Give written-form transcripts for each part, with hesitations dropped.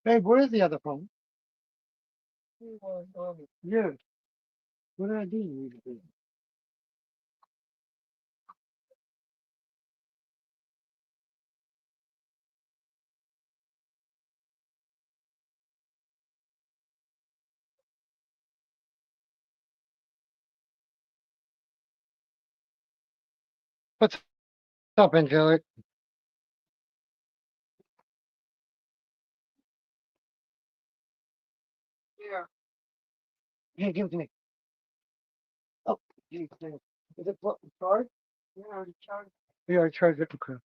Babe, where is the other phone? Yeah. What did I do? What's up, Angelic? Here, give it to me. Oh, geez, thanks. Is it charged? Yeah, I already charged. You already charged it? Okay.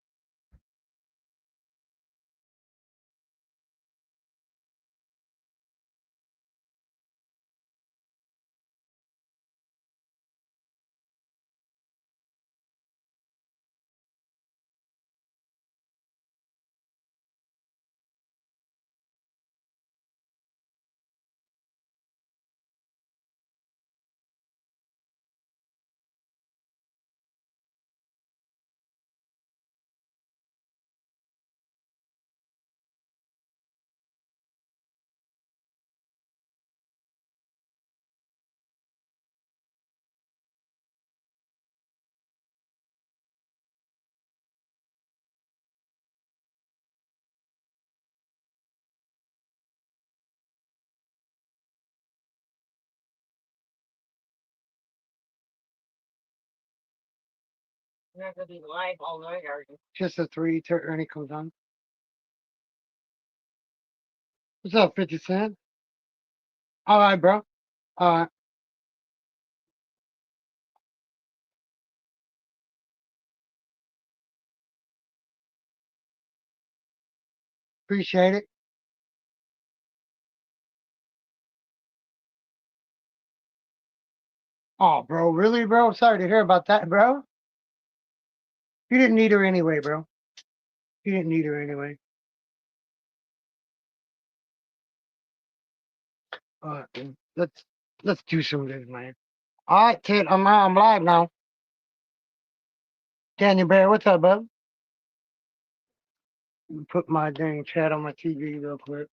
You're not gonna be live all night, are you? Just a three till Ernie comes on. What's up, 50 Cent? All right, bro. Uh, appreciate it. Oh, bro, really, bro? Sorry to hear about that, bro. You didn't need her anyway, bro. You didn't need her anyway. Let's do some of this, man. All right, Ted, I'm live now. Daniel Bear, what's up, bub? Put my dang chat on my TV real quick.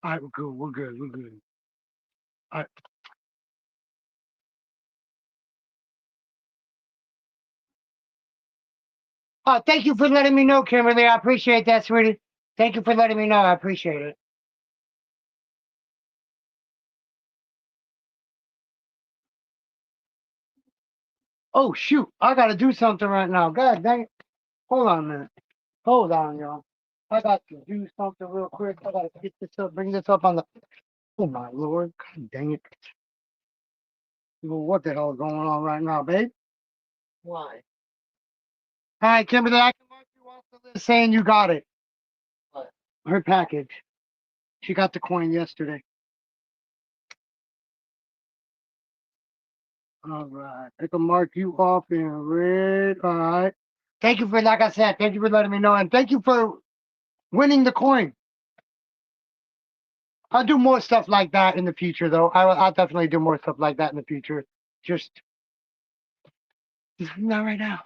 All right, we're good. We're good. We're good. All right. Thank you for letting me know, Kimberly. I appreciate that, sweetie. Thank you for letting me know. I appreciate it. Oh shoot, I gotta do something right now. God dang it. Hold on a minute. Hold on, y'all. I got to do something real quick. I gotta get this up, bring this up on the. Oh my lord. God dang it. Well, what the hell is going on right now, babe? Why? Hi, Kimberly. I can mark you off the list saying you got it. What? Her package. She got the coin yesterday. All right. I can mark you off in red. All right. Thank you for, like I said, thank you for letting me know. And thank you for winning the coin. I'll do more stuff like that in the future, though. I'll definitely do more stuff like that in the future. Just not right now.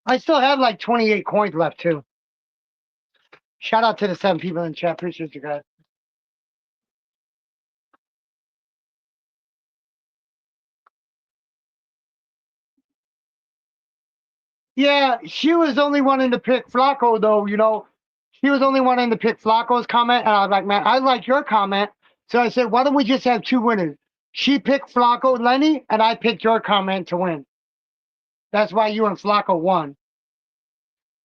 I still have like 28 coins left, too. Shout out to the 7 people in the chat. Appreciate you guys. Yeah, she was only wanting to pick Flacco, though. She was only wanting to pick Flacco's comment. And I was like, man, I like your comment. So I said, why don't we just have two winners? She picked Flacco, Lenny, and I picked your comment to win. That's why you and Flacco won.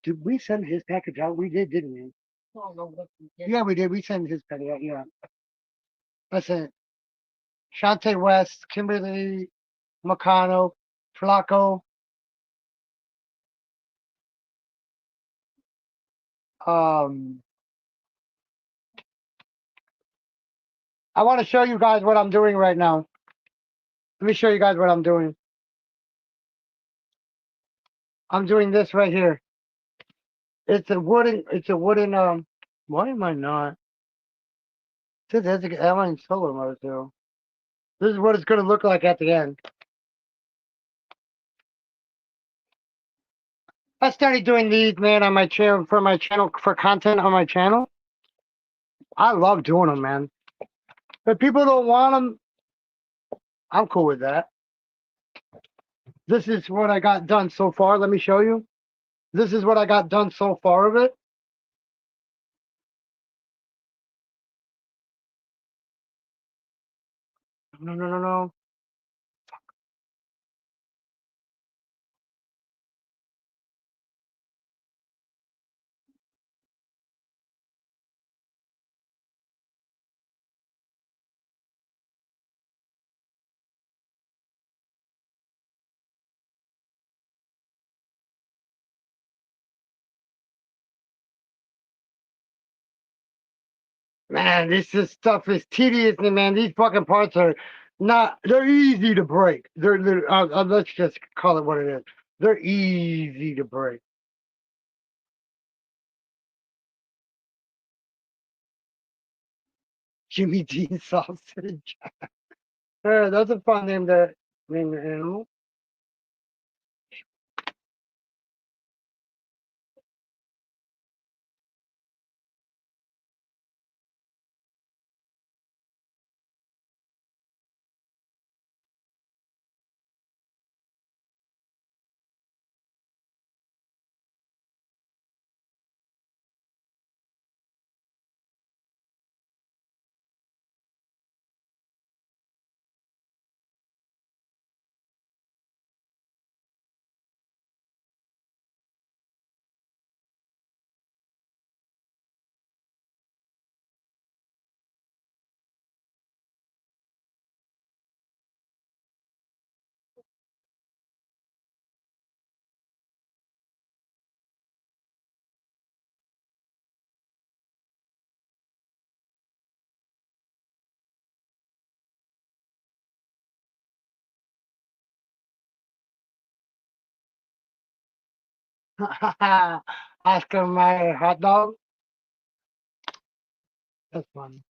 Did we send his package out? We did, didn't we? Oh, no, yeah, we did. We sent his package out. Yeah. That's it. Shante West, Kimberly McConnell, Flacco. Um, I want to show you guys what I'm doing right now. Let me show you guys what I'm doing. I'm doing this right here. It's a wooden. Why am I not? It says it's airline solo mode too. This is what it's gonna look like at the end. I started doing these, man, on my channel for content on my channel. I love doing them, man. If people don't want them, I'm cool with that. This is what I got done so far. Let me show you. This is what I got done so far of it. No. Man, stuff is tedious, man. These fucking parts are not. They're easy to break. Let's just call it what it is. They're easy to break. Jimmy Dean sausage. That's a fun name to name the animal. Oscar Mayer hot dog. That's fun.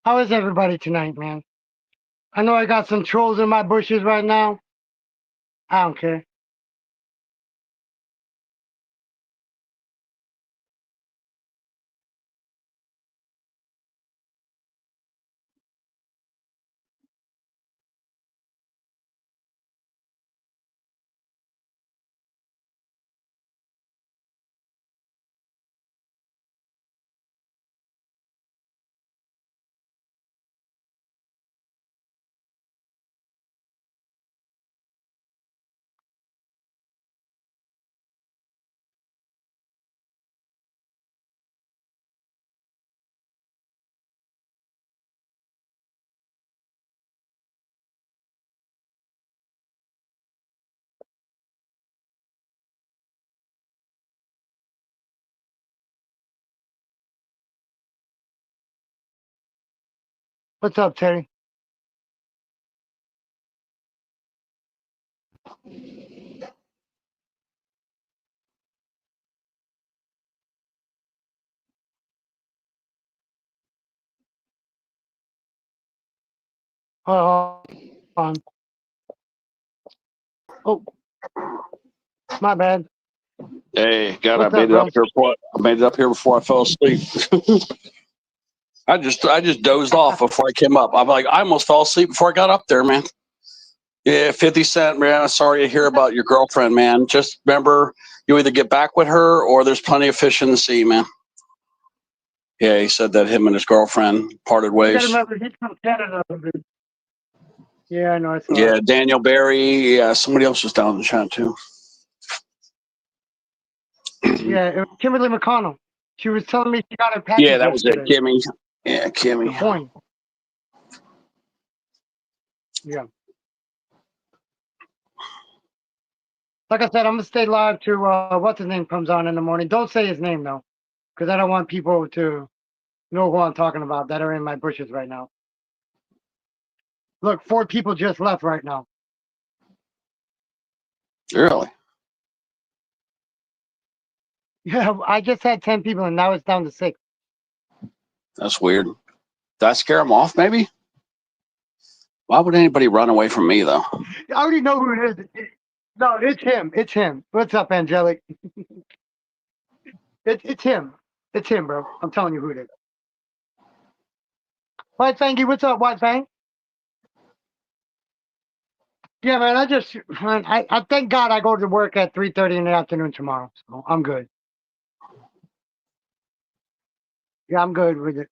How is everybody tonight, man? I know I got some trolls in my bushes right now. I don't care. What's up, Terry? Oh, on. Oh, my bad. Hey, God, What's up, bro? I made it up here before I fell asleep. I just dozed off before I came up. I'm like, I almost fell asleep before I got up there, man. Yeah, 50 Cent, man. I'm sorry to hear about your girlfriend, man. Just remember, you either get back with her or there's plenty of fish in the sea, man. Yeah, he said that him and his girlfriend parted You gotta ways. remember, he's from Canada. Dude. Yeah, I know. I saw Yeah, it. Daniel Barry. Yeah, somebody else was down in the chat too. Yeah, it was Kimberly McConnell. She was telling me she got her package Yeah, that was it. yesterday. Kimmy. Yeah, The Kimmy. point. Yeah. Like I said, I'm gonna stay live to what's his name comes on in the morning. Don't say his name though, because I don't want people to know who I'm talking about that are in my bushes right now. Look, 4 people just left right now. Really? Yeah, I just had 10 people and now it's down to 6. That's weird. Did I scare him off, maybe? Why would anybody run away from me, though? I already know who it is. No, it's him. It's him. What's up, Angelic? It's him. It's him, bro. I'm telling you who it is. White Fangy, what's up, White Fang? Yeah, man, I thank God I go to work at 3:30 in the afternoon tomorrow, so I'm good. Yeah, I'm good with it.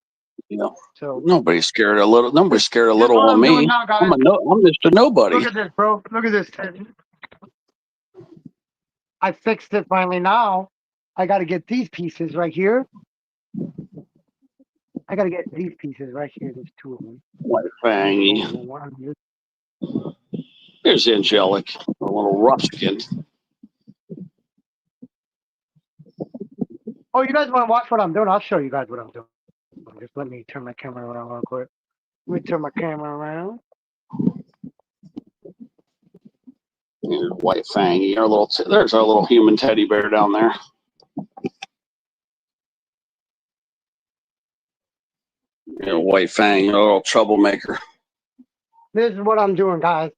You know, So nobody's scared a little. Nobody's scared a that's little what of I'm doing me. now, guys. I'm Mr. Nobody. Look at this, bro. Look at this. I fixed it finally. Now I got to get these pieces right here. I got to get these pieces right here. There's 2 of them. White Fangy. There's Angelic, a little rough skin. Oh, you guys want to watch what I'm doing? I'll show you guys what I'm doing. Just let me turn my camera around real quick. Let me turn my camera around. White Fangy, there's our little human teddy bear down there. White Fang, a little troublemaker. This is what I'm doing, guys.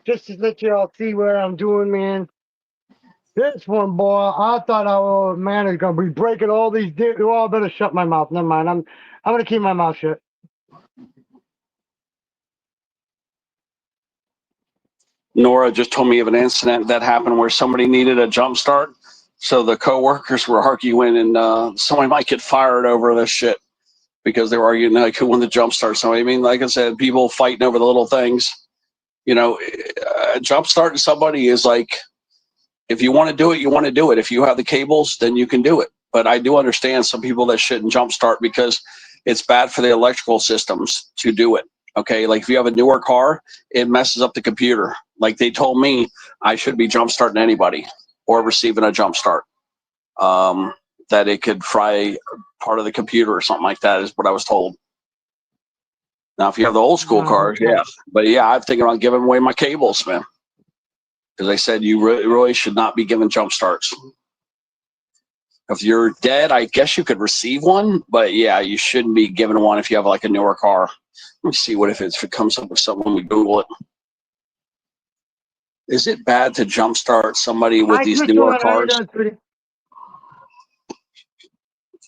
Just to let y'all see what I'm doing, man. This one, boy, I thought our man is gonna be breaking all these. You all better shut my mouth. Never mind. I'm gonna keep my mouth shut. Nora just told me of an incident that happened where somebody needed a jump start. So the coworkers were arguing, and somebody might get fired over this shit because they were arguing like who won the jump start. So I mean, like I said, people fighting over the little things. You know, jump starting somebody is like, if you want to do it, you want to do it. If you have the cables, then you can do it. But I do understand some people that shouldn't jump start because it's bad for the electrical systems to do it. Okay, like if you have a newer car, it messes up the computer. Like they told me, I should be jump starting anybody or receiving a jump start. That it could fry part of the computer or something like that is what I was told. Now, if you have the old school cars, yeah. But yeah, I'm thinking about giving away my cables, man. Because they said you really should not be given jump starts. If you're dead, I guess you could receive one, but yeah, you shouldn't be given one if you have like a newer car. Let me see if it comes up with something when we Google it. Is it bad to jumpstart somebody with these newer cars?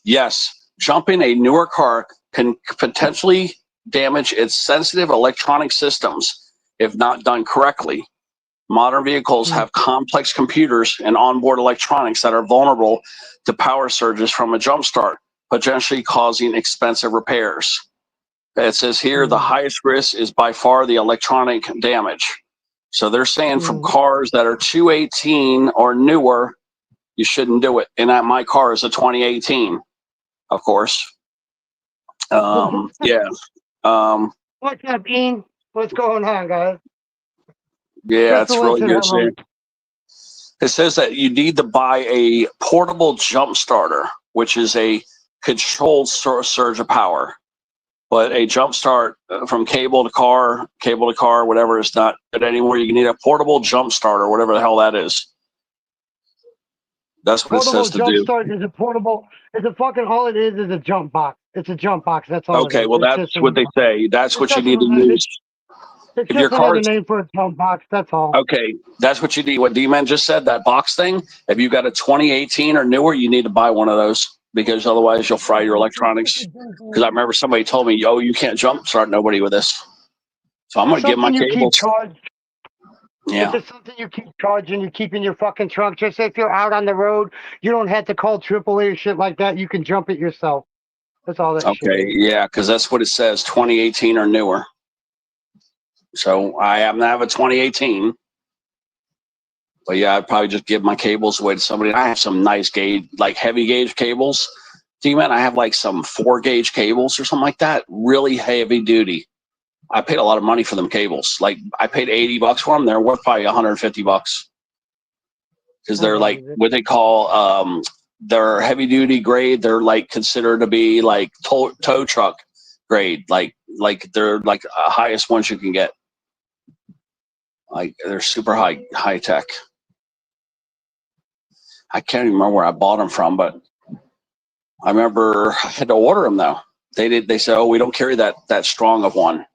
Yes, jumping a newer car can potentially damage its sensitive electronic systems if not done correctly. Modern vehicles have complex computers and onboard electronics that are vulnerable to power surges from a jump start, potentially causing expensive repairs. It says here the highest risk is by far the electronic damage. So they're saying from cars that are 218 or newer, you shouldn't do it. And my car is a 2018, of course. Yeah. What's up, Ian? What's going on, guys? Yeah, it's really good. It says that you need to buy a portable jump starter, which is a controlled surge of power. But a jump start from cable to car, whatever, is not good anymore. You need a portable jump starter, whatever the hell that is. That's what portable it says to do. Jump start is a portable. It's a fucking. All it is a jump box. It's a jump box. That's all. Okay, well that's what they say. That's what you need to use. It's just another name for a jump box. That's all. Okay, that's what you need. What D-Man just said, that box thing. If you got a 2018 or newer, you need to buy one of those. because otherwise you'll fry your electronics. Because I remember somebody told me, "Oh, you can't jump start nobody with this." So I'm gonna give my Something you keep cables. charged. Yeah. It's something you keep charging, you keep in your fucking trunk. Just if you're out on the road, you don't have to call AAA or shit like that. You can jump it yourself. That's all that shit Okay. is. Yeah, because that's what it says. 2018 or newer. So I happen to have a 2018. But yeah, I'd probably just give my cables away to somebody. I have some nice gauge, like heavy gauge cables. D-Man, I have like some 4-gauge cables or something like that. Really heavy duty. I paid a lot of money for them cables. Like I paid $80 for them. They're worth probably $150 because they're like what they call they're heavy duty grade. They're like considered to be like tow truck grade. Like they're like highest ones you can get. Like they're super high tech. I can't even remember where I bought them from, but I remember I had to order them though. They said, "Oh, we don't carry that strong of one.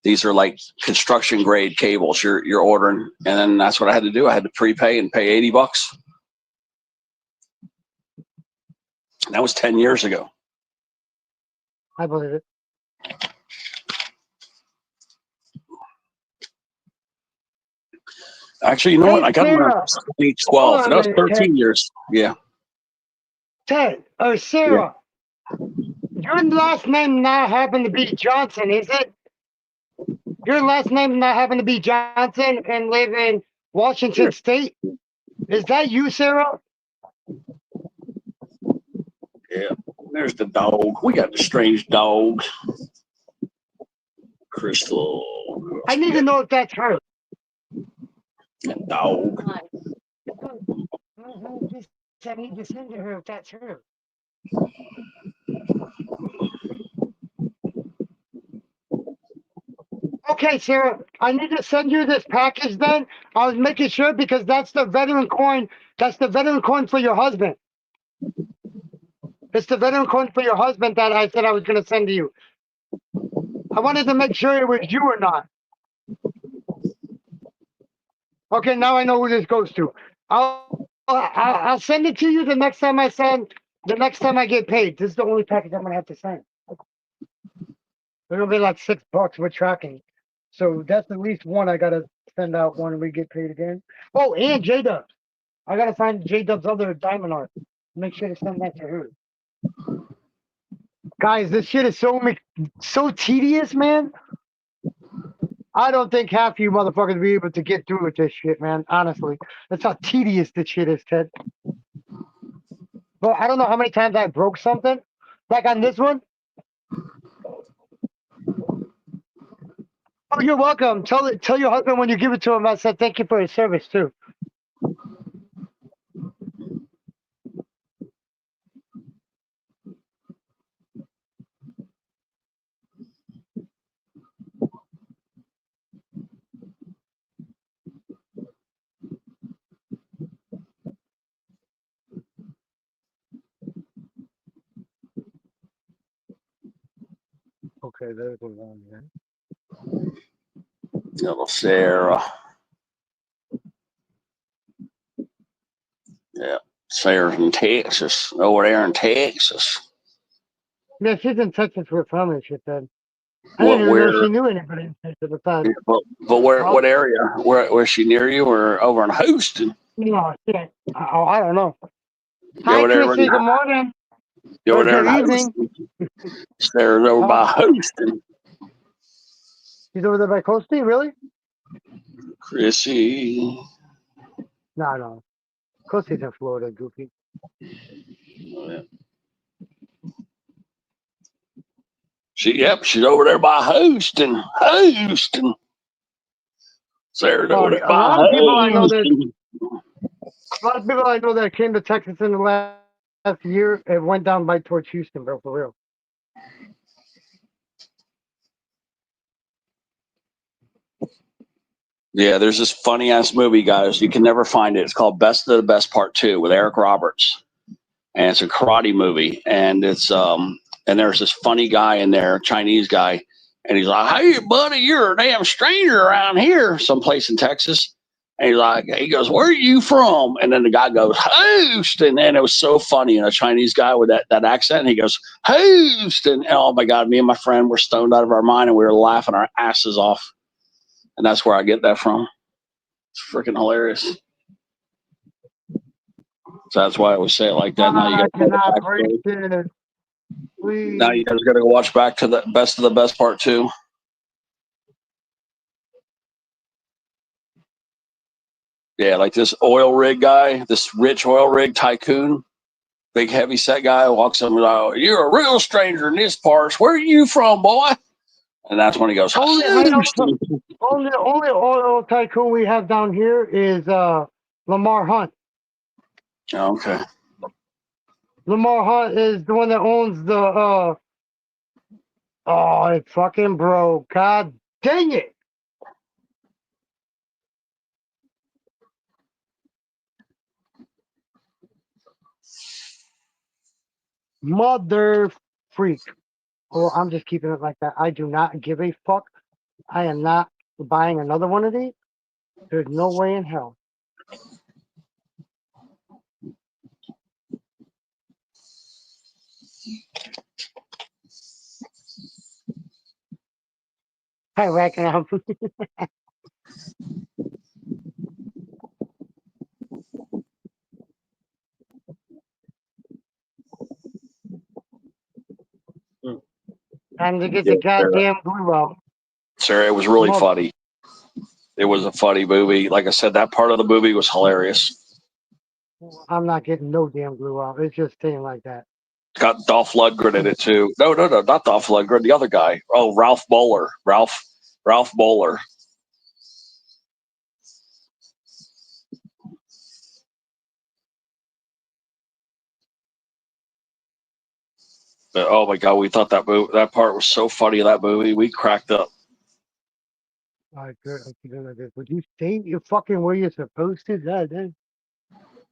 These are like construction grade cables you're ordering." And then that's what I had to do. I had to prepay and pay $80. That was 10 years ago. I believe it. Actually, you know what? I got them around 2012. That was 13 years. Yeah. Ted or Sarah, your last name not happen to be Johnson, is it? Your last name not happen to be Johnson and live in Washington State? Is that you, Sarah? Yeah. There's the dog. We got the strange dog. Crystal. I need to know if that's her. That dog. I need to send to her if that's her. Okay, Sarah, I need to send you this package then. I was making sure because that's the veteran coin. That's the veteran coin for your husband. It's the veteran coin for your husband that I said I was going to send to you. I wanted to make sure it was you or not. Okay, now I know who this goes to. I'll send it to you the next time I get paid. This is the only package I'm going to have to send. It'll be like $6 with tracking. So that's at least one I gotta send out when we get paid again. Oh, and J-Dubs. I gotta find J-Dubs' other diamond art. Make sure to send that to her. Guys, this shit is so tedious, man. I don't think half you motherfuckers will be able to get through with this shit, man. Honestly. That's how tedious this shit is, Ted. But I don't know how many times I broke something. Like on this one. Oh, you're welcome. Tell your husband when you give it to him. I said thank you for his service too. Okay, there goes on again. Little Sarah. Yeah. Sarah's in Texas. Over there in Texas. Yeah, she's in Texas with family, she said. I didn't even know she knew anybody in Texas at the time. But what area? Where's she, near you or over in Houston? No, shit. Oh, I don't know. Hi, Chrissy. Good morning. You're over there Good evening. Sarah's over by Houston. She's over there by Coastie, really? Chrissy. No. Coastie's in Florida, goofy. Yeah. She's over there by Houston. Sarah's over there by Houston. A lot of people I know that came to Texas in the last year, it went down by towards Houston, bro, for real. Yeah, there's this funny ass movie, guys. You can never find it. It's called Best of the Best Part 2 with Eric Roberts. And it's a karate movie. And it's and there's this funny guy in there, Chinese guy, and he's like, "Hey buddy, you're a damn stranger around here," someplace in Texas. And he goes, "Where are you from?" And then the guy goes, "Host." And then it was so funny, and a Chinese guy with that accent, and he goes, "Host." And oh my God, me and my friend were stoned out of our mind, and we were laughing our asses off. And that's where I get that from. It's freaking hilarious. So that's why I always say it like that. Now you I got cannot break this. Please. now you guys got to go watch back to the best of the best part 2. Yeah, like this oil rig guy, this rich oil rig tycoon, big heavy set guy walks up and like, "You're a real stranger in this parts. Where are you from, boy?" And that's when he goes, Only oil tycoon we have down here is Lamar Hunt. Okay. Lamar Hunt is the one that owns the oh, it fucking broke. God dang it. Mother freak. Well, I'm just keeping it like that. I do not give a fuck. I am not buying another one of these. There's no way in hell. I reckon I'm time to get the goddamn glue out. Sarah, it was really funny. It was a funny movie. Like I said, that part of the movie was hilarious. I'm not getting no damn glue out. It's just staying like that. It's got Dolph Lundgren in it too. No, not Dolph Lundgren. The other guy. Oh, Ralph Bowler. Ralph Bowler. Oh my God, we thought that part was so funny. That movie, we cracked up. All right, good. Would you stay you fucking where you're supposed to? God, then.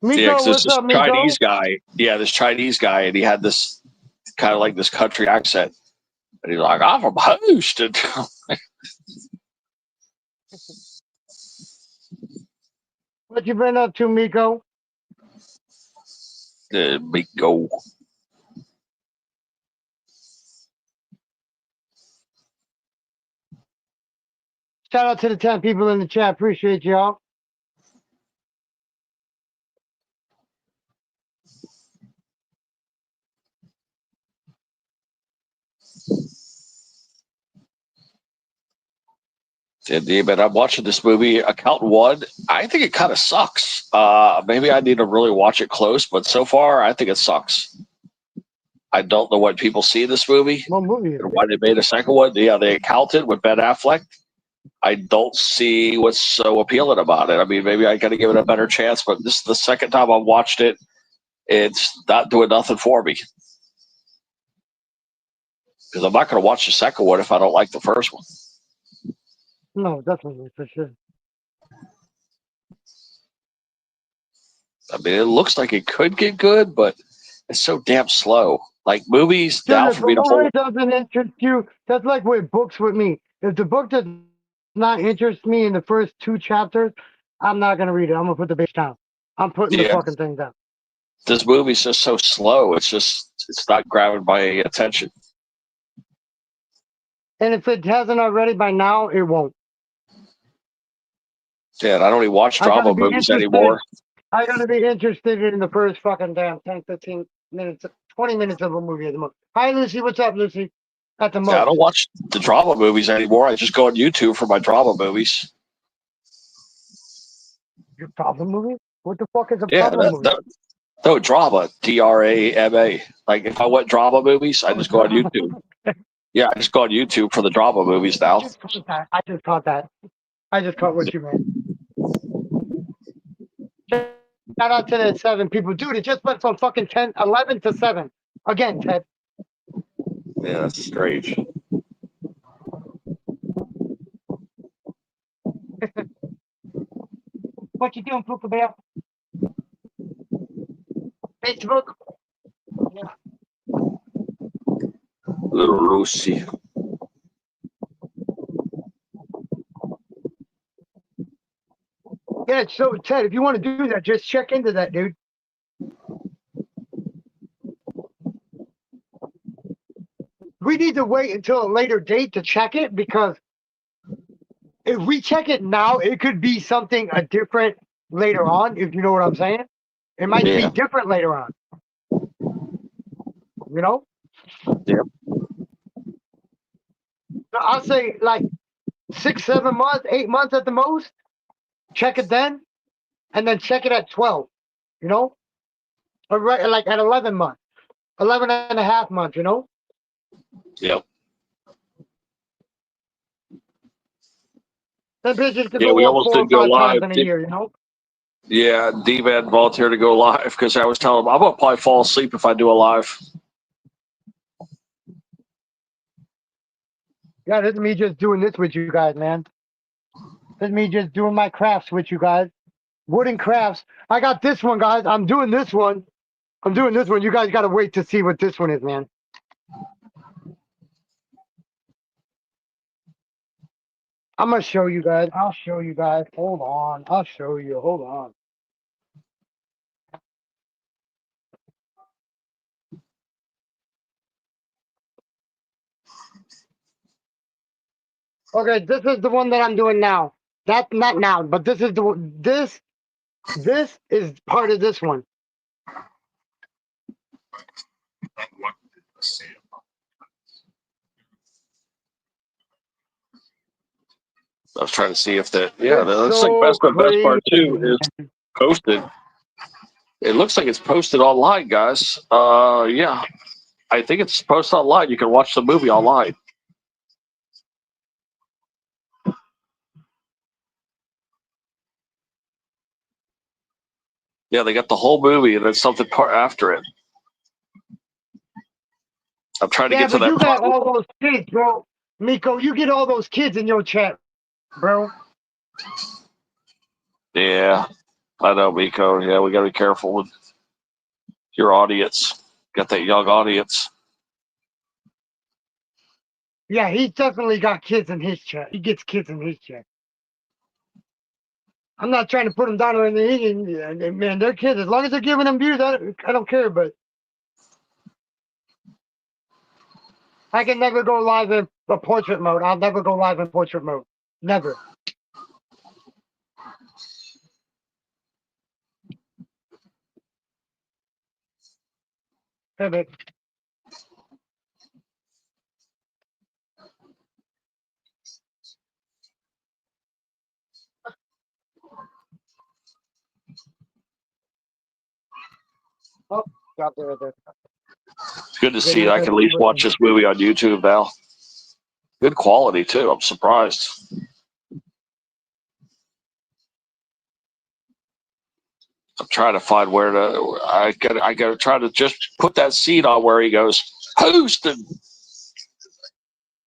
Miko, what's up, Miko? Chinese guy. Yeah, this Chinese guy, and he had this kind of like this country accent. And he's like, "I'm from Houston." What you been up to, Miko? Miko. Shout out to the 10 people in the chat. Appreciate y'all. Indeed, but I'm watching this movie, Accountant One. I think it kind of sucks. Maybe I need to really watch it close, but so far, I think it sucks. I don't know what people see in this movie. What movie is it? Why they made a second one? Yeah, The Accountant with Ben Affleck. I don't see what's so appealing about it. I mean, maybe I got to give it a better chance, but this is the second time I've watched it. It's not doing nothing for me. Because I'm not going to watch the second one if I don't like the first one. No, definitely, for sure. I mean, it looks like it could get good, but it's so damn slow. Like movies, Dude, now if for the me to hold. movie doesn't interest you, that's like with books with me. If the book does not interest me in the first 2 chapters, I'm not going to read it. I'm going to put the bitch down. I'm putting the fucking thing down. This movie's just so slow. It's not grabbing my attention. And if it hasn't already by now, it won't. Yeah, I don't even watch drama movies anymore. I gotta be interested in the first fucking damn 10, 15 minutes, 20 minutes of a movie at the most. Hi, Lucy. What's up, Lucy? At the most. Yeah, I don't watch the drama movies anymore. I just go on YouTube for my drama movies. Your problem movie? What the fuck is a problem movie? No, drama. DRAMA. Like if I want drama movies, I just go on YouTube. Yeah, I just go on YouTube for the drama movies now. I just caught that. I just caught what you meant. Shout out to the 7 people. Dude, it just went from fucking 11 to 7. Again, Ted. Yeah, that's strange. What you doing, Poopa Bear? Facebook? Yeah. Little Lucy. Yeah, so Ted, if you want to do that, just check into that, dude. We need to wait until a later date to check it because if we check it now, it could be something different later on, if you know what I'm saying. It might be Yeah. different later on, you know? Yep. So I'll say like 6, 7 months, 8 months at the most. Check it then, and then check it at 12, you know? Or right, like at 11 months, 11 and a half months, you know? Yep. Then bitches could Yeah, we go up almost 4 or did go 5 times live. in a year, you know? Yeah, D-Bad volunteered to go live because I was telling him I'm gonna probably fall asleep if I do a live. Yeah, this is me just doing this with you guys, man. This is me just doing my crafts with you guys. Wooden crafts. I got this one, guys. I'm doing this one. I'm doing this one. You guys got to wait to see what this one is, man. I'm going to show you guys. I'll show you guys. Hold on. I'll show you. Hold on. Okay, this is the one that I'm doing now. That's not now, but this is the one. This is part of this one. I was trying to see if that. Yeah, It's that looks like so the best crazy. part too is posted. It looks like it's posted online, guys. Yeah, I think it's posted online. You can watch the movie online. Yeah, they got the whole movie and then something part after it. I'm trying to Yeah, get to but that you got part. all those kids, bro. Miko, you get all those kids in your chat, bro. Yeah, I know, Miko. Yeah, we got to be careful with your audience. Got that young audience. Yeah, he's definitely got kids in his chat. He gets kids in his chat. I'm not trying to put them down or anything. Man, they're kids. As long as they're giving them views, I don't care. But I can never go live in the portrait mode. I'll never go live in portrait mode. Never. Hey, babe. Oh, got there, right there. It's good to see. Video I can at least watch with this movie on YouTube now. Good quality too. I'm surprised. I'm trying to find where to. I got to try to just put that seed on where he goes. Houston.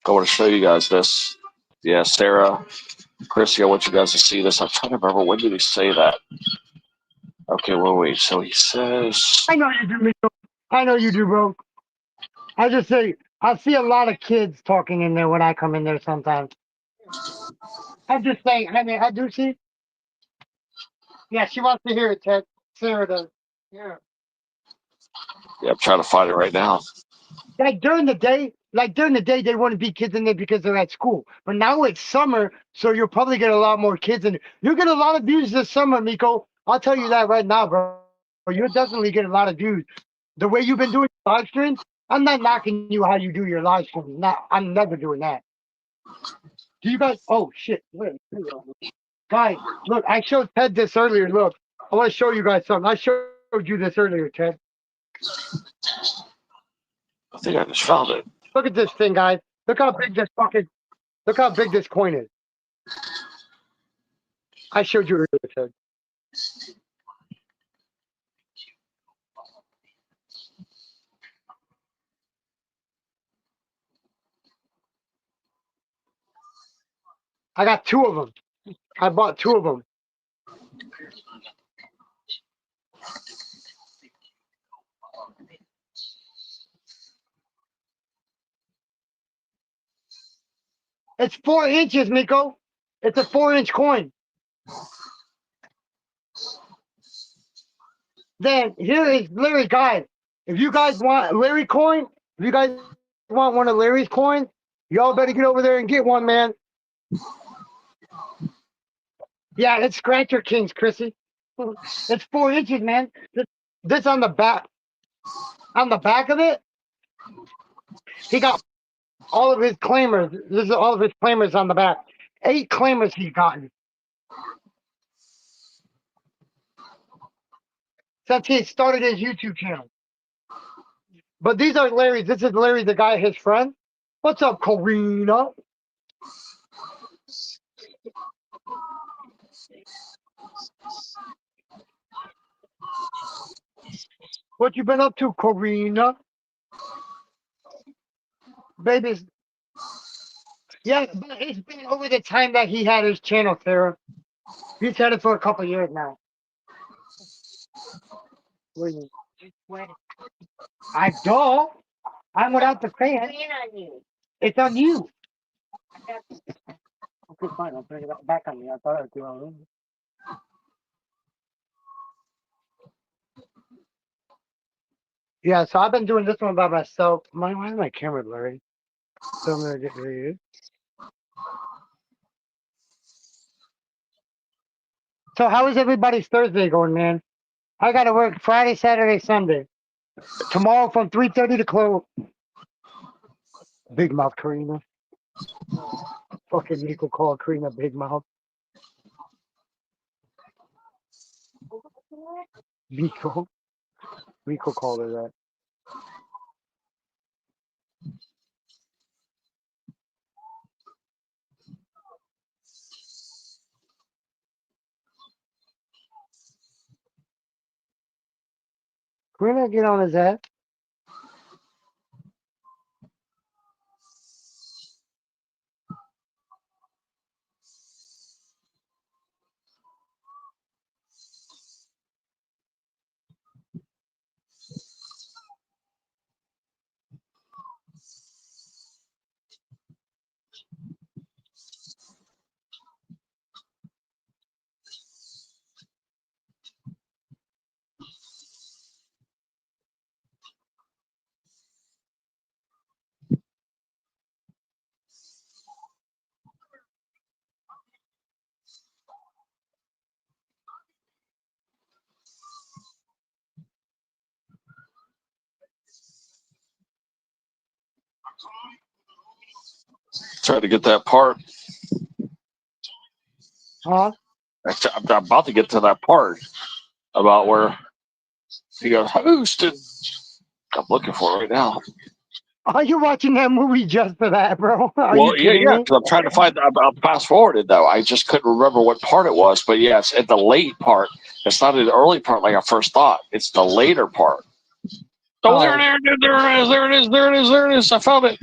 I want to show you guys this. Yeah, Sarah, Chrissy, I want you guys to see this. I'm trying to remember when did he say that. Okay, well, wait. So he says. I know you do, Miko. I know you do, bro. I just say I see a lot of kids talking in there when I come in there sometimes. I just say, I mean, I do see. Yeah, she wants to hear it, Ted. Sarah does. Yeah. Yeah, I'm trying to find it right now. Like during the day, they wouldn't be kids in there because they're at school. But now it's summer, so you'll probably get a lot more kids in. You get a lot of views this summer, Miko. I'll tell you that right now, bro. You'll definitely get a lot of views. The way you've been doing live streams, I'm not knocking you how you do your live streams. Not, I'm never doing that. Do you guys? Oh shit! Wait, guys, look, I showed Ted this earlier. Look, I want to show you guys something. I showed you this earlier, Ted. I think I just found it. Look at this thing, guys. Look how big this fucking. Look how big this coin is. I showed you earlier, Ted. I got two of them. I bought two of them. It's 4 inches, Miko. It's a 4-inch coin. Then here is Larry, guys. If you guys want Larry coin, if you guys want one of Larry's coins, y'all better get over there and get one, man. Yeah, it's Scratcher Kings, Chrissy. It's 4 inches, man. This on the back. On the back of it, he got all of his claimers. This is all of his claimers on the back. 8 claimers he's gotten since he started his YouTube channel. But these are Larry's. This is Larry, the guy, his friend. What's up, Karina? What you been up to, Karina? Babies. Yeah, but it's been over the time that he had his channel, Sarah. He's had it for a couple years now. I don't. I'm without the fan. It's on you. Okay, fine. I'll bring it back on me. I thought I'd do it. Yeah, so I've been doing this one by myself. Why is my camera blurry? So I'm gonna get rid of it. So how is everybody's Thursday going, man? I gotta work Friday, Saturday, Sunday. Tomorrow from 3:30 to close. Big mouth Karina. Fucking Nico called Karina big mouth. Nico. Nico called her that. Karina get on his ass. Try to get that part. Huh? I'm about to get to that part about where he goes, hosted. I'm looking for it right now. Are you watching that movie just for that, bro? Are you Well, kidding yeah, me? because I'm trying to find. I'm fast forwarded though. I just couldn't remember what part it was. But yeah, it's at the late part. It's not in the early part like I first thought. It's the later part. Oh, there it is. There it is. There it is. There it is. There it is. I found it.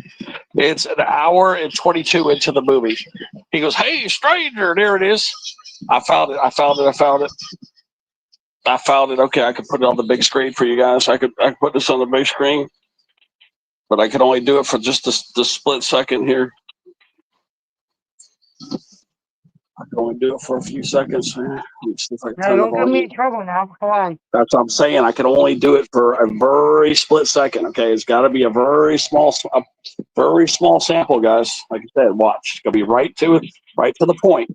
It's an hour and 22 into the movie. He goes, "Hey, stranger!" There it is. I found it. I found it. I found it. I found it. Okay, I could put it on the big screen for you guys. I could put this on the big screen, but I could only do it for just the split second here. I can only do it for a few seconds. Let me see if I can Yeah, turn the don't get me volume. in trouble now. Come on. That's what I'm saying. I can only do it for a very split second. Okay, it's got to be a very small sample, guys. Like I said, watch. It's gonna be right to the point.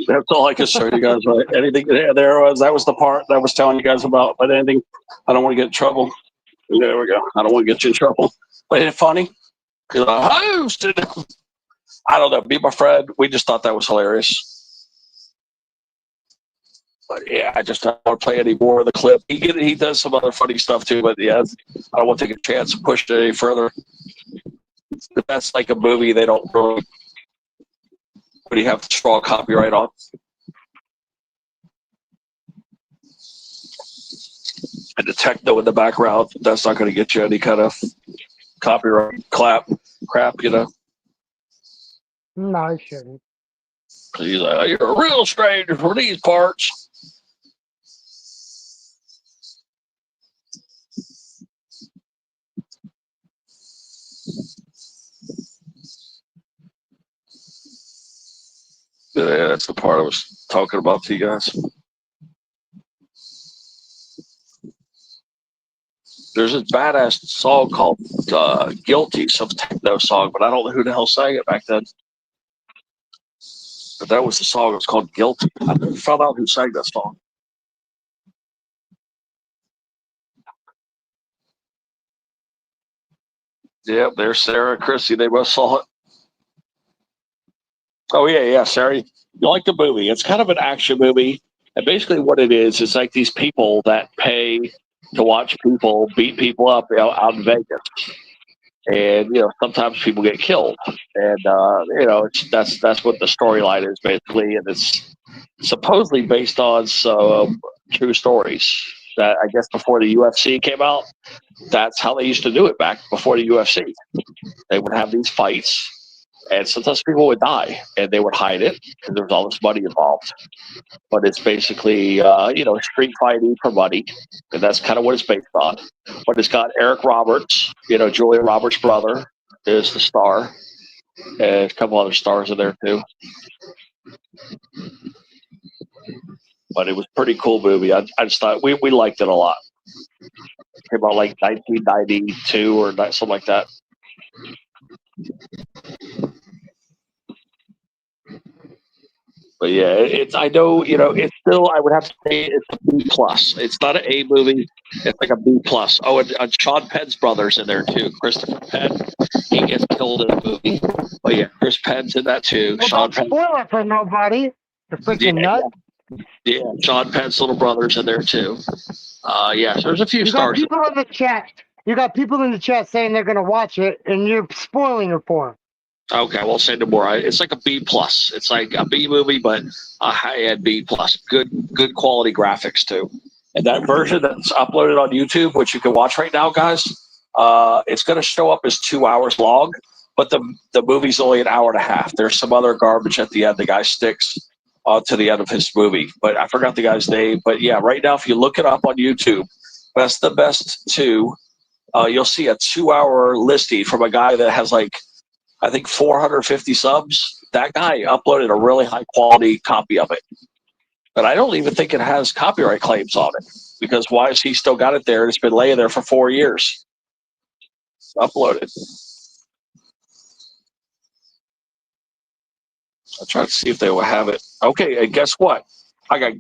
That's all I can show you guys. Right? Anything there was that was the part that I was telling you guys about. But anything, I don't want to get in trouble. There we go. I don't want to get you in trouble. But isn't it funny? Because I hosted. I don't know. Be my friend. We just thought that was hilarious. But yeah, I just don't want to play any more of the clip. He does some other funny stuff too. But yeah, I don't want to take a chance to push it any further. But that's like a movie they don't really have strong copyright on. And the techno in the background, that's not going to get you any kind of copyright crap, you know. No, I shouldn't. He's like, you're a real stranger from these parts. Yeah, that's the part I was talking about to you guys. There's a badass song called Guilty, some techno song, but I don't know who the hell sang it back then. But that was the song. It was called Guilty. I never found out who sang that song. Yep, there's Sarah and Chrissy. They both saw it. Oh, yeah, Sarah. You like the movie. It's kind of an action movie. And basically what it is like these people that pay to watch people beat people up out in Vegas. And, sometimes people get killed. And, that's what the storyline is, basically. And it's supposedly based on some true stories that I guess before the UFC came out, that's how they used to do it back before the UFC. They would have these fights, and sometimes people would die, and they would hide it because there was all this money involved. But it's basically, street fighting for money, and that's kind of what it's based on. But it's got Eric Roberts, Julia Roberts' brother is the star, and a couple other stars in there too. But it was a pretty cool movie. I just thought we liked it a lot. It came out like 1992 or something like that. But yeah, I know, it's still, I would have to say it's a B plus. It's not an A movie. It's like a B plus. Oh, and Sean Penn's brother's in there too. Christopher Penn, he gets killed in the movie. But yeah, Chris Penn's in that too. Well, Sean don't Penn. spoil it for nobody. The freaking nut. Yeah, Sean Penn's little brother's in there too. So there's a few stars. You got people in the chat saying they're going to watch it, and you're spoiling it for them. Okay, we'll say no more. It's like a B plus. It's like a B movie, but a high-end B plus. Good quality graphics too. And that version that's uploaded on YouTube, which you can watch right now, guys, it's going to show up as 2 hours long, but the movie's only an hour and a half. There's some other garbage at the end. The guy sticks to the end of his movie, but I forgot the guy's name. But yeah, right now, if you look it up on YouTube, Best the Best 2, you'll see a 2 hour listing from a guy that has like, I think 450 subs. That guy uploaded a really high quality copy of it. But I don't even think it has copyright claims on it, because why has he still got it there? It's been laying there for 4 years. It's uploaded. I'll try to see if they will have it. Okay, and guess what? I got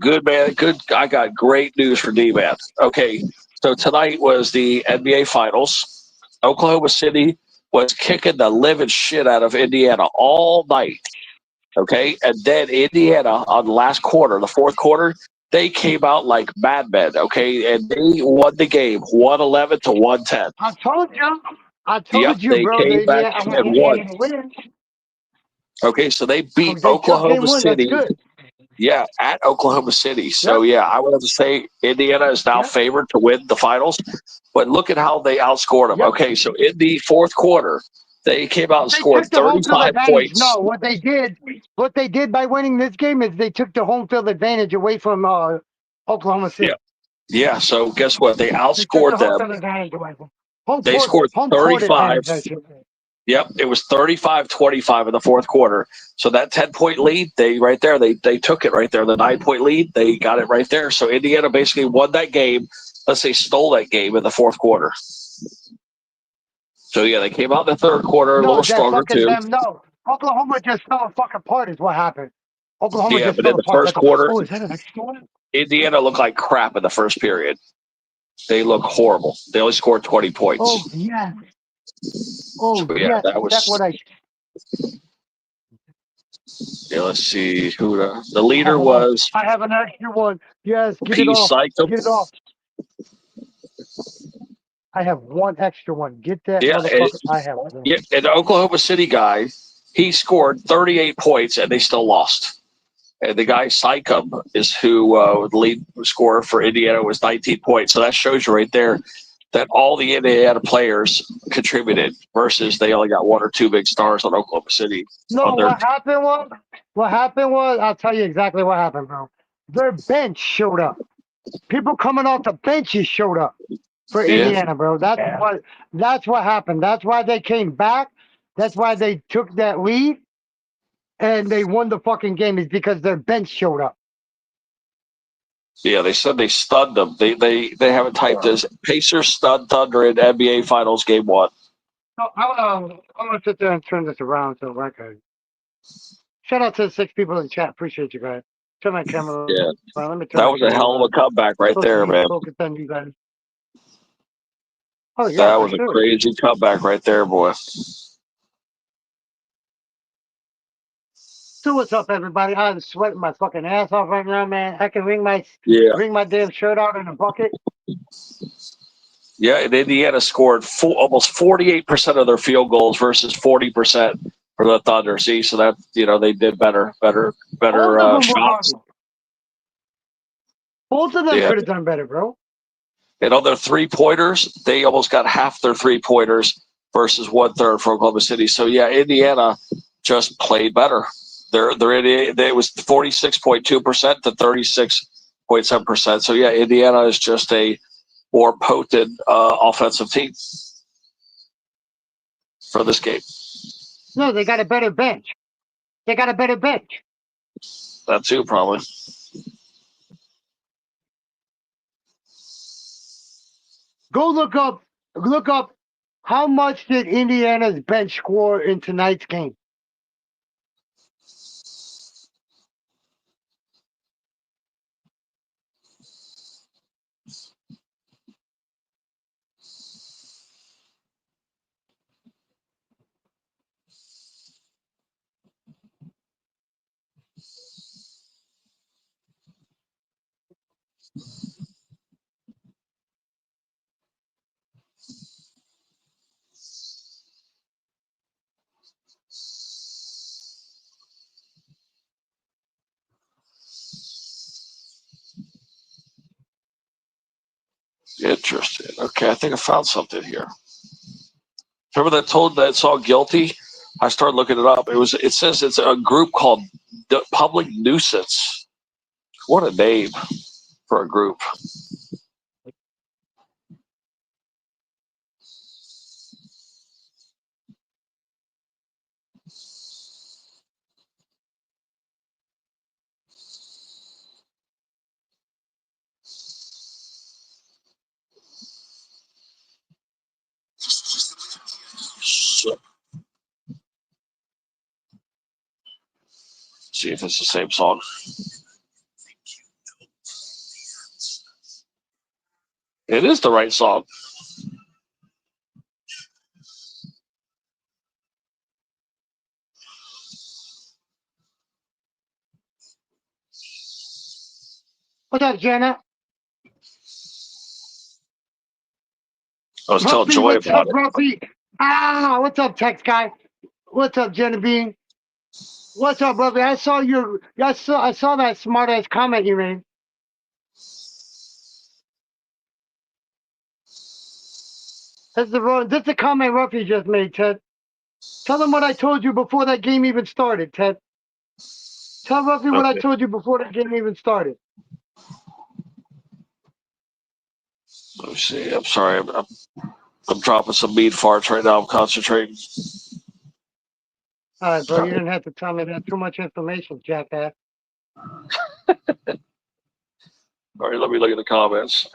great news for D-Man. Okay, so tonight was the NBA Finals. Oklahoma City was kicking the living shit out of Indiana all night. Okay, and then Indiana on the last quarter, the fourth quarter, they came out like madmen. Okay, and they won the game, 111 to 110. I told you, bro. Came back and won. Okay, so they beat Oklahoma City. Yeah, at Oklahoma City. So yeah, I would have to say Indiana is now favored to win the finals. But look at how they outscored them. Okay, so in the fourth quarter, they came out and scored 35 points. No, what they did by winning this game is they took the home field advantage away from Oklahoma City. Yeah. So guess what? They outscored them. They scored 35. Yep, it was 35-25 in the fourth quarter. So that 10-point lead, they took it right there. The 9-point lead, they got it right there. So Indiana basically won that game. Let's say stole that game in the fourth quarter. So yeah, they came out in the third quarter a little stronger too. No, Oklahoma just fell fucking apart is what happened. Oklahoma just fell apart. The first quarter, is that an extra one? Indiana looked like crap in the first period. They look horrible. They only scored 20 points. Oh yeah. Oh so, yeah, that was. That's what I. Yeah, let's see who the leader was. I have an extra one. Yes, get it off. Get it off. I have one extra one. Get that. Yeah, I have one. Yeah, and the Oklahoma City guy, he scored 38 points and they still lost. And the guy Sycom is who the lead scorer for Indiana was 19 points. So that shows you right there. that all the Indiana players contributed versus they only got one or two big stars on Oklahoma City. No, what happened was, I'll tell you exactly what happened, bro. Their bench showed up. People coming off the benches showed up for Indiana, bro. That's what happened. That's why they came back. That's why they took that lead and they won the fucking game, is because their bench showed up. Yeah, they said they stunned them. They have it typed as Pacers stunned Thunder in NBA Finals Game 1. So I'm gonna sit there and turn this around so I can. Shout out to the 6 people in the chat. Appreciate you guys. Turn my camera. Yeah, Let me turn that was a hell of a comeback right there, man. Focus on you guys. Oh yeah, that was a crazy comeback right there, boy. So what's up, everybody? I'm sweating my fucking ass off right now, man. I can wring my damn shirt out in a bucket. Yeah, and Indiana scored almost 48% of their field goals versus 40% for the Thunder. See, so that they did better shots. Both of them could have done better, bro. And on their 3-pointers, they almost got half their 3-pointers versus 1/3 for Oklahoma City. So yeah, Indiana just played better. It was 46.2% to 36.7%. So yeah, Indiana is just a more potent offensive team for this game. No, they got a better bench. That too, probably. Go look up how much did Indiana's bench score in tonight's game. Interesting. Okay, I think I found something here. Remember that saw Guilty? I started looking it up. It says it's a group called Public Nuisance. What a name for a group. See if it's the same song. It is the right song. What's up, Jenna? I was telling Joy about it. Ruffy? What's up, text guy? What's up, Jenna Bean? What's up, brother? I saw that smart ass comment you made. That's the comment Ruffy just made, Ted. Tell them what I told you before that game even started, Ted. Tell Ruffy what I told you before that game even started. Let me see. I'm sorry. I'm dropping some meat farts right now. I'm concentrating. All right, bro. You didn't have to tell me that. Too much information, jackass. All right, let me look at the comments.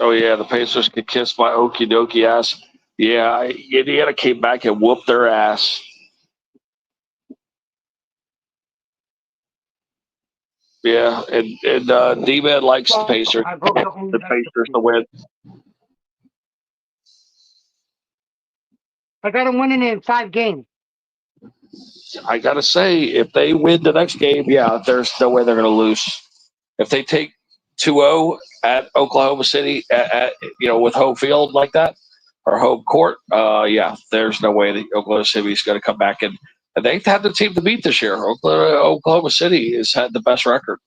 Oh, yeah, the Pacers could kiss my okie dokie ass. Yeah, Indiana came back and whooped their ass. Yeah, and D-Man likes the Pacers. The Pacers to win. I got them winning in 5 games. I got to say, if they win the next game, yeah, there's no way they're going to lose. If they take 2-0 at Oklahoma City, with home field like that, or home court, yeah, there's no way that Oklahoma City is going to come back. And they've had the team to beat this year. Oklahoma City has had the best record.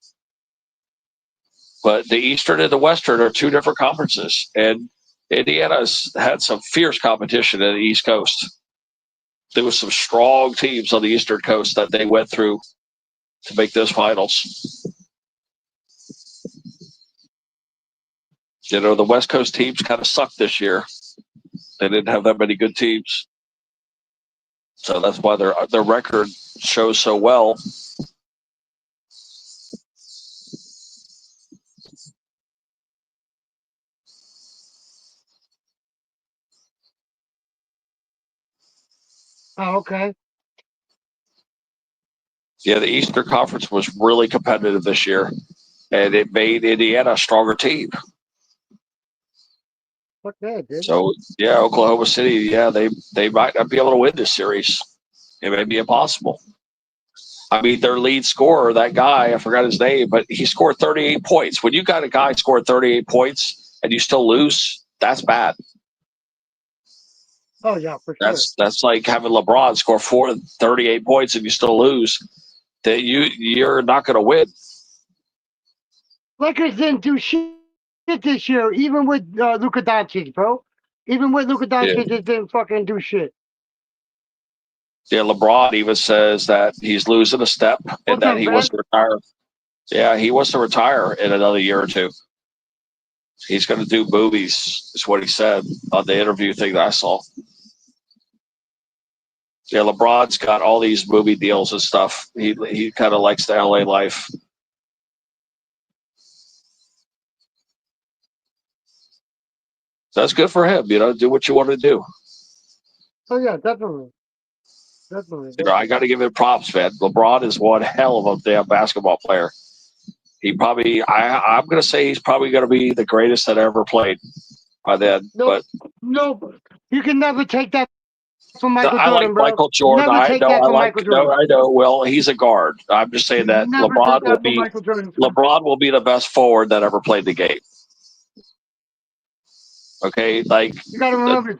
But the Eastern and the Western are two different conferences, and Indiana's had some fierce competition in the East Coast. There was some strong teams on the Eastern Coast that they went through to make those finals. You know, the West Coast teams kind of sucked this year. They didn't have that many good teams. So that's why their record shows so well. Oh, okay. Yeah, the Eastern Conference was really competitive this year, and it made Indiana a stronger team. Fuck that, dude. So, yeah, Oklahoma City, yeah, they might not be able to win this series. It may be impossible. I mean, their lead scorer, that guy, I forgot his name, but he scored 38 points. When you got a guy scored 38 points and you still lose, that's bad. Oh yeah, for sure. That's like having LeBron score 38 points and you still lose. That you're not going to win. Lakers didn't do shit this year, even with Luka Doncic, bro. Even with Luka Doncic, they didn't fucking do shit. Yeah, LeBron even says that he's losing a step and that he wants to retire. Yeah, he wants to retire in another year or two. He's going to do movies, is what he said on the interview thing that I saw. Yeah, LeBron's got all these movie deals and stuff. He kind of likes the LA life. That's good for him. You know, do what you want to do. Oh yeah, definitely. Definitely. You know, I got to give him props, man. LeBron is one hell of a damn basketball player. He probably, I'm going to say he's probably going to be the greatest that ever played by then. No, you can never take that from Michael I Jordan, like bro. Michael Jordan. I know. Well, he's a guard. I'm just saying that LeBron will be the best forward that ever played the game. Okay, like you got to remember,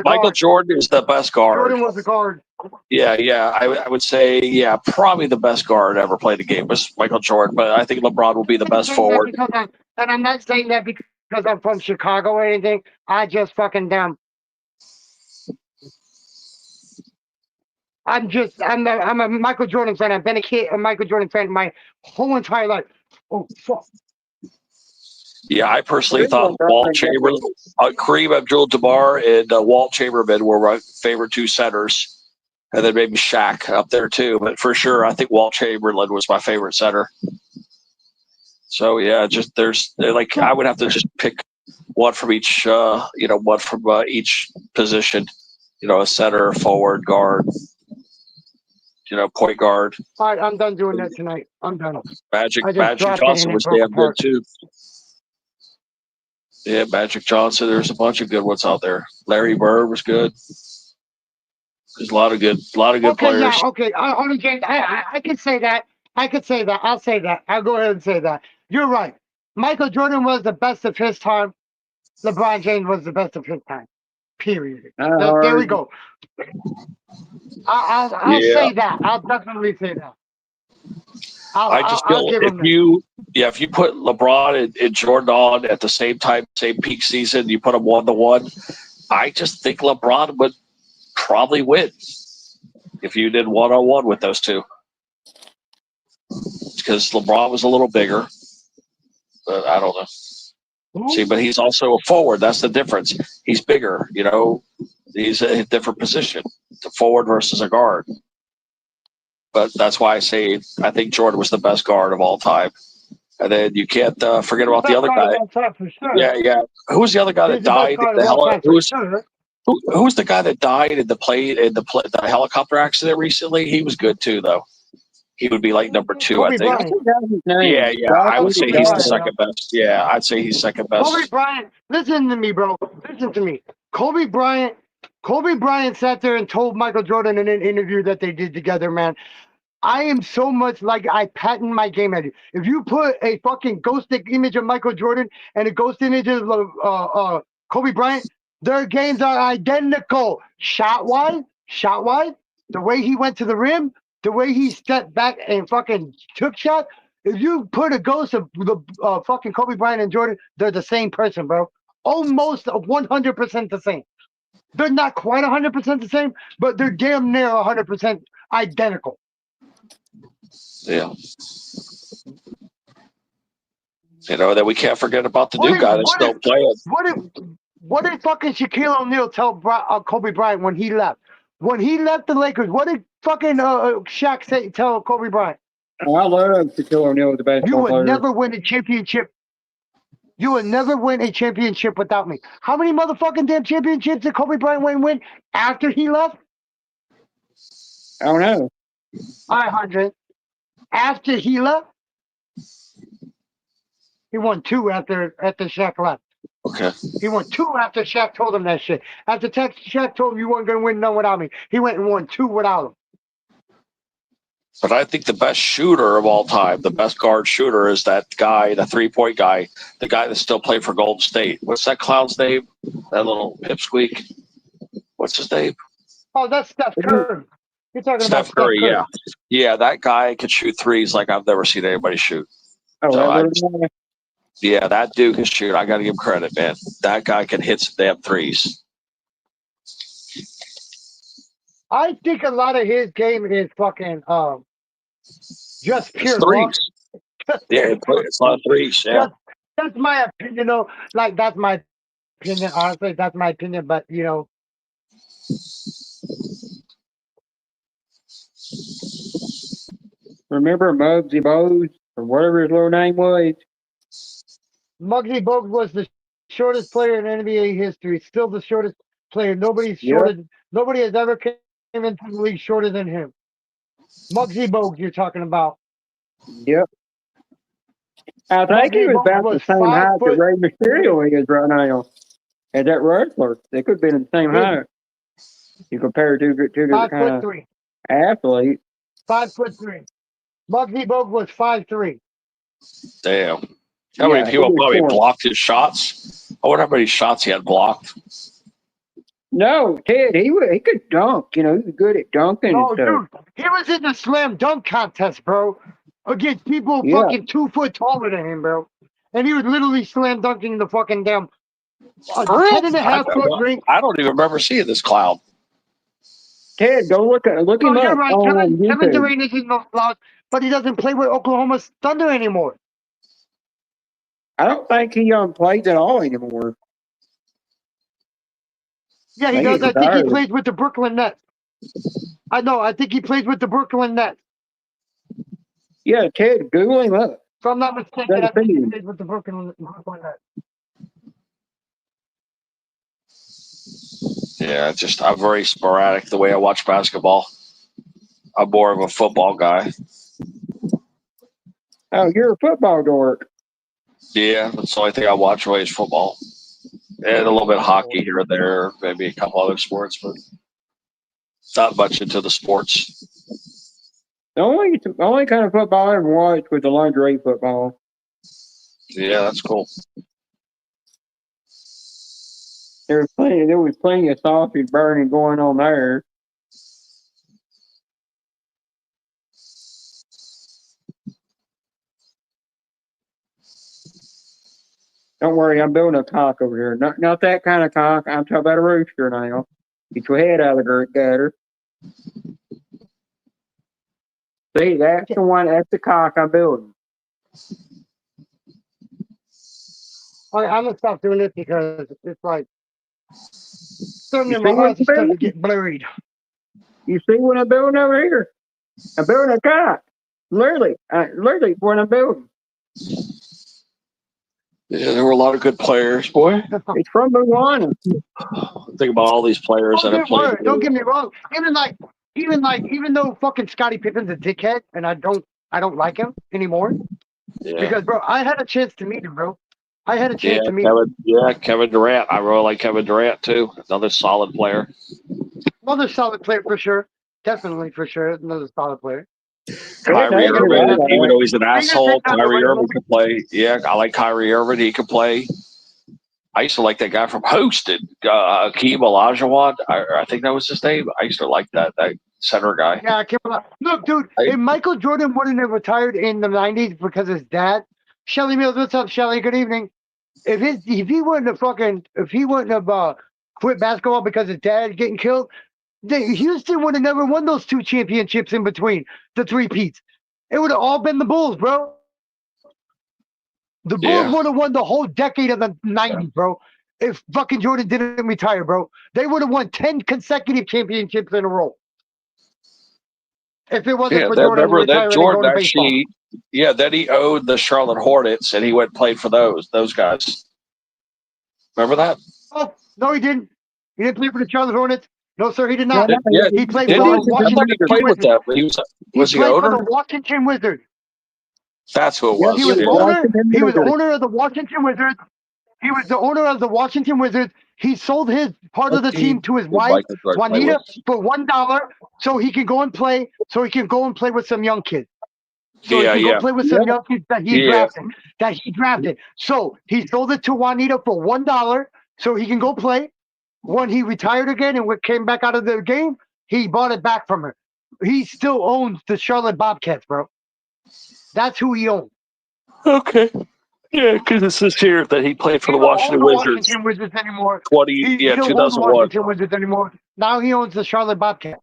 Michael Jordan is the best guard. Jordan was a guard. Yeah. I would say, yeah, probably the best guard ever played the game was Michael Jordan. But I think LeBron will be the best forward. And I'm not saying that because I'm from Chicago or anything. I just fucking damn. I'm a Michael Jordan fan. I've been a Michael Jordan fan my whole entire life. Oh fuck. Yeah, I personally thought Walt Chamberlain, Kareem Abdul-Jabbar, and Walt Chamberlain were my favorite two centers, and then maybe Shaq up there too. But for sure, I think Walt Chamberlain was my favorite center. So yeah, just I would have to just pick one from each, one from each position. You know, a center, forward, guard. You know, point guard. All right, I'm done doing that tonight. I'm done. Magic Johnson was damn good too. Yeah, Magic Johnson. There's a bunch of good ones out there. Larry Bird was good. There's a lot of good players. Yeah, okay. I can say that. I'll say that. I'll go ahead and say that. You're right. Michael Jordan was the best of his time. LeBron James was the best of his time. Period. There we go. I'll say that. I'll definitely say that. I just feel if you put LeBron and Jordan on at the same time, same peak season, you put them 1-to-1, I just think LeBron would probably win if you did 1-on-1 with those two. Because LeBron was a little bigger, but I don't know. See, but he's also a forward. That's the difference. He's bigger, you know. He's a different position, the forward versus a guard. But that's why I say I think Jordan was the best guard of all time. And then you can't forget about the other guy. Yeah. Who was the other guy that died? Who's the guy that died in the helicopter accident recently? He was good too, though. He would be like number 2, I think. Yeah. I would say he's the second best. Yeah, I'd say he's second best. Kobe Bryant, listen to me, bro. Listen to me. Kobe Bryant sat there and told Michael Jordan in an interview that they did together, man. I am so much like I patent my game at you. If you put a fucking ghosted image of Michael Jordan and a ghost image of Kobe Bryant, their games are identical. Shot-wise, the way he went to the rim, the way he stepped back and fucking took shot, if you put a ghost of the fucking Kobe Bryant and Jordan, they're the same person, bro. Almost 100% the same. They're not quite 100% the same, but they're damn near 100% identical. Yeah. You know, that we can't forget about the What new if- guy that's what still if- playing. What did fucking Shaquille O'Neal tell Kobe Bryant when he left? When he left the Lakers, what did fucking Shaq tell Kobe Bryant? Oh, I love Shaquille O'Neal, the You basketball would player. never win a championship. You would never win a championship without me. How many motherfucking damn championships did Kobe Bryant win after he left? I don't know. 500. After he left, he won 2 after Shaq left. Okay. He won 2 after Shaq told him that shit. After Shaq told him you weren't going to win none without me, he went and won 2 without him. But I think the best shooter of all time, the best guard shooter, is that guy, the 3-point guy, the guy that still played for Golden State. What's that clown's name? That little pipsqueak. What's his name? Oh, that's Steph Curry. You're talking about Steph Curry. Yeah, yeah. That guy could shoot threes like I've never seen anybody shoot. Oh, So that little guy? Yeah, that dude can shoot. I got to give him credit, man. That guy can hit some damn threes. I think a lot of his game is fucking just pure It's luck. threes. Yeah, it's a lot of threes. Yeah. That's my opinion, though. Like, that's my opinion. Honestly, that's my opinion. But, you know, Remember Muggsy Bogues, or whatever his little name was? Muggsy Bogues was the shortest player in NBA history. Still the shortest player. Nobody's Yeah. shorter. Nobody has ever came into the league shorter than him. Muggsy Bogues, you're talking about. Yep. I think he Muggsy was Bogues about the was same 5 height that foot. Ray Mysterio is right now. As that wrestler. They could have been the same height. You compare two different 5'3". kind of athletes. 5'3". Muggsy Bogues was 5'3". Damn. How many Yeah, people he was probably short. blocked his shots? I wonder how many shots he had blocked. No, Ted, he could dunk. You know, he was good at dunking No, and stuff. dude, he was in the slam dunk contest, bro, against people Yeah. fucking 2 foot taller than him, bro. And he was literally slam dunking the fucking damn For real? 10.5-foot ring. I don't even remember seeing this clown. Ted, go look Oh, him you're up right. on Kevin YouTube. Durant is in the loss, but he doesn't play with Oklahoma Thunder anymore. I don't think he plays at all anymore. Yeah, he Maybe does. he's I think he retired. plays with the Brooklyn Nets. I know. I think he plays with the Brooklyn Nets. Yeah, Ted, Google him up. If I'm not mistaken, Good I think he opinion. plays with the Brooklyn Nets. Yeah, I'm very sporadic the way I watch basketball. I'm more of a football guy. Oh, you're a football dork. Yeah, that's the only thing I watch really is football. And a little bit of hockey here and there, maybe a couple other sports, but not much into the sports. The only kind of football I ever watched was the lingerie football. Yeah, that's cool. There was plenty of sausage burning going on there. Don't worry, I'm building a cock over here. Not that kind of cock. I'm talking about a rooster now. Get your head out of the gutter. See, that's the one. That's the cock I'm building. I'm gonna stop doing it because it's like certain You of my see what eyes I'm are starting to building? get blurred. You see what I'm building over here? I'm building a cock. Literally what I'm building. Yeah, there were a lot of good players, boy. It's from Moana. Think about all these players that have played. Don't get me wrong. Even though fucking Scottie Pippen's a dickhead, and I don't like him anymore Yeah, because, bro, I had a chance to meet him, bro. I had a chance to meet him. Kevin Durant. I really like Kevin Durant too. Another solid player. Another solid player for sure. Definitely for sure. Another solid player. Kyrie That's Irving, right. even though he's an asshole, that's Kyrie right. Irving can play. Yeah, I like Kyrie Irving. He can play. I used to like that guy from Houston, Akeem Olajuwon. I think that was his name. I used to like that center guy. Yeah, I can't believe. Look, dude, I- if Michael Jordan wouldn't have retired in the '90s because his dad, Shelly Mills, what's up, Shelly? Good evening. If he wouldn't have quit basketball because his dad getting killed, Houston would have never won those 2 championships in between the 3-peats. It would have all been the Bulls, bro. The Bulls Yeah. would have won the whole decade of the '90s, bro. If fucking Jordan didn't retire, bro, they would have won 10 consecutive championships in a row. If it wasn't Yeah, for that, Jordan remember that retiring and Jordan going to baseball. actually, yeah, that he owed the Charlotte Hornets, and he went and played for those guys. Remember that? Oh, no, he didn't. He didn't play for the Charlotte Hornets. No, sir, he did not. Yeah, He played Did for he? the I thought Washington he played with Wizards. them. Was he played for owner? the Washington Wizards. That's who it Yeah, was. He was yeah. owner. He was Wizards. owner of the Washington Wizards. He was the owner of the Washington Wizards. He sold his part of the team to his wife, Michael Jordan played Juanita, with. for $1, so he can go and play. So he can go and play with some young kids. So Yeah, he can yeah. go play with some young kids that he Yeah. drafted. So he sold it to Juanita for $1, so he can go play. When he retired again and came back out of the game, he bought it back from her. He still owns the Charlotte Bobcats, bro. That's who he owns. Okay. Yeah, because it says here that he played for He the don't Washington own the Wizards. Washington Wizards anymore. 2001. Washington Wizards anymore. Now he owns the Charlotte Bobcats.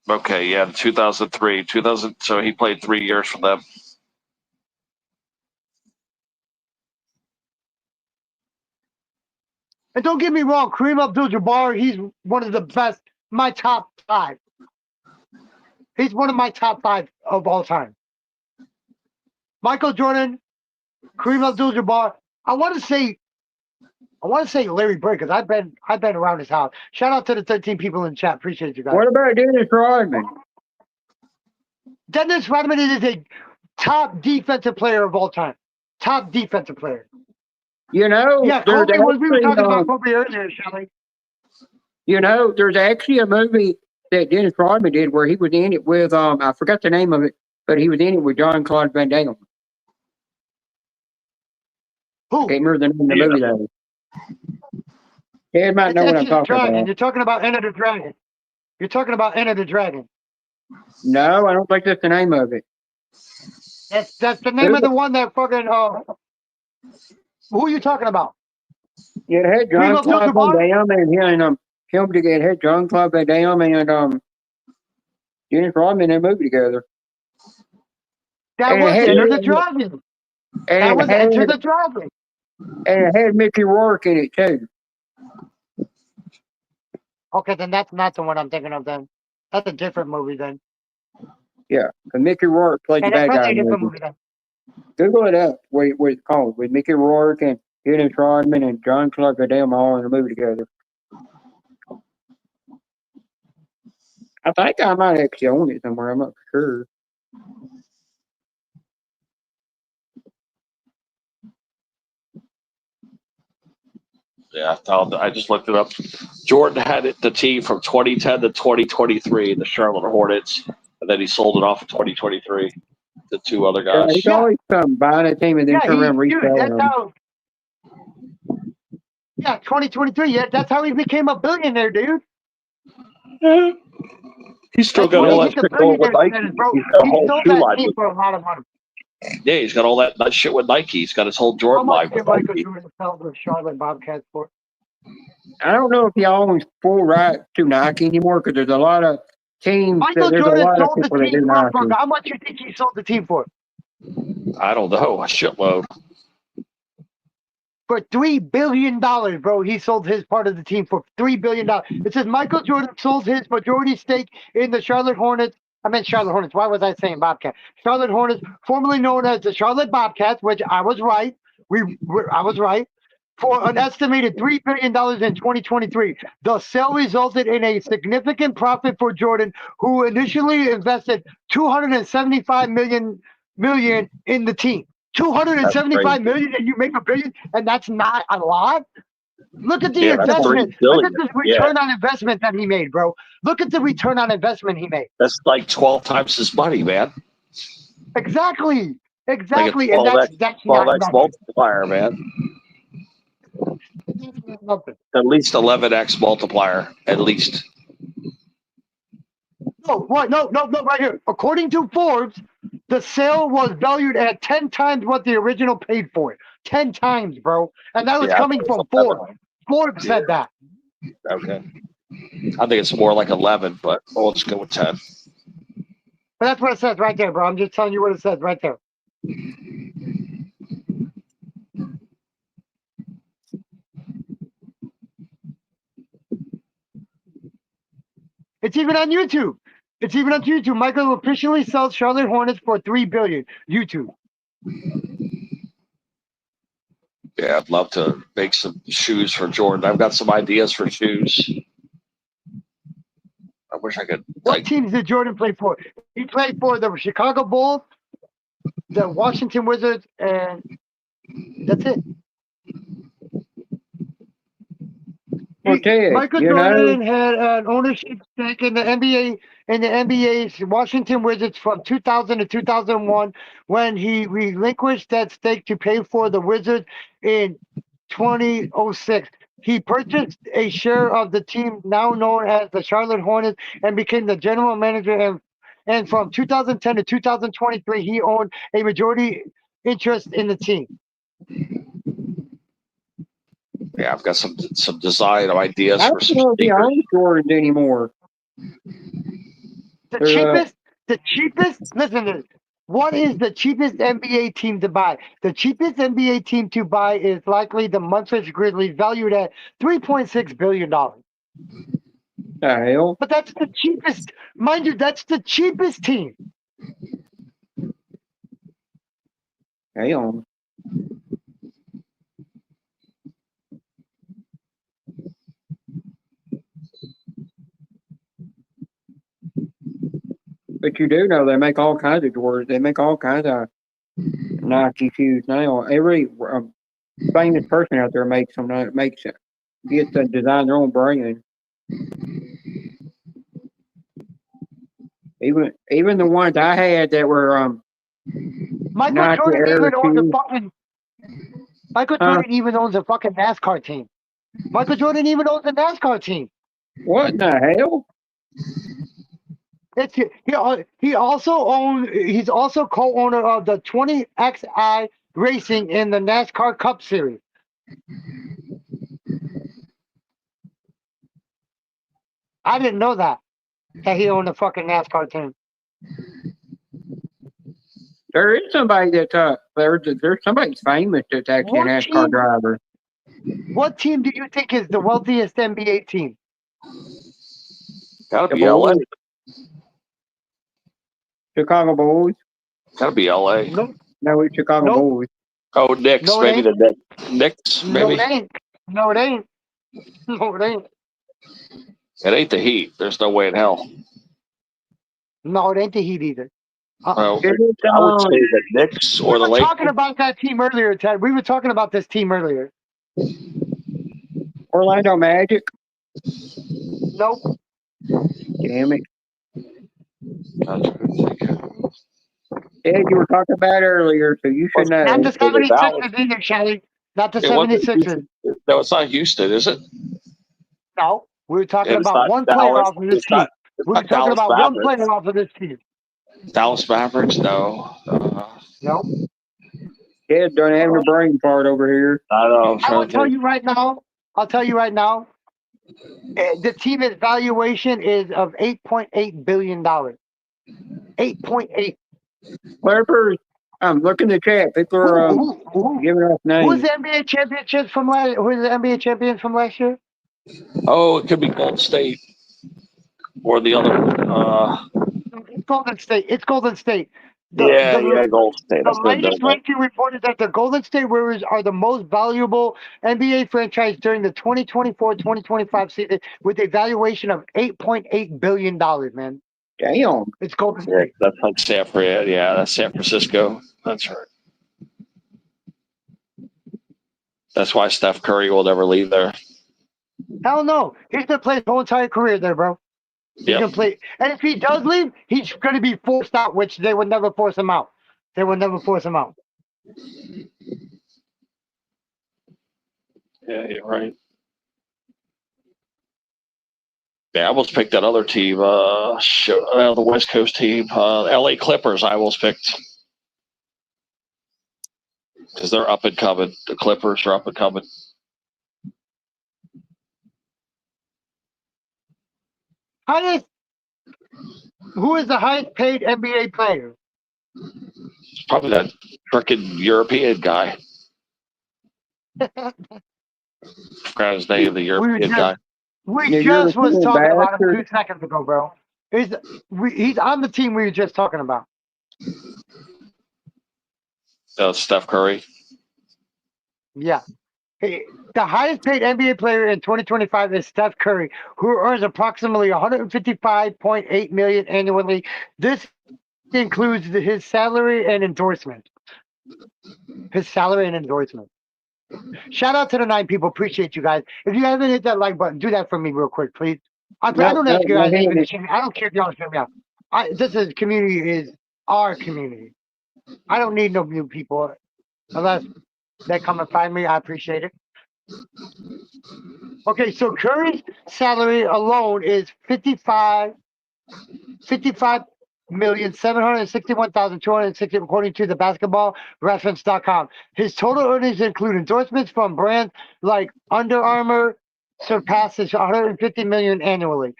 Okay, yeah, 2003, 2000. So he played 3 years for them. And don't get me wrong, Kareem Abdul-Jabbar, he's one of the best. My top 5. He's one of my top 5 of all time. Michael Jordan, Kareem Abdul-Jabbar. I want to say Larry Bird because I've been around his house. Shout out to the 13 people in chat. Appreciate you guys. What about Dennis Rodman? Dennis Rodman is a top defensive player of all time. Top defensive player. You know, Yeah, there's Kobe. We were actually, talking about Kobe earlier, Shelly. you know, there's actually a movie that Dennis Rodman did where he was in it with I forgot the name of it, but he was in it with John Claude Van Damme. Who? Can't remember the name of the movie though. Ted might know what I'm talking Dragon. about. You're talking about Enter the Dragon. You're talking about Enter the Dragon. No, I don't think that's the name of it. That's the name of the one that fucking who are you talking about? Yeah, it had John Kareem Claude Van Abdul-Jabbar? Damme and him together. It had John Claude Van Damme and Dennis Rodman in a movie together. That And was it had- Enter the Dragon. That And was it had, Enter the Dragon. and it had Mickey Rourke in it too. Okay, then that's not the one I'm thinking of. Then that's a different movie. Then Yeah, because Mickey Rourke played the and bad that's guy. probably a in the different movie. movie. Then Google it up. What it's called with Mickey Rourke and Dennis Rodman and John Claude Van Damme all in a movie together. I think I might actually own it somewhere. I'm not sure. Yeah, I just looked it up. Jordan had the team from 2010 to 2023, the Charlotte Hornets, and then he sold it off in 2023 to 2 other Yeah, guys. he's always buying a team and then turn around and dude, reselling that's them. how. Yeah, 2023. Yeah, that's how he became a billionaire, dude. He's still That's got when all he that hit the shit going with billionaire Nike. status, bro. He's got a He whole sold shoe that line team with, for a lot of money. yeah, he's got all that shit with Nike. He's got his whole How Jordan much line did with Michael Nike. Jordan sell the Charlotte Bobcats for? I don't know if he owns full right to Nike anymore because there's a lot of teams. Michael There's a Jordan lot of sold the people that do team for Nike. how much do you think he sold the team for? I don't know, a shitload. For $3 billion, bro. He sold his part of the team for $3 billion. It says Michael Jordan sold his majority stake in the Charlotte Hornets. I meant Charlotte Hornets. Why was I saying Bobcat? Charlotte Hornets, formerly known as the Charlotte Bobcats, which I was right. I was right. For an estimated $3 billion in 2023. The sale resulted in a significant profit for Jordan, who initially invested $275 million in the team. 275 million and you make $1 billion, and that's not a lot. Look at the Yeah, that's investment. $3 billion. Look at the return on investment that he made, bro. Look at the return on investment he made. That's like 12 times his money, man. Exactly. Like Exactly. a And 12x, that's not 12x nothing. multiplier, man. Nothing. At least 11x multiplier, at least. No, what? No, right here. According to Forbes, the sale was valued at 10 times what the original paid for it. 10 times, bro. And that was Yeah, I coming think from it's 11. Forbes. Forbes said that. Okay. I think it's more like 11, but we'll just go with 10. But that's what it says right there, bro. I'm just telling you what it says right there. It's even on YouTube. It's even on YouTube. Michael officially sells Charlotte Hornets for $3 billion. YouTube. Yeah, I'd love to make some shoes for Jordan. I've got some ideas for shoes. I wish I could. What teams did Jordan play for? He played for the Chicago Bulls, the Washington Wizards, and that's it. Well, Ted, Michael you know, Jordan had an ownership stake in the NBA's Washington Wizards from 2000 to 2001 when he relinquished that stake to pay for the Wizards in 2006. He purchased a share of the team now known as the Charlotte Hornets and became the general manager. And from 2010 to 2023, he owned a majority interest in the team. Yeah, I've got some design ideas I for don't some know if he sneakers. owns Jordans anymore. The cheapest, listen to this. What is the cheapest NBA team to buy? The cheapest NBA team to buy is likely the Memphis Grizzlies, valued at $3.6 billion. The hell? But that's the cheapest, mind you, that's the cheapest team. Damn. But you do know they make all kinds of Jordans. They make all kinds of Nike shoes now. Every famous person out there makes them. Makes it. Gets to design their own brand. Even the ones I had that were Michael Nike Jordan Air even owns a shoes. fucking Michael Jordan even owns a fucking NASCAR team. Michael Jordan even owns a NASCAR team. What in the hell? He's also co-owner of the 20XI Racing in the NASCAR Cup Series. I didn't know that he owned a fucking NASCAR team. There is somebody that there's somebody famous that's actually What a NASCAR team? driver. What team do you think is the wealthiest NBA team? Gotta The be LA. Bulls. Chicago Bulls. Gotta be LA. Nope. No, it's Chicago Nope. Bulls. Oh, Knicks. No, it Maybe the Knicks. No, Maybe it ain't. No, it ain't. No, it ain't. it ain't the Heat. There's no way in hell. No, it ain't the Heat either. Well, Is it, I would say the Knicks We or the were Lakers. talking about that team earlier, Ted. We were talking about this team earlier. Orlando Magic? Nope. Damn it. Ed, you were talking about earlier, so you should Not know. the 76ers either, Shelly. Not the It wasn't 76ers. No, it's not Houston, is it? No. We were talking It's about not one player Dallas. off of this It's team. not, it's We were not talking Dallas about one Mavericks. player off of this team. Dallas Mavericks, no. Nope. Ed don't have the brain part over here. I don't know. I will tell you right now. I'll tell you right now. The team's valuation is of $8.8 billion. 8.8. Clippers, I'm looking at the chat. People are giving us Who's names. the NBA championships from last? Who's the NBA champions from last year? Oh, it could be Golden State or the other one. It's Golden State. It's Golden State. Yeah, Golden State. The latest ranking reported that the Golden State Warriors are the most valuable NBA franchise during the 2024-2025 season with a valuation of $8.8 billion, man. Damn. It's Golden Yeah, State. that's like Stanford. Yeah, that's San Francisco. That's right. That's why Steph Curry will never leave there. Hell no. He's going to play his whole entire career there, bro. He's Yep. going to play. And if he does leave, he's going to be forced out, which they would never force him out. They would never force him out. Yeah, you're right. Yeah, I almost picked that other team. The West Coast team, L.A. Clippers. I almost picked because they're up and coming. The Clippers are up and coming. Who is the highest paid NBA player? It's probably that frickin' European guy. Forgot his name. The European guy. We The just was European talking about him bastard. 2 seconds ago, bro. He's on the team we were just talking about. Steph Curry. Yeah. The highest paid NBA player in 2025 is Steph Curry, who earns approximately $155.8 million annually. This includes his salary and endorsement. Shout out to the 9 people. Appreciate you guys. If you haven't hit that like button, do that for me real quick, please. I don't ask you guys even to share me. I don't care if y'all share me out. This community is our community. I don't need no new people unless they come and find me. I appreciate it. Okay, so Curry's salary alone is $55,761,260 according to the basketballreference.com. His total earnings include endorsements from brands like Under Armour, surpasses $150 million annually.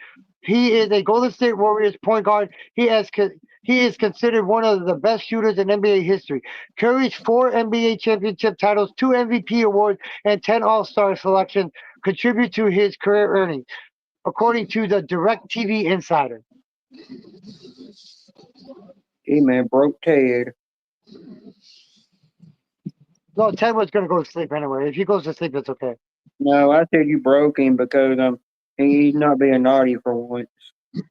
He is a Golden State Warriors point guard. He is considered one of the best shooters in NBA history. Curry's 4 NBA championship titles, 2 MVP awards, and 10 All-Star selections contribute to his career earnings, according to the DirecTV Insider. Hey man, broke Ted. No, Ted was going to go to sleep anyway. If he goes to sleep, it's okay. No, I said you broke him because he's not being naughty for once.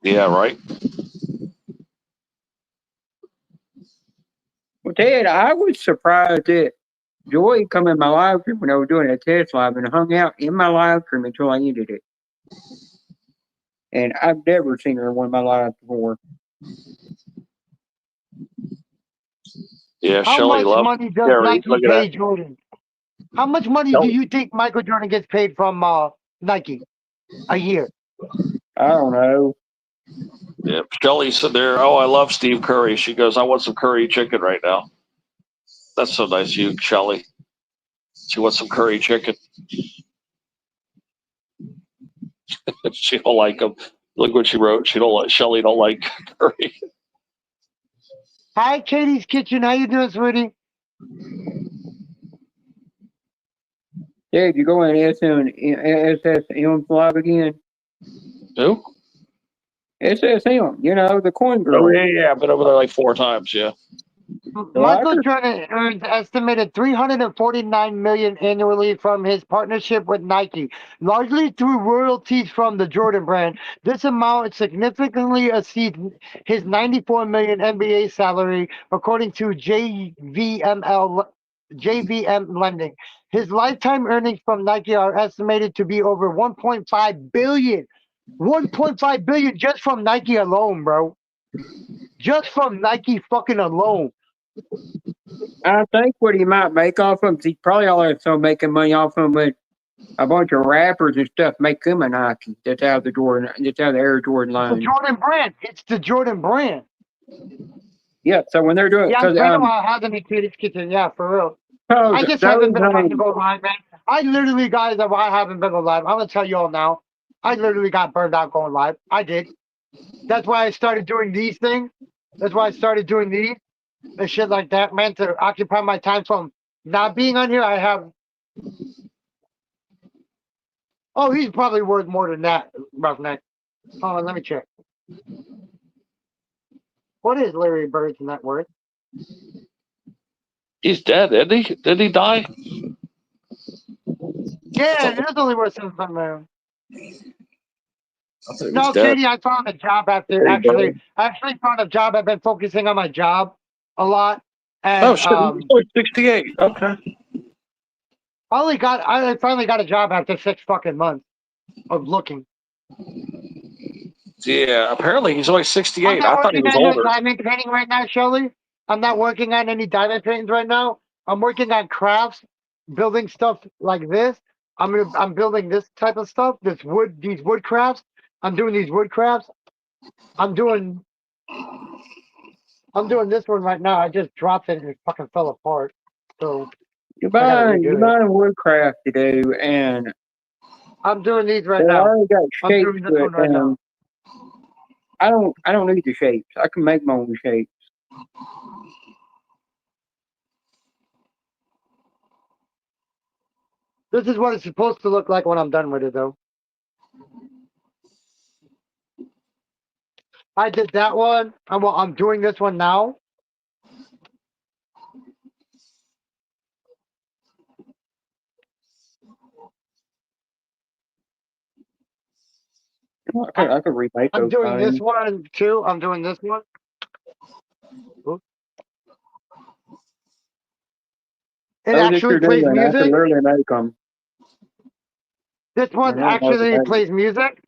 Yeah, right. Well, Ted, I was surprised that Joy come in my live stream when I was doing a test live and hung out in my live stream until I ended it. And I've never seen her in one of my lives before. Yeah, How Shelly much loves money does Gary. Nike Look at pay that. Jordan? How much money do you think Michael Jordan gets paid from Nike a year? I don't know. Yeah, Shelly said there. Oh, I love Steve Curry. She goes, I want some curry chicken right now. That's so nice of you, Shelly. She wants some curry chicken. She don't like them. Look what she wrote. She don't like Shelly. Don't like curry. Hi, Katie's Kitchen. How you doing, sweetie? Ted, you go in SSM live again? Who? SSM, you know, the coin girl. Oh yeah. I've been over there like 4 times. Yeah. Michael Jordan earns estimated $349 million annually from his partnership with Nike, largely through royalties from the Jordan brand. This amount significantly exceeds his $94 million NBA salary, according to JVM Lending. His lifetime earnings from Nike are estimated to be over $1.5 billion. $1.5 billion just from Nike alone, bro. Just from Nike fucking alone. I think what he might make off of, he probably also making money off of with a bunch of rappers and stuff, make them a Nike. That's how the Air Jordan line. The Jordan brand. It's the Jordan brand. Yeah, so when they're doing, Yeah, I'm talking about having the Katie's Kitchen. Yeah, for real. I just haven't been allowed to go live, man. I literally, guys, I haven't been live. I'm gonna tell you all now. I literally got burned out going live. I did. That's why I started doing these things. That's why I started doing these and shit like that, man, to occupy my time from not being on here. I have. Oh, he's probably worth more than that, Roughneck. Hold on, let me check. What is Larry Bird's net worth? He's dead, isn't he? Did he die? Yeah, it is only worth $7 million. No, dead. Katie, I found a job after I actually found a job. I've been focusing on my job a lot. And, Oh shit, he's like 68. Okay. I finally got a job after 6 fucking months of looking. Yeah, apparently he's only 68. I thought he was older. I'm not working older. on diamond painting right now, Shelly. I'm not working on any diamond paintings right now. I'm working on crafts, building stuff like this. I'm building this type of stuff, these wood crafts. I'm doing these wood crafts. I'm doing this one right now. I just dropped it and it fucking fell apart. So You I gotta buy redo it. woodcraft to do, and I'm doing these right they now. already got I'm shapes doing this to it. one right now. And I don't need the shapes. I can make my own shapes. This is what it's supposed to look like when I'm done with it, though. I did that one. I'm doing this one now. I could remake I'm those doing this things. one too. I'm doing this one. Oops. It Those that actually you're plays doing, I could music. literally make them. This one They're not hard to actually make. plays music.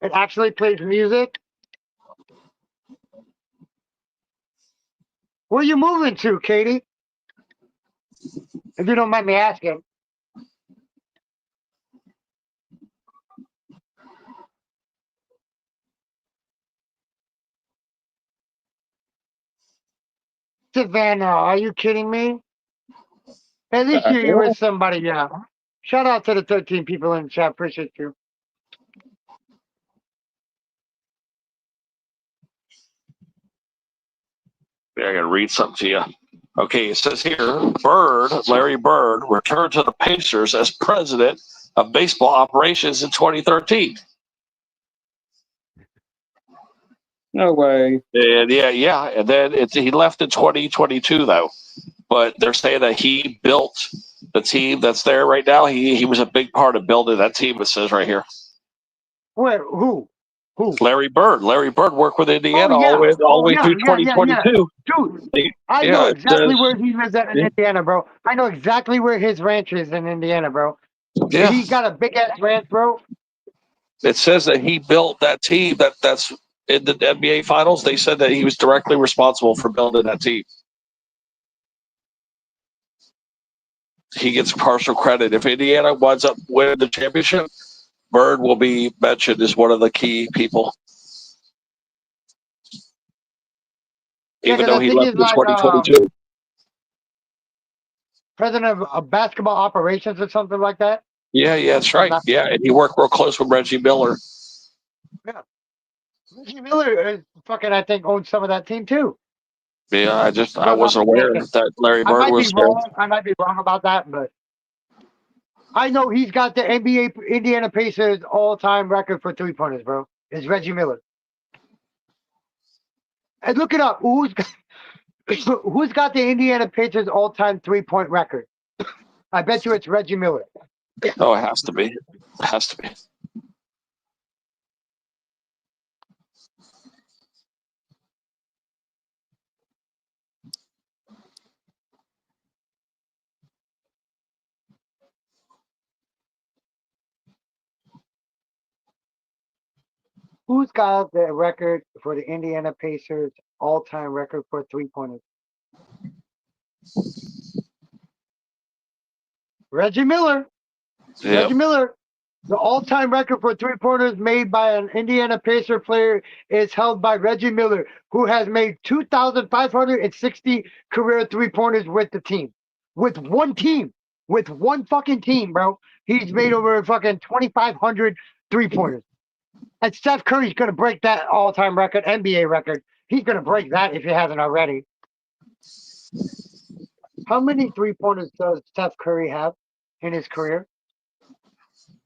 It actually plays music. Where you moving to, Katie? If you don't mind me asking. Savannah, are you kidding me? At least you're Yeah. with somebody, yeah. Shout out to the 13 people in the chat. Appreciate you. Yeah, I gotta read something to you. Okay, it says here, Larry Bird, returned to the Pacers as president of baseball operations in 2013. No way. And yeah. And then he left in 2022, though. But they're saying that he built the team that's there right now. He was a big part of building that team, it says right here. Where? Who? Larry Bird. Larry Bird worked with Indiana Oh, yeah. all the way through 2022. Dude, I know Yeah, it exactly says, where he lives at in Indiana, bro. I know exactly where his ranch is in Indiana, bro. yeah. He got a big ass ranch, bro. It says that he built that team that's in the NBA Finals. They said that he was directly responsible for building that team. He gets partial credit. If Indiana winds up winning the championship, Bird will be mentioned as one of the key people. Yeah, Even 'cause though I he think left he's in like 2022. president of basketball operations or something like that. Yeah, that's I'm right. not- Yeah, and he worked real close with Reggie Miller. Yeah. Reggie Miller is fucking, I think, owns some of that team too. Yeah, I If I'm not wasn't aware mistaken. that Larry I Bird might be was there. wrong. I might be wrong about that, but I know he's got the NBA Indiana Pacers all-time record for three-pointers, bro. It's Reggie Miller. And look it up. Who's got the Indiana Pacers all-time three-point record? I bet you it's Reggie Miller. Oh, it has to be. It has to be. Who's got the record for the Indiana Pacers all-time record for three-pointers? Reggie Miller. Yeah. Reggie Miller. The all-time record for three-pointers made by an Indiana Pacer player is held by Reggie Miller, who has made 2,560 career three-pointers with the team. With one team. With one fucking team, bro. He's made over fucking 2,500 three-pointers. And Steph Curry's going to break that all-time record, NBA record. He's going to break that if he hasn't already. How many three-pointers does Steph Curry have in his career?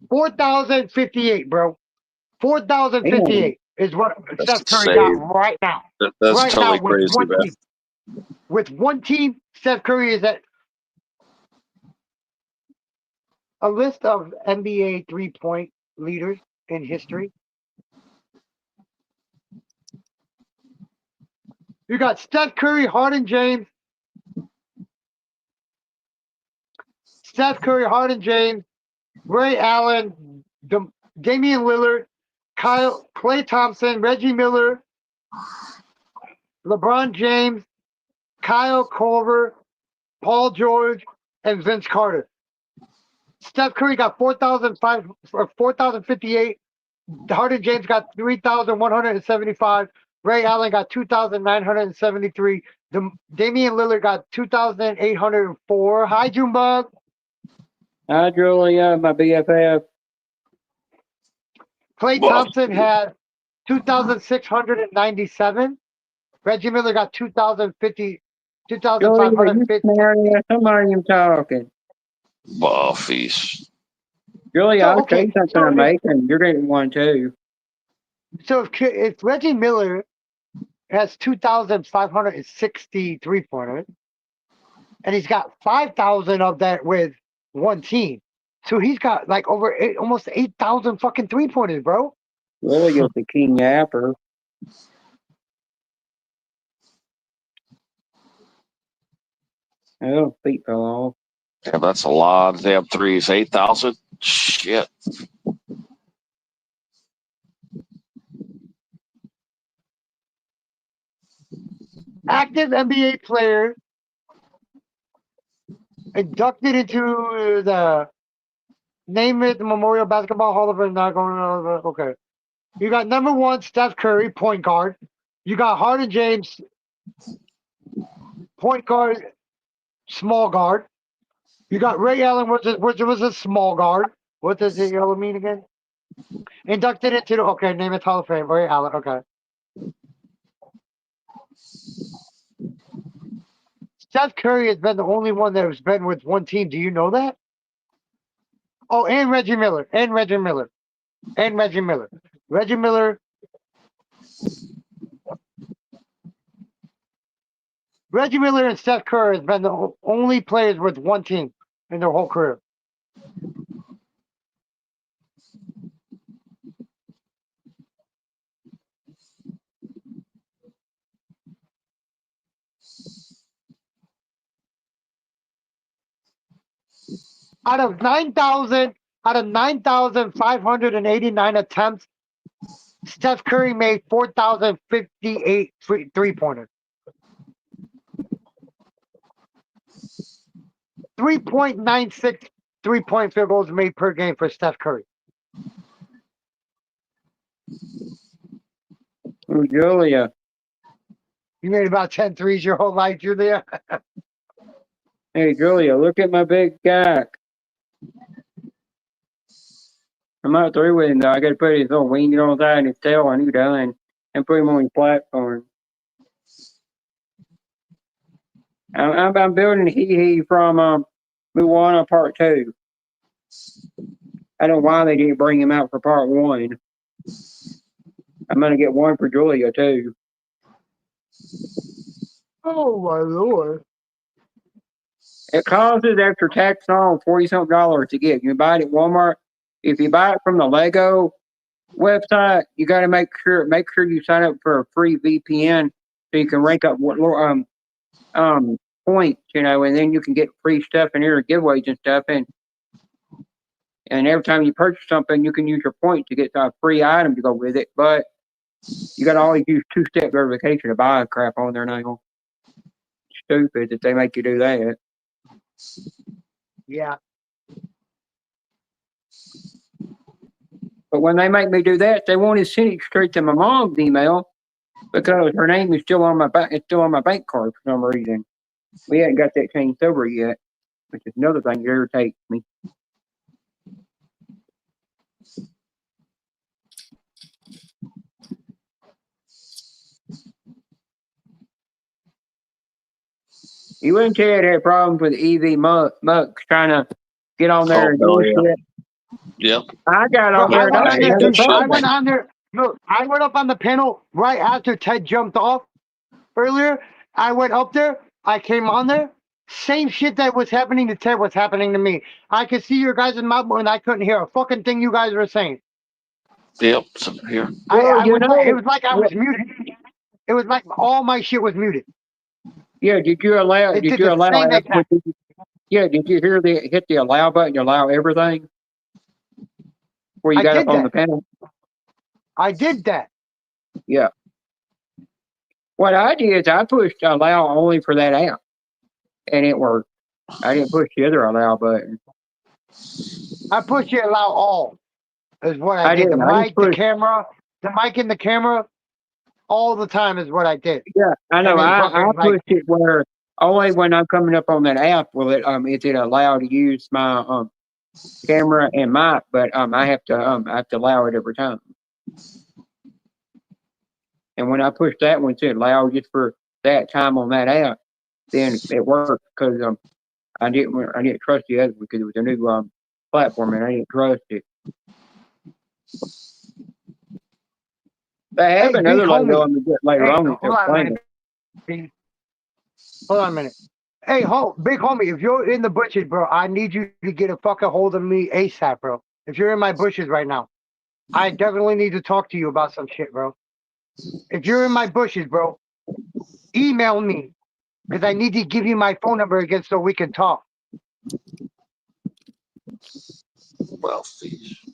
4,058, bro. 4,058 is what That's Steph Curry got insane. right now. That's Right totally now with crazy, one man. team. With one team, Steph Curry is at a list of NBA three-point leaders in history. You got Steph Curry, Harden James, Ray Allen, Damian Lillard, Klay Thompson, Reggie Miller, LeBron James, Kyle Korver, Paul George, and Vince Carter. Steph Curry got 4,058. Harden James got 3,175. Ray Allen got 2,973. Damian Lillard got 2,804. Hi, Junebug. Hi, Julia, my BFF. Klay Thompson had 2,697. Reggie Miller got 2,050. Julia, you 2,550. smarty, somebody you talking. Buffies. Julia, So, I'll okay, tell you something so I'm making. You're getting one too. So if Reggie Miller has 2,560 3-pointers, and he's got 5,000 of that with one team, so he's got like almost 8,000 fucking 3-pointers, bro. Julia's the king yapper. Oh, feet fell off. Yeah, that's a lot of damn threes. 8,000. Shit. Active NBA player inducted into the name it the Memorial Basketball Hall of Fame. Not going over. Okay, you got number one Steph Curry, point guard. You got Harden James, point guard, small guard. You got Ray Allen, which was a small guard. What does the yellow mean again? Inducted into the name it Hall of Fame. Ray Allen. Okay. Steph Curry has been the only one that has been with one team. Do you know that? Oh, and Reggie Miller. Reggie Miller. Reggie Miller. Reggie Miller and Steph Curry has been the only players with one team in their whole career. Out of 9,589 attempts, Steph Curry made 4,058 3-pointers. 3.96 3-point field goals made per game for Steph Curry. Oh, Julia. You made about 10 threes your whole life, Julia. Hey, Julia, look at my big guy. I'm not through with him, though. I got to put his little wing on the side and his tail on you done and put him on his platform. I'm building Hee from Moana Part 2. I don't know why they didn't bring him out for Part 1. I'm going to get one for Julia, too. Oh, my Lord. It costs after tax on $40-something to get. You buy it at Walmart. If you buy it from the Lego website, you got to make sure you sign up for a free VPN so you can rank up points, and then you can get free stuff and enter giveaways and stuff. And every time you purchase something, you can use your points to get a free item to go with it. But you got to always use two-step verification to buy crap on there now. Stupid that they make you do that. Yeah. But when they make me do that, they want to send it straight to my mom's email because her name is still on my it's still on my bank card for some reason. We hadn't got that changed over yet, which is another thing that irritates me. You wouldn't Chad had problems with EV Mucks trying to get on there and do shit. Yep. I got on there. I went on there. Look, I went up on the panel right after Ted jumped off earlier. I went up there. I came on there. Same shit that was happening to Ted was happening to me. I could see your guys' mouth and I couldn't hear a fucking thing you guys were saying. Yep. Here. It was like I was muted. It was like all my shit was muted. Yeah, did you allow? Did you hear hit the allow button? You allow everything. Where you got up on the panel. I did that. Yeah. What I did is I pushed allow only for that app, and it worked. I didn't push the other allow button. I push it allow all is what I I did. did. The I just mic, the pushed. camera, the mic and the camera, all the time is what I did. Yeah, I know. And then I fucking like, pushed it where only when I'm coming up on that app will it is it allowed to use my camera and mic, but I have to allow it every time. And when I push that one to allow just for that time on that app, then it worked because I didn't trust the other because it was a new platform and I didn't trust it. They have hey, big another logo homie. I'm gonna get later Hey, on that's hold on a explaining. minute. B. Hold on a minute. Hey, big homie, if you're in the bushes, bro, I need you to get a fucking hold of me ASAP, bro. If you're in my bushes right now, I definitely need to talk to you about some shit, bro. If you're in my bushes, bro, email me because I need to give you my phone number again so we can talk. Well, fish.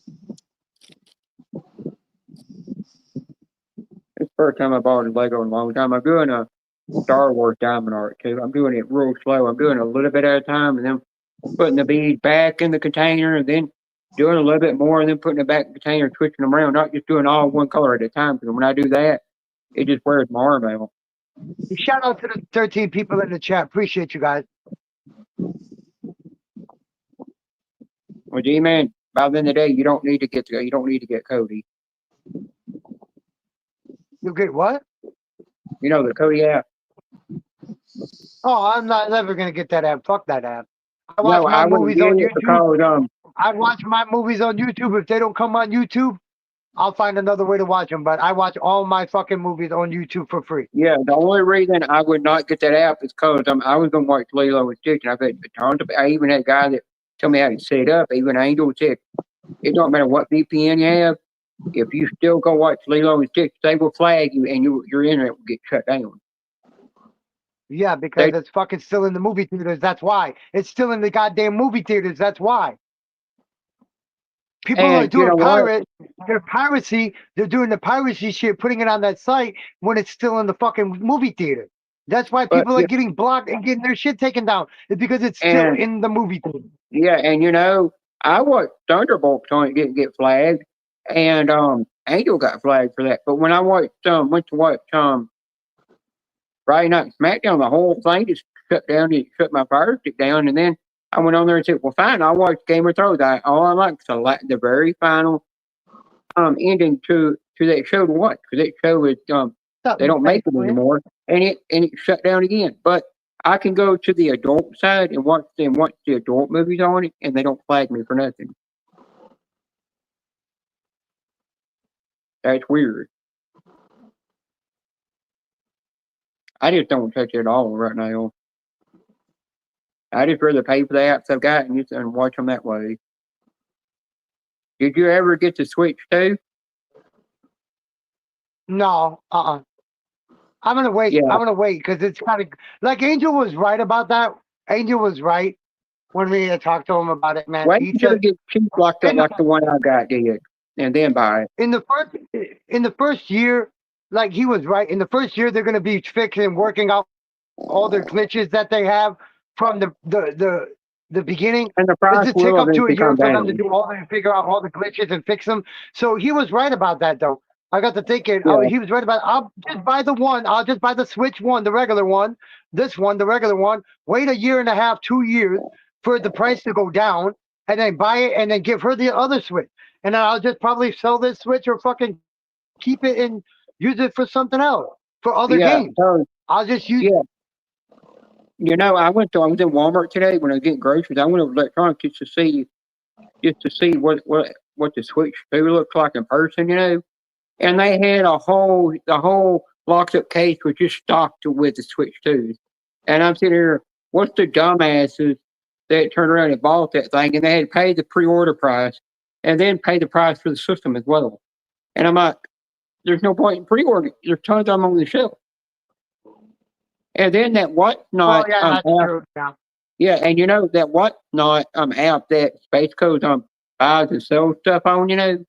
It's the first time I bought a Lego in a long time. I'm doing a Star Wars diamond art too. I'm doing it real slow. I'm doing a little bit at a time and then putting the bead back in the container and then doing a little bit more and then putting it back in the container and switching them around, not just doing all one color at a time. Because when I do that, it just wears my arm out. Shout out to the 13 people in the chat. Appreciate you guys. Well, G-Man, by the end of the day, you don't need to get Cody. You get what? You know the Cody app. Oh, I'm not never gonna get that app. Fuck that app. I watch No, my I wouldn't movies get on it YouTube. because I watch my movies on YouTube. If they don't come on YouTube, I'll find another way to watch them. But I watch all my fucking movies on YouTube for free. yeah, the only reason I would not get that app is because I was gonna watch Lilo and Stitch, and I've had tons of. I even had a guy that told me how to set it up. Even Angel said it don't matter what VPN you have. If you still go watch Lilo and Stitch, they will flag you, and your internet will get shut down. Yeah, because it's fucking still in the movie theaters. That's why. It's still in the goddamn movie theaters. That's why. People are And you know doing what? piracy. They're doing the piracy shit, putting it on that site when it's still in the fucking movie theater. That's why But people are getting blocked and getting their shit taken down. It's because it's still and in the movie theater. yeah, and I watched Thunderbolts on it didn't get flagged, and Angel got flagged for that. But when I went to watch Friday Night SmackDown, the whole thing just shut down. It shut my Fire Stick down, and then I went on there and said, "Well, fine, I'll watch Game of Thrones. All I like is the very final ending to that show to watch because that show is they don't make it anymore, and it shut down again. But I can go to the adult side and watch the adult movies on it, and they don't flag me for nothing. That's weird. I just don't touch it at all right now. I just rather pay for the apps I've got and watch them that way. Did you ever get to Switch too? No, I'm gonna wait. Yeah. I'm gonna wait because it's kind of like Angel was right about that. Angel was right when we had talked to him about it, man. Wait He until said it gets cheap locked up like the one I got did, and then buy it. in the first year, like he was right. In the first year, they're gonna be fixing, working out all their glitches that they have from the beginning. And the It price just take will up to a eventually year come for them to down. do all and figure out all the glitches and fix them. So he was right about that, though. I got to thinking, oh, Yeah. he was right about. I'll just buy the one. I'll just buy the Switch one, the regular one. This one, the regular one. Wait a year and a half, 2 years for the price to go down, and then buy it, and then give her the other Switch. And then I'll just probably sell this Switch or fucking keep it and use it for something else for other Yeah. games. So I'll just use. yeah. I was in Walmart today when I was getting groceries. I went over to electronics just to see what the Switch 2 looks like in person, And they had the whole locked up case was just stocked with the Switch 2. And I'm sitting here, what's the dumbasses that turned around and bought that thing and they had paid the pre-order price and then pay the price for the system as well. And I'm like, there's no point in pre-ordering. There's tons of them on the shelf. And then that Whatnot yeah, that's app, true. Yeah. yeah, and that Whatnot app that Space Coast buys and sells stuff on,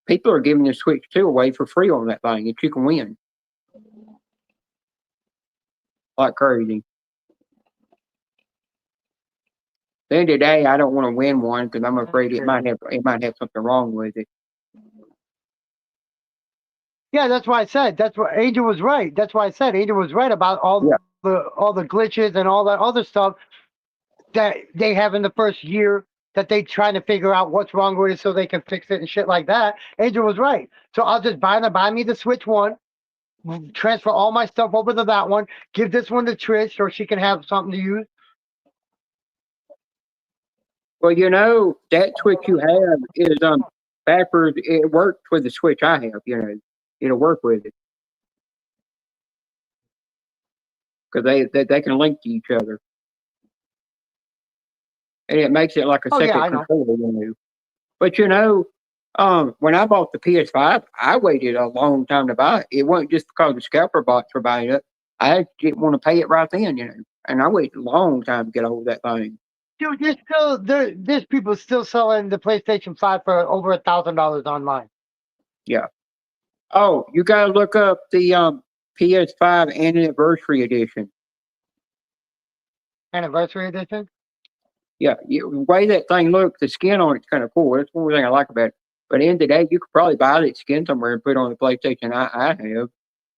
people are giving the Switch 2 away for free on that thing, and you can win like crazy. the end of the day, I don't want to win one because I'm afraid it might have something wrong with it. Yeah, that's why I said. That's what Angel was right. That's why I said Angel was right about all the glitches and all that other stuff that they have in the first year that they trying to figure out what's wrong with it so they can fix it and shit like that. Angel was right. So I'll just buy me the Switch one, transfer all my stuff over to that one, give this one to Trish so she can have something to use. Well, that Switch you have is backwards. It works with the Switch I have. It'll work with it because they can link to each other, and it makes it like a second controller. But when I bought the PS5, I waited a long time to buy it. It wasn't just because the scalper bots were buying it. I didn't want to pay it right then, and I waited a long time to get hold of that thing. Dude, there's people still selling the PlayStation 5 for over $1,000 online. Yeah. Oh, you gotta look up the PS5 Anniversary Edition. Anniversary Edition? Yeah, the way that thing looks, the skin on it's kind of cool. That's one thing I like about it. But at the end of the day, you could probably buy that skin somewhere and put it on the PlayStation I have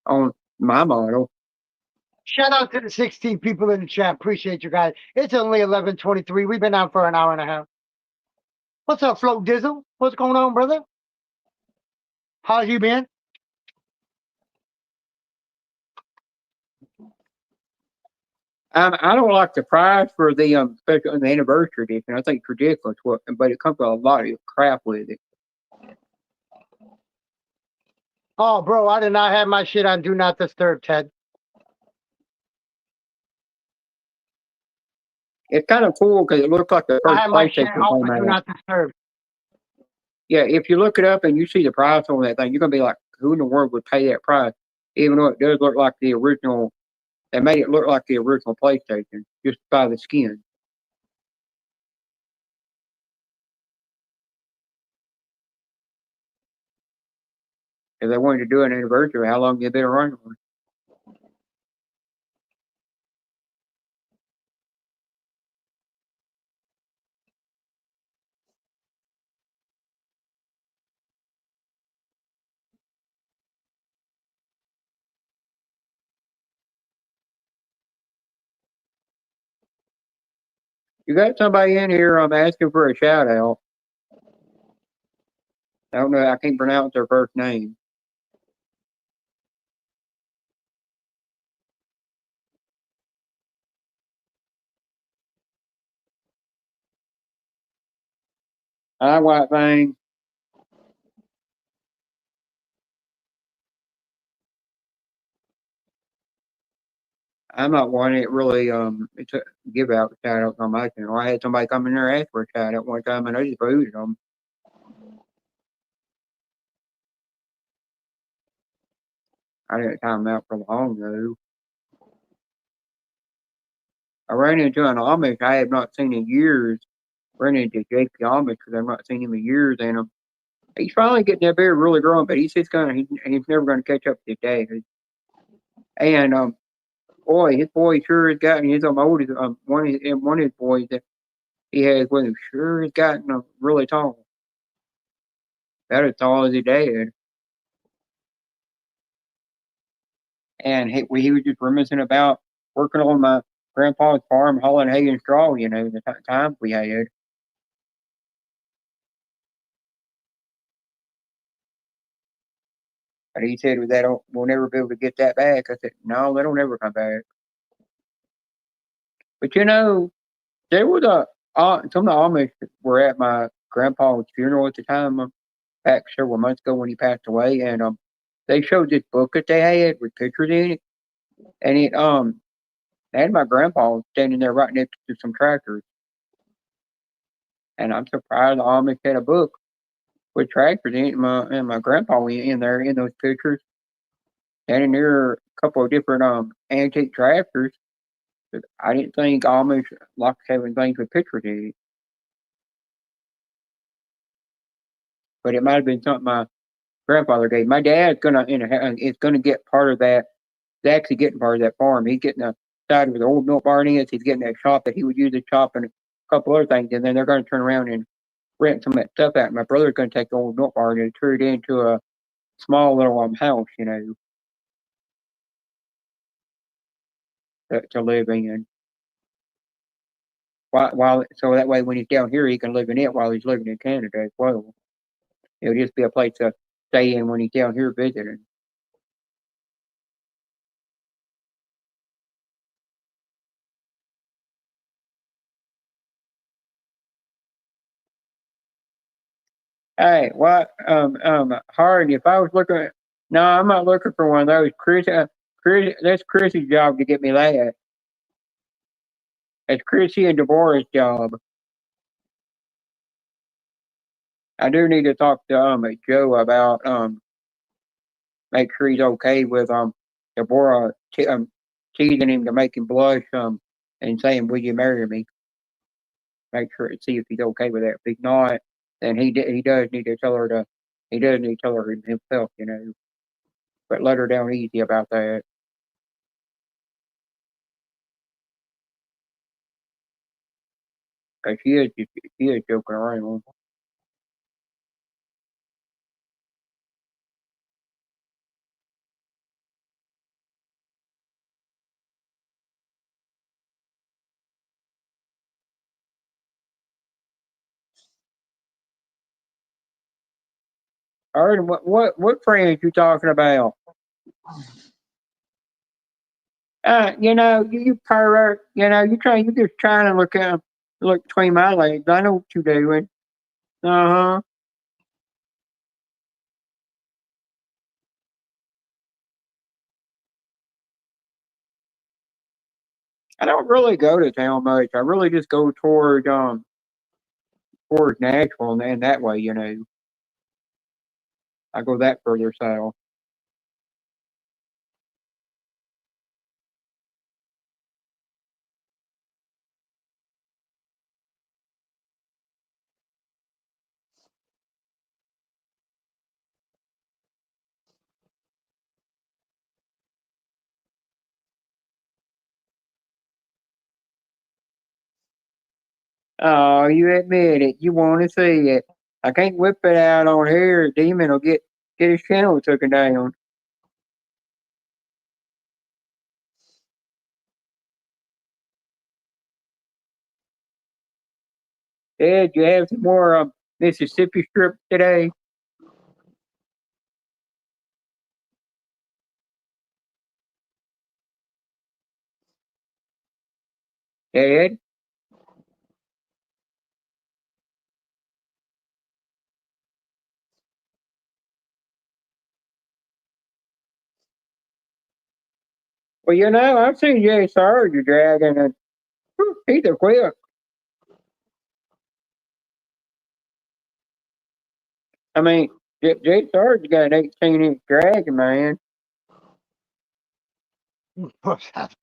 on my model. Shout out to the 16 people in the chat. Appreciate you guys. It's only 11:23. We've been out for an hour and a half. What's up, Flo Dizzle? What's going on, brother? How's you been? I don't like the price for the special the anniversary edition. I think it's ridiculous, but it comes with a lot of crap with it. Oh, bro, I did not have my shit on Do Not Disturb, Ted. It's kind of cool because it looks like the first PlayStation off Do Not Disturb. Yeah, if you look it up and you see the price on that thing, you're gonna be like, "Who in the world would pay that price?" Even though it does look like the original. They made it look like the original PlayStation just by the skin. If they wanted to do an anniversary, how long have they been around for? You got somebody in here asking for a shout out. I don't know. I can't pronounce their first name. Hi, White Fang. I'm not one that really give out shout outs on my channel. I had somebody come in there and ask for a shout out one time, and I just booted them. I didn't time out for long though. I ran into an Amish I have not seen in years. Ran into JP Amish because I've not seen him in years, and he's finally getting that beard really growing, but he's never gonna catch up to his dad. And boy, his boy sure has gotten his oldest one of his boys that he has with him sure has gotten really tall. About as tall as his dad. And he was just reminiscing about working on my grandpa's farm, hauling hay and straw, the time we had. And he said, we'll never be able to get that back. I said, no, that'll never come back. But there was some of the Amish were at my grandpa's funeral at the time, back several months ago when he passed away, and they showed this book that they had with pictures in it, and it had my grandpa standing there right next to some tractors, and I'm surprised the Amish had a book with tractors in it, and my grandpa in there in those pictures, standing near a couple of different antique tractors. I didn't think Amish liked having things with pictures in it. But it might have been something my grandfather gave. My dad's is gonna get part of that. He's actually getting part of that farm. He's getting the side where the old milk barn is. He's getting that shop that he would use to chop and couple other things, and then they're going to turn around and rent some of that stuff out. My brother's going to take the old milk barn and turn it into a small little house, to live in. While so that way when he's down here, he can live in it while he's living in Canada as well. It'll just be a place to stay in when he's down here visiting. Hey, what, Hardy, if I was looking, no, I'm not looking for one of those. That's Chrissy's job to get me that. It's Chrissy and Deborah's job. I do need to talk to Joe about make sure he's okay with Deborah teasing him to make him blush and saying, "Will you marry me?" Make sure see if he's okay with that. If he's not, then he does need to tell her himself, but let her down easy about that. Cause she is joking around. All right, what friends you talking about? You pervert. You just trying to look between my legs. I know what you're doing. Uh huh. I don't really go to town much. I really just go towards Nashville and that way. I go that further south. Oh, you admit it. You want to see it. I can't whip it out on here. Demon will get his channel taken down. Did you have some more Mississippi strip today? Dad? Well, I've seen Jay Sarge dragging, and he's a quick. I mean, Jay Sarge got an 18-inch dragon, man. What's that?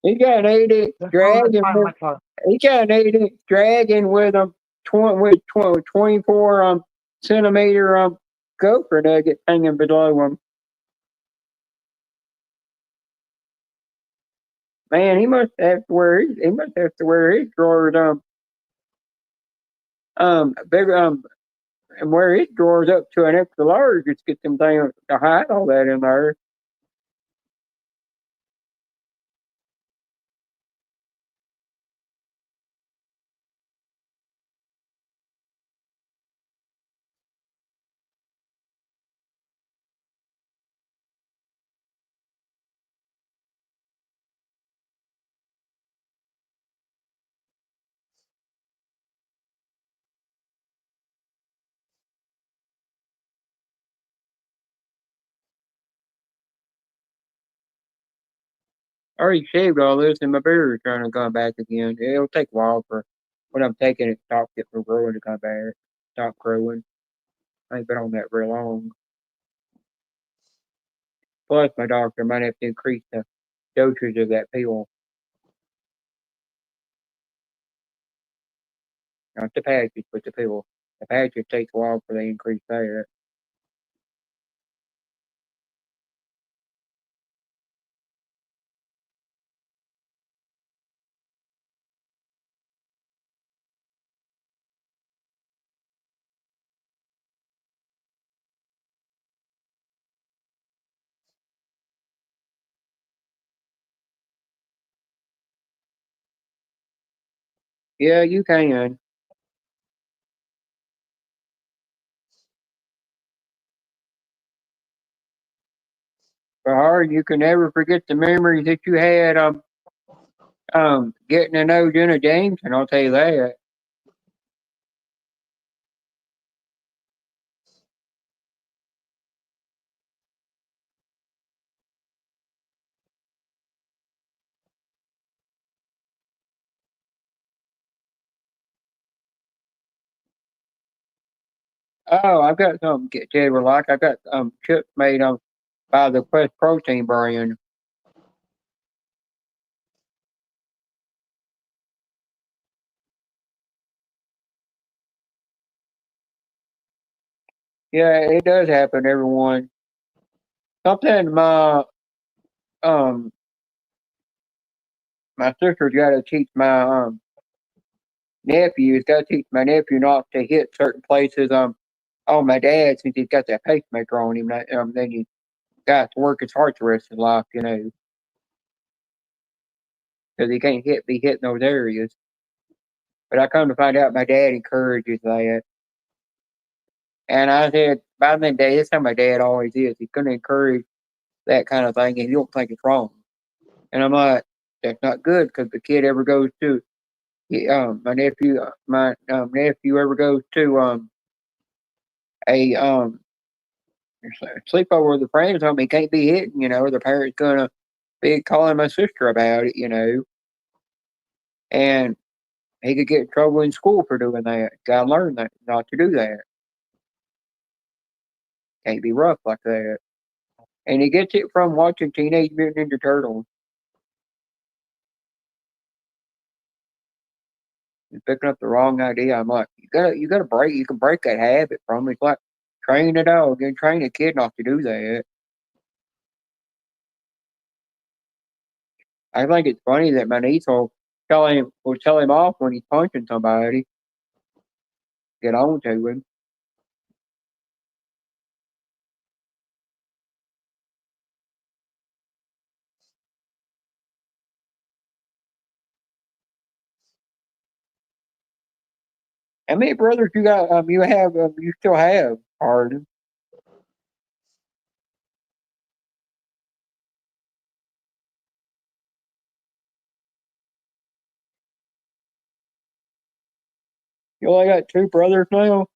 He got an 8-inch dragon. He got an 8-inch dragon with a 24 centimeter gopher nugget hanging below him. Man, he must have to wear his drawers bigger and wear his drawers up to an extra large just get them things to hide all that in there. I already shaved all this and my beard is trying to come back again. It'll take a while for when I'm taking it stop it from growing to come back. Stop growing. I ain't been on that very long. Plus my doctor might have to increase the dosage of that pill. Not the patches, but the pill. The patches takes a while for they increase that. Yeah, you can. But hard, you can never forget the memories that you had. Getting to know Jenna Jameson. I'll tell you that. Oh, I've got something to tell you. Like I got chips made by the Quest Protein brand. Yeah, it does happen, everyone. Something um my sister's got to teach my nephew. Has got to teach my nephew not to hit certain places. On my dad, since he's got that pacemaker on him, then he got to work his heart the rest of his life, because he can't be hitting those areas. But I come to find out my dad encourages that. And I said, by the day, that's how my dad always is. He's going to encourage that kind of thing, and he don't think it's wrong. And I'm like, that's not good because the kid ever goes to, my nephew ever goes to a sleepover with a friend or something, he can't be hitting, the parent's gonna be calling my sister about it. And he could get in trouble in school for doing that. Gotta learn that not to do that. Can't be rough like that. And he gets it from watching Teenage Mutant Ninja Turtles. He's picking up the wrong idea. I'm like, you gotta break. You can break that habit from it. It's like train a dog and train a kid not to do that. I think it's funny that my niece will tell him off when he's punching somebody. Get on to him. How many brothers you got? You still have, Harden? You only got two brothers now.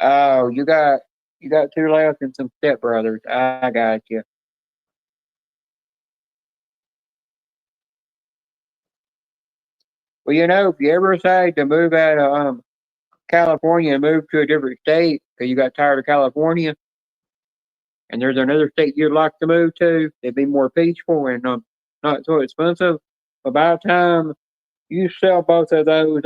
Oh, you got two left and some stepbrothers. I got you. Well, if you ever decide to move out of California and move to a different state because you got tired of California, and there's another state you'd like to move to, it'd be more peaceful and not so expensive. But by the time you sell both of those,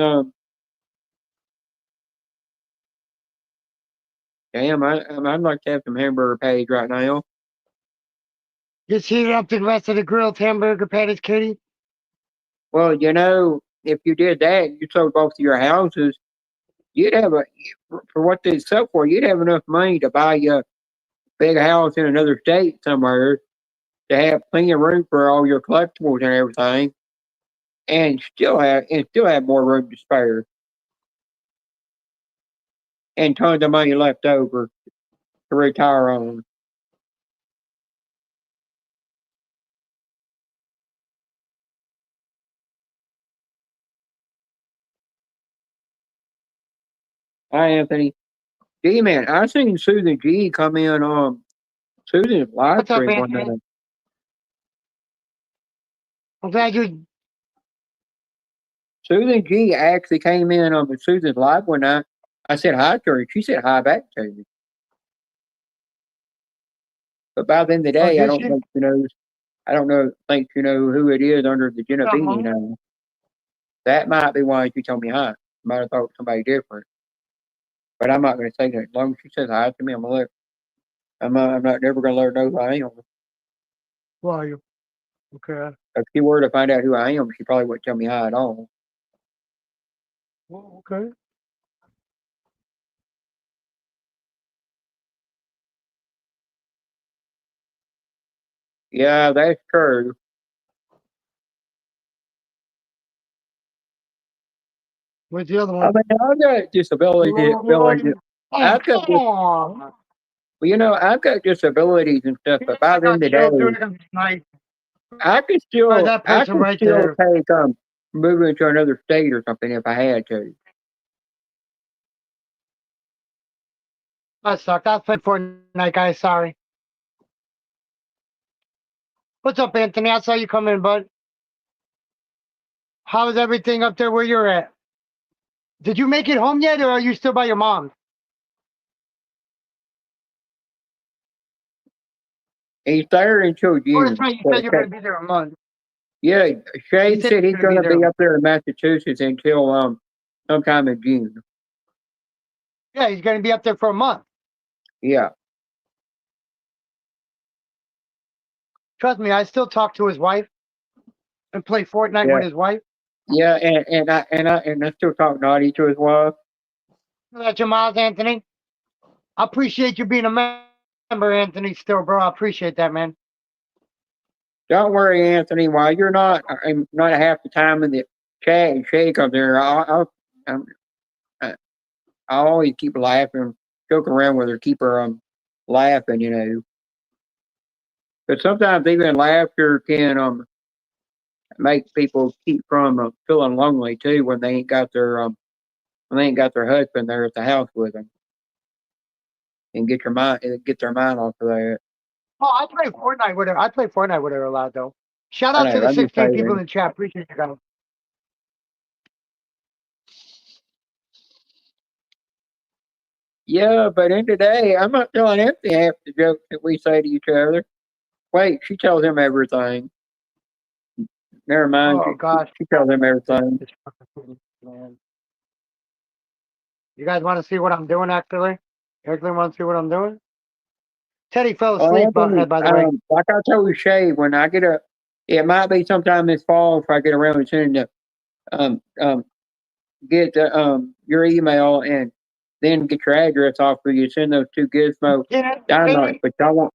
damn, I'd like to have some hamburger patties right now. Just heat it up to the rest of the grilled hamburger patties, Katie. Well, if you did that, you sold both of your houses, you'd have for what they sell for, you'd have enough money to buy you a big house in another state somewhere to have plenty of room for all your collectibles and everything, and still have more room to spare and tons of money left over to retire on. Hi, Anthony. G man, I seen Susan G come in on Susan's live What's up, stream one Anthony? night. I'm glad you. Susan G actually came in on Susan's live one night. I said hi to her, and she said hi back to me. But by the end of the Oh, day, I did don't she? think she knows. I don't think she knows who it is under the Genovese Something. name. That might be why she told me hi. Might have thought somebody different. But I'm not going to say that. As long as she says hi to me, I'm going to let. I'm not never going to let her know who I am. Who are you? Okay. If she were to find out who I am, she probably wouldn't tell me hi at all. Well, okay. Yeah, that's true. Where's the other I one? mean, I've got disabilities. Oh, I've got come on. well, I've got disabilities and stuff, You but by just the end got of the day, children and like, that I person can right still there. take moving to another state or something if I had to. That sucked. I played Fortnite, guys. Sorry. What's up, Anthony? I saw you come in, bud. How's everything up there where you're at? Did you make it home yet, or are you still by your mom? He's there until Oh, that's June. right. You So, said you're going to be there a month. yeah, Shay You said said he's you're going going to to be be there. up there in Massachusetts until sometime in June. Yeah, he's going to be up there for a month. Yeah. Trust me, I still talk to his wife and play Fortnite Yeah. with his wife. Yeah, and I still talk naughty to his wife. That's your Miles, Anthony. I appreciate you being a member, Anthony. Still, bro. I appreciate that, man. Don't worry, Anthony. While you're I'm not half the time in the chat and Shay comes there, I'll always keep laughing, joke around with her, keep her laughing, you know. But sometimes even laughter can make people keep from feeling lonely too when they ain't got their husband there at the house with them, and get their mind off of that. Oh, I play Fortnite with her. I play Fortnite with her a lot, though. Shout I out to know. the I'm just 16 people in saying. the chat. Appreciate you guys. Yeah, but in today, I'm not telling Empty half the jokes that we say to each other. Wait, she tells him everything. Never mind. Oh, gosh. She tells him everything. This fucking man. You guys want to see what I'm doing, actually? You actually want to see what I'm doing? Teddy fell asleep, by the way. Like I told Shay, when I get it might be sometime this fall if I get around to sending um, um, get your email and then get your address off for you. Send those two Gizmo dynamites, but I won't.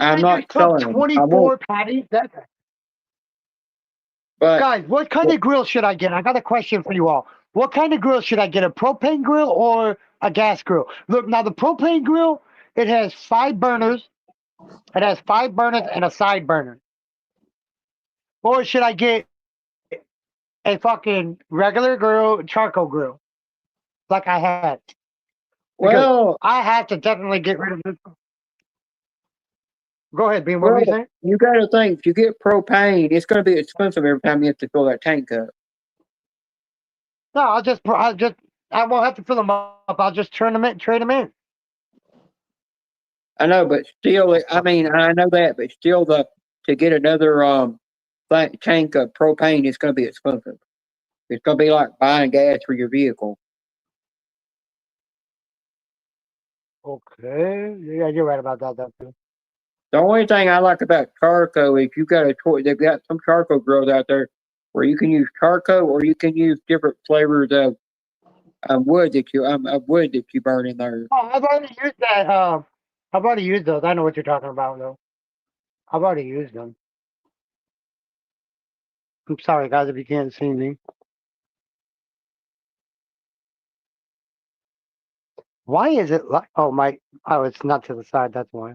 I'm You not cooked selling them. I won't. 24 patties? But Guys, what kind of grill should I get? I got a question for you all. What kind of grill should I get? A propane grill or a gas grill? Look, now the propane grill, it has 5 burners. It has 5 burners and a side burner. Or should I get a fucking regular grill, charcoal grill, like I had? Because well, I have to definitely get rid of this. Go ahead, Bean. What were you saying? you got to think. If you get propane, it's going to be expensive every time you have to fill that tank up. No, I won't have to fill them up. I'll just turn them in, trade them in. I know, but still, I mean, I know that, but still, to get another tank of propane is going to be expensive. It's going to be like buying gas for your vehicle. Okay, yeah, you're right about that. Too. The only thing I like about charcoal is you got a choice. They've got some charcoal grills out there where you can use charcoal or you can use different flavors of wood that you burn in there. Oh, I've already used that. I've already used those. I know what you're talking about, though. I've already used them. I'm sorry, guys, if you can't see me. Why is it like? Oh, it's not to the side. That's why.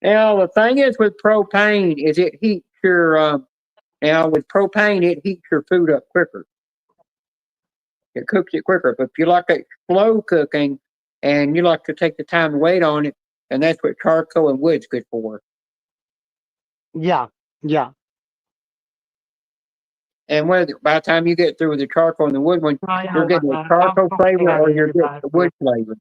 Now the thing is with propane is it heats your now with propane it heats your food up quicker. It cooks it quicker. But if you like it slow cooking and you like to take the time to wait on it, and that's what charcoal and wood's good for. Yeah, yeah. And whether by the time you get through with the charcoal and the wood one, you're getting the charcoal flavor or you're getting the wood flavor.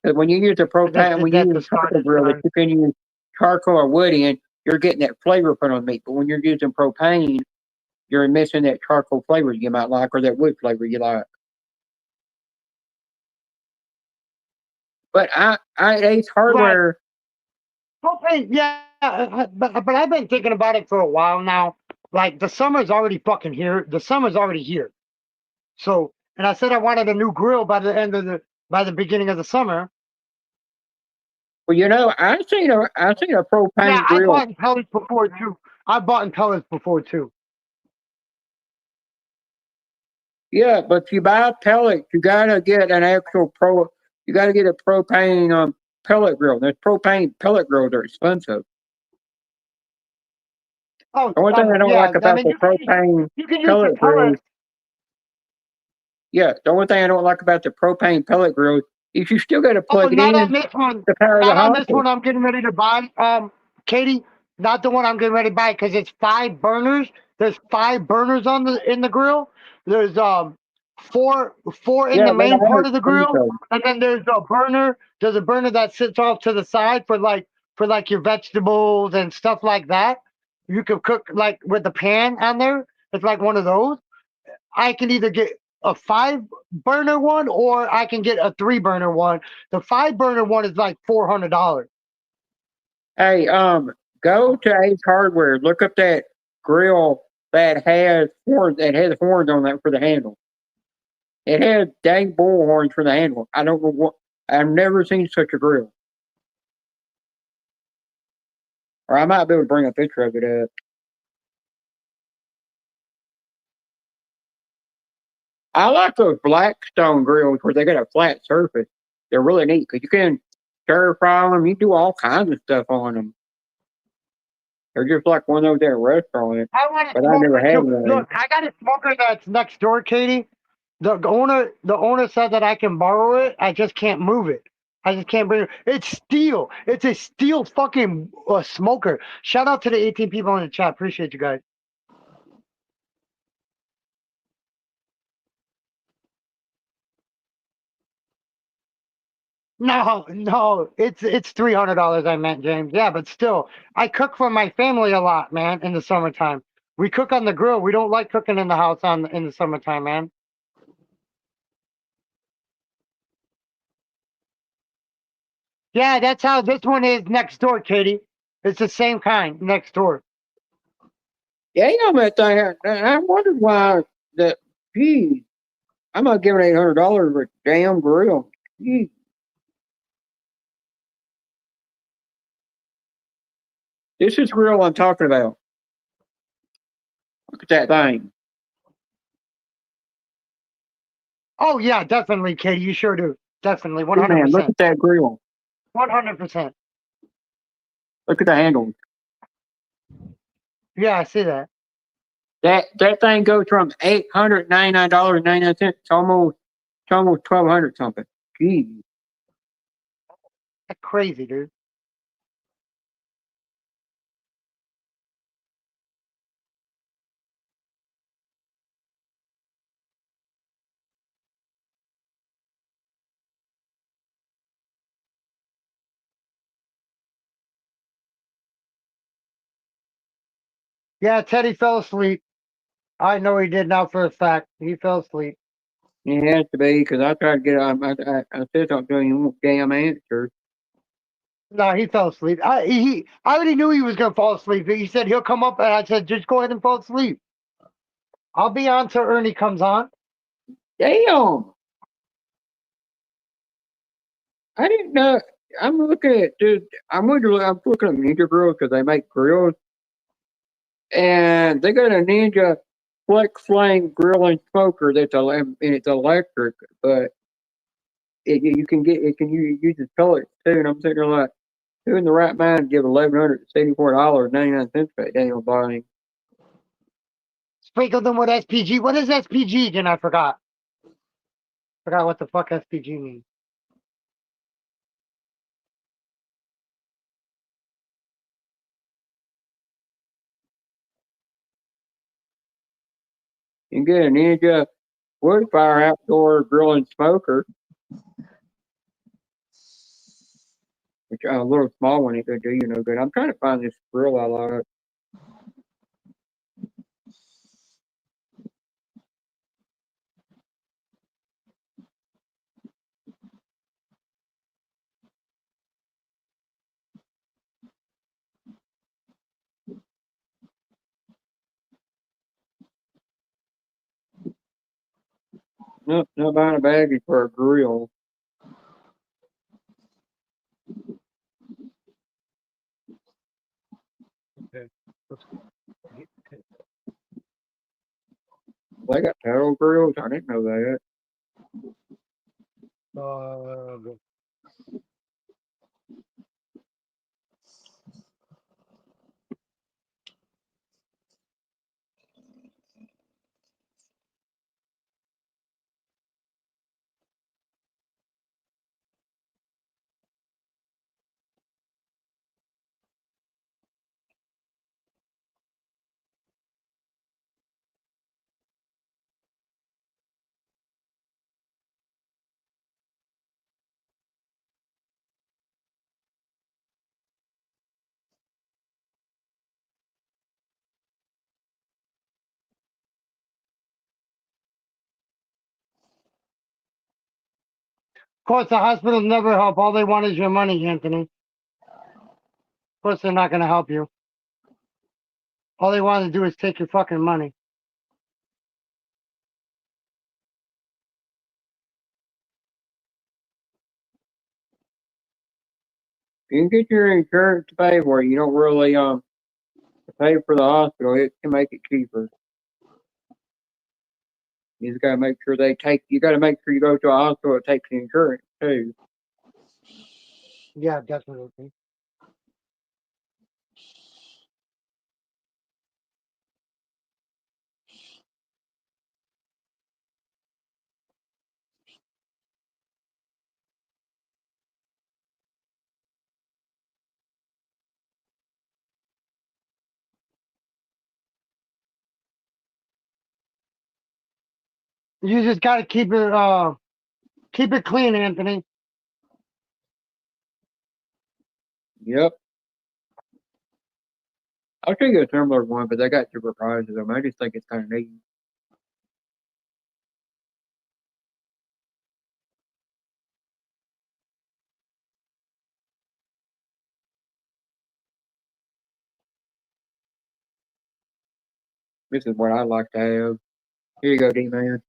Because when you use a propane, when you use a charcoal grill, if you can use charcoal or wood in, you're getting that flavor put on meat. But when you're using propane, you're missing that charcoal flavor you might like or that wood flavor you like. But Ace Hardware. Propane, yeah, but I've been thinking about it for a while now. Like the summer's already fucking here. The summer's already here. So, and I said I wanted a new grill by the beginning of the summer. Well, you know, I seen a Yeah, propane I grill. bought in pellets before too. I bought in pellets before too. Yeah, but if you buy a pellet, you gotta get an actual pro. You gotta get a propane pellet grill. There's propane pellet grills are expensive. Oh, The one thing I don't yeah. like I about mean, the propane you can use the pellet grills, pellets. yeah, the one thing I don't like about the propane pellet grills is you still got to Oh, plug it not on in this one. to power the Not on this hopper. one. I'm getting ready to buy. Katie, not the one I'm getting ready to buy because it's 5 burners. There's 5 burners on the in the grill. There's four in Yeah, the they main are part of the grill, expensive. and then there's a burner. There's a burner that sits off to the side for like your vegetables and stuff like that. You can cook like with the pan on there. It's like one of those. I can either get a 5 burner one or I can get a 3 burner one. The 5 burner one is like $400. Hey, go to Ace Hardware. Look up that grill that has horns on that for the handle. It has dang bull horns for the handle. I don't know what. I've never seen such a grill. Or I might be able to bring a picture of it up. I like those Blackstone grills where they got a flat surface. They're really neat because you can stir fry them. You do all kinds of stuff on them. They're just like one of those at a restaurant, I want a but I never smoker had too. one. Look, I got a smoker that's next door, Katie. The owner said that I can borrow it. I just can't move it. I just can't bring it. It's steel. It's a steel fucking smoker. Shout out to the 18 people in the chat. Appreciate you guys. No, no, it's $300. I meant, James. Yeah, but still, I cook for my family a lot, man. In the summertime, we cook on the grill. We don't like cooking in the house in the summertime, man. Yeah, that's how this one is next door, Katie. It's the same kind next door. Yeah, you know that thing. I wondered why that. Geez, I'm not giving $800 for a damn grill. Geez. This is the grill I'm talking about. Look at that thing. Oh yeah, definitely, Katie. You sure do. Definitely, one hundred Man, look percent, at that grill. 100%. Look at the handle. Yeah, I see that. That thing goes from $899.99 to almost 1,200 something. Geez. That's crazy, dude. Yeah, Teddy fell asleep. I know he did now for a fact. He fell asleep. It has to be because I tried to get. I said something to him. He won't damn answer. No, he fell asleep. I already knew he was gonna fall asleep. He said he'll come up, and I said just go ahead and fall asleep. I'll be on till Ernie comes on. Damn. I didn't know. I'm looking at dude. I'm looking at Ninja Grills because they make grills, and they got a Ninja Flex Flame grill and smoker and it's electric, but you can get it can use pellets too. And I'm thinking like, who in the right mind give $1,174.99 for that damn thing? Sprinkle them with SPG. What is SPG again? I forgot. Forgot what the fuck SPG means. You can get a Ninja Wood Fire outdoor grill and smoker, which a little small one ain't gonna do you no good. I'm trying to find this grill I like. Nope, not buying a baggie for a grill. They got turtle grills. I didn't know that. Of course, the hospitals never help. All they want is your money, Anthony. Of course, they're not going to help you. All they want to do is take your fucking money. You can get your insurance to pay for it. You don't really pay for the hospital. It can make it cheaper. You just gotta make sure they take. You gotta make sure you go to a hospital that takes the insurance too. Yeah, definitely. You just got to keep it clean, Anthony. Yep. I'll show you a similar one, but they got super prizes. I just think it's kind of neat. This is what I'd like to have. Here you go, D-Man.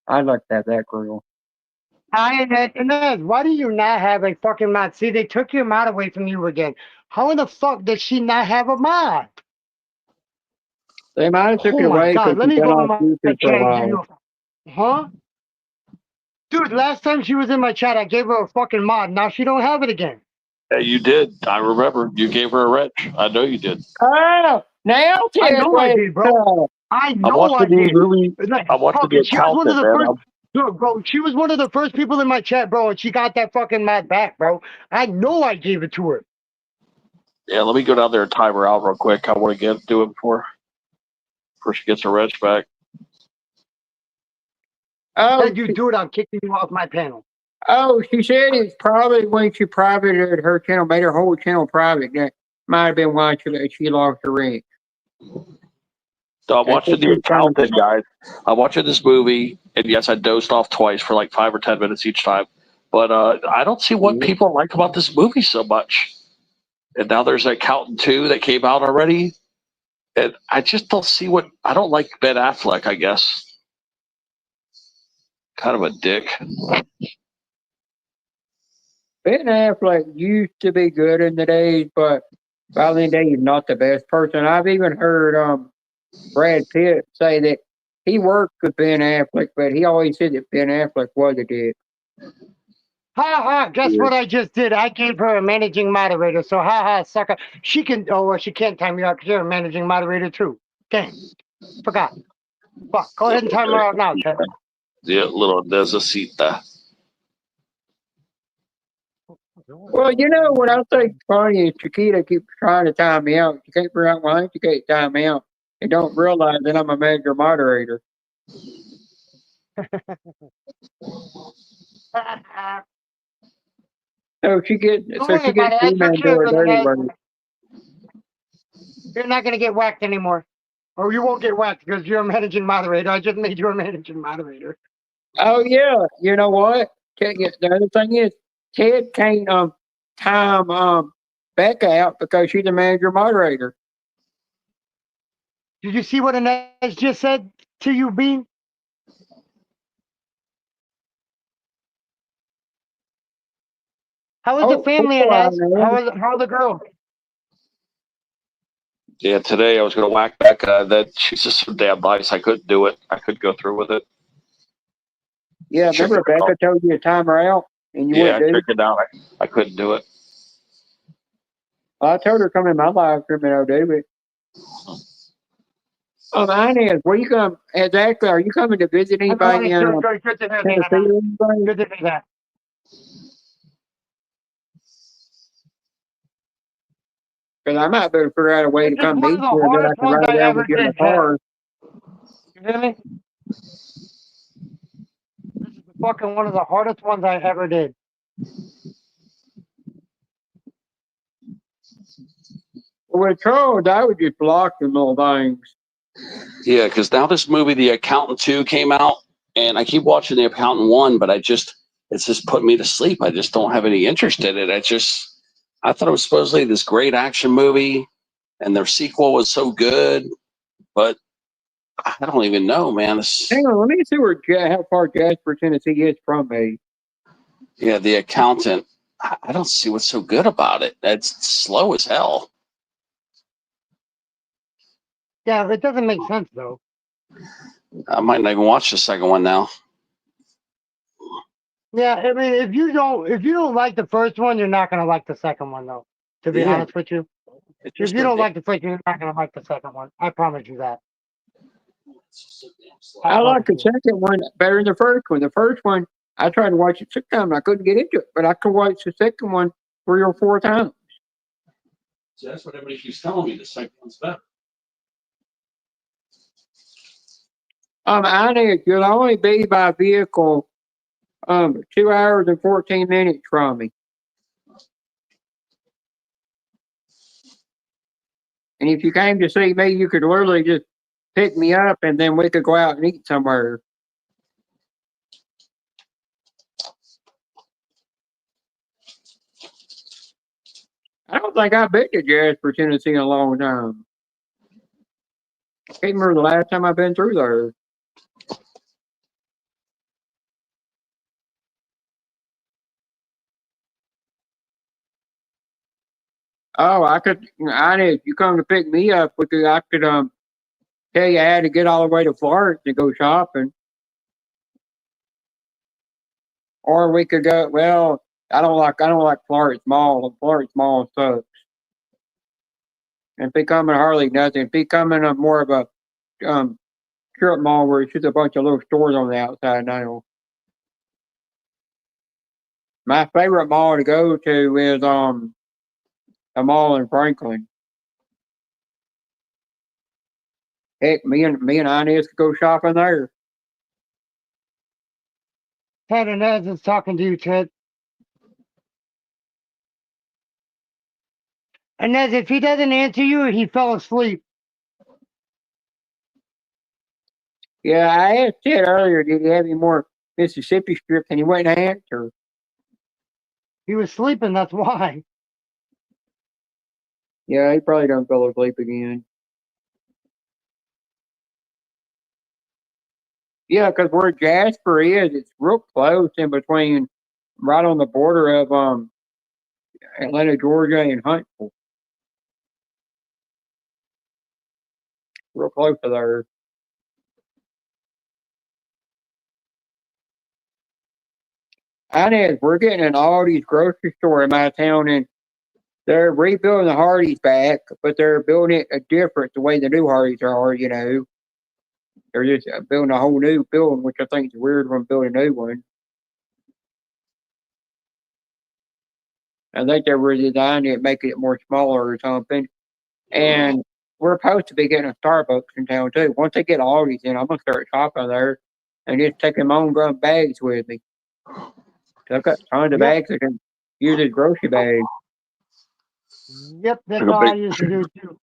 I'd like to have that grill. Inez, why do you not have a fucking mod? See, they took your mod away from you again. How in the fuck does she not have a mod? They might have took Oh it my away because god, let she's me been go to on my YouTube for chat a and give while. you a... Huh? Dude, last time she was in my chat, I gave her a fucking mod. Now she don't have it again. Yeah, you did. I remember. You gave her a wrench. I know you did. Oh, now I Ted know I did, bro. I I'm know I watching these did. movies. Like, I'm watching the fucking, she was one of accountant, the man. first... Look, bro, she was one of the first people in my chat, bro, and she got that fucking mod back, bro. I know I gave it to her. Yeah, let me go down there and time her out real quick. I want to do it before she gets her wrench back. Oh, If you do it, I'm kicking you off my panel. she said it's probably when she privated her channel, made her whole channel private. That might have been why she lost her rent. So I'm watching the accountant, guys. I'm watching this movie, and yes, I dozed off twice for like 5 or 10 minutes each time. But I don't see what people like about this movie so much. And now there's an accountant 2 that came out already, and I just don't see what I don't like Ben Affleck. I guess kind of a dick. Ben Affleck used to be good in the days, but by the day he's not the best person. I've even heard Brad Pitt say that he worked with Ben Affleck, but he always said that Ben Affleck was a dick. Ha ha, guess what I just did? I gave her a managing moderator, so ha ha, sucker. She can, well, she can't time you out because you're a managing moderator too. Damn, forgot. Fuck, go ahead and time her out now, Ted. The little necesita. Well, what I think funny is Chiquita keeps trying to time me out. She can't figure out why she can't time me out. And don't realize that I'm a major moderator. So she gets Don't worry about it. I took care of it. You're not going to get whacked anymore. Or you won't get whacked because you're a managing moderator. I just made you a managing moderator. Oh, yeah. You know what? The other thing is, Ted can't time Becca out because she's a manager moderator. Did you see what Inez just said to you, Bean? How is the family, Inez? How are the girls? Yeah, today I was going to whack Becca. That she's just so damn nice. I couldn't do it. I couldn't go through with it. Yeah, Check remember it out. Becca told you to time her out and you Yeah, wouldn't do? check it out. I couldn't do it. I told her to come in my live stream and I'll do it. Inez, where you come? Exactly. Are you coming to visit I'm going anybody in to good to hear Tennessee that. or anybody? Good to hear that. Because I might better figure out a way to This is come one of meet the you that I hardest can ones ride I down ever with you in the did, Ted. car. You hear me? This is fucking one of the hardest ones I ever did. Well, with trolls, I would just block them little things. Yeah, because now this movie, The Accountant 2, came out, and I keep watching The Accountant 1, but it's just putting me to sleep. I just don't have any interest in it. I thought it was supposedly this great action movie, and their sequel was so good, but I don't even know, man. Hang on, let me see how far Jasper, Tennessee is from me. Yeah, The Accountant. I don't see what's so good about it. It's slow as hell. Yeah, it doesn't make sense though. I might not even watch the second one now. Yeah, I mean, if you don't like the first one, you're not gonna like the second one though. To be Yeah. honest with you, It's if just you don't like the first one, you're not gonna like the second one. I promise you that. I like the second one better than the first one. The first one, I tried to watch it 6 times. And I couldn't get into it, but I could watch the second one 3 or 4 times. So that's what everybody keeps telling me. The second one's better. I think you'll only be by vehicle 2 hours and 14 minutes from me. And if you came to see me, you could literally just pick me up and then we could go out and eat somewhere. I don't think I've been to Jasper, Tennessee in a long time. I can't remember the last time I've been through there. Oh, I need, if you come to pick me up, I could tell you how to get all the way to Florence to go shopping. Or we could go, well, I don't like Florence Mall. Florence Mall sucks. And becoming hardly nothing. Becoming a more of a strip mall where it's just a bunch of little stores on the outside now. My favorite mall to go to is a mall in Franklin. Heck, me and Inez could go shopping there. Ted Inez is talking to you, Ted. Inez, if he doesn't answer you, he fell asleep. Yeah, I asked Ted earlier, did he have any more Mississippi strips, and he wouldn't answer. He was sleeping, that's why. Yeah, he probably done fell asleep again. Yeah, because where Jasper is, it's real close in between, right on the border of Atlanta, Georgia, and Huntsville. Real close to there. Inez, we're getting an Aldi's grocery store in my town, and they're rebuilding the Hardee's back, but they're building it different the way the new Hardee's are, you know. They're just building a whole new building, which I think is weird when building a new one. I think they redesigned it, making it more smaller or something. And we're supposed to be getting a Starbucks in town too. Once they get Aldi's in, I'm gonna start shopping there and just taking my own gun bags with me. So I've got tons of bags I can use as grocery bags. Yep, that's all I used to do too.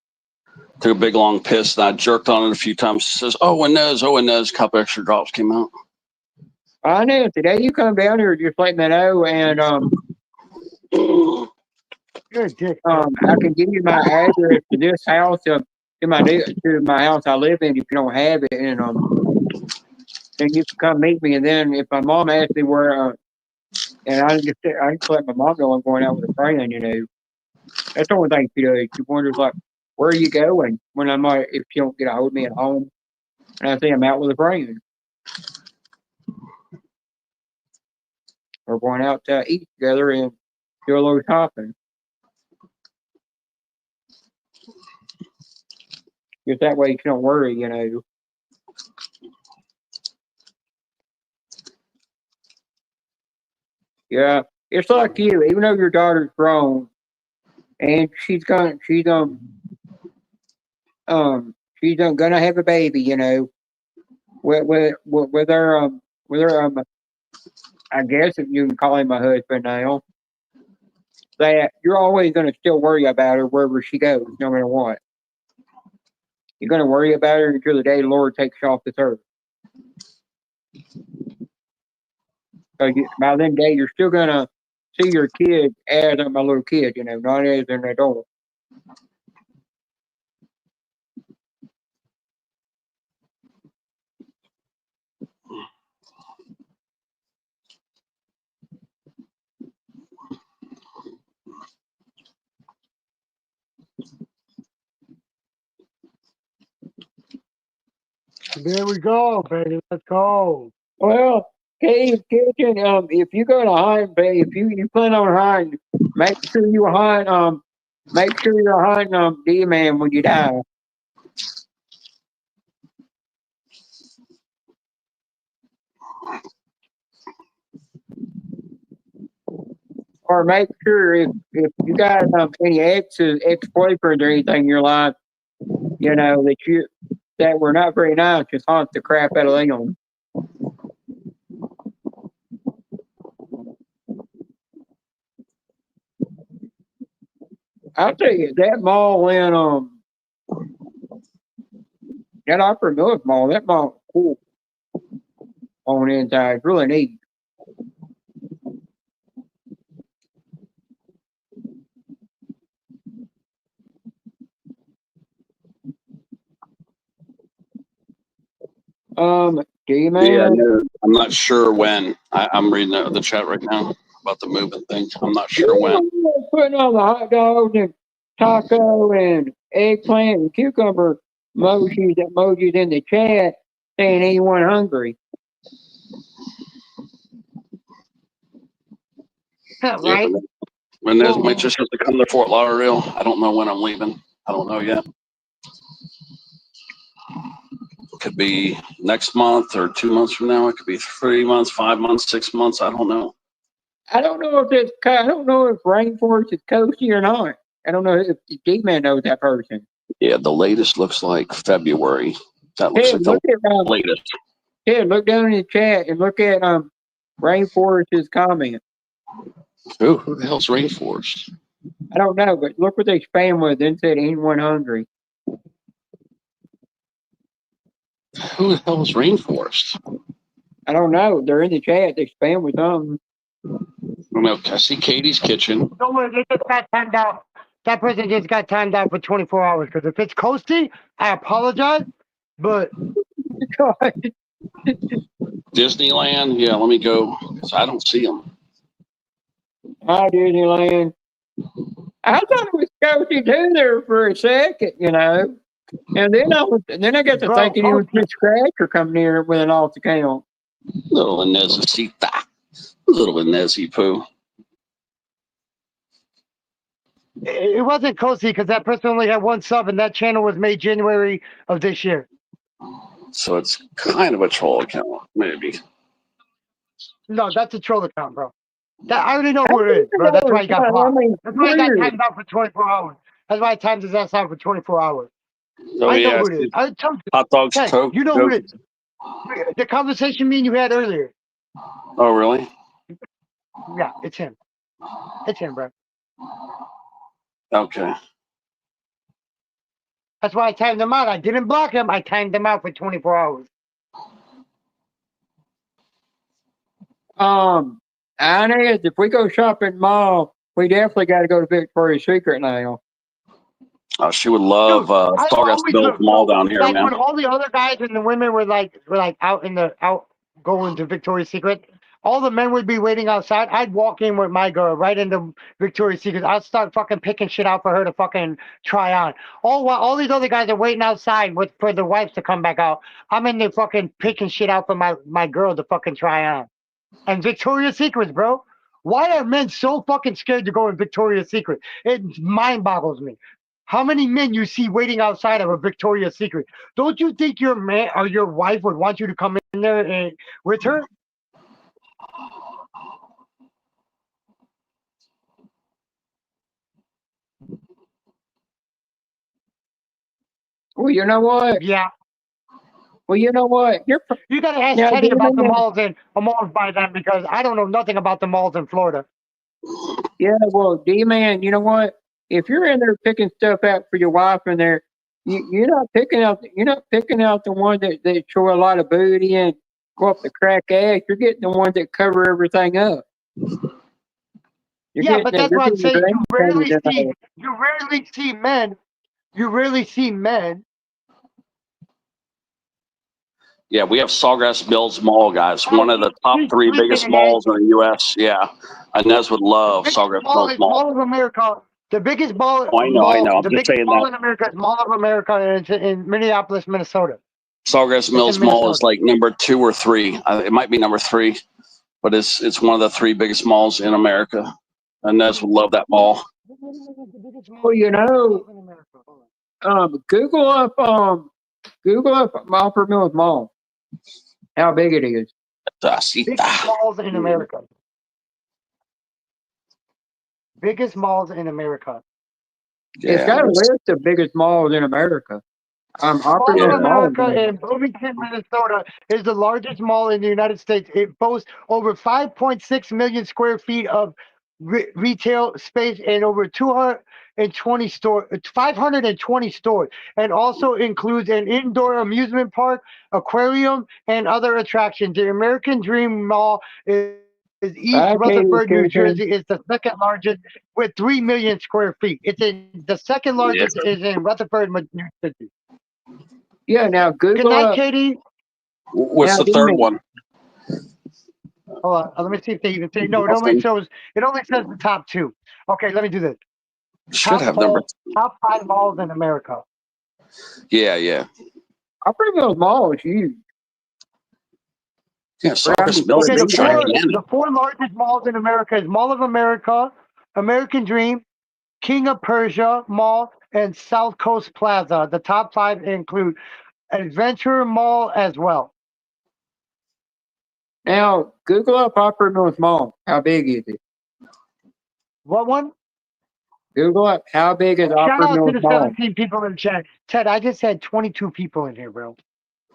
Took a big long piss and I jerked on it a few times. It says, oh, and those, a couple extra drops came out. I know. Today you come down here, just let me know, and You're a dick. I can give you my address to this house, to my house I live in if you don't have it, and then you can come meet me. And then if my mom asks me where, and I just let my mom know I'm going out with a friend, you know. That's the only thing she does. She wonders like, where are you going? When I'm like, if you don't get a hold of me at home, and I say I'm out with a friend. We're going out to eat together and do a little shopping. Just that way you don't worry, you know. Yeah, it's like you. Even though your daughter's grown and gonna have a baby, you know, with her I guess if you can call him a husband now, that you're always gonna still worry about her wherever she goes, no matter what. You're gonna worry about her until the day the Lord takes you off this earth. So by then day, you're still gonna see your kid as a little kid, you know, not as an adult. There we go, baby. Let's go. Well, Cave Kitchen, if you go to hunt, if you plan on hunting, make sure you hunt, make sure you're hunting, D-Man when you die. Or make sure if you got any ex-boyfriends or anything in your life, you know, that were not very nice, just hunt the crap out of them. I'll tell you, that mall in that Upper North Mall, that mall cool on the inside. It's really neat. D-Man? Yeah, no, I'm not sure when. I'm reading the chat right now about the moving thing. I'm not sure when. Putting all the hot dogs and taco and eggplant and cucumber emojis in the chat saying anyone hungry. Right? Yeah, when there's might just have to come to Fort Lauderdale. I don't know when I'm leaving. I don't know yet. Could be next month or 2 months from now. It could be 3 months, 5 months, 6 months. I don't know. I don't know if Rainforest is coasty or not. I don't know if D-Man knows that person. Yeah, the latest looks like February. That looks Ted, like the latest. Ted, look down in the chat and look at Rainforest's comment. Who the hell's Rainforest? I don't know, but look what they spam with and said anyone hungry. Who the hell is Rainforest? I don't know. They're in the chat. They spam with something. I see Katie's Kitchen. Don't worry, they just got timed out. That person just got timed out for 24 hours. Because if it's coasty, I apologize. But Disneyland. Yeah, let me go. Because I don't see them. Hi, Disneyland. I thought it was coasty too there for a second, you know. And then I got to thinking it was Miss Scratcher coming here with an alt account. Little Inezcita. Little Inezi Poo. it wasn't coasty because that person only had one sub, and that channel was made January of this year. So it's kind of a troll account, maybe. No, that's a troll account, bro. I already know who it is, bro. That's why he got blocked. That's why he got timed out for 24 hours. That's why I timed his ass out for 24 hours. Oh, I know who it is. I told you. Hot dogs, Hey, Coke. you know who it is. The conversation me and you had earlier. Oh, really? Yeah, it's him. It's him, bro. Okay. That's why I timed him out. I didn't block him. I timed him out for 24 hours. Inez, if we go shopping mall, we definitely got to go to Victoria's Secret now. Oh, she would love Sawgrass Mills Mall down here, like man. when all the other guys and the women were like out going to Victoria's Secret. all the men would be waiting outside. I'd walk in with my girl right into Victoria's Secret. I'd start fucking picking shit out for her to fucking try on. All while all these other guys are waiting outside for the wives to come back out. I'm in there fucking picking shit out for my girl to fucking try on. And Victoria's Secrets, bro. Why are men so fucking scared to go in Victoria's Secret? It mind boggles me. How many men you see waiting outside of a Victoria's Secret? Don't you think your man or your wife would want you to come in there with her? Well, you know what? Yeah. Well, you know what? You gotta ask Now, Teddy about the D-Man, malls by then because I don't know nothing about the malls in Florida. yeah, well, D-Man, you know what? If you're in there picking stuff out for your wife in there, you're not picking out the one that show a lot of booty and go up the crack ass. You're getting the ones that cover everything up. Yeah, but that's you're what I'm getting the saying. green You rarely see men. You rarely see men. Yeah, we have Sawgrass Mills Mall, guys. One of the top He's 3 sleeping biggest in malls in the U.S. Yeah, Inez would love biggest Sawgrass mall Mills is Mall. Mall of America. The biggest mall, Oh, I know. I'm the just biggest saying mall that in America is Mall of America, and it's in Minneapolis, Minnesota. Sawgrass It's Mills in Mall is Minnesota. like number 2 or 3. It might be number 3, but it's one of the 3 biggest malls in America. Inez would love that mall. Well, you know, Google up Upper Mills Mall. How big it is. Biggest malls in America. Biggest malls in America. It's got a list of biggest malls in America. Upper Mall of Mills Mall. America in Bloomington, Minnesota is the largest mall in the United States. It boasts over 5.6 million square feet of retail space and over 520 stores, and also includes an indoor amusement park, aquarium, and other attractions. The American Dream Mall is East Rutherford, New Jersey. It's the second largest with 3 million square feet. The second largest is in Rutherford, New Jersey. Yeah, now Google. Good night, Katie. What's the third one? Hold on. Let me see if they even say. No, it only says the top 2. Okay, let me do this. Should have number. Top 5 malls in America. Yeah. Upper Mills Mall is huge. Yeah, Sawgrass Mills Okay, is gigantic. the 4 largest malls in America is Mall of America, American Dream, King of Persia Mall, and South Coast Plaza. The top 5 include Adventure Mall as well. Now, Google up Upper Mills Mall. How big is it? What one? Google up how big is Upper Shout out Mills to the Mall. 17 people in the chat. Ted, I just had 22 people in here, bro.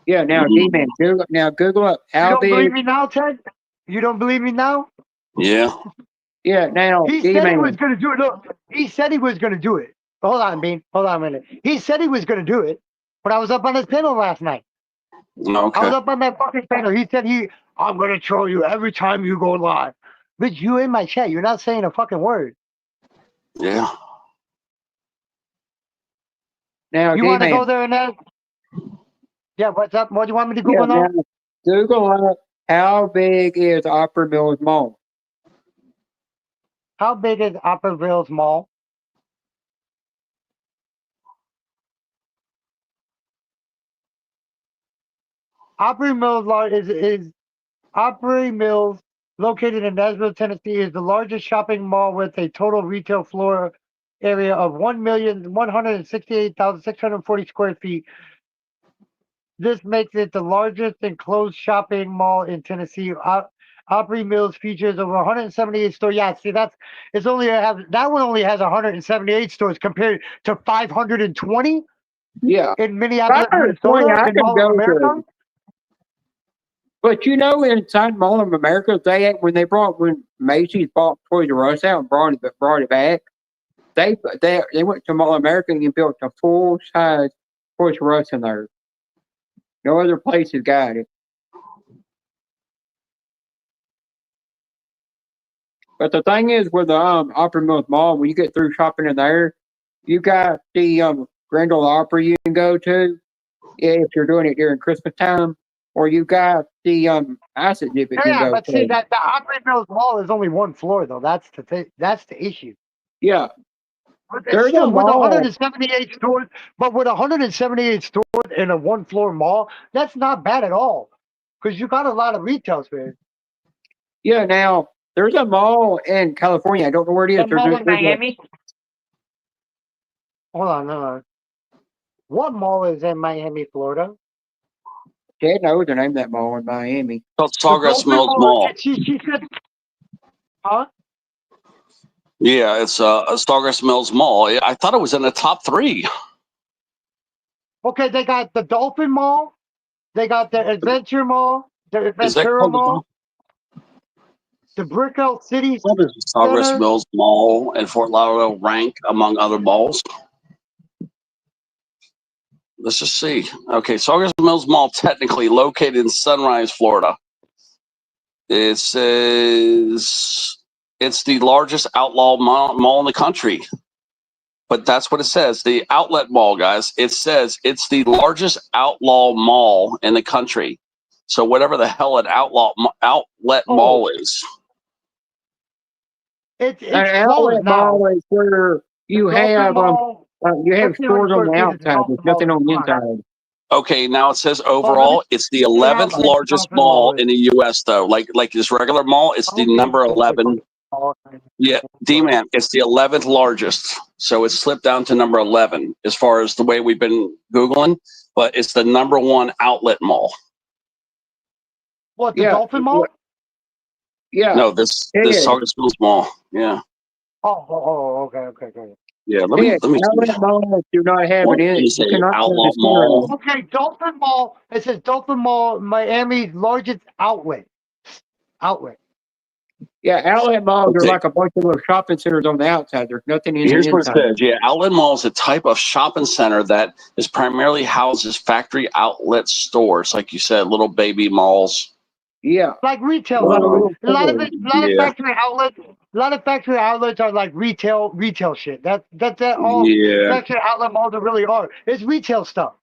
Yeah, now D-Man, Google up how You don't big. believe me now, Ted? You don't believe me now? Yeah. Yeah, now He D-Man. said he was going to do it. Look, he said he was going to do it. Hold on, Bean. Hold on a minute. He said he was going to do it, but I was up on his panel last night. Okay. I was up on that fucking panel. He said I'm going to troll you every time you go live. Bitch, you in my chat. You're not saying a fucking word. Yeah. Now, You want to D-Man. go there and then? Yeah, what's up? What do you want me to Google now? Google up how big is Upper Mills Mall. How big is Upper Mills Mall? Opry Mills is Opry Mills, located in Nashville, Tennessee, is the largest shopping mall with a total retail floor area of 1,168,640 square feet. This makes it the largest enclosed shopping mall in Tennessee. Opry Mills features over 178 stores. Yeah, see, that one only has 178 stores compared to 520. Yeah, in Minneapolis, 520, Minnesota, I in can Mall go of America. to. But inside Mall of America, when Macy's bought Toys R Us out and brought it back, they went to Mall of America and built a full size Toys R Us in there. No other place has got it. But the thing is, with the Opry Mills Mall, when you get through shopping in there, you got the Grand Ole Opry you can go to if you're doing it during Christmas time. or you got the ice exhibit you can Yeah, go but see to. that the Opry Mills Mall is only one floor though. That's the issue. Yeah, But it's there's a still with mall. 178 stores, but with 178 stores in a one floor mall, that's not bad at all. Because you got a lot of retail space. Yeah, now there's a mall in California. I don't know where it is. The mall in Miami. Hold on, no. What mall is in Miami, Florida? Dad knows the name of that mall in Miami. Called The Sawgrass Dolphin Mills Mall. Mall. She said, huh? Yeah, it's a Sawgrass Mills Mall. I thought it was in the top 3. Okay, they got the Dolphin Mall. They got the Adventure Mall, the Is that Adventura called Mall, the Brickell City what does Sawgrass Center. Mills Mall in Fort Lauderdale rank among other malls? Let's just see. Okay, Sawgrass Mills Mall, technically located in Sunrise, Florida. It says it's the largest outlaw mall in the country. But that's what it says. The outlet mall, guys. It says it's the largest outlaw mall in the country. So whatever the hell an outlet mall is. It's An closed outlet now. mall is where you The Dolphin have Mall. stores on the outside. There's nothing on the inside. Okay, now it says Oh, overall, it's the 11th largest mall in the U.S. though. Like this regular mall, it's the number 11. Yeah, D-Man, it's the 11th largest. So it's slipped down to number 11 as far as the way we've been Googling, but it's the number 1 outlet mall. What, the Dolphin Mall? Yeah. No, this Sawgrass Mills Mall. Yeah. Oh, okay. Yeah, let me outlet malls do not have it in it. You cannot outlaw have a store mall. Okay, Dolphin Mall. It says Dolphin Mall, Miami's largest outlet. Yeah, outlet malls are Okay. like a bunch of little shopping centers on the outside. There's nothing in Here's the what it inside. says. Yeah, outlet mall is a type of shopping center that is primarily houses factory outlet stores, like you said, little baby malls. Yeah. Like retail. A lot of A lot of stores. factory outlets. A lot of factory outlets are like retail shit. That's all Yeah. factory outlet malls really are. It's retail stuff.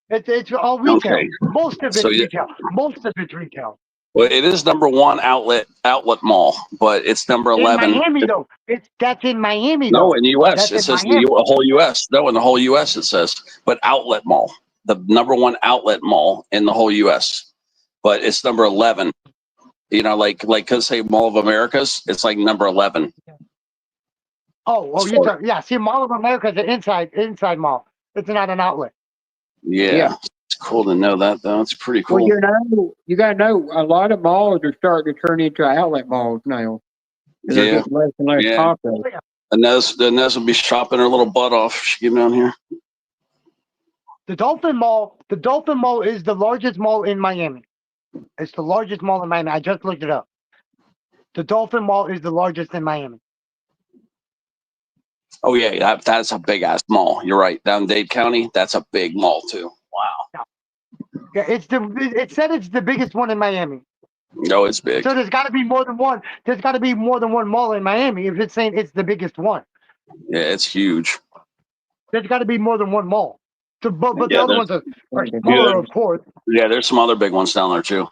It's all retail. Okay. Most of it's So, yeah. retail. Most of it's retail. Well, it is number 1 outlet mall, but it's number 11. In Miami though. That's in Miami No, though. in the U.S. That's It in says Miami. the whole U.S. No, in the whole U.S. it says, but outlet mall, the number 1 outlet mall in the whole U.S. But it's number 11. You know, like cause say Mall of Americas, it's like number 11. Oh, you're talking, yeah. See, Mall of America is an inside mall. It's not an outlet. Yeah. It's cool to know that though. It's pretty cool. Well, you gotta know a lot of malls are starting to turn into outlet malls now. They're Yeah. getting less and less Yeah. popular. And Nez will be shopping her little butt off if she get down here. The Dolphin Mall is the largest mall in Miami. It's the largest mall in Miami. I just looked it up. The Dolphin Mall is the largest in Miami. Oh yeah, that's a big ass mall. You're right. Down in Dade County, that's a big mall too. Wow. Yeah, it said it's the biggest one in Miami. No, it's big. So there's got to be more than one. There's got to be more than one mall in Miami if it's saying it's the biggest one. Yeah, it's huge. There's got to be more than one mall. So, but the Yeah, other ones are smaller, of course. Yeah, there's some other big ones down there too.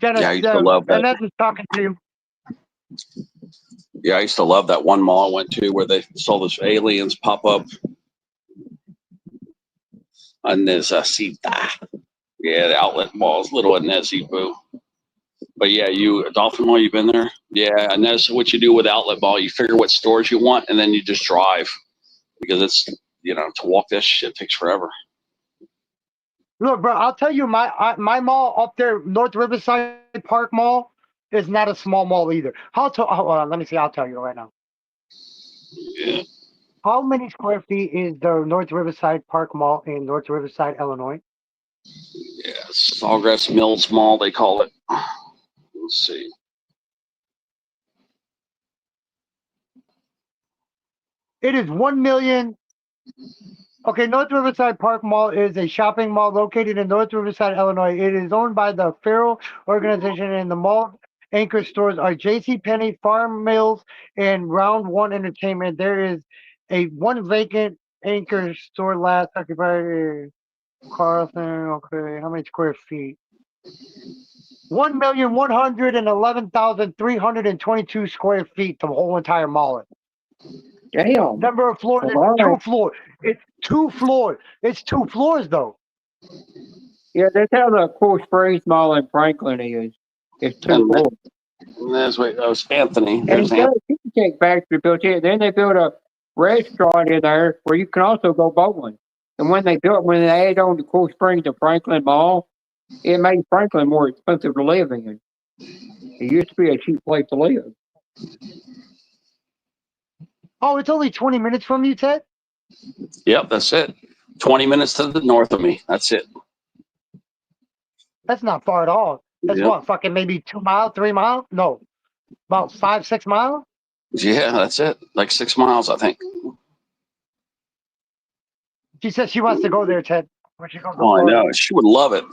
Dennis, Yeah, I used to love that. And that's just talking to you. Yeah, I used to love that one mall I went to where they saw those aliens pop up. Necesita. Yeah, the outlet mall is little Necesita. But yeah, Dolphin Mall, you've been there? Yeah, and that's what you do with outlet mall. You figure what stores you want, and then you just drive because it's to walk that shit takes forever. Look, bro, I'll tell you, my mall up there, North Riverside Park Mall, is not a small mall either. Hold on, let me see. I'll tell you right now. Yeah. How many square feet is the North Riverside Park Mall in North Riverside, Illinois? Yeah, Sawgrass Mills Mall, they call it. Let's see. It is 1 million. Okay, North Riverside Park Mall is a shopping mall located in North Riverside, Illinois. It is owned by the Farrell Organization, and the mall anchor stores are JCPenney, Farm Mills, and Round One Entertainment. There is one vacant Anchor store last occupied Carlson. Okay, how many square feet? 1,111,322 square feet. The whole entire mall. Damn. Number of floors. Well, It's 2 floors. It's 2 floors. It's 2 floors though. yeah, that's how the Cool Springs Mall in Franklin is. It's 2 And floors. there's Anthony. And There's it's got a Cheesecake Factory built in. Then they built a restaurant in there where you can also go bowling. And when they added on the Cool Springs to Franklin Mall, it made Franklin more expensive to live in. It used to be a cheap place to live. Oh, it's only 20 minutes from you, Ted? Yep, that's it. 20 minutes to the north of me. That's it. That's not far at all. That's Yep. what, fucking maybe 2 miles, 3 miles? No, about 5, 6 miles. Yeah, that's it. Like 6 miles, I think. She says she wants to go there, Ted. When she goes to Oh, I Florida. know. She would love it.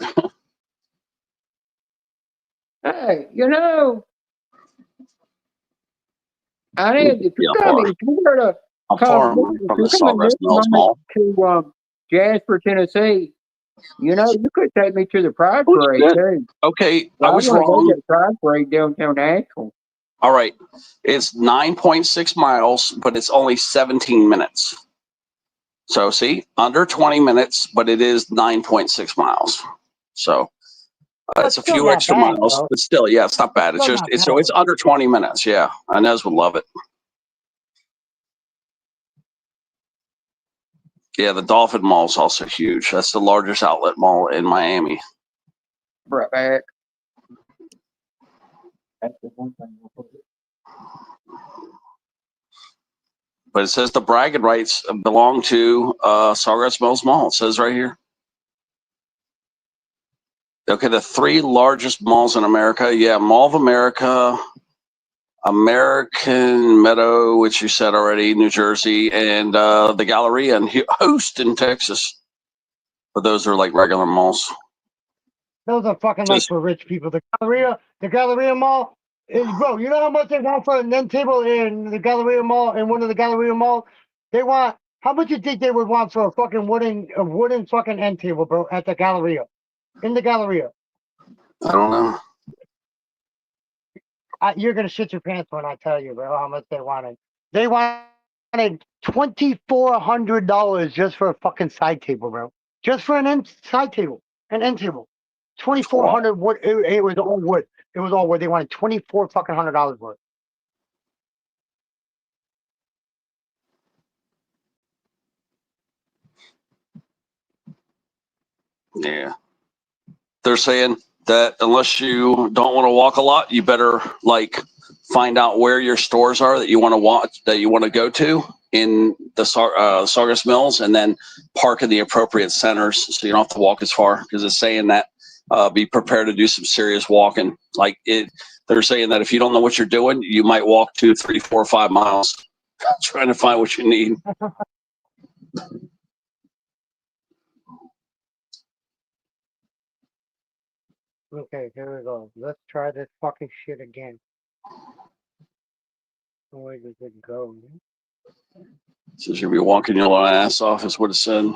Hey, I need if Yeah, you're coming, if you were to How far come, am I if from you're the coming Sawgrass this Mills month Mall? to Jasper, Tennessee, you could take me to the Pride Oh, Parade shit. too. Okay, I I was want to go wrong. to the Pride Parade downtown Nashville. All right. It's 9.6 miles, but it's only 17 minutes. So, see, under 20 minutes, but it is 9.6 miles. So, it's a still few not extra bad, miles, though. but still, yeah, it's not bad. It's Still just, not it's bad. under 20 minutes. Yeah, Inez would love it. Yeah, the Dolphin Mall is also huge. That's the largest outlet mall in Miami. Right back. That's the one thing. But it says the bragging rights belong to Sawgrass Mills Mall. It says right here. Okay, the 3 largest malls in America. Yeah, Mall of America, American Meadow, which you said already, New Jersey, and the Galleria in Houston, Texas. But those are like regular malls. Those are fucking like for rich people. The Galleria Mall is, bro, you know how much they want for an end table in the Galleria Mall, in one of the Galleria Mall? They want, how much you think they would want for a fucking wooden fucking end table, bro, at the Galleria? In the Galleria. I don't know. You're gonna shit your pants when I tell you, bro, how much they wanted. They wanted $2,400 just for a fucking side table, bro. Just for an end side table, an end table. 2,400 wood. It was all wood. It was all wood. They wanted $2,400 worth. Yeah. They're saying that unless you don't want to walk a lot, you better like find out where your stores are that you want to watch, that you want to go to in the Sawgrass Mills, and then park in the appropriate centers so you don't have to walk as far, because it's saying that be prepared to do some serious walking. Like they're saying that if you don't know what you're doing, you might walk 2, 3, 4, 5 miles trying to find what you need. Okay, here we go. Let's try this fucking shit again. Where does it go? Says you'll be walking your little ass off, is what it said.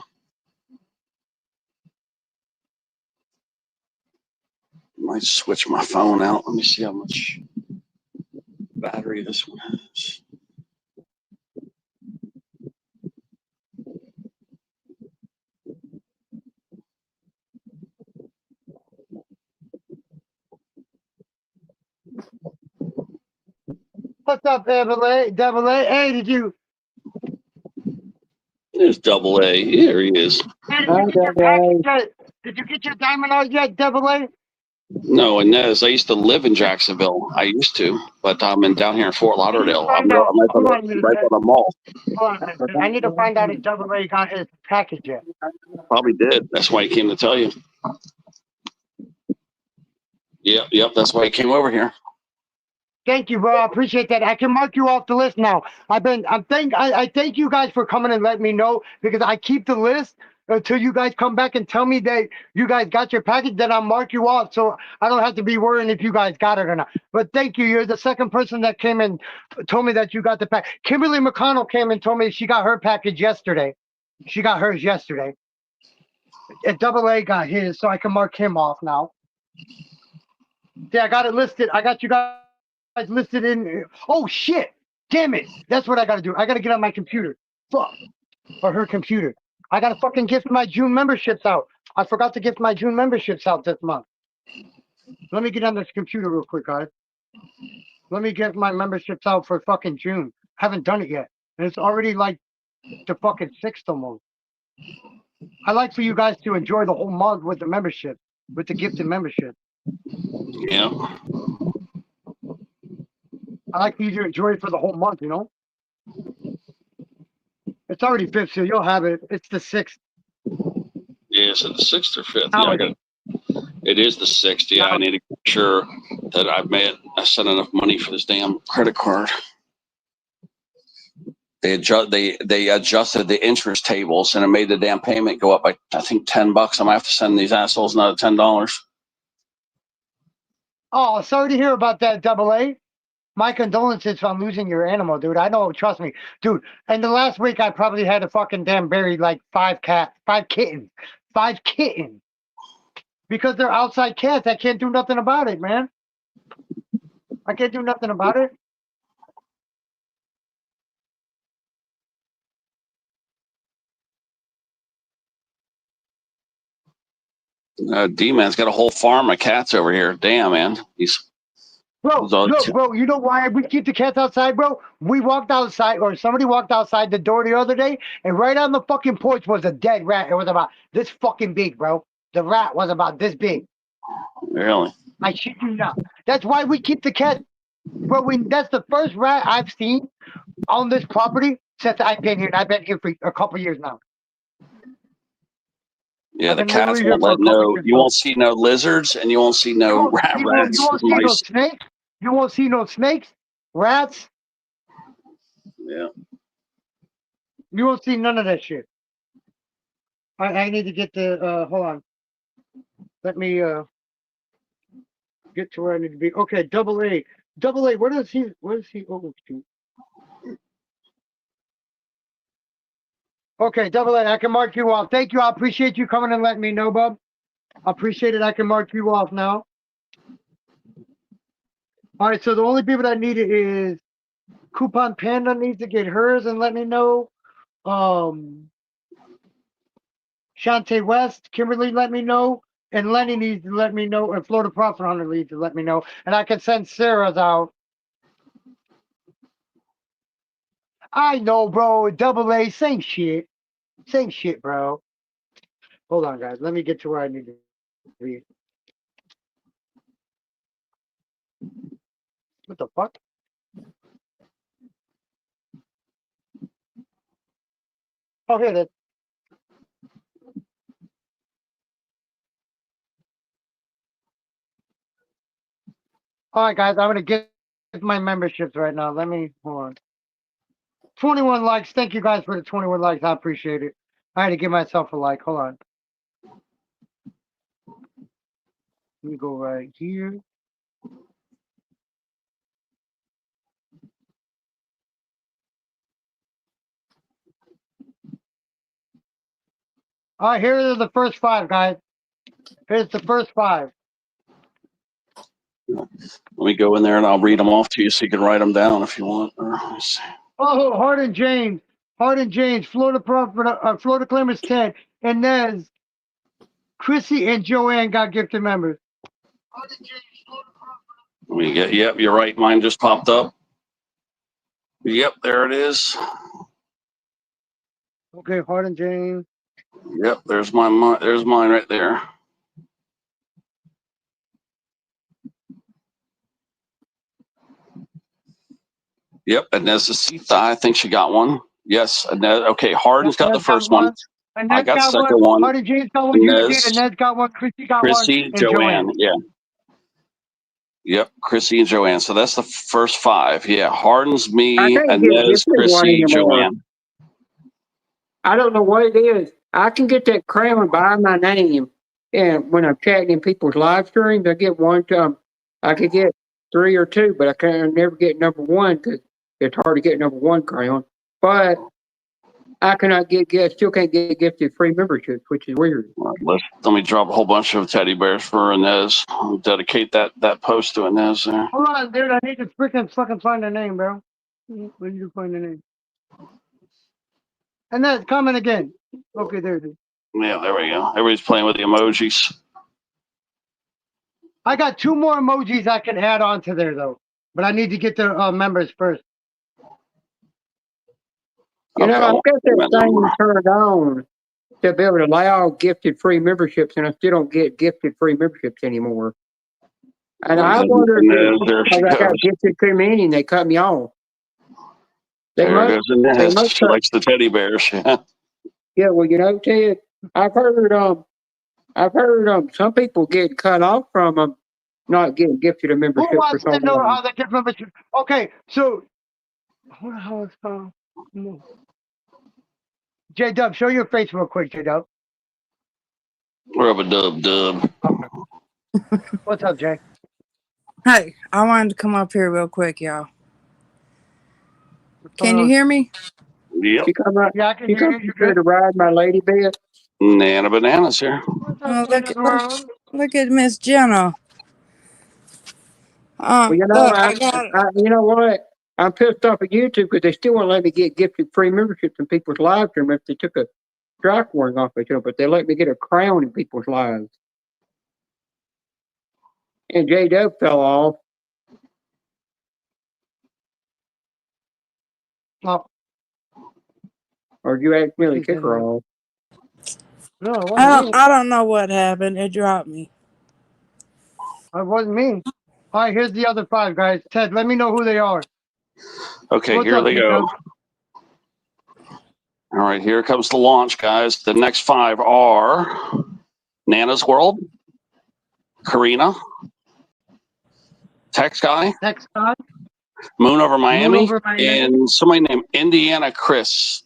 Might switch my phone out. Let me see how much battery this one has. What's up, Double A? Double A? Hey, did you There's Double A. Here he is. get your package yet? Did you get your diamond out yet, Double A? No, Inez, I used to live in Jacksonville. I used to, but I'm down here in Fort Lauderdale. I'm Find out. right Hold by on a minute, the Ted. mall. Hold on a minute. I need to find out if Double A got his package yet. Probably did. That's why he came to tell you. Yep. That's why he came over here. Thank you, bro. I appreciate that. I can mark you off the list now. I thank you guys for coming and letting me know, because I keep the list until you guys come back and tell me that you guys got your package. Then I'll mark you off, so I don't have to be worrying if you guys got it or not. But thank you. You're the second person that came and told me that you got the pack. Kimberly McConnell came and told me she got her package yesterday. She got hers yesterday. And Double A got his, so I can mark him off now. Yeah, I got it listed. I got you guys listed in. Oh shit! Damn it! That's what I gotta do. I gotta get on my computer. Fuck. Or her computer. I gotta fucking gift my June memberships out. I forgot to gift my June memberships out this month. Let me get on this computer real quick, guys. Let me get my memberships out for fucking June. Haven't done it yet. And it's already like the fucking 6th almost. I like for you guys to enjoy the whole month with the membership, with the gifted membership. Yeah. I like for you to enjoy it for the whole month, you know? It's already 5th, so you'll have it. It's the 6th. Yeah, so the 6th or 5th. Now Yeah, it is the 6th. Yeah, I need to make sure that I sent enough money for this damn credit card. They adjusted the interest tables and it made the damn payment go up by I think $10. I'm gonna have to send these assholes another $10. Oh, sorry to hear about that, Double A. My condolences on losing your animal, dude. I know, trust me, dude. And the last week, I probably had to fucking damn bury like 5 kittens, because they're outside cats. I can't do nothing about it, man. I can't do nothing about it. D-Man's got a whole farm of cats over here. Damn, man. Bro, look, bro, you know why we keep the cats outside, bro? We walked outside, or somebody walked outside the door the other day, and right on the fucking porch was a dead rat. It was about this fucking big, bro. The rat was about this big. Really? I shit you not. That's why we keep the cats. Bro, that's the first rat I've seen on this property since I've been here. And I've been here for a couple years now. Yeah, the cats won't let no. You won't see no lizards, and you won't see no rats. You won't see no snakes. You won't see no snakes, rats. Yeah. You won't see none of that shit. I need to get the. Hold on. Let me get to where I need to be. Okay, Double A. Double A. Where is he over to? Okay, Double A. I can mark you off. Thank you. I appreciate you coming and letting me know, bub. I appreciate it. I can mark you off now. All right, so the only people that need it is Coupon Panda needs to get hers and let me know. Shantae West, Kimberly, let me know. And Lenny needs to let me know. And Florida Profit Hunter needs to let me know. And I can send Sarah's out. I know, bro. Double A, same shit. Same shit, bro. Hold on, guys. Let me get to where I need to be. What the fuck? Oh, here it is. All right, guys. I'm going to get my memberships right now. Let me, hold on. 21 likes. Thank you guys for the 21 likes. I appreciate it. I had to give myself a like. Hold on. Let me go right here. All right, here are the first 5, guys. Here's the first 5. Let me go in there and I'll read them off to you so you can write them down if you want. Oh, Hardin James, Florida Claimers 10, and Nez, Chrissy, and Joanne got gifted members. Let me get. Yep, you're right. Mine just popped up. Yep, there it is. Okay, Hardin James. Yep, there's mine. There's mine right there. Yep, and Necesita, I think she got one. Yes, okay, Hardin's got the first one. I got the second one. Hardin James got one. You did, and Nez got one. Chrissy got one. Chrissy, Joanne. Yeah. Yep, Chrissy and Joanne. So that's the first 5. Yeah, Hardin's me, and Nez, Chrissy, Joanne. I don't know what it is. I can get that crown by my name, and when I'm chatting in people's live streams, I get one time. I could get 3 or 2, but I can never get number 1 because it's hard to get number 1 crown. But I cannot still can't get gifted free memberships, which is weird. Let me drop a whole bunch of teddy bears for Inez. I'll dedicate that post to Inez there. Hold on, dude. I need to freaking fucking find the name, bro. Where did you find the name? And then comment again. Okay, there it is. Yeah, there we go. Everybody's playing with the emojis. I got 2 more emojis I can add on to there though, but I need to get the members first. You know, I've got that Okay. thing turned on to be able to allow gifted free memberships, and I still don't get gifted free memberships anymore. And I wonder if There she I got goes. gifted too many and they cut me off. They There must, goes Inez. must She likes the teddy bears. yeah, well, you know, Ted, I've heard some people get cut off from them not getting gifted a Who membership for wants so to know long. how they get membership? Okay, so who the hell is J Dub? Show your face real quick, J Dub. Rub a dub. What's up, Jay? Hey, I wanted to come up here real quick, y'all. Can you hear me? Yep. She come up, Yeah, I can she hear comes you. here to ride my lady bed. Nana Bananas here. What's Oh, up, Jennifer? look at Miss Jenna. Well, you know, Look, I got you know what? I'm pissed off at YouTube because they still won't let me get gifted free memberships in people's live stream if they took a strike warning off each other, but they let me get a crown in people's lives. And J Dub fell off. Oh, Or you asked me to kick her off. no, it wasn't me. I don't know what happened. It dropped me. It wasn't me. All right, here's the other 5 guys. Ted, let me know who they are. Okay, What's here up, they J go. Dub? All right, here comes the launch, guys. The next 5 are Nana's World, Karina, Tex Guy, Next time. Moon Over Miami, Over Miami. and somebody named Indiana Chris.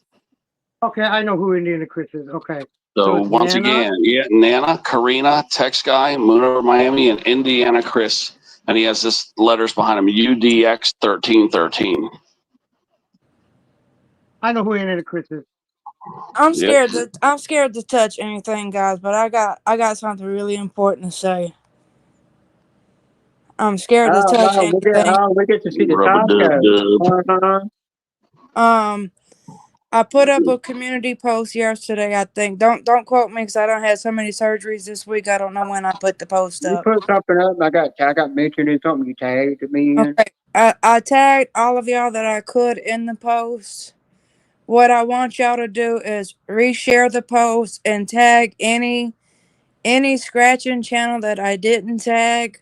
Okay, I know who Indiana Chris is. Okay. So it's once Nana? again, yeah, Nana, Karina, Tex Guy, Moon Over Miami, and Indiana Chris. And he has this letters behind him, UDX 1313. I know who Indiana Chris is. I'm Yep. scared to touch anything, guys, but I got something really important to say. I'm scared to touch anything. We get to see the Rub-a-dub-dub. I put up a community post yesterday, I think. Don't quote me because I don't have so many surgeries this week. I don't know when I put the post You up. put something up, I got mentioned in something you tagged me in. Okay. I tagged all of y'all that I could in the post. What I want y'all to do is reshare the post and tag any scratching channel that I didn't tag.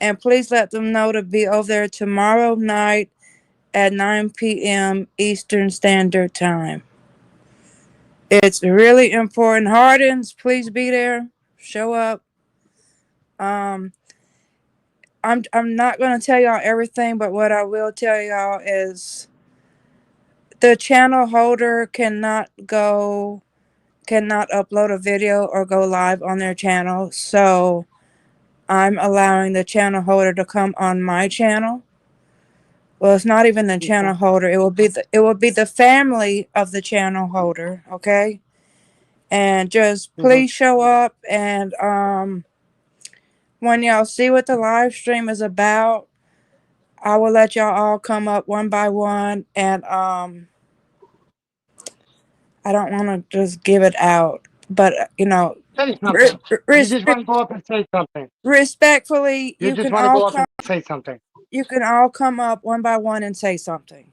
And please let them know to be over there tomorrow night at 9 p.m. Eastern Standard Time. It's really important. Hardens, please be there. Show up. I'm not gonna tell y'all everything, but what I will tell y'all is the channel holder cannot upload a video or go live on their channel. So I'm allowing the channel holder to come on my channel. Well, it's not even the channel holder. It will be the family of the channel holder. Okay. And just please show up, and when y'all see what the live stream is about, I will let y'all all come up one by one, and I don't want to just give it out, but Say something. You just want to go up and say something. Respectfully, You just want to go up and say something. You can all come up one by one and say something.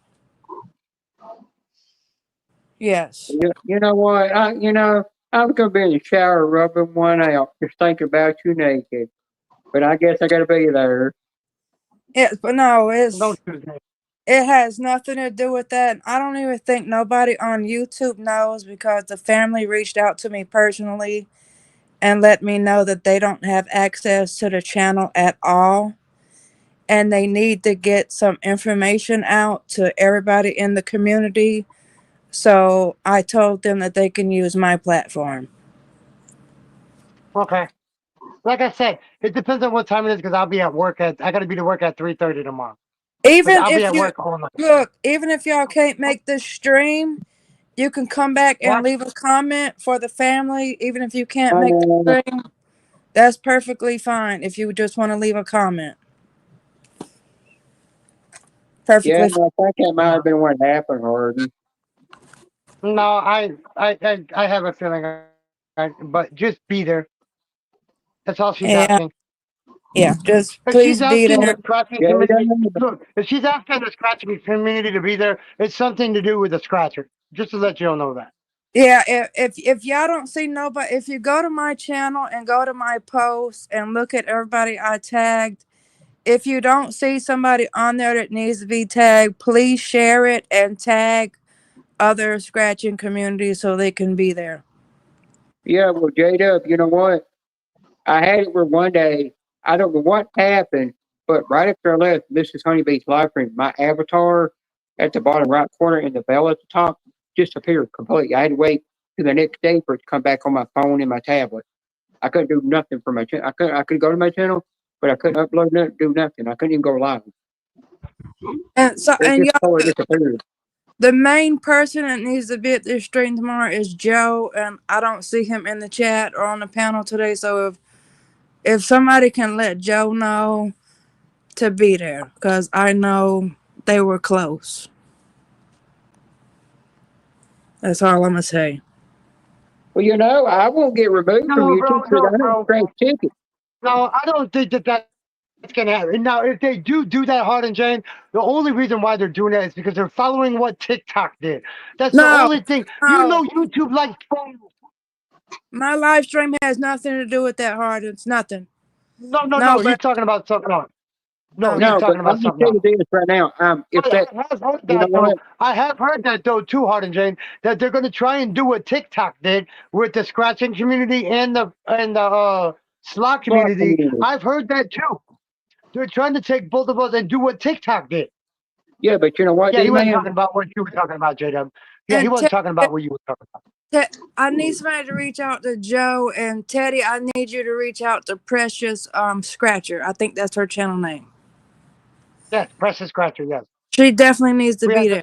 Yes. You know what? I was gonna be in the shower rubbing one out, just thinking about you naked. But I guess I gotta be there. Yes, but no, it It has nothing to do with that. I don't even think nobody on YouTube knows, because the family reached out to me personally and let me know that they don't have access to the channel at all. And they need to get some information out to everybody in the community. So I told them that they can use my platform. Okay. Like I said, it depends on what time it is, because I'll be at work I got to be to work at 3:30 tomorrow. Even I'll be if at you work all night. look, even if y'all can't make this stream, You can come back and What? leave a comment for the family, even if you can't I make the know. stream. That's perfectly fine if you just want to leave a comment. Yeah, Perfectly I think that might have been what happened, Harden. No, I have a feeling, but just be there. That's all she's Yeah, asking. yeah. Just If she's please be asking the there. scratching Yeah, community, look, if she's asking the scratching community to be there, it's something to do with the scratcher. Just to let you all know that. Yeah, if y'all don't see nobody, if you go to my channel and go to my posts and look at everybody I tagged, if you don't see somebody on there that needs to be tagged, please share it and tag other scratching communities so they can be there. yeah. Well, J-Dub, you know what? I had it where one day, I don't know what happened, but right after I left Mrs. Honeybee's live stream, my avatar at the bottom right corner and the bell at the top disappeared completely. I had to wait to the next day for it to come back on my phone and my tablet. I couldn't do nothing for my channel. I could go to my channel, but I couldn't upload nothing, do nothing. I couldn't even go live. And so, It and just y'all, totally disappeared. the main person that needs to be at this stream tomorrow is Joe, and I don't see him in the chat or on the panel today. So if somebody can let Joe know to be there, because I know they were close. That's all I'm gonna say. Well, you know, I won't get removed from No, bro, YouTube because no, I don't bro. scratch tickets. No, I don't think that's gonna happen. Now, if they do that, Hard and Jane, the only reason why they're doing that is because they're following what TikTok did. That's the No, only thing. You no, know, YouTube likes trolls. my live stream has nothing to do with that hard. It's nothing. No, no, No, no. He's but talking about something else. No, he's No, but talking I'm about just something telling else. you this right now. If I that, have heard you know that though. what? I have heard that though too, Hard and Jane, that they're going to try and do what TikTok did with the scratching community and the slot Fuck community. you. I've heard that too. They're trying to take both of us and do what TikTok did. Yeah, but you know what, Yeah, he wasn't D-Man? talking about what you were talking about, JW. Yeah, he and wasn't talking about what you were talking about. I need somebody to reach out to Joe, and Teddy, I need you to reach out to Precious Scratcher. I think that's her channel name. Yes, Precious Scratcher, yes. She definitely needs to We be have there.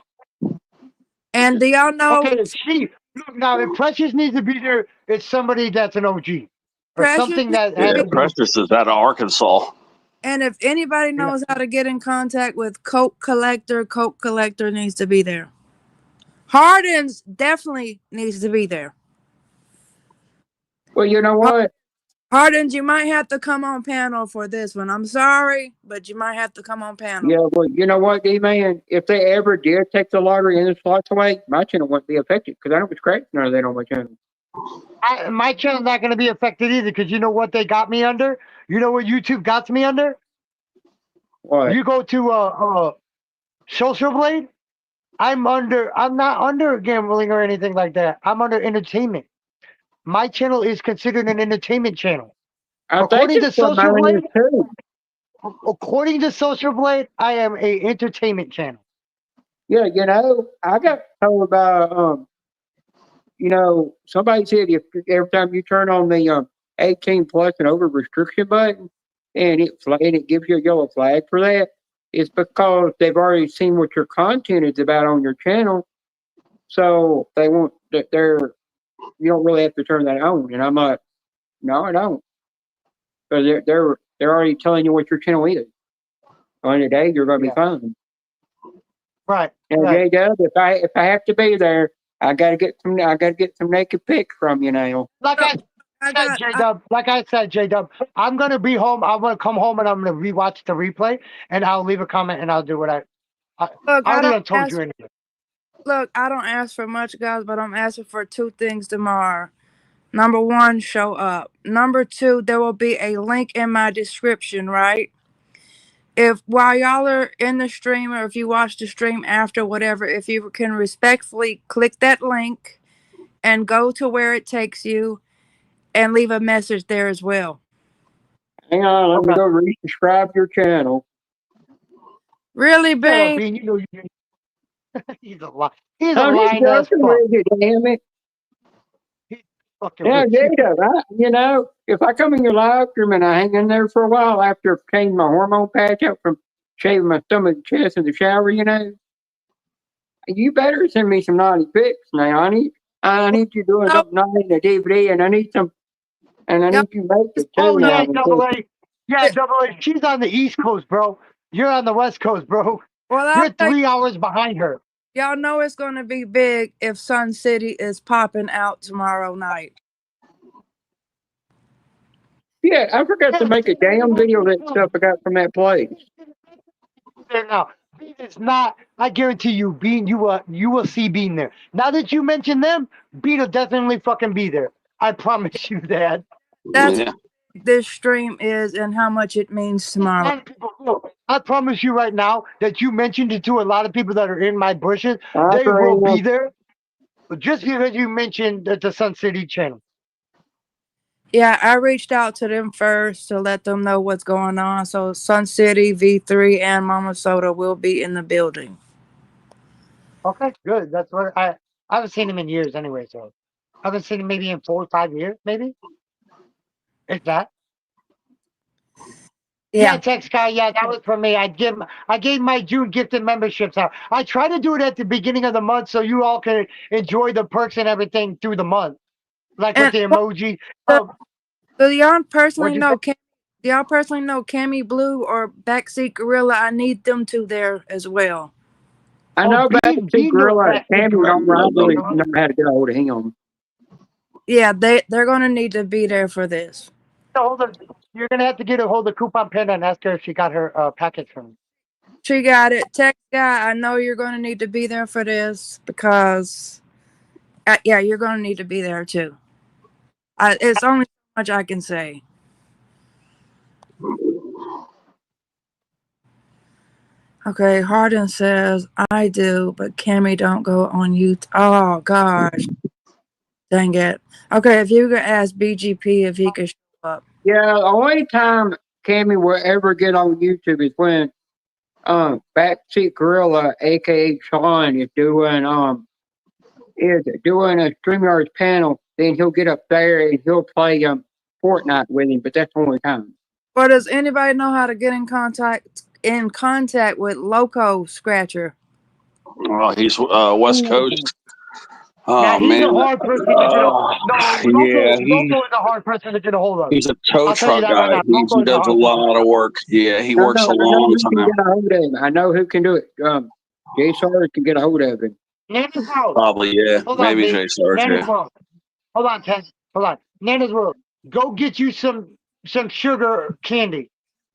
And do y'all know okay, she look now if Precious needs to be there, it's somebody that's an OG. Or Precious something needs that to has Yeah, be, to do Precious is out of Arkansas. and if anybody yeah. knows how to get in contact with Coke Collector needs to be there. Hardens definitely needs to be there. Well, you know what? Hardens, you might have to come on panel for this one. I'm sorry, but you might have to come on panel. Yeah, well, you know what, D-Man? If they ever did take the lottery and the slots away, my channel wouldn't be affected because I don't scratch none of that on my channel. My channel's not going to be affected either because you know what they got me under? You know what YouTube got me under? What? You go to Social Blade, I'm not under gambling or anything like that. I'm under entertainment. My channel is considered an entertainment channel. I think According to it's what Social mine is Blade, too. according to Social Blade, I am a entertainment channel. Yeah, you know, I got told by you know, somebody said if every time you turn on the 18 plus and over restriction button and it gives you a yellow flag for that, it's because they've already seen what your content is about on your channel. So they want that you don't really have to turn that on. And I'm like, no, I don't. Because they're already telling you what your channel is. On the day you're gonna be Yeah. fine. Right. And right. J-Dub, if I have to be there, I gotta get some naked pics from you now. Like I I said, got, J-Dub, I'm going to be home. I'm going to come home and I'm going to rewatch the replay and I'll leave a comment and I'll do what I look, already done told you anyway. look, I don't ask for much, guys, but I'm asking for two things tomorrow. Number one, show up. Number two, there will be a link in my description, right? If while y'all are in the stream or if you watch the stream after, whatever, if you can respectfully click that link and go to where it takes you and leave a message there as well. Hang on, let me Okay. go resubscribe your channel. Really, Shut up, Bean? Bean. You know you. He's a lie. He's a I'm just lying ass joking fuck. with you, damn it. He's fucking Yeah, with you. J-Dub, you know, if I come in your live stream and I hang in there for a while after I've changed my hormone patch out from shaving my stomach and chest in the shower, you know, You better send me some naughty pics now. I need you doing No, something naughty in the DVD, and I need y'all, you make it Oh too yeah, now. double A. Yeah, double A. She's on the East Coast, bro. You're on the West Coast, bro. well, I'll You're tell you, 3 hours behind her. y'all know it's gonna be big if Sun City is popping out tomorrow night. Yeah, I forgot to make a damn video of that stuff I got from that place. There now. Bean is not. I guarantee you, Bean. You will see Bean there. Now that you mentioned them, Bean will definitely fucking be there. I promise you that. That's Yeah. this stream is and how much it means A tomorrow. lot of people know. I promise you right now that you mentioned it to a lot of people that are in my bushes. I They will agree. be there. Just because you mentioned the Sun City channel. Yeah, I reached out to them first to let them know what's going on. So Sun City, V3, and Mama Soda will be in the building. Okay, good. That's what I haven't seen him in years anyway. So I haven't seen him maybe in 4 or 5 years, maybe. If that. Yeah, Yeah. text guy. Yeah, that was for me. I gave my June gifted memberships out. I try to do it at the beginning of the month so you all can enjoy the perks and everything through the month, like with And the emoji. do, Um, do y'all personally what'd you say? know do y'all personally know Cammy Blue or Backseat Gorilla? I need them two there as well. I Oh, know Backseat Bean knows Gorilla. that. Tammy don't really know how to get a hold of him. Yeah, they're gonna need to be there for this. You're gonna have to get a hold of Coupon Panda and ask her if she got her package from me. She got it. Tech guy, I know you're gonna need to be there for this because yeah, you're gonna need to be there too. It's only so much I can say. Okay, Harden says I do, but Cammy don't go on YouTube. Oh gosh, dang it. Okay, if you could ask BGP if he could show up. Yeah, the only time Cammy will ever get on YouTube is when Backseat Gorilla, aka Sean, is doing a StreamYards panel. Then he'll get up there and he'll play Fortnite with him, but that's the only time. Or does anybody know how to get in contact with Loco Scratcher? Oh, he's West Coast. Yeah, Oh he's man. a hard person to get a no. Yeah, Loco is a hard person to get a hold of. he's a tow I'll tell you truck that right guy. now. He Loco is a does a hard person. lot of work. Yeah, he works a I know long who can time. get a hold of him. I know who can do it. Jay Sawyer can get a hold of him. Nana's World. Probably, yeah. Hold on, Maybe B. Jay Sarge, Nana's yeah. World. Hold on, Ted. Hold on. Nana's World. Go get you some sugar candy.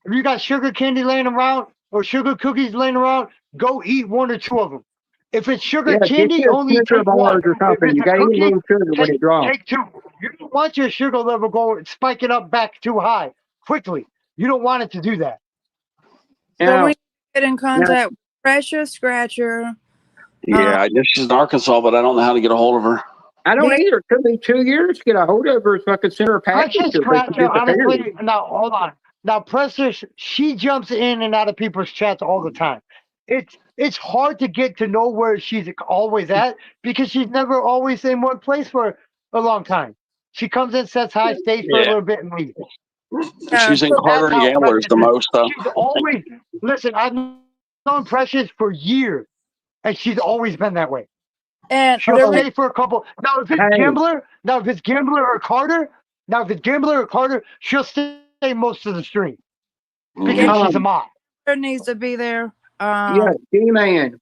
If you got sugar candy laying around or sugar cookies laying around, go eat 1 or 2 of them. If it's sugar Yeah, get candy, you a only Snicker take 1. bars or If something. it's You a gotta eat a cookie, little sugar when it drops. take 2. You don't want your sugar level going spiking up back too high quickly. You don't want it to do that. So Now, we get in contact with Precious Scratcher. Yeah, I guess she's in Arkansas, but I don't know how to get a hold of her. I don't Yeah. either. It could be 2 years to get a hold of her so I could send her a package. Precious to her, but she Scratcher, honestly, disappeared. now hold on. Now Precious, she jumps in and out of people's chats all the time. It's hard to get to know where she's always at because she's never always in one place for a long time. She comes in, says hi, stays for a Yeah. little bit, and leaves. She's in so Carter That's and how Gamblers Precious the is. most, though. She's always listen. I've known Precious for years, and she's always been that way. and She'll the stay for a couple. Now if it's Hey. Gambler or Carter, she'll stay most of the stream because Mhm. she's a mod. reader needs to be there. Yeah, G-Man.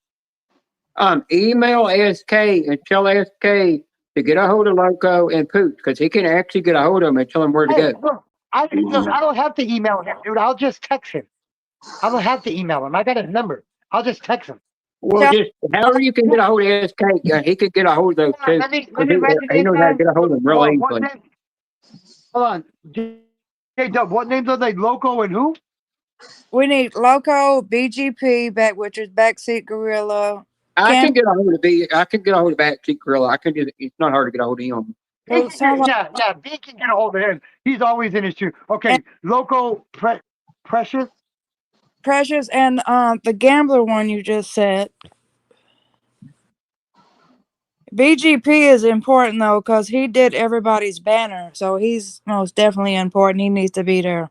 Email SK and tell SK to get a hold of Loco and Pooch because he can actually get a hold of him and tell him where to Hey, go. look, I don't have to email him, dude. I'll just text him. I don't have to email him. I got his number. I'll just text him. Well, Tell- just however you can get a hold of SK, he could get a hold of those too. Let me 'Cause write this he knows how to down. get a hold of them real What easily. name? Hold on. Hey, Dub, what names are they? Loco and who? We need Loco, BGP, which is Backseat Gorilla. I Cam- can get a hold of Backseat Gorilla. I can do. It's not hard to get a hold of him. So it sounds like Yeah, B can get a hold of him. He's always in his shoe. Okay, Loco Precious. Precious and the Gambler one you just said. BGP is important though because he did everybody's banner, so he's most definitely important. He needs to be there.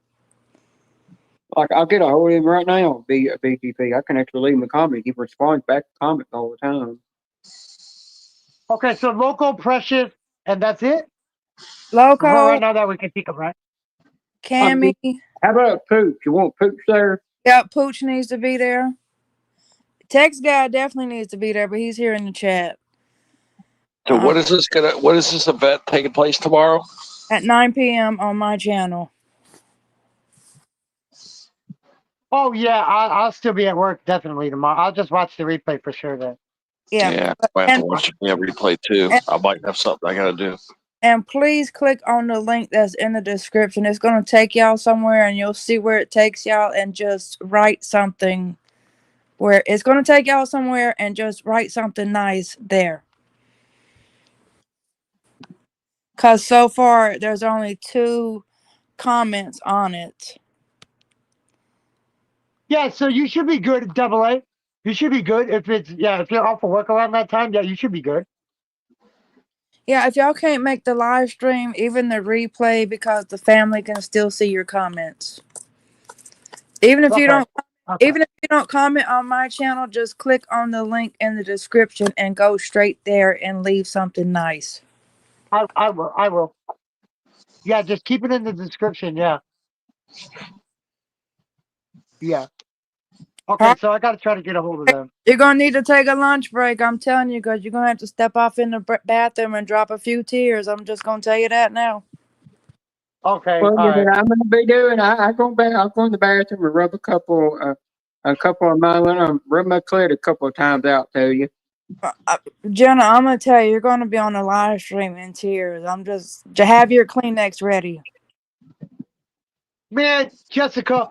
Like, I'll get a hold of him right now, BGP. I can actually leave him a comment. He responds back to comments all the time. Okay, so Loco, Precious, and that's it? For Loco, right now that we can think of, right? Cammy. How about Pooch? You want Pooch there? Yep, Pooch needs to be there. Text guy definitely needs to be there, but he's here in the chat. So what is this event taking place tomorrow? At 9 p.m. on my channel. Oh yeah, I'll still be at work definitely tomorrow. I'll just watch the replay for sure then. Yeah. I have And- to watch the replay too. and- I might have something I gotta do. And please click on the link that's in the description. It's going to take y'all somewhere and you'll see where it takes y'all, and just write something where it's going to take y'all somewhere, and just write something nice there. Because so far there's only 2 comments on it. Yeah, so you should be good, Double A. You should be good if you're off of work around that time. Yeah, you should be good. Yeah, if y'all can't make the live stream, even the replay, because the family can still see your comments. Even if you don't Okay. Even if you don't comment on my channel, just click on the link in the description and go straight there and leave something nice. I will. Yeah, just keep it in the description. Yeah. Yeah. Okay, so I got to try to get a hold of them. You're going to need to take a lunch break, I'm telling you, because you're going to have to step off in the bathroom and drop a few tears. I'm just going to tell you that now. Okay. Well, all right. I'm gonna be doing. I go back. I'll go in the bathroom and rub a couple of my. Rub my clit a couple of times out to you. Jenna, I'm going to tell you, you're going to be on the live stream in tears. To have your Kleenex ready. Man, Jessica,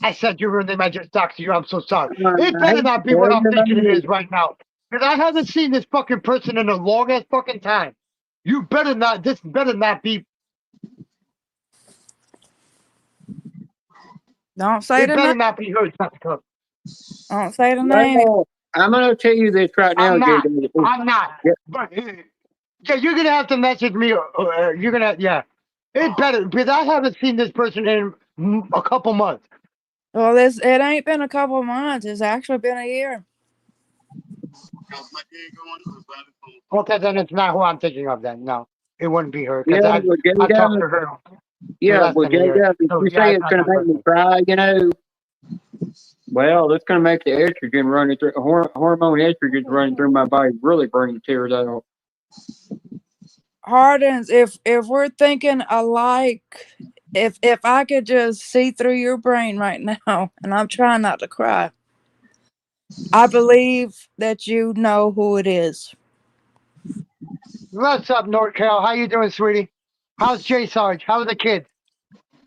I said your name. I just talked to you. I'm so sorry. It better not be what I'm thinking it is right now. Because I haven't seen this fucking person in a long ass fucking time. You better not. This better not be. Don't say It the better name. not be her, Jessica. Don't say the name. Well, I'm gonna tell you this right now. I'm not. JJ. I'm not. Yeah. But yeah, you're gonna have to message me. You're gonna It better because I haven't seen this person in a couple months. Well, it ain't been a couple months. It's actually been a year. Okay, then it's not who I'm thinking of. Then no, it wouldn't be her. Yeah, Because I talked to her. Yeah, less well, than a year. JJ, if So, you yeah, say it's it's not gonna that make me cry, well, that's gonna make the estrogen running through hormone estrogen running through my body really bring tears out. Hardens, if we're thinking alike, if I could just see through your brain right now, and I'm trying not to cry, I believe that you know who it is. What's up, NorCal? How you doing, sweetie? How's J Sarge? How's the kids?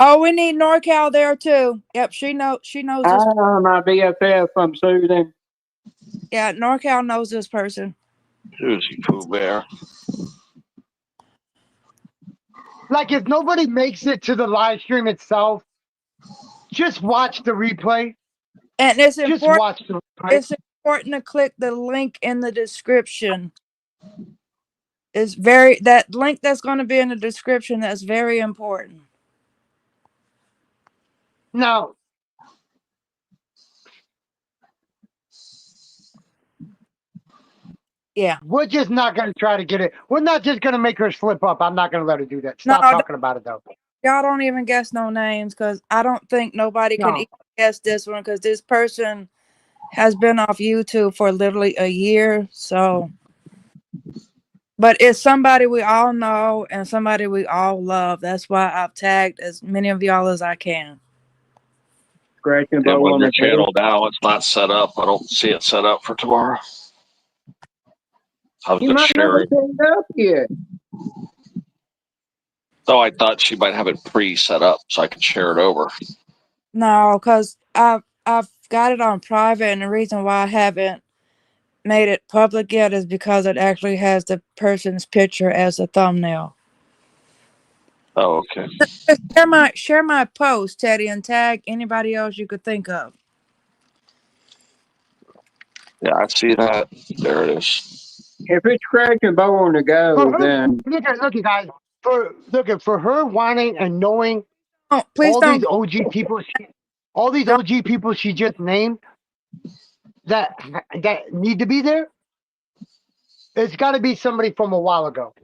Oh, we need NorCal there too. Yep, she knows this. My BFF from Susan. Yeah, NorCal knows this person. Who's you, Pooh Bear? Like, if nobody makes it to the live stream itself, just watch the replay. And it's Just important. watch the replay. It's important to click the link in the description. That link that's going to be in the description. That's very important. Now, yeah, we're just not going to try to get it. We're not just going to make her slip up. I'm not going to let her do that. Stop talking about it, though. Y'all don't even guess no names, because I don't think nobody can even guess this one, because this person has been off YouTube for literally a year. So, but it's somebody we all know and somebody we all love. That's why I've tagged as many of y'all as I can. Scratching Yeah, bow on on your the channel now, it's not set up. I don't see it set up for tomorrow. I was You just might not sharing. have set it up yet. So I thought she might have it pre-set up so I could share it over. No, because I've got it on private, and the reason why I haven't made it public yet is because it actually has the person's picture as a thumbnail. Oh, okay. Share my post, Teddy, and tag anybody else you could think of. Yeah, I see that. There it is. If it's scratching bow on the go, then Look at guys. For her wanting and knowing please all don't. these OG people, all these OG people she just named that need to be there. It's got to be somebody from a while ago.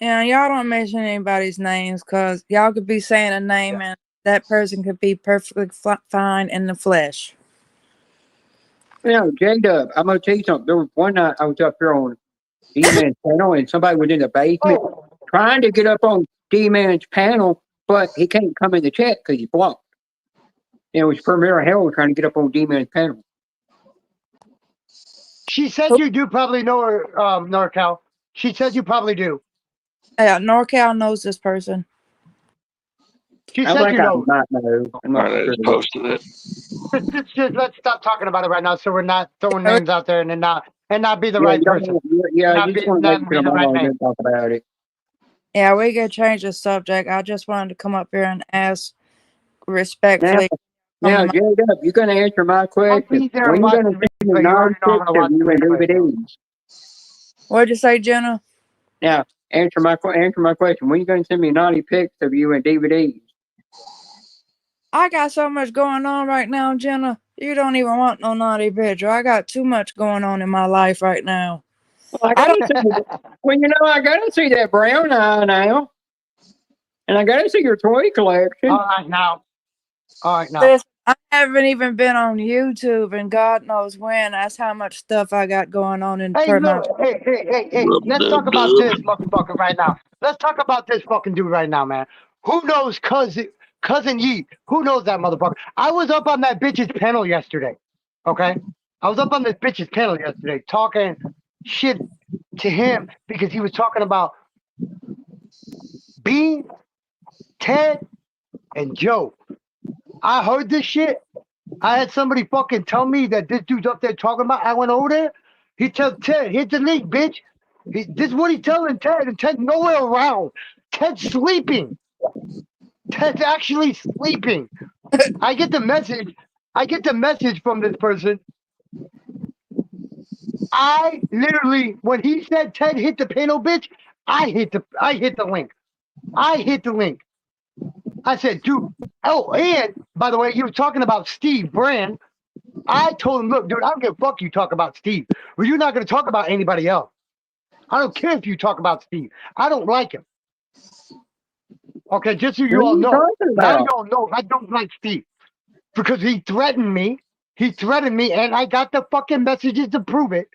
Yeah, y'all don't mention anybody's names because y'all could be saying a name and that person could be perfectly fine in the flesh. You know, J-Dub, I'm going to tell you something. There was one night I was up here on D-Man's panel and somebody was in the basement Oh, trying to get up on D-Man's panel, but he can't come in the chat because he's blocked. And it was Premier Hell trying to get up on D-Man's panel. she said you do probably know her, NorCal. She says you probably do. Yeah, NorCal knows this person. She I said think you I know. might know. I'm not I sure. just posted it. Let's stop talking about it right now, so we're not throwing names out there and not be the Yeah, right you don't person. want to- yeah, Not you just be- want to not make be sure the I'm right all name. good talk about it. Yeah, we could change the subject. I just wanted to come up here and ask respectfully. Now, J-Dub, you're going to answer my I'll question. be there When and you watch going to the send me replay. You already know I'm 96 gonna watch of you the and replay. DVDs? What'd you say, Jenna? Now, answer my question. When you going to send me 90 pics of you and DVDs? I got so much going on right now, Jenna. You don't even want no naughty picture. I got too much going on in my life right now. Well, I gotta see. Well, you know, I gotta see that brown eye now, and I gotta see your toy collection. All right now. Listen, I haven't even been on YouTube and God knows when. That's how much stuff I got going on in Hey, my. look. Hey. Let's talk about this motherfucker right now. Let's talk about this fucking dude right now, man. Who knows cousin Yeet? Who knows that motherfucker? I was up on that bitch's panel yesterday. Okay? I was up on this bitch's panel yesterday talking shit to him because he was talking about Bean, Ted, and Joe. I heard this shit. I had somebody fucking tell me that this dude's up there talking about. I went over there. He told Ted, hit the link, bitch. This is what he's telling Ted, and Ted's nowhere around. Ted's sleeping. Ted's actually sleeping. I get the message from this person. I literally, when he said Ted hit the panel, bitch, I hit the link. I hit the link. I said, dude. Oh, and by the way, you were talking about Steve Brand. I told him, look, dude, I don't give a fuck you talk about Steve, but you're not going to talk about anybody else. I don't care if you talk about Steve. I don't like him. Okay, just so you all know. Now you all know I don't like Steve because he threatened me. He threatened me, and I got the fucking messages to prove it.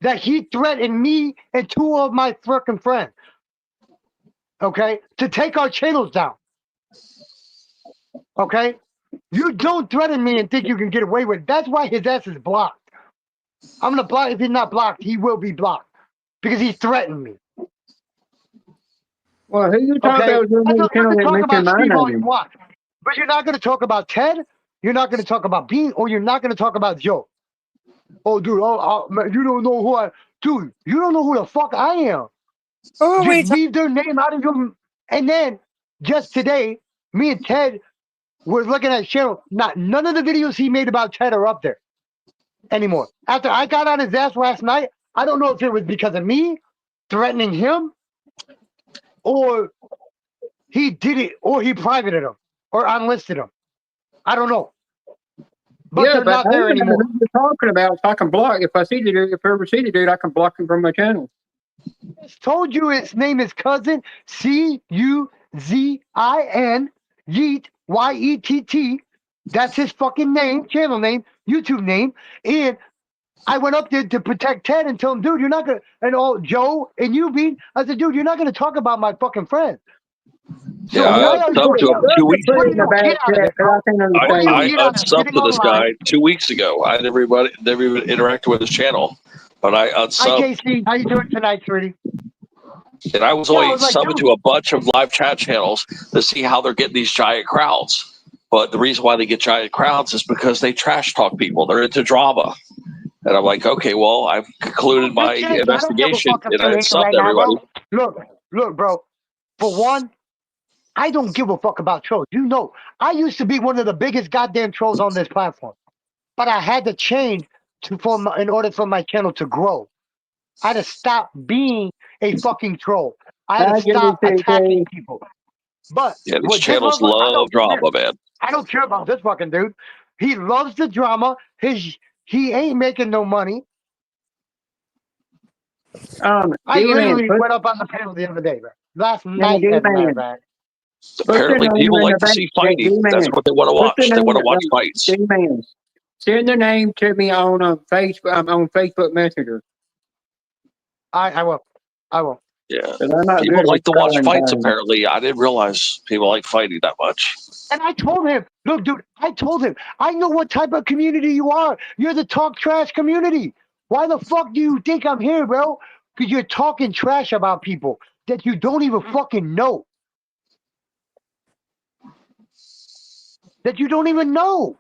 That he threatened me and two of my freaking friends. Okay, to take our channels down. Okay, you don't threaten me and think you can get away with it. That's why his ass is blocked. I'm gonna block. If he's not blocked, he will be blocked because he threatened me. Well, who you talking about? I don't want to talk about Steve all you want, but you're not gonna talk about Ted. You're not gonna talk about Bean, or you're not gonna talk about Joe. Oh, dude, man, you don't know who I. Dude, you don't know who the fuck I am. Just leave their name out of your. And then, just today, me and Ted were looking at his channel. None of the videos he made about Ted are up there anymore. After I got on his ass last night, I don't know if it was because of me threatening him, or he did it, or he privated him, or unlisted him. I don't know. But they're not there anymore. Who you're talking about? So I can block if I see the dude. If I ever see the dude, I can block him from my channel. I told you his name is Cousin Cuzin Yeet YETT. That's his fucking name, channel name, YouTube name. And I went up there to protect Ted and tell him, dude, you're not gonna. And all Joe and you, Bean. I said, dude, you're not gonna talk about my fucking friend. So Yeah, why I are you talked to him 2 weeks Put ago. it in the back chat, 'cause I can't understand. I subbed to this guy 2 weeks ago. I never even interacted with his channel, but I Hi, unsubbed. JC. How you doing tonight, sweetie? And I was Yeah, I only was like, subbing dude. to a bunch of live chat channels to see how they're getting these giant crowds. But the reason why they get giant crowds is because they trash talk people. They're into drama. And I'm like, okay, well, I've concluded my investigation and I subbed everybody. Look, bro. For one, I don't give a fuck about trolls. You know, I used to be one of the biggest goddamn trolls on this platform, but I had to change in order for my channel to grow. I had to stop being a fucking troll. I had to give stop it to attacking people. But Yeah, these with this channels motherfucker, I love don't care. drama, man. I don't care about this fucking dude. He loves the drama. He ain't making no money. I D-Man, literally went up on the panel the other day, bro. Last now night, as a matter of D-Man, fact. put your Apparently, name people in like the to back. see fighting. That's D-Man, what they want to put watch. your They want to name, watch fights. D-Man, send the name to me on on Facebook Messenger. I will. I will. Yeah, 'Cause I'm not people good with like to watch spelling fights. things. Apparently, I didn't realize people like fighting that much. And I told him, look, dude, I told him, I know what type of community you are. You're the talk trash community. Why the fuck do you think I'm here, bro? Because you're talking trash about people that you don't even fucking know. That you don't even know.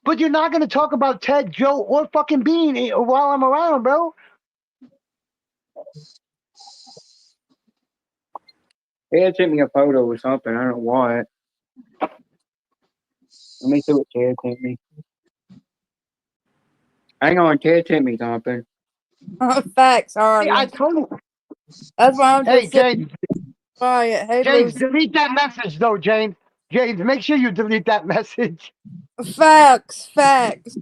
But you're not going to talk about Ted, Joe, or fucking Bean while I'm around, bro. Ted sent me a photo or something. I don't know what. Let me see what Ted sent me. Hang on, Ted sent me something. Facts, Hey, Harley. I told him. That's why I'm Hey, just sitting James. quiet. Hey, James, Lucy. delete that message, though, James. James, make sure you delete that message. Facts, facts.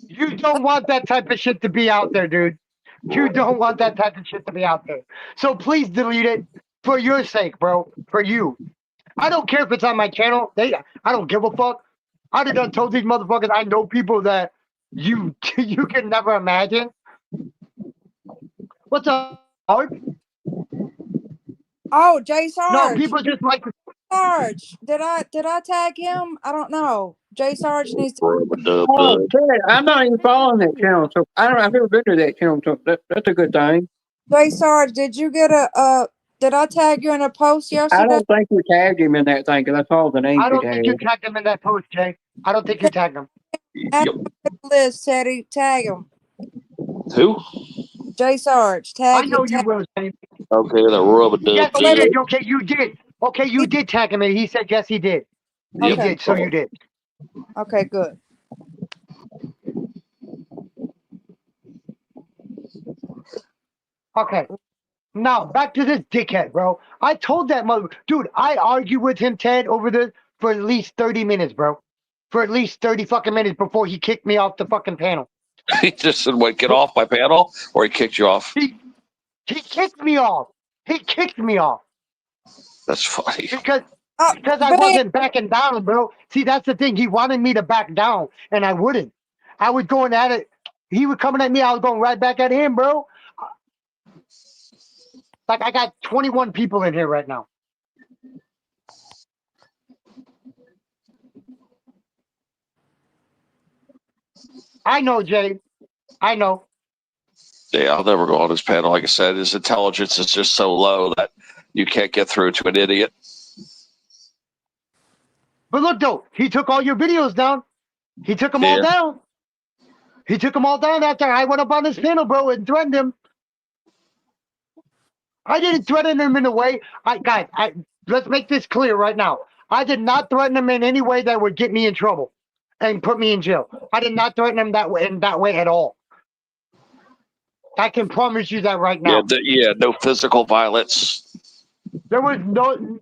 You don't want that type of shit to be out there, dude. You don't want that type of shit to be out there. So please delete it for your sake, bro. For you. I don't care if it's on my channel. I don't give a fuck. I done told these motherfuckers I know people that you you can never imagine. What's up, Art? Oh, Jay No, Sarge. people just like Sarge. Did I tag him? I don't know. Jay Sarge needs to. Oh, Ted, I'm not even following that channel, so I've never been to that channel, so that's a good thing. Jay Sarge, did you get did I tag you in a post I yesterday? don't think we tagged him in that thing because I saw the name I he don't think you tagged. tagged him in that post, Jay. I don't think you tagged him. Add Yep. him to the list, Teddy. Tag him. Who? Jay Sarge. I Tag know him. you will, Jay. Okay, the rub Yes, dub he dub. did. Okay, you did. Okay, you did tag him, and he said yes, he did. He Yep. did. So you did. Okay, good. Okay. Now back to this dickhead, bro. I told that mother, dude. I argued with him, Ted, over this for at least 30 minutes, bro. For at least 30 fucking minutes before he kicked me off the fucking panel. He just said, "Wait, get off my panel," or he kicked you off. He kicked me off. He kicked me off That's funny. because Oh, I Ben, wasn't backing down, bro. See, that's the thing. He wanted me to back down, and I wouldn't. I was going at it. He was coming at me. I was going right back at him, bro. Like I got 21 people in here right now. I know, Jay. I know. Yeah, I'll never go on his panel. Like I said, his intelligence is just so low that you can't get through to an idiot. But look, though, he took all your videos down. He took them all Yeah. down. He took them all down after I went up on his panel, bro, and threatened him. I didn't threaten him in a way. Guys, let's make this clear right now. I did not threaten him in any way that would get me in trouble and put me in jail. I did not threaten him that way at all. I can promise you that right now. Yeah, no physical violence. There was no.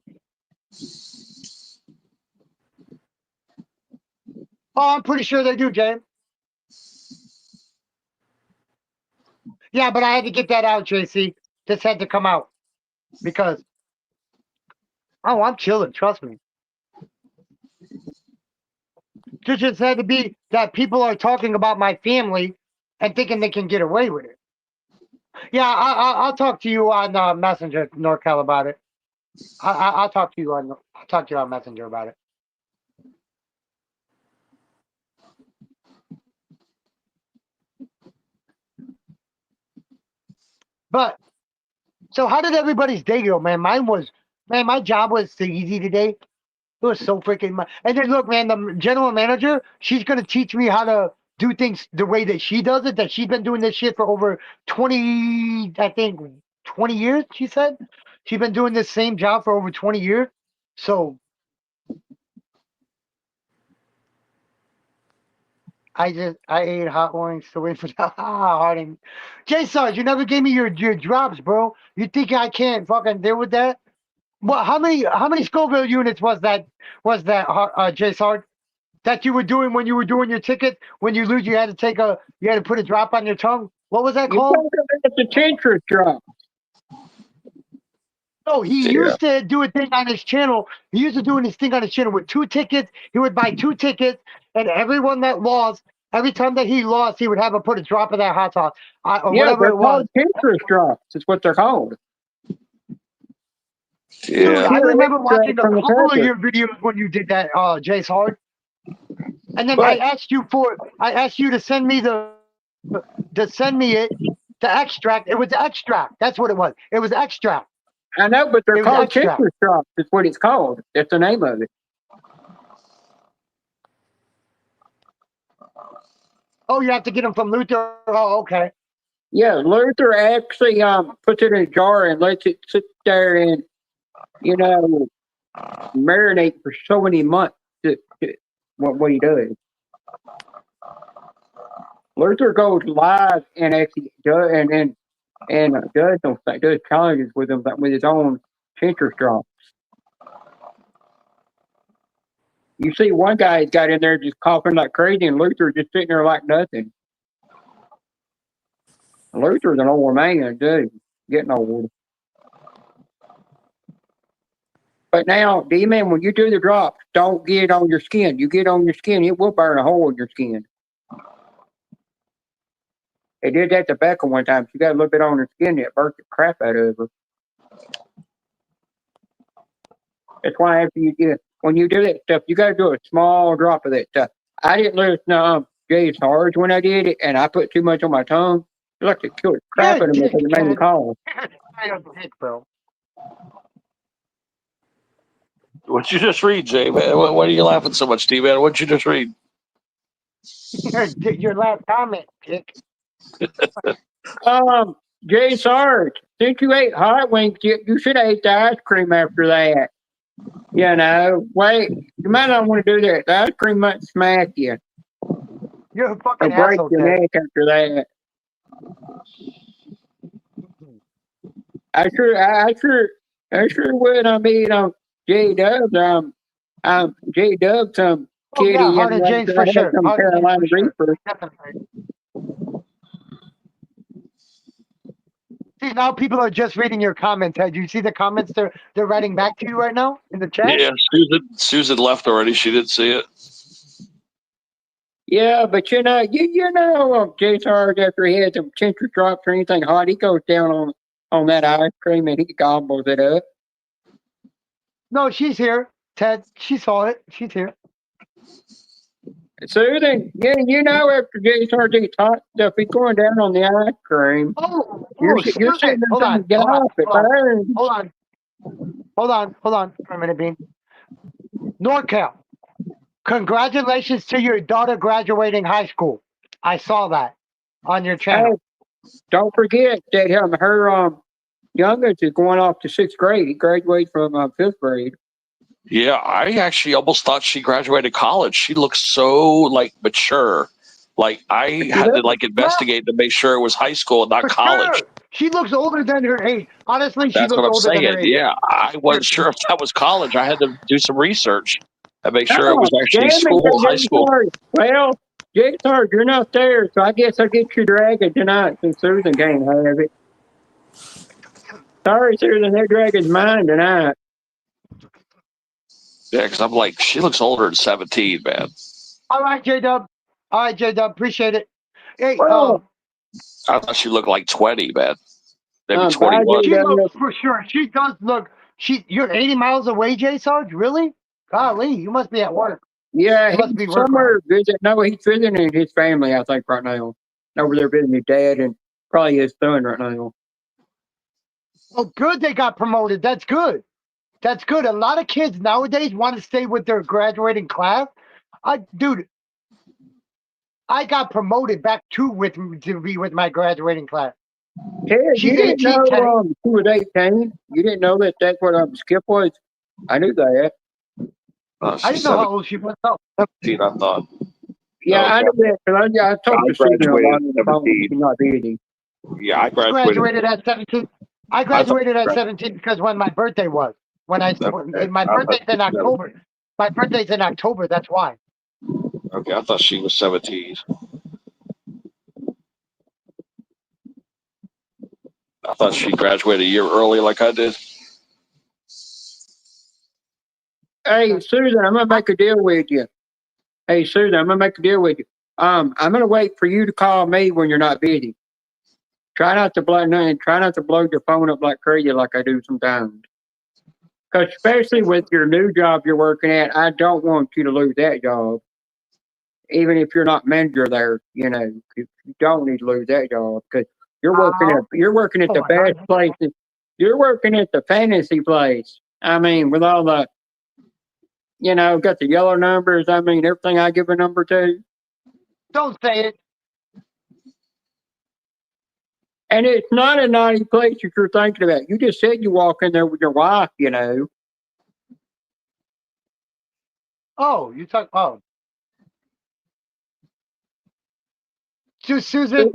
Oh, I'm pretty sure they do, James. Yeah, but I had to get that out, JC. This had to come out because. Oh, I'm chilling. Trust me. It just had to be that people are talking about my family and thinking they can get away with it. Yeah, I'll talk to you on Messenger, NorCal, about it. I'll talk to you on Messenger about it. But so, how did everybody's day go, man? My job was so easy today. It was so freaking. And then look, man, the general manager, she's gonna teach me how to do things the way that she does it. That she's been doing this shit for over 20, I think, 20 years. She said she's been doing this same job for over 20 years. So I ate hot wings to wait for the Harding. Jay Sarge, you never gave me your drops, bro. You think I can't fucking deal with that? Well, how many Scoville units was that Jay Sarge, that you were doing when you were doing your ticket? When you lose, you had to put a drop on your tongue. What was that You called? talking about the temperature drop. No, he Yeah. used to do a thing on his channel. He used to do this thing on his channel with 2 tickets. He would buy 2 tickets, and everyone that lost, every time that he lost, he would have him put a drop of that hot sauce, or Yeah, whatever they're it was. called temperature drops. That's what they're called. Dude, Yeah. I Pure remember extract watching a from the couple of pepper. your videos when you did that, Jace Hard. And then But I asked you to send me the extract. It was extract. That's what it was. It was extract. I know, but they're It was called extract. temperature drops. That's what it's called. That's the name of it. Oh, you have to get them from Luther. Oh, okay. Yeah, Luther actually puts it in a jar and lets it sit there and marinate for so many months. What he does. Luther goes live and actually does does challenges with him, but with his own temperature drops. You see, one guy got in there just coughing like crazy, and Luther just sitting there like nothing. Luther's an old man, dude, getting old. But now, D-Man, when you do the drops, don't get it on your skin. You get it on your skin, it will burn a hole in your skin. They did that to Becca one time. She got a little bit on her skin, it burnt the crap out of her. That's why when you do that stuff, you got to do a small drop of that stuff. I didn't listen to Jay's Harge when I did it, and I put too much on my tongue. It like to kill the crap out of me because it made me call. I don't think, bro. What'd you just read, Jay? Man? Why are you laughing so much, D-Man? What'd you just read? Your last comment, Dick. Jay Sarge, since you ate hot wings, you should have ate the ice cream after that. Wait, you might not want to do that. The ice cream might smack you You're a or fucking break asshole, your Dick. neck after that. I sure would. I mean, J Dubs, J Dubs, Oh kitty, yeah, and Hard and James for I had sure. some Hard and James Carolina for sure. Reaper. Definitely. See, now people are just reading your comments. Do you see the comments they're writing back to you right now in the chat? Yeah, Susan left already. She didn't see it. Yeah, but Jay Sarge, after he had some temperature drops or anything hot, he goes down on that ice cream and he gobbles it up. No, she's here. Ted, she saw it. She's here. Susan, after Jay Sarge eats hot stuff, he's going down on the ice cream. Oh, You're Susan. sitting there Hold on. saying, get off it, burn. Hold on for a minute, Bean. NorCal, congratulations to your daughter graduating high school. I saw that on your channel. Hey, don't forget that her youngest is going off to 6th grade. He graduated from 5th grade. Yeah, I actually almost thought she graduated college. She looks so mature. I had to investigate to make sure it was high school and not For college. sure. She looks older than her age. Honestly, she That's looks what I'm older than her saying. age. Yeah, I wasn't sure if that was college. I had to do some research and make sure it Oh, was actually high school. Well, Jay Sarge, you're not there, so I guess I'll get you dragon tonight since Susan can't have it. Sorry, Susan, that dragon's mine tonight. Yeah, because I'm like, she looks older than 17, man. All right, J-Dub. Appreciate it. Hey, Well, I thought she looked like 20, man. Maybe bye, 21. she J-Dub. looks for sure. She does look. You're 80 miles away, J Sarge? Really? Golly, you must be at work. Yeah, You must be he's working. somewhere visiting. No, he's visiting his family, I think, right now. Over there visiting his dad and probably his son right now. Oh, good. They got promoted. That's good. That's good. A lot of kids nowadays want to stay with their graduating class. Dude, I got promoted back to be with my graduating class. Ted, She's you didn't 18, Ted. know she was 18? You didn't know that's what Skip was? I knew that. She's I didn't know how old she was. Oh, 17, I thought. Yeah, I Okay. know that, 'cause I talked I to Susan a graduated lot at on the phone when 17. she's not busy. Yeah, I I graduated. graduated at 17. I I thought graduated at grad- 17 because when my birthday was, when I okay. my I thought birthday's in she was October. My birthday's in October. That's why. 17. Okay, I thought she was 17. I thought she graduated a year early, like I did. Hey, Susan, I'm gonna make a deal with you. Hey, Susan, I'm gonna make a deal with you. I'm gonna wait for you to call me when you're not busy. Try not to blow your phone up like crazy, like I do sometimes. Because especially with your new job you're working at, I don't want you to lose that job. Even if you're not manager there, you don't need to lose that job because you're working at the Oh, best places. You're working at the fantasy place. I mean, with all the got the yellow numbers. I mean, everything I give a number to. don't say it. And it's not a naughty place that you're thinking about. You just said you walk in there with your wife, Oh, you talk. Oh, Susan.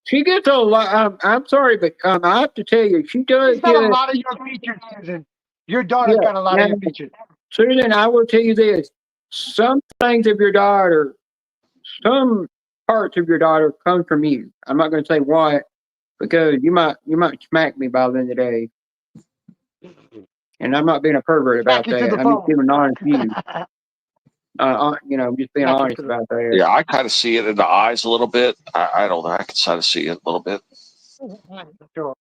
She gets a lot. I'm sorry, but I have to tell you, she does She's got a get. lot of your features, Susan. Your daughter's Yeah. got a lot of your features. Susan, I will tell you this: some things of your daughter, some parts of your daughter come from you. I'm not going to say what because you might smack me by the end of the day, and I'm not being a pervert about Smack you to that. the I'm just phone. giving an honest view. I'm just being Smack you honest to the about that. Yeah, I kind of see it in the eyes a little bit. I don't know. I can kind of see it a little bit. Sure.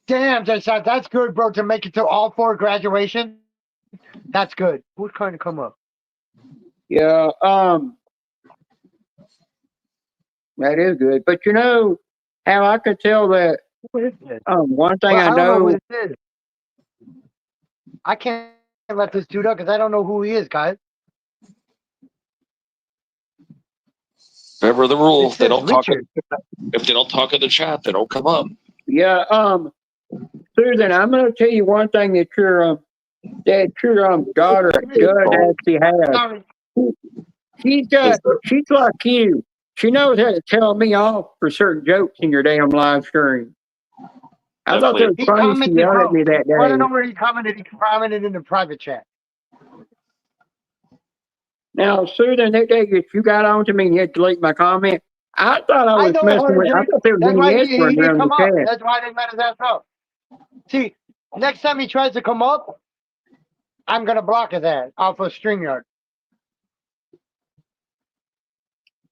Damn, Jason, that's good, bro. To make it to all 4 graduation, that's good. Who's trying to come up? Yeah, that is good. But how I could tell that What is this? one thing Well, I I don't know know. who this is. I can't let this dude up because I don't know who he is, guys. Remember the It rules. They says don't talk. Richard. If they don't talk in the chat, they don't come up. Yeah, Susan, I'm going to tell you one thing that your daughter does actually have. Sorry. She's like you. She knows how to tell me off for certain jokes in your damn live stream. I thought that was He funny. She commented, yelled at bro. me that I want to day. know where he commented. He commented in the private chat. Now, Susan, that day that you got on to me and you had to delete my comment, I thought I I was know, messing with. I dude. thought there was That's any why he escort didn't around the come up. chat. That's why I didn't let his ass up. See, next time he tries to come up, I'm gonna block his ass off of StreamYard.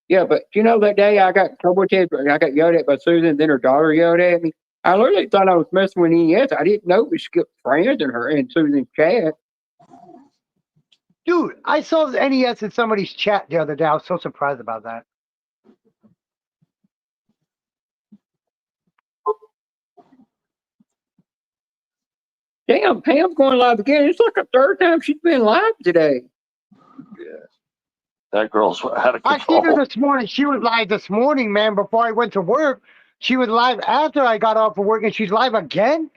Yeah, but that day I got trouble with it. I got yelled at by Susan, then her daughter yelled at me. I literally thought I was messing with NES. I didn't know we skipped friends in her and Susan's chat. Dude, I saw the NES in somebody's chat the other day. I was so surprised about that. Damn, Pam's going live again. It's like a third time she's been live today. That girl's out of I seen her control. this morning. She was live this morning, man, before I went to work. She was live after I got off of work, and she's live again.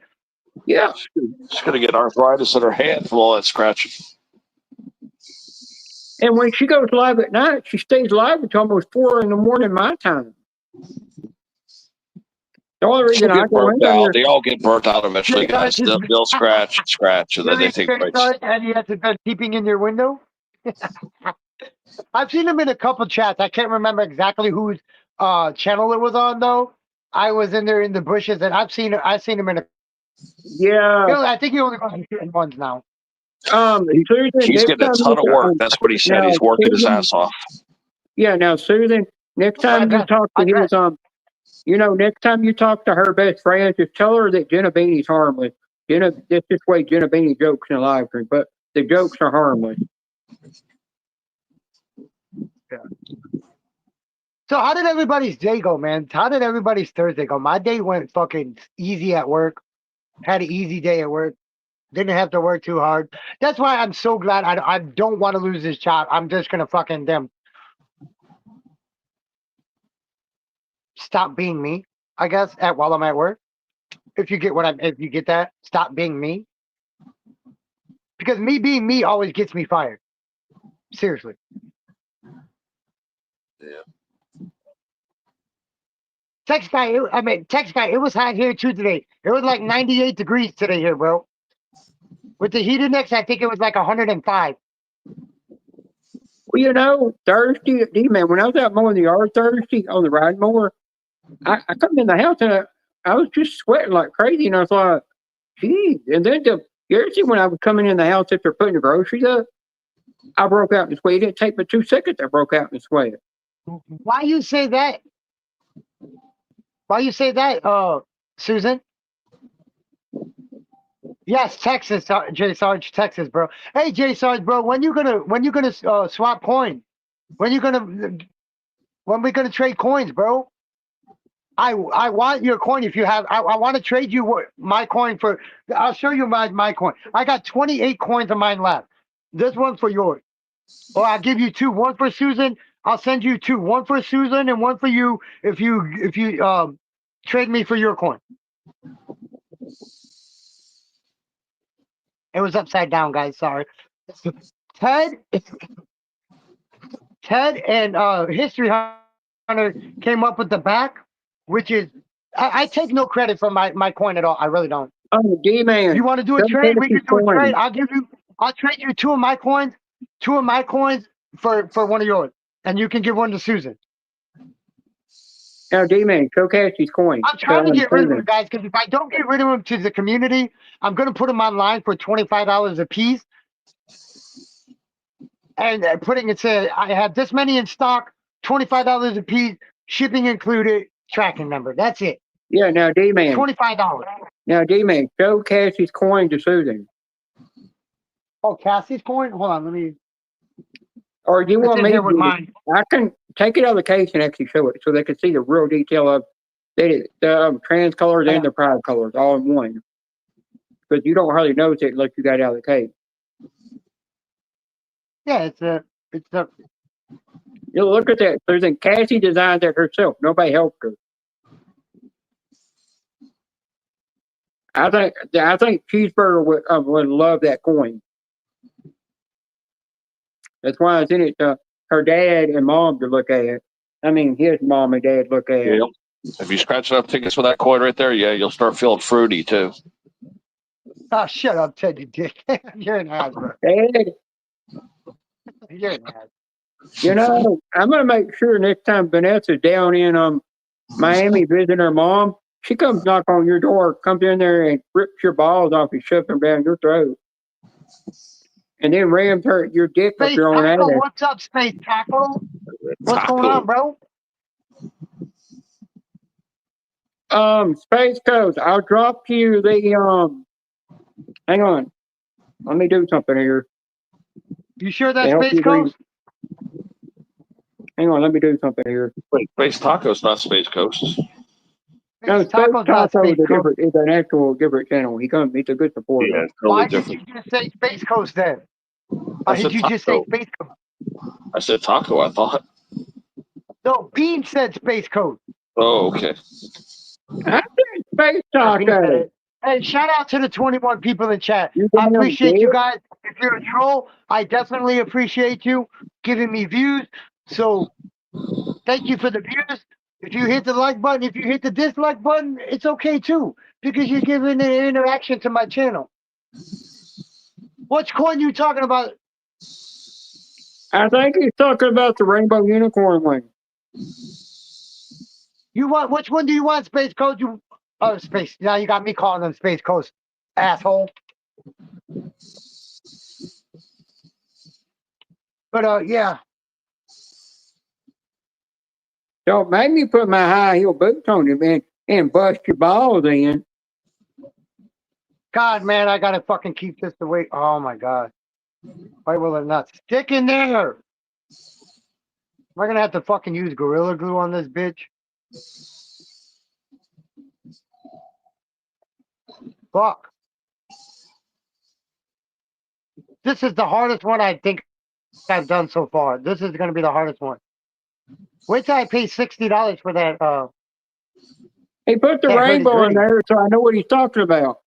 Yeah. She's gonna get arthritis in her hand from all that scratching. And when she goes live at night, she stays live until almost 4 in the morning my time. The only reason She'll I get go burnt in there, out. They all get burnt out eventually, guys. They'll scratch, and then they think, right. And you had to been peeping in your window. I've seen him in a couple chats. I can't remember exactly whose channel it was on though. I was in there in the bushes, and I've seen him in a. yeah. I think he only goes to certain ones now. Susan, He's getting a ton of work. That's what he said. now, He's working his Susan- ass off. Yeah, now Susan, next time you talk to his next time you talk to her best friend, just tell her that Jenna Beanie's harmless. That's just the way Jenna Beanie jokes in a live stream, but the jokes are harmless. So how did everybody's day go, man? How did everybody's Thursday go? My day went fucking easy at work. Had an easy day at work. Didn't have to work too hard. That's why I'm so glad I don't want to lose this job. I'm just gonna fucking stop being me, I guess, while I'm at work. If you get if you get that, stop being me. Because me being me always gets me fired. Seriously. Yeah. Text guy, it was hot here too today. It was like 98 degrees today here, bro. With the heat index, I think it was like 105. Well, you know, Thursday, D-Man, when I was out mowing the yard Thursday on the ride mower, I come in the house and I was just sweating like crazy. And I was like, geez. And then Thursday, when I was coming in the house after putting the groceries up, I broke out in sweat. It didn't take but 2 seconds. I broke out in sweat. Why you say that? Why you say that, Susan? Yes, Texas, J Sarge, Texas, bro. Hey, J Sarge, bro, when you gonna swap coin? When we gonna trade coins, bro? I want your coin if you have. I want to trade you my coin for. I'll show you my coin. I got 28 coins of mine left. This one for yours. Or I'll give you two. One for Susan. I'll send you two. One for Susan and one for you if you trade me for your coin. It was upside down, guys. Sorry. Ted and History Hunter came up with the back, which is I take no credit for my coin at all. I really don't. Oh, D-Man. You want to do a Don't trade? take We can his do a coin. trade. I'll trade you two of my coins for one of yours, and you can give one to Susan. Now, D-Man, show Cassie's coin. I'm trying to get rid of Susan. them, guys, because if I don't get rid of them to the community, I'm going to put them online for $25 a piece. And putting it said, I have this many in stock, $25 a piece, shipping included, tracking number. That's it. Yeah, now, D-Man. $25. Now, D-Man, show Cassie's coin to Susan. Oh, Cassie's coin? Hold on, let me. Or do you It's want in me here to? with mine. I can take it out of the case and actually show it so they can see the real detail of the trans colors and the pride colors all in one. Because you don't hardly notice it unless you got it out of the case. Yeah, it's a. You look at that. Susan, Cassie designed that herself. Nobody helped her. I think Cheeseburger would love that coin. That's why it's in it. Her dad and mom to look at. I mean, his mom and dad look at. Yeah. If you scratch enough tickets with that coin right there, yeah, you'll start feeling fruity too. Oh, shut up, Ted, you dick. You're an ass, bro. Dad, You're an ass. you know, I'm gonna make sure next time Vanessa's down in Miami visiting her mom, she comes knock on your door, comes in there and rips your balls off and shoves them down your throat. And then rams your dick up Space your own Taco, ass. what's up, Space Taco? What's going on, bro? Space Coast, I'll drop you the hang on. Let me do something here. You sure that's help Space you read. Coast? Hang on, let me do something here. Wait, Space Taco's not Space Coast. No, Space Space Taco's not Taco Space Coast. is an actual different channel. He's a good supporter. Yeah, it's Why totally did different. you just say Space Coast then? I Or said did you just say taco. Space Coast? I said taco, I thought. No, Bean said Space Coast. Oh, okay. I said Space Bean said Taco. it. Hey, shout out to the 21 people in chat. You I damn appreciate you dick. guys. If you're a troll, I definitely appreciate you giving me views. So thank you for the views. If you hit the like button, if you hit the dislike button, it's okay too, because you're giving an interaction to my channel. Which coin you talking about? I think he's talking about the Rainbow Unicorn one. You want which one do you want, Space Coast? Space. Now you got me calling them Space Coast, asshole. But yeah. Don't make me put my high heel boots on you, man, and bust your balls in. God, man, I gotta fucking keep this away. Oh my God. Why will it not stick in there? Am I gonna have to fucking use Gorilla Glue on this bitch? Fuck. This is the hardest one I think I've done so far. This is gonna be the hardest one. Wait till I pay $60 for that He put the That hoodie's rainbow in great. there, so I know what he's talking about.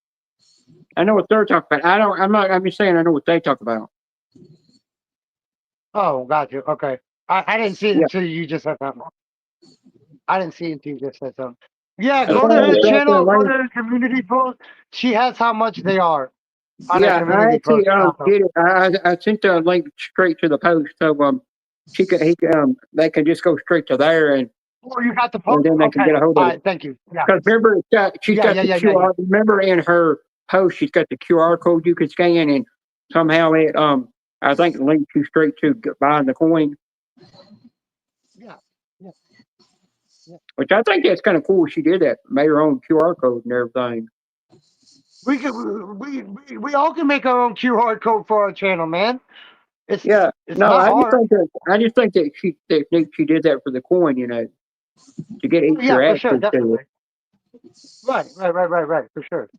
I know what they're talking about. I don't. I'm not. I'm just saying. I know what they talk about. Oh, got you. Okay. I didn't see it Yeah. until you just said something. I didn't see it until you just said something. Yeah, That's go why to I her was dropping a channel, go to link. her community post. She has how much they are on her Yeah, I community actually post. Also. did it. I sent the link straight to the post, so they can just go straight to there, and Oh, you got the post? then they can Okay. get a hold All of it. right. Thank you. Yeah. Because remember, she's Yeah. got Yeah. the Yeah. Yeah. Yeah. QR. Remember in her post, she's got the QR code you can scan, and somehow it I think links you straight to buying the coin, Yeah. Yeah. Yeah. which I think that's kind of cool. She did that, made her own QR code and everything. We could. We all can make our own QR code for our channel, man. Yeah, It's no, not hard. I just think that she did that for the coin, to get Oh, yeah, extra for sure, access to it. definitely. Right, for sure.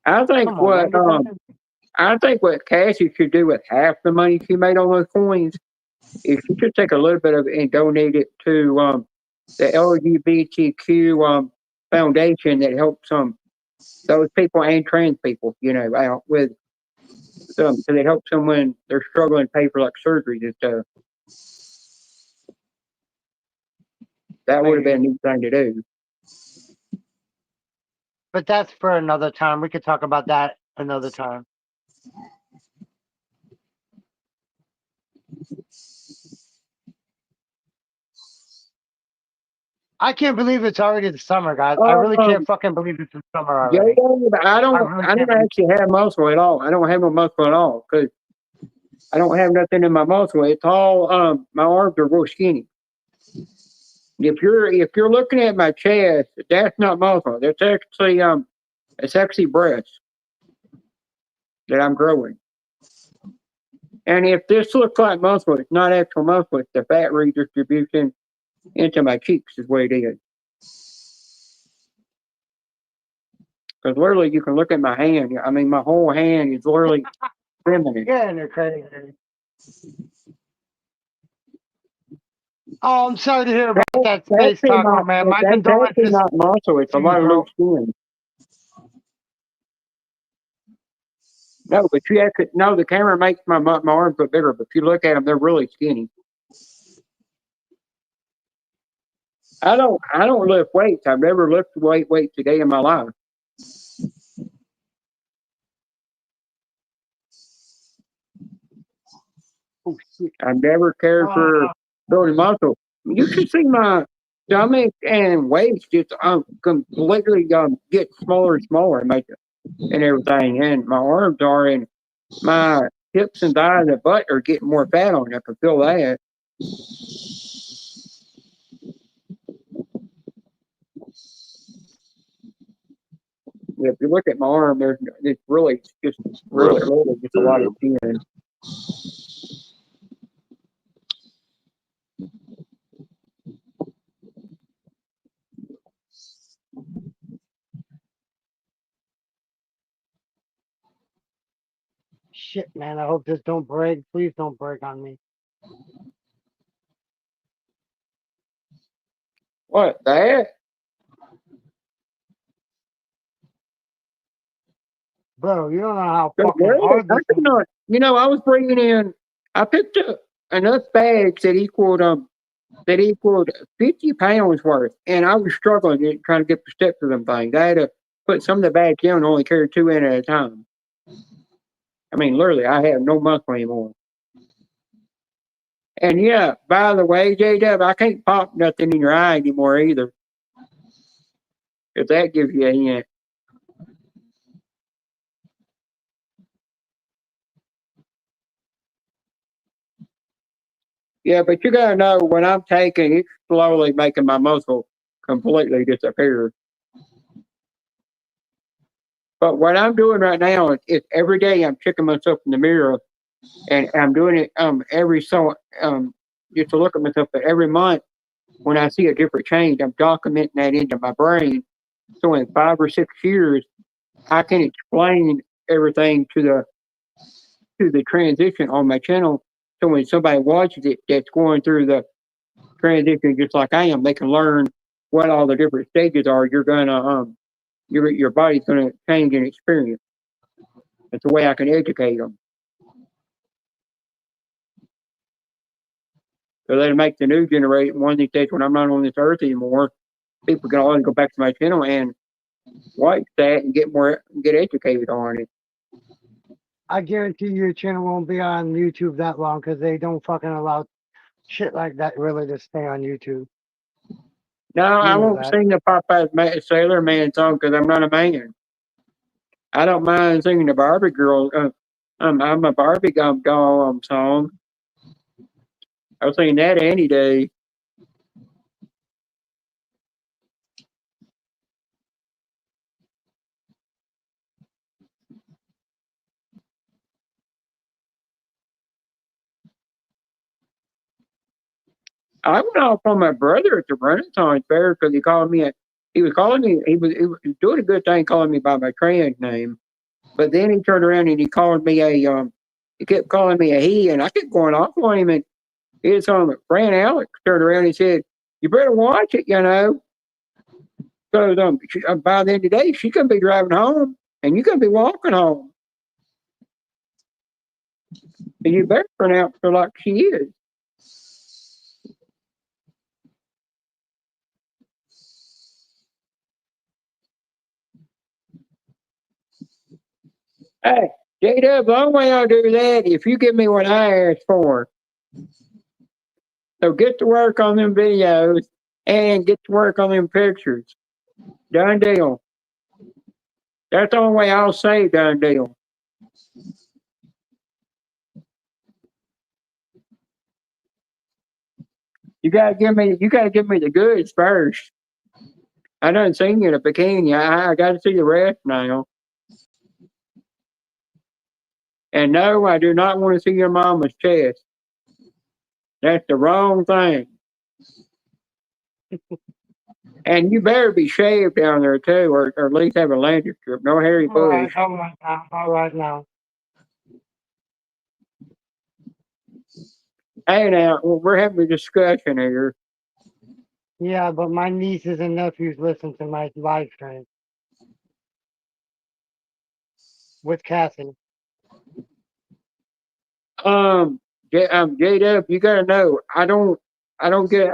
I think Come on, man. what Get that in. I think what Cassie should do with half the money she made on those coins is she should take a little bit of it and donate it to the LGBTQ foundation that helps those people and trans people, out with so it helps them when they're struggling to pay for like surgeries and stuff. That would have been a neat thing to do. But that's for another time. We could talk about that another time. I can't believe it's already the summer, guys. I really can't fucking believe it's the summer already. I I really don't can't believe actually have muscle at all. I don't have no muscle at all because I don't have nothing in my muscle. It's all my arms are real skinny. If you're looking at my chest, that's not muscle. It's actually breast that I'm growing. And if this looks like muscle, it's not actual muscle. It's the fat redistribution into my cheeks is what it is. Because literally, you can look at my hand. I mean, my whole hand is literally feminine. Yeah, they're crazy. Oh, I'm sorry to hear about that space taco, man. My That's actually condolences not muscle. It's a to you, lot of bro. loose skin. No, but you have to. No, the camera makes my arms look bigger, but if you look at them, they're really skinny. I don't lift weights. I've never lifted weights a day in my life. Oh, shit. I've never cared for building muscle. You should see my stomach and waist just completely get smaller and smaller and everything. And my arms are, and my hips and thighs and butt are getting more fat on. I can feel that. If you look at my arm, it's really just really just a lot of skin. Shit, man. I hope this don't break. Please don't break on me. What that? Bro, you don't know how Good fucking Lord, hard I this could is. not. I was bringing in. I picked up enough bags that equaled 50 pounds worth, and I was struggling trying to get the steps of them things. I had to put some of the bags down and only carry 2 in at a time. I mean, literally, I have no muscle anymore. And yeah, by the way, JW, I can't pop nothing in your eye anymore either. If that gives you a hint. Yeah, but you gotta know when I'm taking, it's slowly making my muscle completely disappear. But what I'm doing right now is every day I'm checking myself in the mirror, and I'm doing it just to look at myself. But every month when I see a different change, I'm documenting that into my brain. So in 5 or 6 years, I can explain everything to the transition on my channel. So when somebody watches it that's going through the transition just like I am, they can learn what all the different stages are. You're gonna your body's gonna change and experience. That's the way I can educate them. So that'll make the new generation, one of these days when I'm not on this earth anymore, people can always go back to my channel and watch that and get educated on it. I guarantee your channel won't be on YouTube that long because they don't fucking allow shit like that really to stay on YouTube. No, I know won't that. sing the Popeye Sailor Man song because I'm not a man. I don't mind singing the Barbie Girl. I'm a Barbie doll song. I'll sing that any day. I went off on my brother at the Renaissance Fair because he was calling me. He was doing a good thing calling me by my trans name, but then he turned around and he called me he kept calling me a he, and I kept going off on him, and his friend Alex turned around and said, "You better watch it, you know." So by the end of the day, she's gonna be driving home, and you're gonna be walking home. And you better pronounce her like she is. Hey, J-Dub, the only way I'll do that if you give me what I asked for. So get to work on them videos and get to work on them pictures. Done deal. That's the only way I'll say done deal. You gotta give me the goods first. I done seen you in a bikini. I gotta see the rest now. And no, I do not want to see your mama's chest. That's the wrong thing. And you better be shaved down there too, or at least have a landing strip. No hairy bush. All right now. Hey now, we're having a discussion here. Yeah, but my nieces and nephews listen to my live stream with Cassie. J-Dub, you gotta know, I don't get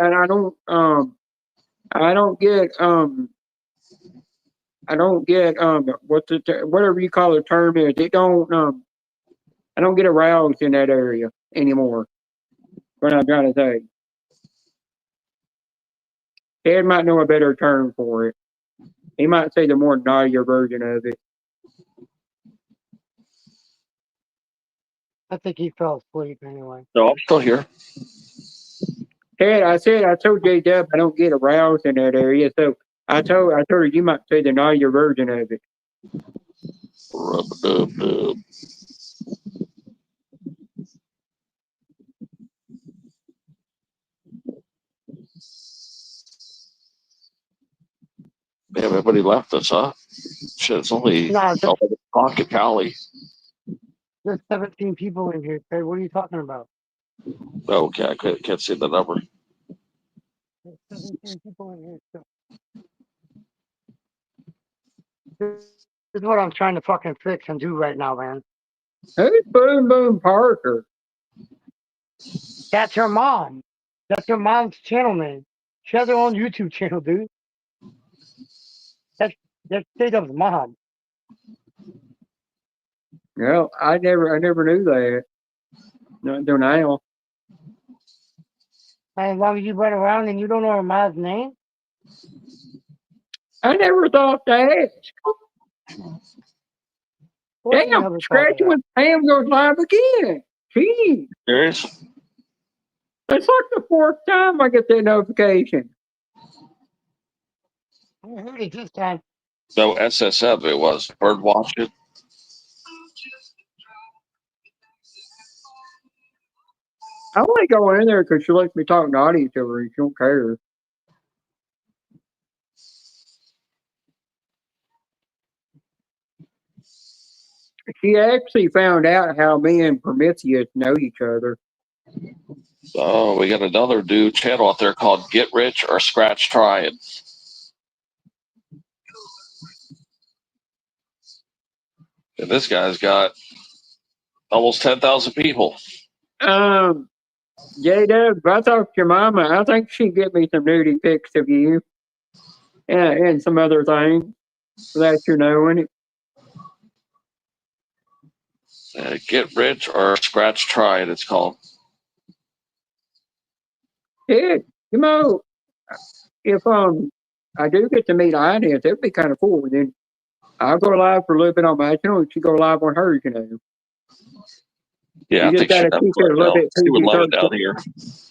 whatever you call the term is, I don't get aroused in that area anymore. What I'm trying to say. Ted might know a better term for it. He might say the more naughtier version of it. I think he fell asleep anyway. No, I'm still here. Ted, I told J-Dub I don't get aroused in that area, so I told her you might say the naughtier version of it. Rub-a-dub-dub. Man, everybody left us, huh? Shit, it's only No, 11 o'clock at Cali. there's 17 people in here. Ted, what are you talking about? Oh, okay, I can't see the number. There's 17 people in here still. This is what I'm trying to fucking fix and do right now, man. Who's Boom Boom Parker? That's her mom. That's her mom's channel name. She has her own YouTube channel, dude. That's J-Dub's mom. Well, I never knew that. Not until now. And as long as you run around and you don't know her mom's name, I never thought that. what you Damn, never thought of Scratchy that? with Pam goes live again. Gee, Serious? it's like the fourth time I get that notification. I heard it this time. No, SSF it was. Bird watched it. I only go in there because she lets me talk naughty to her and she don't care. She actually found out how me and Prometheus know each other. Oh, we got another new channel out there called Get Rich or Scratch Triad. And this guy's got almost 10,000 people. J-Dub, I talked to your mama. I think she'd get me some nudie pics of you. And some other things that you're knowing. Get Rich or Scratch Triad, it's called. Yeah, you know, if I do get to meet Ines, that'd be kind of cool. And then I'll go live for a little bit on my channel, and she go live on hers. Yeah, You I just think she gotta keep it a little bit She would love it PG-13. down here.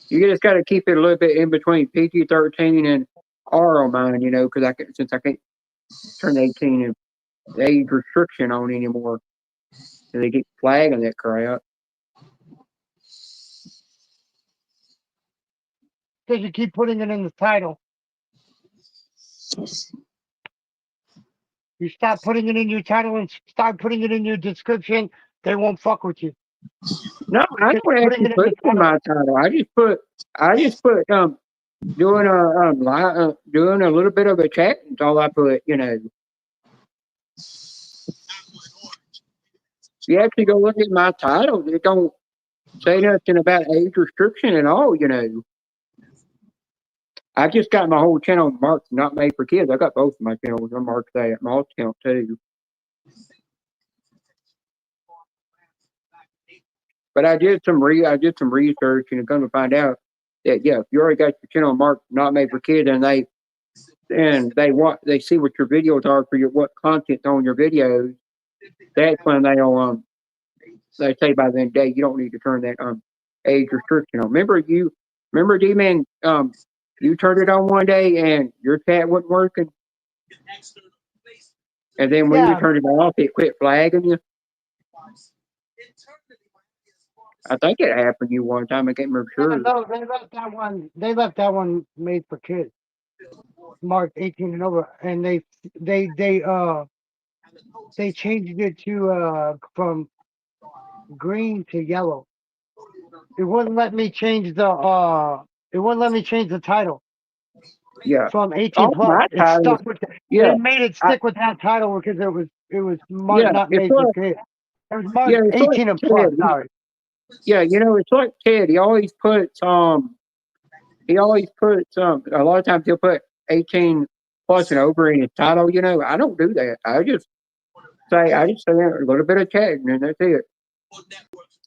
You just gotta keep it a little bit in between PG-13 and R on mine, because since I can't turn 18 and the age restriction on anymore, so they keep flagging that crap. Because you keep putting it in the title. You stop putting it in your title and start putting it in your description, they won't fuck with you. No, I Just don't putting actually it in put the it in my title. I just put doing doing a little bit of a chat. That's all I put. If you actually go look at my title, it don't say nothing about age restriction at all. I just got my whole channel marked not made for kids. I got both of my channels. I marked that. My alt account too. But I did some research and I'm going to find out that if you already got your channel marked not made for kids and they see what your videos are for what content's on your videos, that's when they say by the end of the day you don't need to turn that age restriction on. Remember D-Man, you turned it on one day and your chat wasn't working, and then when you turned it off, it quit flagging you. I think it happened to you one time. I can't remember sure. No, they left that one. They left that one made for kids, marked 18 and over, and they changed it to from green to yellow. It wouldn't let me change the title. Yeah. From 18 plus. It stuck with Yeah. They made it stick with that title because it was marked not made for kids. It was marked 18 and plus. Sorry. Yeah, it's like Ted. He always puts a lot of times he'll put 18 plus and over in his title. I don't do that. I just say a little bit of chat and that's it.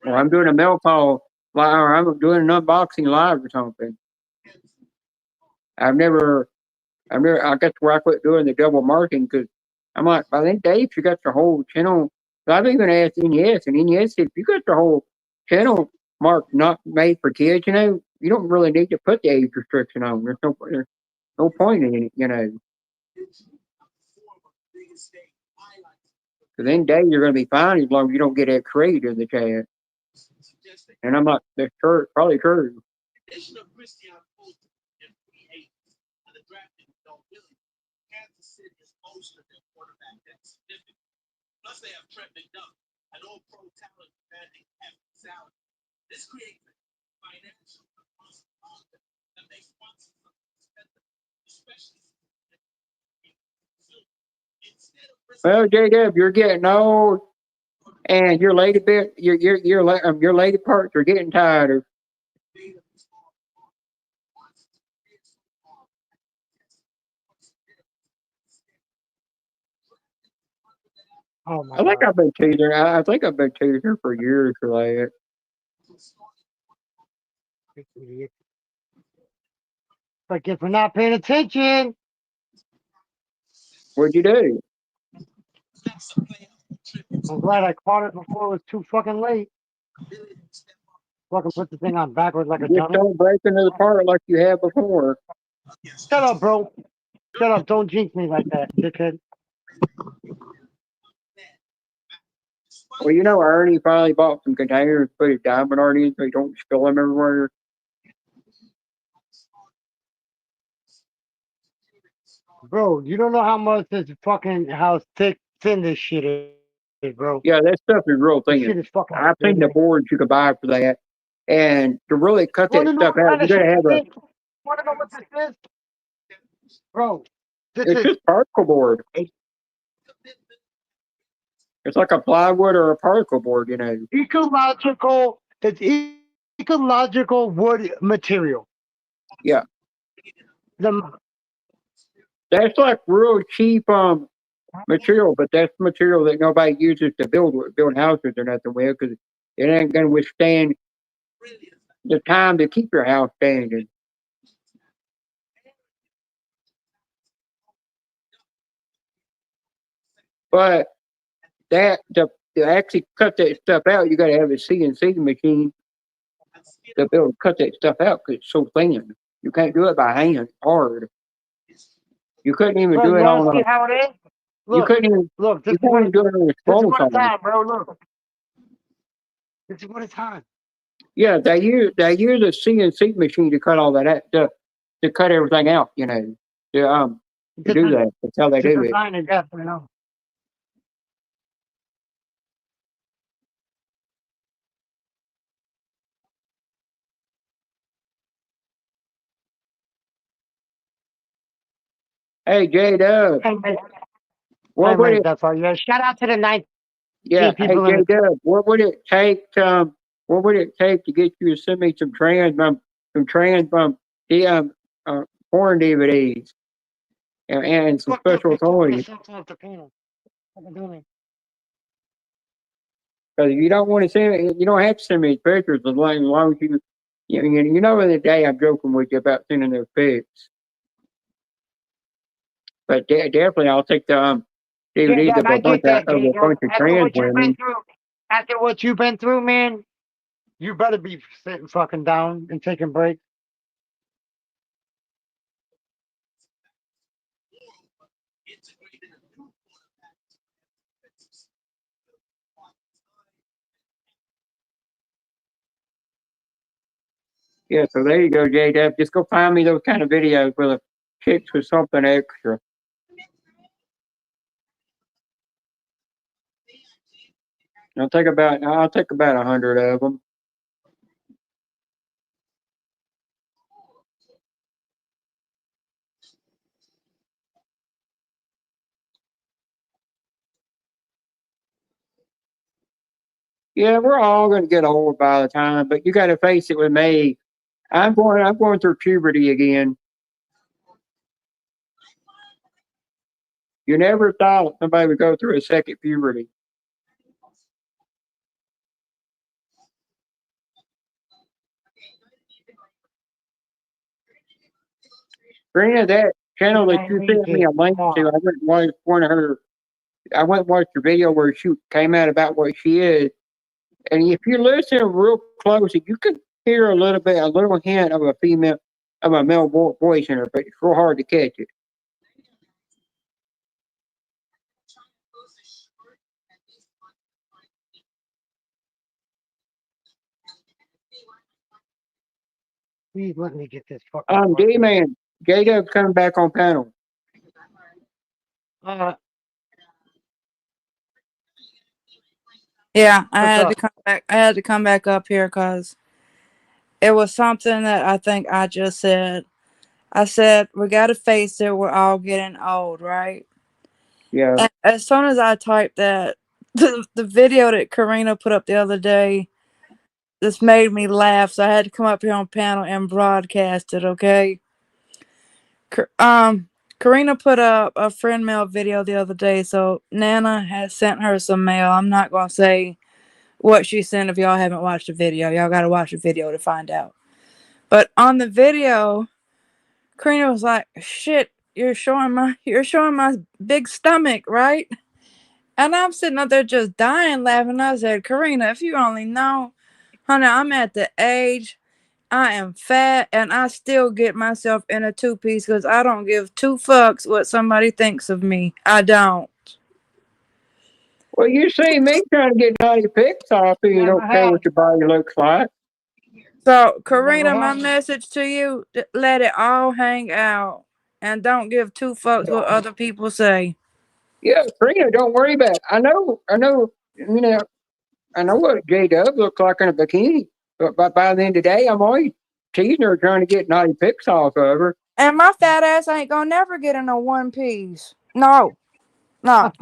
Or I'm doing a mail call or I'm doing an unboxing live or something. I guess where I quit doing the double marking because I'm like, I think Dave, you got your whole channel. I've even asked NES, and NES said, if you got your whole channel marked not made for kids, you don't really need to put the age restriction on. There's no point in it, So then, Dave, you're going to be fine as long as you don't get that trade in the chat. And I'm like, that's probably true. Plus, they have Trent McDuff, an old pro talent commanding half salary. This creates a financial that makes sponsors expensive, especially. Well, J-Dub, you're getting old, and your lady parts are getting tighter. Oh my I think I've been teasing. I think I've been teasing her for years for that. Like if we're not paying attention. What'd you do? I'm glad I caught it before it was too fucking late. Fucking put the thing on backwards like a dummy. Don't break into the part like you have before. Shut up, bro. Shut up. Don't jinx me like that, dickhead. Well, Ernie finally bought some containers, put his diamond art in so you don't spill them everywhere. Bro, you don't know how much how thin this shit is, bro. Yeah, that stuff is real thin. Shit is fucking I've seen the boards you could buy for that. And to really cut Want that to know stuff what out, kind you of gotta shit have this is? Want to know what this is? Bro, this it's is just particle board. It's like a plywood or a particle board, you know. ecological. It's ecological wood material. Yeah. The That's like real cheap material, but that's material that nobody uses to build houses or nothing with because it ain't gonna withstand the time to keep your house standing. But to actually cut that stuff out, you got to have a CNC machine to be able to cut that stuff out because it's so thin. You can't do it by hand. It's hard. You couldn't even bro, do you it want to on see a. how it is? You Look, couldn't even. look. You couldn't even do it on a This is scroll what it's phone. on, bro. Look, this is what it's on. Yeah, they use a CNC machine to cut all that to cut everything out. You know, to do that. That's how they To do it. design it, yes, I know. Hey, J Dub, Hey, mate, what would it? that's all. Yeah, shout out to the 19 Yeah, hey people in J the. Dub, what would it take? What would it take to get you to send me some the porn DVDs and some Fuck this, special it's all toys? this off the panel. Fucking do me. Because you don't want to send me, you don't have to send me pictures as long as you know the day I'm joking with you about sending those pics. But definitely, I'll take the DVDs J-Dub, of I get that, of a J-Dub. bunch of trans women. After what you've been through, man, you better be sitting fucking down and taking breaks. Yeah, so there you go, J-Dub. Just go find me those kind of videos with a chicks with something extra. I'll take about 100 of them. Yeah, we're all going to get old by the time, but you got to face it with me. I'm going through puberty again. You never thought somebody would go through a second puberty. Granted, that channel that you sent me a link to, I went and watched one of her. I went and watched her video where she came out about what she is, and if you listen real close, you can hear a little hint of a male voice in her, but it's real hard to catch it. Please let me get this fucking. D-Man, J-Dub coming back on panel. Yeah, I What's had up? to come back. I had to come back up here because it was something that I think I just said. I said we got to face it. We're all getting old, right? Yeah. And as soon as I typed that, the video that Karina put up the other day, this made me laugh. So I had to come up here on panel and broadcast it. Okay. Karina put up a friend mail video the other day. So Nana has sent her some mail. I'm not gonna say what she sent if y'all haven't watched the video. Y'all gotta watch the video to find out. But on the video, Karina was like, "Shit, you're showing my big stomach, right?" And I'm sitting up there just dying laughing. I said, "Karina, if you only know, honey, I'm at the age I am fat and I still get myself in a two-piece because I don't give two fucks what somebody thinks of me. I don't." Well, you see me trying to get naughty pics off, and you don't care what your body looks like. So, Karina, my message to you, let it all hang out and don't give two fucks what other people say. Yeah, Karina, don't worry about it. I know what J-Dub looks like in a bikini. But by the end of the day, I'm always teasing her, trying to get naughty pics off of her. And my fat ass ain't gonna never get in a one piece. No. No.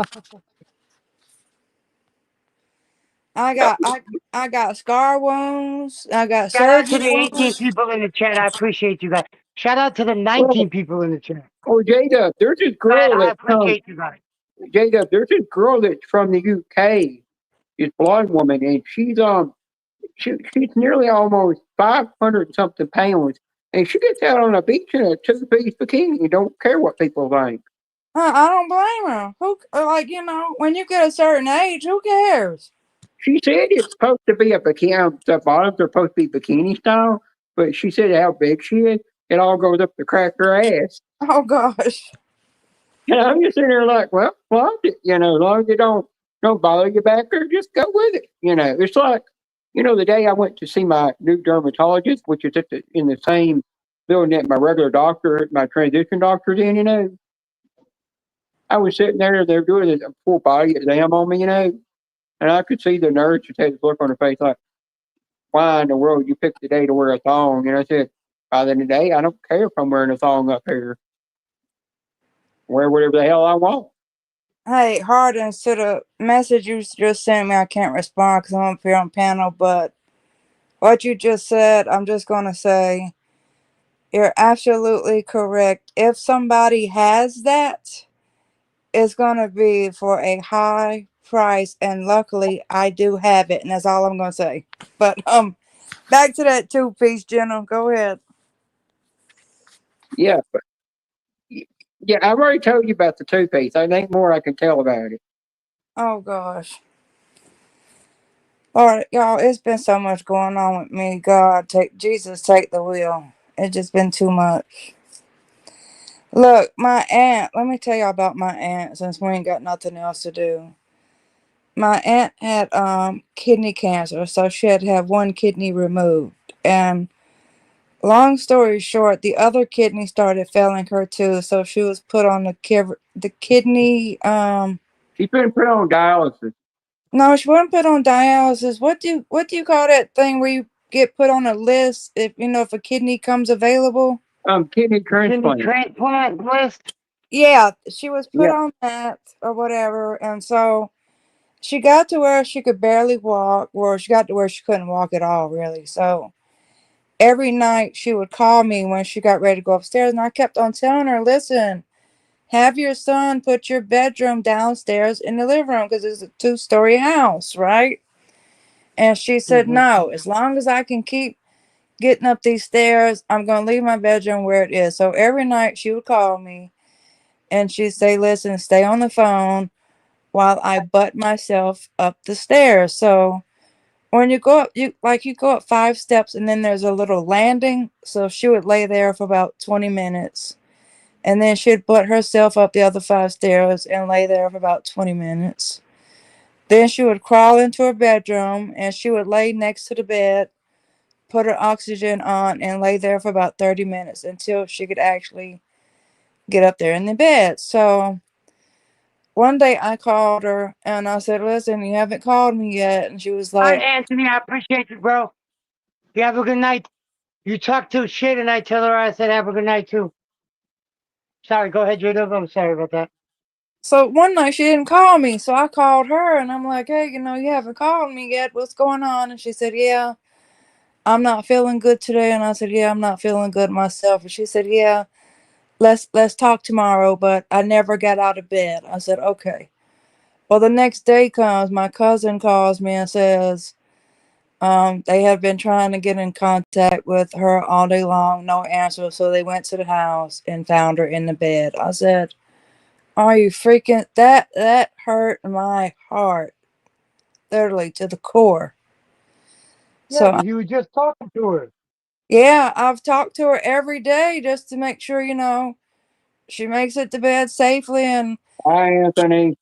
I got scar wounds. I got Shout out to surgery the 18 wounds. people in the chat. I appreciate you guys. Shout out to the Well, 19 people in the chat. oh, J-Dub, there's this Man, girl I that's from appreciate you guys. J-Dub, there's this girl that's from the UK, this blonde woman, and she's nearly almost 500 something pounds, and she gets out on a beach in a two-piece bikini. You don't care what people think. I don't blame her. Who, like, when you get a certain age, who cares? She said it's supposed to be a bikini. The bottoms are supposed to be bikini style, but she said how big she is, it all goes up to crack her ass. Oh gosh. And I'm just sitting there like, well, flaunt it, as long as it don't bother your back, or just go with it. It's like, the day I went to see my new dermatologist, which is in the same building that my regular doctor, my transition doctor's in. I was sitting there, they were doing a full body exam on me, and I could see the nurse just had this look on her face like, why in the world you picked the day to wear a thong? And I said, by the end of the day, I don't care if I'm wearing a thong up here. Wear whatever the hell I want. Hey, Hardin, to the message you just sent me, I can't respond because I'm up here on panel, but what you just said, I'm just going to say, you're absolutely correct. If somebody has that, it's going to be for a high price, and luckily I do have it, and that's all I'm going to say. But back to that two-piece, Jenna. Go ahead. Yeah, but yeah, I've already told you about the two-piece. I think more I can tell about it. Oh gosh. All right, y'all, it's been so much going on with me. God, Jesus, take the wheel. It's just been too much. Look, my aunt, let me tell y'all about my aunt since we ain't got nothing else to do. My aunt had kidney cancer, so she had to have one kidney removed. And long story short, the other kidney started failing her too, so she was put on the kidney She's been put on dialysis. no, she wasn't put on dialysis. What do you call that thing where you get put on a list if a kidney comes available? Kidney transplant. Kidney transplant list. Yeah, she was put Yeah. on that or whatever, and so she got to where she could barely walk, or she got to where she couldn't walk at all, really. So every night she would call me when she got ready to go upstairs, and I kept on telling her, listen, have your son put your bedroom downstairs in the living room because it's a 2-story house, right? And she said, no, as long as I can keep getting up these stairs, I'm going to leave my bedroom where it is. So every night she would call me and she'd say, listen, stay on the phone while I butt myself up the stairs. So when you go up, you go up 5 steps and then there's a little landing. So she would lay there for about 20 minutes. And then she'd butt herself up the other 5 stairs and lay there for about 20 minutes. Then she would crawl into her bedroom and she would lay next to the bed, put her oxygen on, and lay there for about 30 minutes until she could actually get up there in the bed. So one day I called her and I said, listen, you haven't called me yet. And she was Hi, like, Anthony. I appreciate you, bro. You have a good night. You talk too shit, and I tell her I said have a good night too. Sorry, go ahead, Judith. I'm sorry about that. so one night she didn't call me. So I called her and I'm like, hey, you haven't called me yet. What's going on? And she said, yeah, I'm not feeling good today. And I said, yeah, I'm not feeling good myself. And she said, yeah, let's talk tomorrow. But I never got out of bed. I said, okay. Well, the next day comes, my cousin calls me and says, they have been trying to get in contact with her all day long, no answer. So they went to the house and found her in the bed. I said, are you freaking, that hurt my heart, literally to the core. Yeah, So you were just talking to her. yeah, I've talked to her every day just to make sure, she makes it to bed safely. And, Hi, Anthony.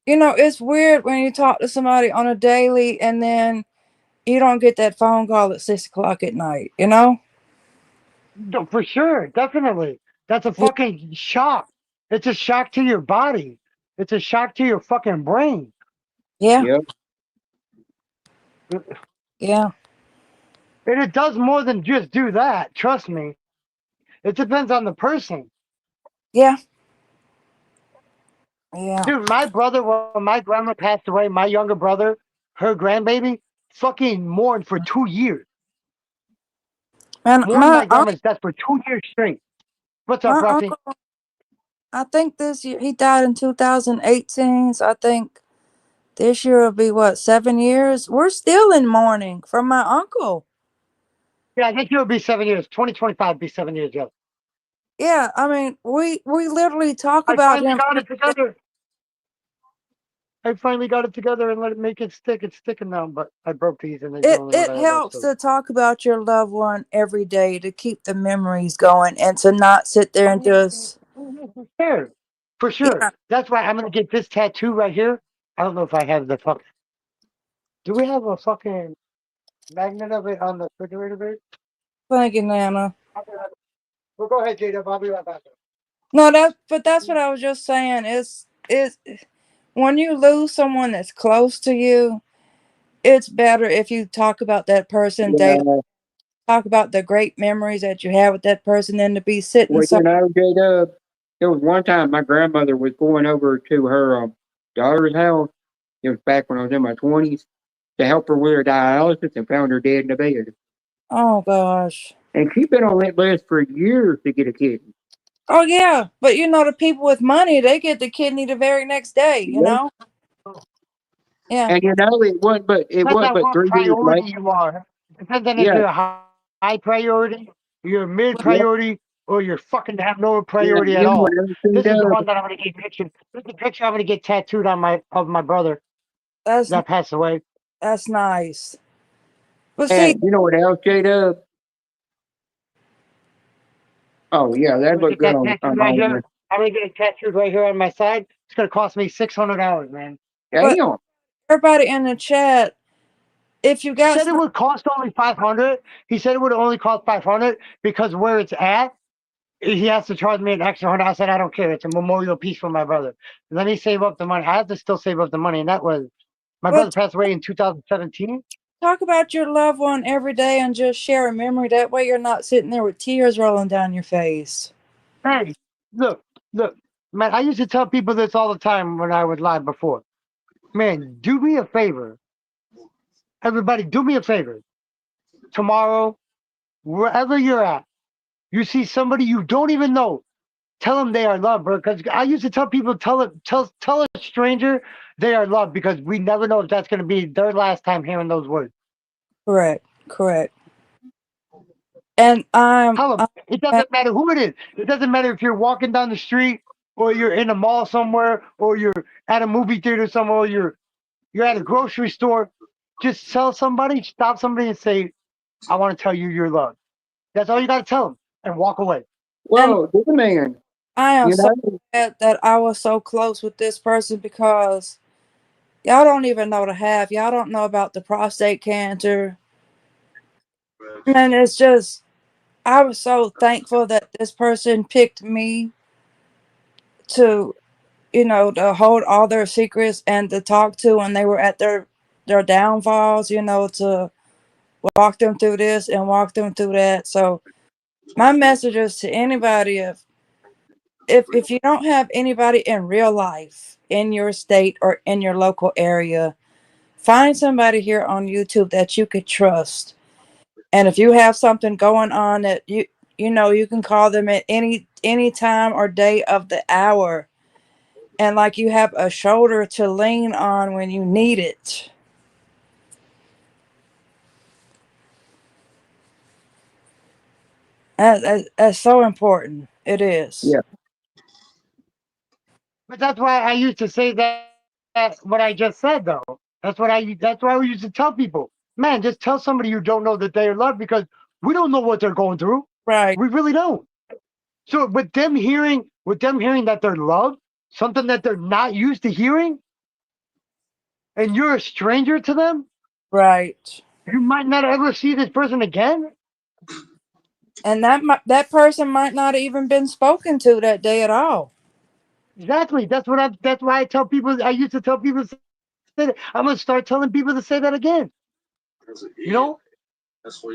it's weird when you talk to somebody on a daily and then you don't get that phone call at 6 o'clock at night, No, for sure, definitely. That's a fucking shock. It's a shock to your body. It's a shock to your fucking brain. Yeah. Yep. Yeah. And it does more than just do that. Trust me. It depends on the person. Yeah. Yeah. Dude, my brother, when my grandma passed away, my younger brother, her grandbaby, fucking mourned for 2 years. And Mourned my grandma's death for 2 years straight. What's up, my Ruffy? uncle, I think this year he died in 2018. So I think this year will be what, 7 years? We're still in mourning from my uncle. Yeah, I think it'll be 7 years. 2025 be 7 years, yeah. Yeah, I mean, we literally talk I about finally him. got it together. I finally got it together and let it make it stick. It's sticking now, but I broke these and it's the only one It I have left. helps So. to talk about your loved one every day to keep the memories going and to not sit there and just Sure. For sure. yeah. That's why I'm gonna get this tattoo right here. I don't know if I have the fuck. Do we have a fucking magnet of it on the refrigerator, babe? Thank you, Nana. Well, go ahead, Jada. I'll be right back. No, that's what I was just saying. It's when you lose someone that's close to you, it's better if you talk about that person daily. Yeah. Talk about the great memories that you have with that person than to be sitting Well, so J-Dub, there was one time my grandmother was going over to her daughter's house. It was back when I was in my 20s to help her with her dialysis and found her dead in the bed. oh gosh. And she'd been on that list for years to get a kidney. Oh yeah. But you know the people with money, they get the kidney the very next day, you Yeah. know? Yeah. And it wasn't but Depends on what 3 years priority later. you are. Depends on if Yeah, you're a high priority, you're mid yeah, priority, or you're fucking have no yeah. priority at You know what all. else, This is the J-Dub? one that I'm gonna get pictured. This is the picture I'm gonna get tattooed on my brother That's that passed away. that's nice. But see, And you know what else, J-Dub? Oh yeah, I'm that gonna looked get good that on tattooed right mine. here. I'm gonna get it tattooed right here on my side. It's gonna cost me $600, man. but Damn. everybody in the chat, if you He got said it would cost only 500. He said it would only cost 500 because where it's at, he has to charge me an extra 100. I said I don't care. It's a memorial piece for my brother. Let me save up the money. I have to still save up the money, and that was my brother but passed away in 2017. talk about your loved one every day and just share a memory. That way you're not sitting there with tears rolling down your face. Hey, look, man. I used to tell people this all the time when I would live before. Man, do me a favor. Everybody, do me a favor. Tomorrow, wherever you're at, you see somebody you don't even know, tell them they are loved, bro. Because I used to tell people, tell a stranger they are loved because we never know if that's going to be their last time hearing those words. Correct. And Tell them it doesn't matter who it is. It doesn't matter if you're walking down the street or you're in a mall somewhere or you're at a movie theater somewhere or you're at a grocery store. Just tell somebody, stop somebody, and say, "I want to tell you you're loved." That's all you got to tell them, and walk away. and Whoa, this man, I am you so know? glad that I was so close with this person because y'all don't even know the half. Y'all don't know about the prostate cancer. Man, it's just I was so thankful that this person picked me to, to hold all their secrets and to talk to when they were at their downfalls, to walk them through this and walk them through that. So my message is to anybody, if you don't have anybody in real life in your state or in your local area, find somebody here on YouTube that you could trust. And if you have something going on that you can call them at any time or day of the hour, and like you have a shoulder to lean on when you need it. That's so important. It is. Yeah. But that's why I used to say that what I just said though. That's why we used to tell people, man, just tell somebody you don't know that they are loved because we don't know what they're going through. Right. We really don't. So with them hearing that they're loved, something that they're not used to hearing, and you're a stranger to them, Right. you might not ever see this person again. And that person might not have even been spoken to that day at all. Exactly. That's why I tell people. I used to tell people to say that. I'm gonna start telling people to say that again. You know,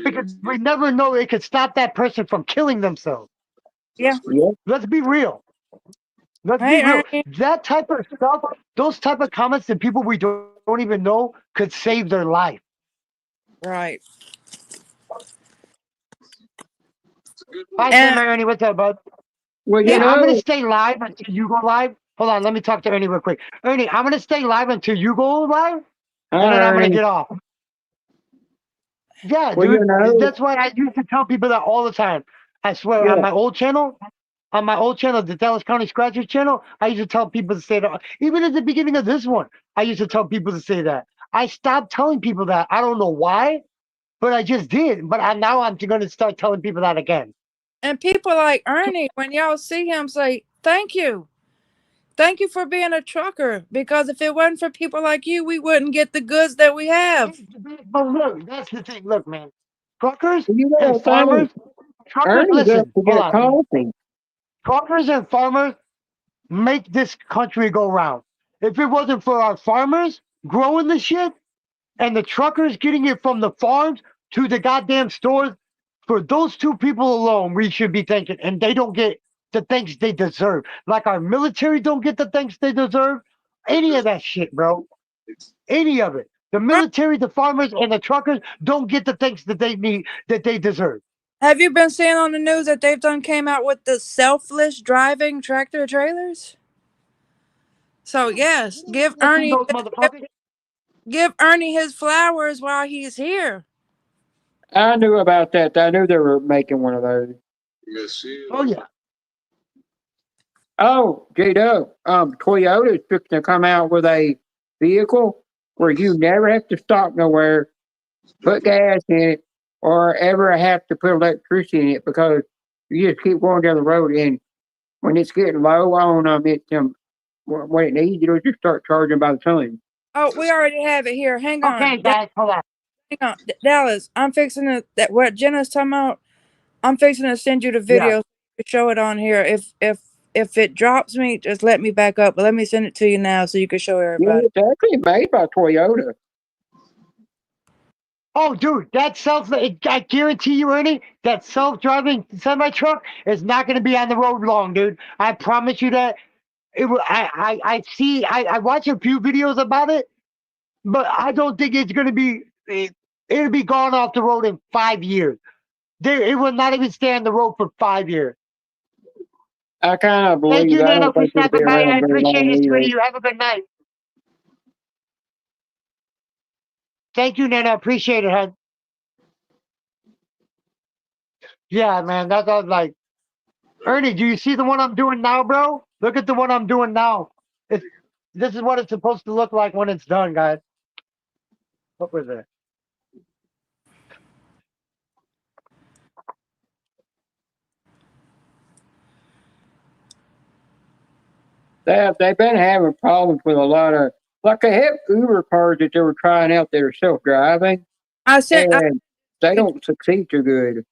because we never know it could stop that person from killing themselves. Yeah. Yep. Let's be real. Let's be Hey, real. Ernie. That type of stuff, those type of comments that people we don't even know could save their life. Right. Hi, And Sam Ernie. What's up, bud? Well, Hey, you I'm gonna know, stay live until you go live. Hold on, let me talk to Ernie real quick. Ernie, I'm gonna stay live until you go live, and then I'm gonna Ernie. get off. Yeah, Well, you dude. know, That's why I used to tell people that all the time. I swear, yeah. on my old channel, the Dallas County Scratchers channel, I used to tell people to say that. Even at the beginning of this one, I used to tell people to say that. I stopped telling people that. I don't know why, but I just did. But now I'm going to start telling people that again. people like Ernie, when y'all see him, say thank you. Thank you for being a trucker, because if it wasn't for people like you, we wouldn't get the goods that we have. But look, that's the thing. Look, man, truckers You and gotta farmers. think, Truckers, Ernie's up listen, to hold get on. coffee. Truckers and farmers make this country go round. If it wasn't for our farmers growing the shit and the truckers getting it from the farms to the goddamn stores, for those two people alone, we should be thanking. And they don't get the thanks they deserve. Like our military don't get the thanks they deserve. Any of that shit, bro. Any of it. The Right. military, the farmers, and the truckers don't get the thanks that they need, that they deserve. Have you been seeing on the news that they've done came out with the selfless driving tractor trailers? So yes, give I see Ernie those motherfuckers. give Ernie his flowers while he's here. I knew about that. I knew they were making one of those. Oh yeah. Oh, J-Dub, Toyota's fixing to come out with a vehicle where you never have to stop nowhere, put gas in it, or ever have to put electricity in it because you just keep going down the road. And when it's getting low on what it needs, it'll just start charging by the ton. Oh, we already have it here. Hang Okay, on. guys, hold on. Hang on. Dallas, I'm fixing to that what Jenna's talking about. I'm fixing to send you the Yeah. video to show it on here. If it drops me, just let me back up. But let me send it to you now so you can show Yeah, everybody. it's actually made by Toyota. Oh, dude, I guarantee you, Ernie, that self-driving semi-truck is not going to be on the road long, dude. I promise you that. I watch a few videos about it, but I don't think it's going to be, it'll be gone off the road in 5 years. It will not even stay on the road for 5 years. I kind of Thank believe you, that. I Nana, don't for think it'll be stopping by. I around very appreciate long it, either. sweetie. You have a good night. Thank you, Nana. Appreciate it, hon. Yeah, man, that's all like. Ernie, do you see the one I'm doing now, bro? Look at the one I'm doing now. This is what it's supposed to look like when it's done, guys. What was it? They've been having problems with a lot of, like they have Uber cars that they were trying out that are self-driving, I sent. and they don't succeed too good.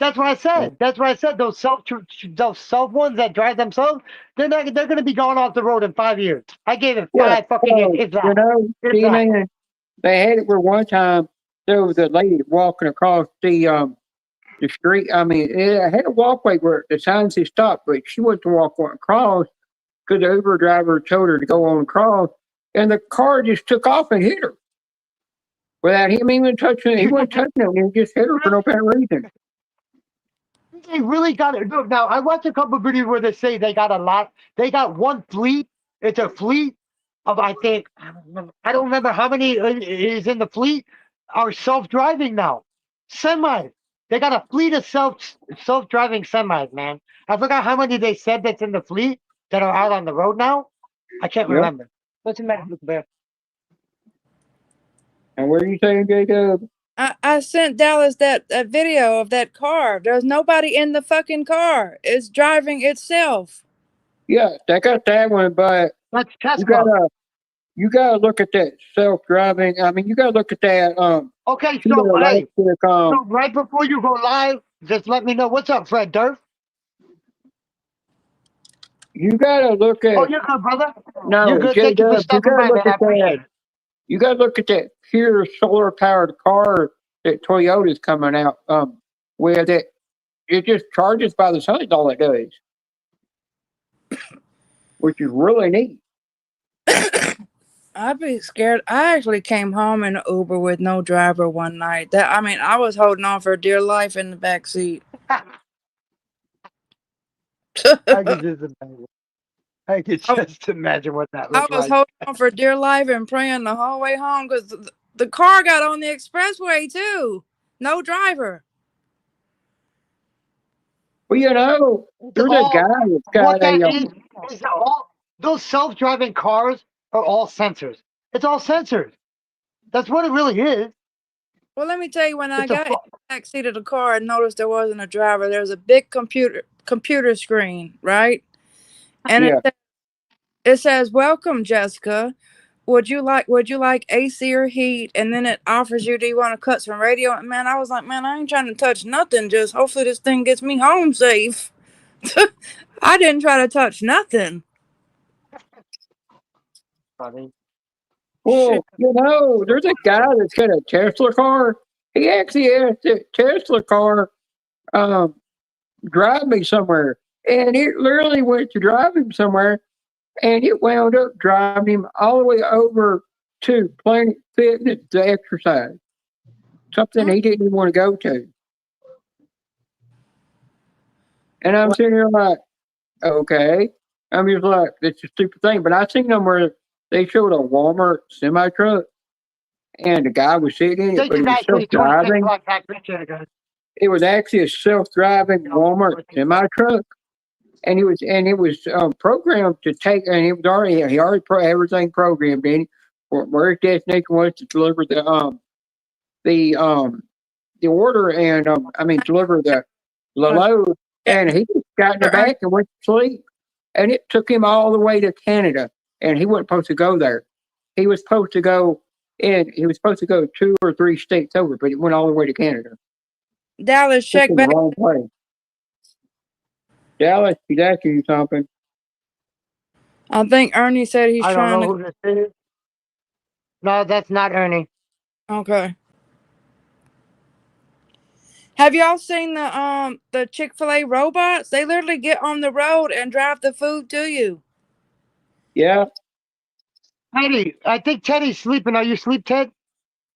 That's what I said. That's what I said. Those self ones that drive themselves, they're gonna be going off the road in 5 years. I gave it Yeah, 5 fucking years. so, If that. you know, If see, that. man, they had it where one time there was a lady walking across the street. I mean, it had a walkway where the sign said stop, but she went to walk across because the Uber driver told her to go on across, and the car just took off and hit her without him even touching it. He wasn't touching it, and he just hit her for no apparent reason. They really got it. Look, now I watched a couple videos where they say they got a lot. They got one fleet. It's a fleet of I don't remember how many is in the fleet are self-driving now. Semis. They got a fleet of self-driving semis, man. I forgot how many they said that's in the fleet that are out on the road now. I can't Yep. remember. What's the matter, Bear? And what are you saying, Jacob? I sent Dallas that video of that car. There's nobody in the fucking car. It's driving itself. Yeah, they got that one, but That's you Tesla. gotta look at that self-driving. I mean, you gotta look at that. Okay, You so know, hey, electric, so right before you go live, just let me know what's up, Fred Durf. you gotta look Oh, at you're good, brother. You're no good. J Thank you for Dub. You stopping gotta by, look man. I at that. appreciate it. You got to look at that pure solar powered car that Toyota's coming out with it. It just charges by the sun. Is all it does, which is really neat. I'd be scared. I actually came home in an Uber with no driver one night. I was holding on for dear life in the back seat. I can just imagine. I can just imagine what that I looked was like. holding on for dear life and praying the whole way home because the car got on the expressway too. No driver. Well, you know, there's a guy that's What got that a. is all those self-driving cars are all sensors. It's all sensors. That's what it really is. Well, let me tell you, when I It's a got in the back seat of the car and noticed there wasn't a driver, there was a big computer screen, right? And Yeah. it says, "Welcome, Jessica. Would you like AC or heat?" And then it offers you, "Do you want to cut some radio?" And man, I was like, man, I ain't trying to touch nothing. Just hopefully this thing gets me home safe. I didn't try to touch nothing. funny. Well, you know, there's a guy that's got a Tesla car. He actually has the Tesla car drive me somewhere. And it literally went to drive him somewhere, and it wound up driving him all the way over to Planet Fitness to exercise. Something he didn't even want to go to. And I'm sitting here like, okay. I'm just like, it's a stupid thing. But I seen them where they showed a Walmart semi truck, and the guy was sitting in They it, but did it was actually 26 self-driving. like that picture ago. It was actually a self-driving Walmart semi truck, and it was programmed to take, and it was already everything programmed in where his destination was to deliver the order and deliver the load, and he just got in the back and went to sleep, and it took him all the way to Canada, and he wasn't supposed to go there. He was supposed to go 2 or 3 states over, but it went all the way to Canada. Dallas, check back. The wrong place. Dallas, he's asking you something. I think Ernie said he's I don't trying know who this is. No, that's not Ernie. Okay. Have y'all seen the Chick-fil-A robots? They literally get on the road and drive the food to you. Yeah. Teddy, I think Teddy's sleeping. Are you asleep, Ted?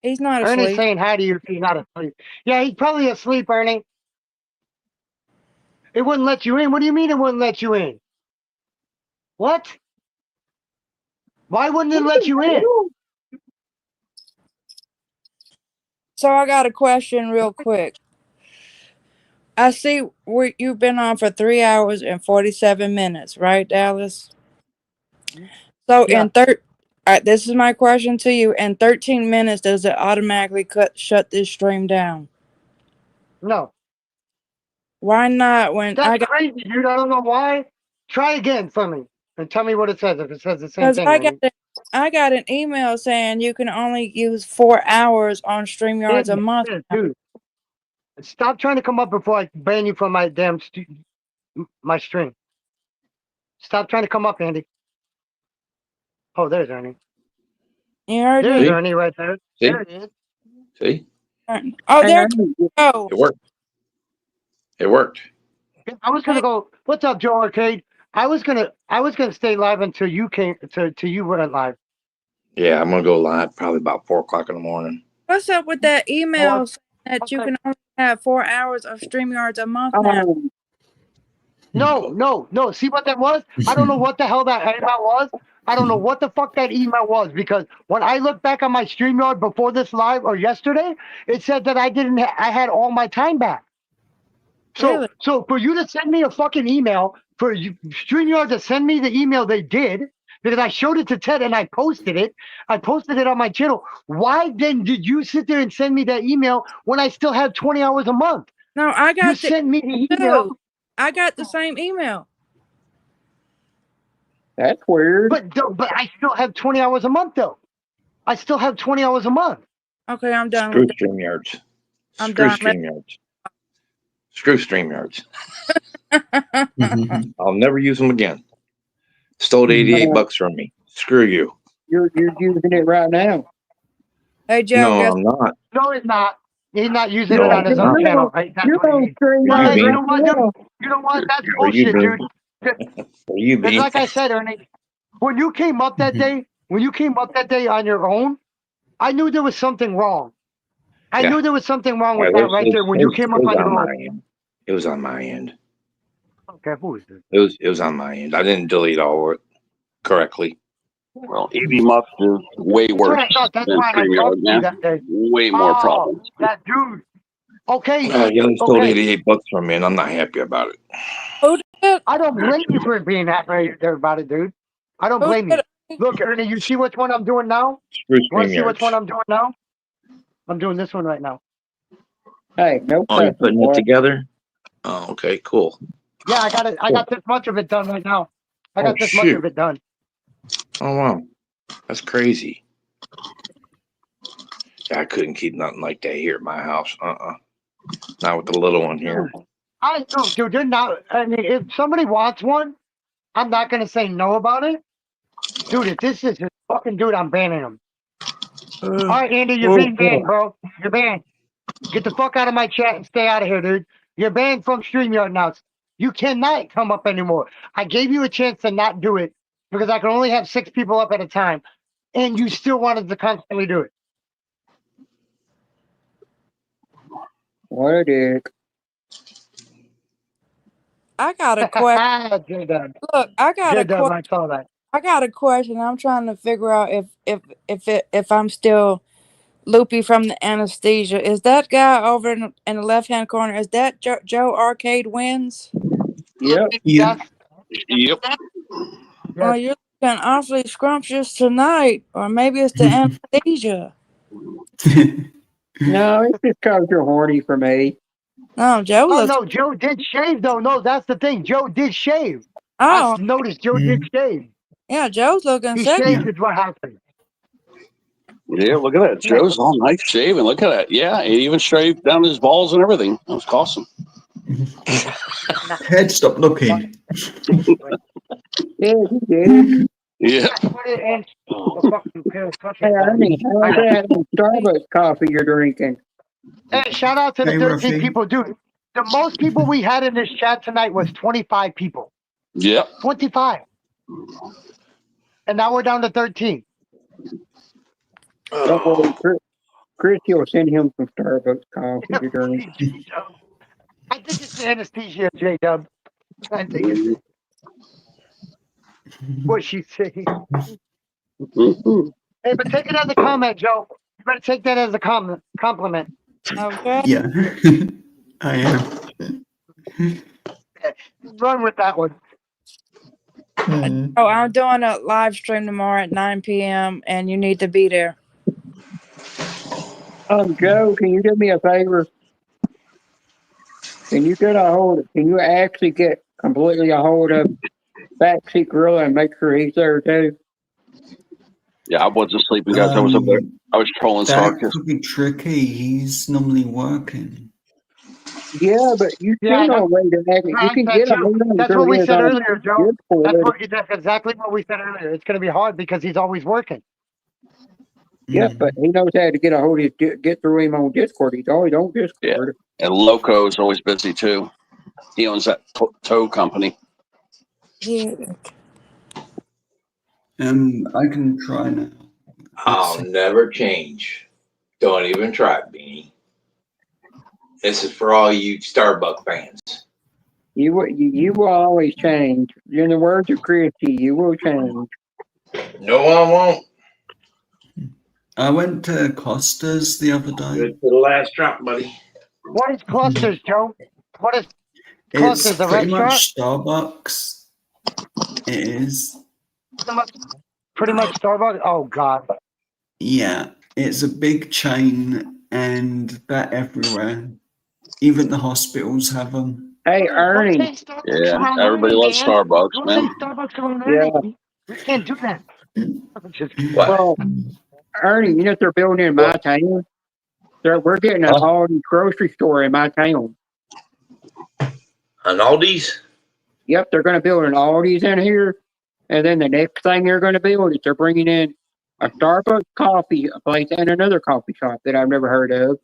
He's not Ernie's asleep. saying hi to you if he's not asleep. Yeah, he's probably asleep, Ernie. It wouldn't let you in. What do you mean it wouldn't let you in? What? Why wouldn't it let you in? So I got a question real quick. I see you've been on for 3 hours and 47 minutes, right, Dallas? So Yeah. this is my question to you. In 13 minutes, does it automatically shut this stream down? No. Why not? That's crazy, dude. I don't know why. Try again for me and tell me what it says if it says the same thing. I got an email saying you can only use 4 hours on StreamYards a month. Dude, stop trying to come up before I ban you from my damn my stream. Stop trying to come up, Andy. Oh, there's Ernie. You heard There's me? Ernie right there. See? There he is. See? Oh, there you go. It worked. It worked. I was gonna go. What's up, Joe Arcade? I was gonna stay live until you came to you went live. Yeah, I'm gonna go live probably about 4 o'clock in the morning. What's up with that email saying that you can only have 4 hours of StreamYards a month now? No. See what that was? I don't know what the hell that email was. I don't know what the fuck that email was, because when I look back on my StreamYard before this live or yesterday, it said that I had all my time back. So for you to send me a fucking email, for StreamYard to send me the email they did, because I showed it to Ted and I posted it on my channel. Why then did you sit there and send me that email when I still have 20 hours a month? No, I got sent me the email. I got the same email. That's weird. But I still have 20 hours a month though. I still have 20 hours a month. Okay, I'm done. Screw StreamYards. I'm Screw done. StreamYards. Screw StreamYards. I'll never use them again. Stole $88 from me. Screw you. You're using it right now. Hey, Joe, No, guess I'm not. No, he's not. He's not using No, it on his I'm own not. channel. Right? That's You're what he on means. stream Well, Are you hey, you being? know what, dude? yourself. You know what? That's Are you bullshit, being? dude. Are you It's being? like I said, Ernie. When you came up that day, on your own, I knew there was something wrong. I Yeah. knew there was something wrong with It that was, right it there. was, When it you was, came it up was on your on own. my end. It was on my end. Okay, who is this? It was on my end. I didn't delete all of it correctly. Well, EV Muff is way That's what worse I thought. That's than why I StreamYard, talked to you man. that day. Way more Oh, problems. that dude. Okay, You only stole okay. $88 from me, and I'm not happy about it. who did? I don't blame you for being that right there about it, dude. I don't Who blame did? you. Look, Ernie, you see which one I'm doing now? Screw You want to see which one StreamYards. I'm doing now? I'm doing this one right now. Hey, no Oh, you're cussing, putting it boy. together? Oh, okay, cool. Yeah, I got it. I got this much of it done right now. I got Oh, this much shoot. of it done. Oh, wow. That's crazy. Yeah, I couldn't keep nothing like that here at my house. Not with the little one here. I don't, dude. They're not. I mean, if somebody wants one, I'm not gonna say no about it, dude. If this is his fucking dude, I'm banning him. All right, Andy, you're being banned, bro. You're banned. Get the fuck out of my chat and stay out of here, dude. You're banned from StreamYard now. You cannot come up anymore. I gave you a chance to not do it because I can only have 6 people up at a time, and you still wanted to constantly do it. What a dick. I got a question. J-Dub. Look, I got a J-Dub, question. I saw that. I got a question. I'm trying to figure out if I'm still loopy from the anesthesia. Is that guy over in the left hand corner? Is that Joe Arcade Wins? Yep. Yes. Yep. Oh, Yes. you're looking awfully scrumptious tonight, or maybe it's the anesthesia. No, it's just because you're horny for me. No, Joe Oh looks. no, Joe did shave though. No, that's the thing. Joe did shave. I Oh, noticed Joe did shave. yeah, Joe's looking He sexy. shaved is what happened. Yeah, look at that. Joe's all nice shaven. Look at that. Yeah, he even shaved down his balls and everything. That was awesome. Head, stop looking. Yeah, you did. Yeah. Put it in the fucking pair of fucking Hey, Ernie, how's that Starbucks coffee you're drinking? Hey, shout out to the Hey, 13 Ruffy. people, dude. The most people we had in this chat tonight was 25 people. Yep. 25. And now we're down to 13. Don't worry, Christy will send him some Starbucks coffee to drink. I think it's the anesthesia, J-Dub. I think it's it. What she saying. Hey, but take it as a comment, Joe. You better take that as a compliment. Okay. Yeah, I am. Run with that one. Oh, I'm doing a live stream tomorrow at 9 p.m. and you need to be there. Joe, can you do me a favor? Can you actually get completely a hold of Backseat Gorilla and make sure he's there too? Yeah, I wasn't sleeping, guys. I was up there. I was trolling That Starkist. could be tricky. He's normally working. Yeah, but you Yeah, still know a way to make it. You can get him. That's what we said earlier, Joe. Discord. That's exactly what we said earlier. It's going to be hard because he's always working. Yeah, but he knows how to get a hold of get through him on Discord. He's always on Discord. And Loco is always busy too. He owns that tow company. Yeah. I can try now. I'll never change. Don't even try it, Beanie. This is for all you Starbucks fans. You will always change. In the words of Christy, you will change. No one won't. I went to Costa's the other day. Good for the last drop, buddy. What is Clusters, Joe? What is It's Clusters, a pretty restaurant? much Starbucks. It is. Pretty much Starbucks? Oh, God. Yeah, it's a big chain and they're everywhere. Even the hospitals have them. Hey, Ernie. Yeah, everybody loves Starbucks, Don't man. say Starbucks around Yeah. Ernie. We can't do that. Just What? Well, Ernie, you know what they're building in my town? We're getting an Aldi grocery store in my town. On Aldi's? Yep, they're going to build an Aldi's in here. And then the next thing they're going to build is they're bringing in a Starbucks coffee place and another coffee shop that I've never heard of.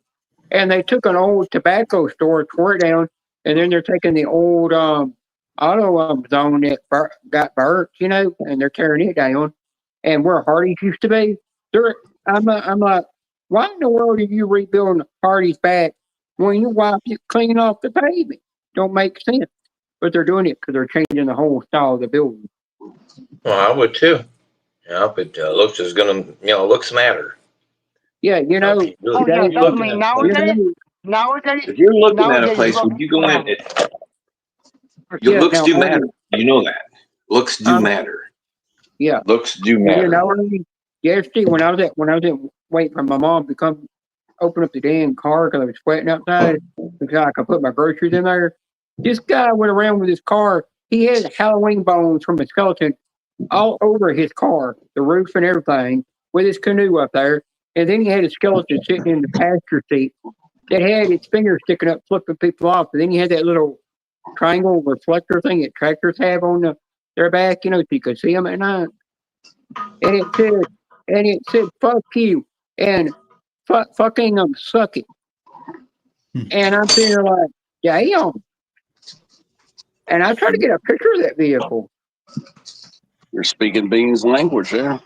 And they took an old tobacco store, tore it down, and then they're taking the old auto zone that got burnt, you know, and they're tearing it down. And where Hardee's used to be, I'm like, why in the world are you rebuilding Hardee's back when you wipe it clean off the pavement? Don't make sense. But they're doing it because they're changing the whole style of the building. Well, I would too. Yeah, but looks is gonna, looks matter. Yeah, you know. If you're Oh yeah, really looking at a place- nowadays, if you're looking at a nowadays, place, look- when you go in, your Yeah, looks now, do matter. You know that. Looks do matter. Yeah. Looks do You matter. know, yesterday when I was at waiting for my mom to come open up the damn car because I was sweating outside because I could put my groceries in there. This guy went around with his car. He had Halloween bones from a skeleton all over his car, the roof and everything, with his canoe up there. And then he had a skeleton sitting in the passenger seat that had its fingers sticking up, flipping people off. And then he had that little triangle reflector thing that tractors have on their back, you know, so you could see them at night. And it said, fuck you, and fucking suck it. And I'm sitting there like, damn. And I tried to get a picture of that vehicle. You're speaking Bean's language there.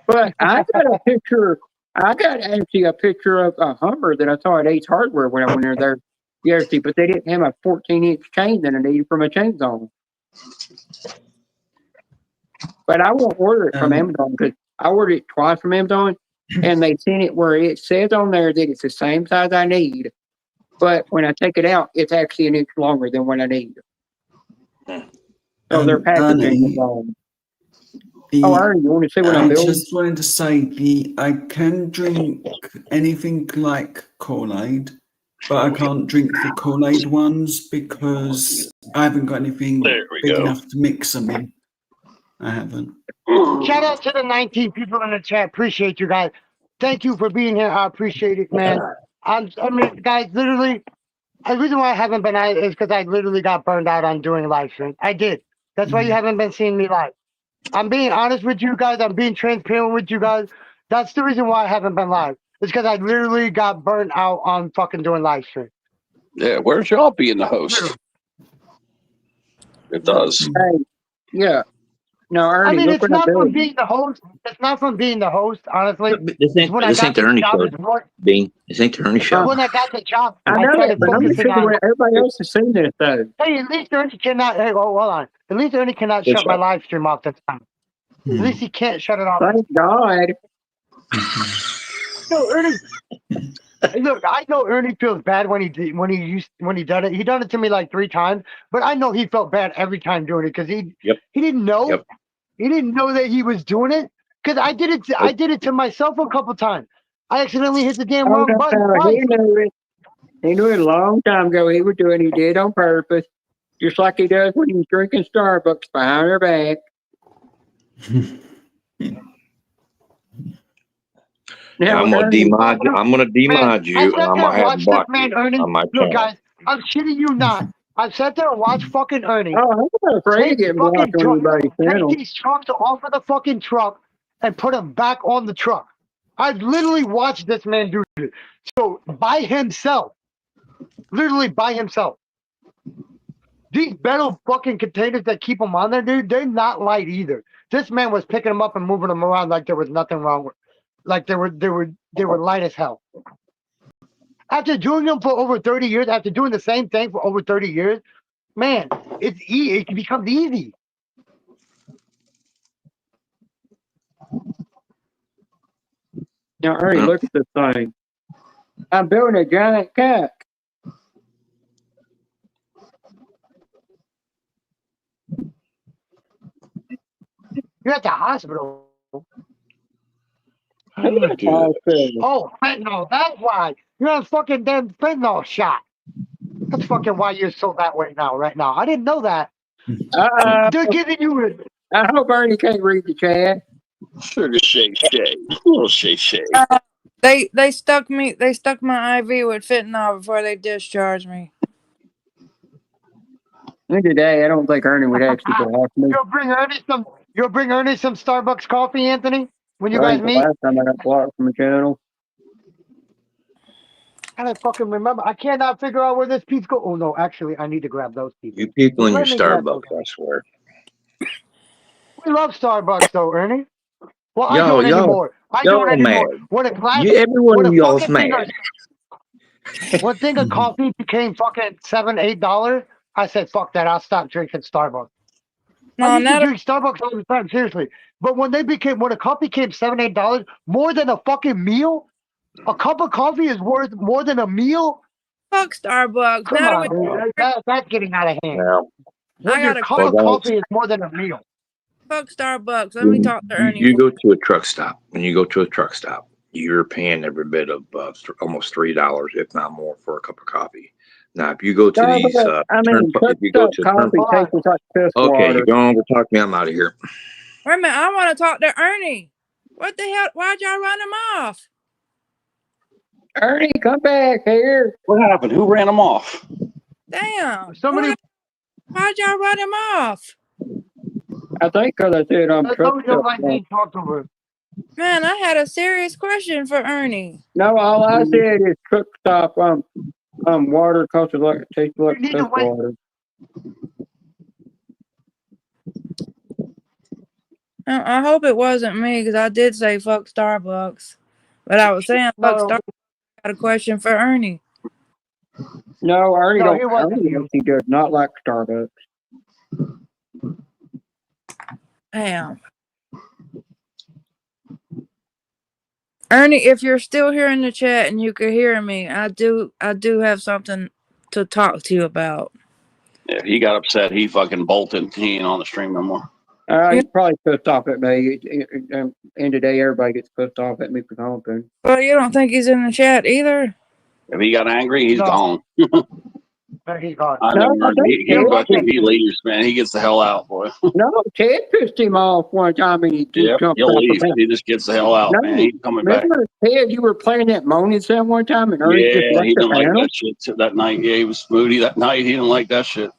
But I got a picture. I got actually a picture of a Hummer that I saw at Ace Hardware when I went in there yesterday, but they didn't have a 14-inch chain that I needed from a chainsaw. But I won't order it from Amazon because I ordered it twice from Amazon, and they sent it where it says on there that it's the same size I need. But when I take it out, it's actually an inch longer than what I need. So their packaging is wrong. Oh, Ernie, you want to see what I'm I building? just wanted to say I can drink anything like Kool-Aid, but I can't drink the Kool-Aid ones because I haven't got anything There we big go. enough to mix them in. I haven't. Shout out to the 19 people in the chat. Appreciate you guys. Thank you for being here. I appreciate it, man. I mean, guys, literally, the reason why I haven't been out is because I literally got burned out on doing live streams. I did. That's why you haven't been seeing me live. I'm being honest with you guys. I'm being transparent with you guys. That's the reason why I haven't been live. It's because I literally got burned out on fucking doing live stream. Yeah, where's y'all being the host? It does. Hey, yeah. No, Ernie, I mean, look it's what I'm not from building. being the host. It's not from being the host, honestly. This It's ain't, when I this got ain't the the Ernie job. show, It's more, Bean. This ain't the Ernie show. when I got the job, I I know started that, but I'm just focusing on. figuring everybody else has seen this though. Hey, at least Ernie cannot. Hey, oh, hold on. At least Ernie cannot Good shut my shot. live stream off the time. At least he can't shut it off. Thank God. No, Ernie. Look, I know Ernie feels bad when he done it. He done it to me like 3 times, but I know he felt bad every time doing it because he didn't know. Yep. He didn't know that he was doing it because I did it. I did it to myself a couple times. I accidentally hit the damn Oh, wrong no, button no, twice. he knew it. He knew it a long time ago. He was doing. He did on purpose, just like he does when he's drinking Starbucks behind her back. Now, I'm gonna Ernie, demod. I'm gonna demod you, I and sat I'm there gonna and have watched block this man, you Ernie. on my Look, channel. guys, I'm shitting you not. I sat there and watched fucking Ernie oh, I'm not afraid of take getting fucking blocked on truck, anybody's take channel. these trucks off of the fucking truck and put them back on the truck. I've literally watched this man do it. So by himself, literally by himself. These metal fucking containers that keep them on there, dude, they're not light either. This man was picking them up and moving them around like there was nothing wrong with, like they were light as hell. After doing them for over 30 years, after doing the same thing for over 30 years, man, it's it becomes easy. Now, Ernie, look at this thing. I'm building a giant cock. You're at the hospital. Oh, fentanyl. That's why. You're on fucking damn fentanyl shot. That's fucking why you're so that way now, right now. I didn't know that. They're giving you a... I hope Ernie can't read the chat. Sugar shake shake. Little shake shake. They stuck my IV with fentanyl before they discharged me. Today, I don't think Ernie would actually go off me. You'll bring Ernie some Starbucks coffee, Anthony? when you I guys think the meet? last time I got blocked from a channel. I don't fucking remember. I cannot figure out where this piece go. Oh no, actually, I need to grab those pieces. You people in your Let me grab Starbucks, those. I swear. We love Starbucks though, Ernie. Well, I Y'all, don't anymore. I don't y'all anymore. mad. When a glass, Everyone when of a y'all's fucking thing mad. of, when thing of coffee became fucking $7-8, I said, fuck that. I'll stop drinking Starbucks. No, I used to not drink Starbucks all the time, seriously. But when a cup became $7-8, more than a fucking meal, a cup of coffee is worth more than a meal. fuck Starbucks. Come Now on, dude. That's getting out of hand. Now, When I your got a cup Well, of guys, coffee is more than a meal. fuck Starbucks. Let me talk to Ernie. you go to a truck stop. When you go to a truck stop, you're paying every bit of almost $3, if not more, for a cup of coffee. Now, if you go to these, Truck if you go stop to coffee turnpike, tastes like piss okay, water. you're going to talk me. I'm out of here. Wait a minute. I want to talk to Ernie. What the hell? Why'd y'all run him off? Ernie, come back here. What happened? Who ran him off? Damn. Somebody, Why'd y'all run him off? I think because I said I'm truck somebody don't stop. like being talked over. Man, I had a serious question for Ernie. No, all I said is truck stop. Water tastes like You need to piss wait. water. I hope it wasn't me because I did say fuck Starbucks. But I was saying fuck No, Starbucks. I got a question for Ernie. No, Ernie No, don't. it wasn't Ernie you. he does not like Starbucks. Damn. Ernie, if you're still here in the chat and you can hear me, I do have something to talk to you about. Yeah, he got upset. He fucking bolted. He ain't on the stream no more. He's probably pissed off at me. End of the day, everybody gets pissed off at me for something. Well, you don't think he's in the chat either? If he got angry, he's No. gone. He's gone. I No, never. I think He leaves, man. He gets the hell out, boy. No, Ted pissed him off one time and he just Yeah, jumped he'll off leave. the fence. He just gets the hell out, No, man. He ain't coming back. Remember, Ted, you were playing that moaning sound one time and Ernie just Yeah, left he the didn't like panel? that shit that night. Yeah, he was moody that night. He didn't like that shit.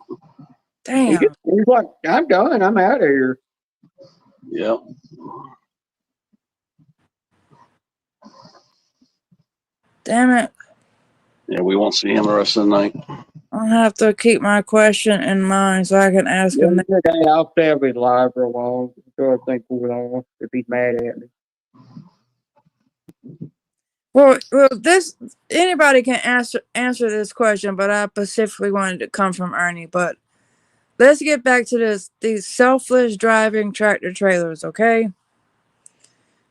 He's Damn. like, I'm done. I'm out of here. Yep. Damn it. Yeah, we won't see him the rest of the night. I'll have to keep my question in mind so I can ask him. Okay, I'll stay with live for a while. So I think we'll all if he's mad at me. Well, this anybody can answer this question, but I specifically wanted to come from Ernie. But let's get back to these selfless driving tractor trailers, okay?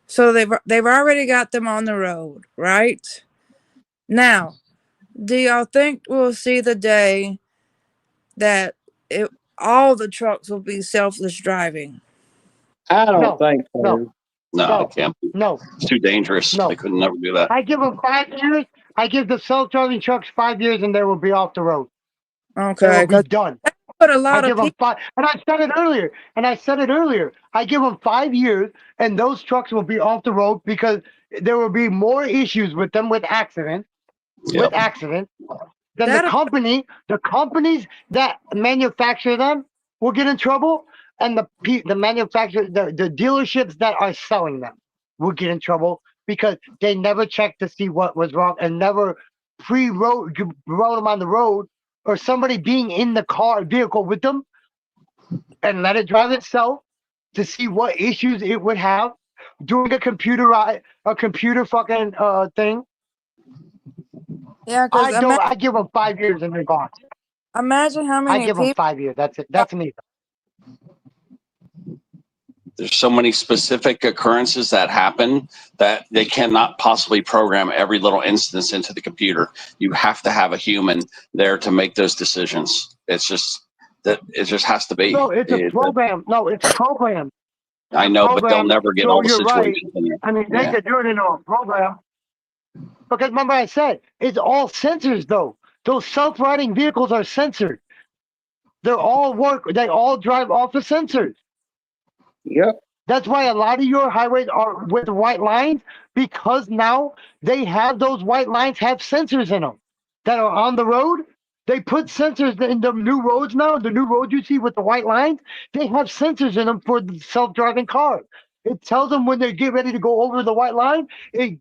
So they've already got them on the road, right? Now, do y'all think we'll see the day that all the trucks will be selfless driving? I don't No, think so. no. No, No. it can't. No, It's too dangerous. No. They could never do that. I give them 5 years. I give the self-driving trucks 5 years, and they will be off the road. They Okay, will be done. but a I lot give of them people. 5, and I said it earlier. I give them 5 years, and those trucks will be off the road because there will be more issues with them with accidents. Yep. Then That- the companies that manufacture them will get in trouble, and the manufacturer, the dealerships that are selling them will get in trouble because they never checked to see what was wrong and never wrote them on the road, or somebody being in the vehicle with them and let it drive itself to see what issues it would have doing a computer fucking thing. Yeah, because I give them 5 years and they're gone. imagine how I many give them people. 5 years. That's it. That's me. There's so many specific occurrences that happen that they cannot possibly program every little instance into the computer. You have to have a human there to make those decisions. It's just that it just has to be. No, it's a program. No, it's a program. I know, but they'll program, never get so all the you're right. situations in there. I mean, they Yeah. could do it in a program. Because remember I said, it's all sensors though. Those self-riding vehicles are censored. They all drive off of sensors. Yep. That's why a lot of your highways are with white lines, because now they have those white lines have sensors in them that are on the road. They put sensors in the new roads now. The new roads you see with the white lines, they have sensors in them for the self-driving cars. It tells them when they get ready to go over the white line. It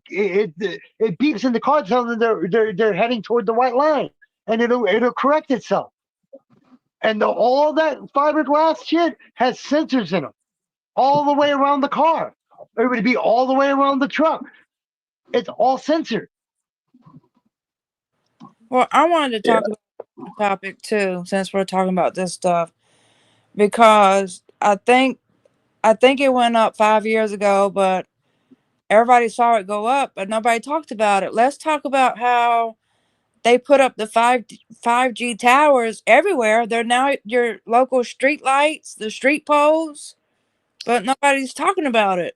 beeps in the car telling them they're heading toward the white line, and it'll correct itself. And all that fiberglass shit has sensors in them, all the way around the car. It would be all the way around the truck. It's all censored. Well, I wanted to talk about the topic too, since we're talking about this stuff, because I think it went up 5 years ago, but everybody saw it go up, but nobody talked about it. Let's talk about how they put up the 5G towers everywhere. They're now your local street lights, the street poles, but nobody's talking about it.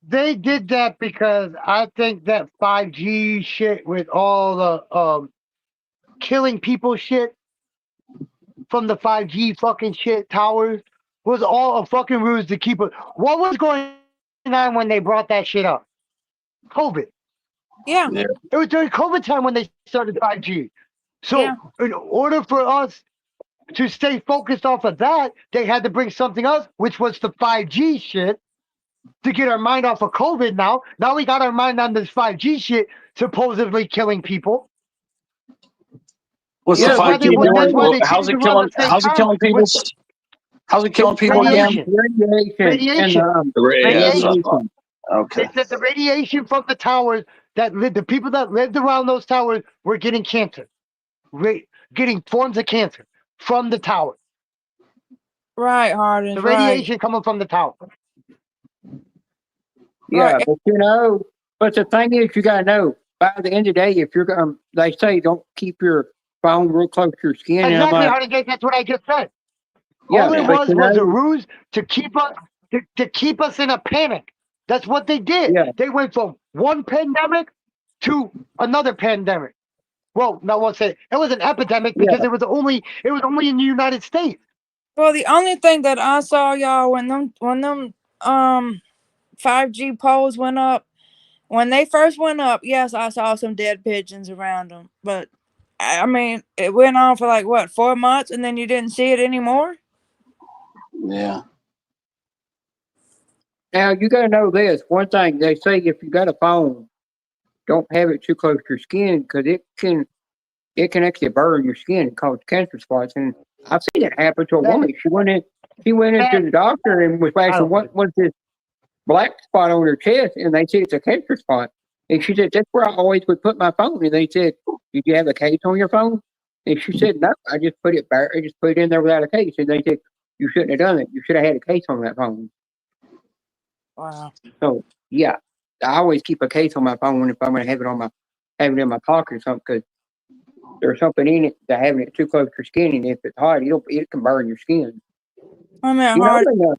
They did that because I think that 5G shit with all the killing people shit from the 5G fucking shit towers was all a fucking ruse to keep it. What was going on when they brought that shit up? COVID. Yeah. Yeah. It was during COVID time when they started 5G. So Yeah. in order for us to stay focused off of that, they had to bring something else, which was the 5G shit, to get our mind off of COVID now. Now we got our mind on this 5G shit, supposedly killing people. What's Yeah, the why they 5G would- that's why doing? they How's it changed around killing? the same How's it time killing people? with the How's it killing people again? radiation. Radiation. And, Yeah, that's what I thought. radiation. Okay. They said the radiation from the towers that lived, the people that lived around those towers were getting cancer, getting forms of cancer from the tower. Right, Hardin. The Right. radiation coming from the tower. Yeah, Right. but the thing is, you gotta know, by the end of the day, if you're they say don't keep your phone real close to your skin. And I'm Exactly, like, Hardin, that's what I just said. yeah, All it but was a ruse to keep us to keep us in a panic. That's what they did. Yeah. They went from one pandemic to another pandemic. Well, no, won't say it was an epidemic because it was only in the United States. Well, the only thing that I saw, y'all, when them 5G poles went up, when they first went up, yes, I saw some dead pigeons around them. But I mean, it went on for like what, 4 months, and then you didn't see it anymore. Yeah. now you gotta know this. One thing they say, if you got a phone, don't have it too close to your skin because it can actually burn your skin and cause cancer spots. And I've seen it happen to a woman. She went into the doctor and was asking what was this black spot on her chest, and they said it's a cancer spot. And she said, that's where I always would put my phone. And they said, did you have a case on your phone? And she said, no, I just put it back. I just put it in there without a case. And they said, you shouldn't have done it. You should have had a case on that phone. Wow. So yeah, I always keep a case on my phone if I'm going to have it in my pocket or something, because there's something in it that having it too close to your skin, and if it's hot, it can burn your skin. I mean, You know, Hardin,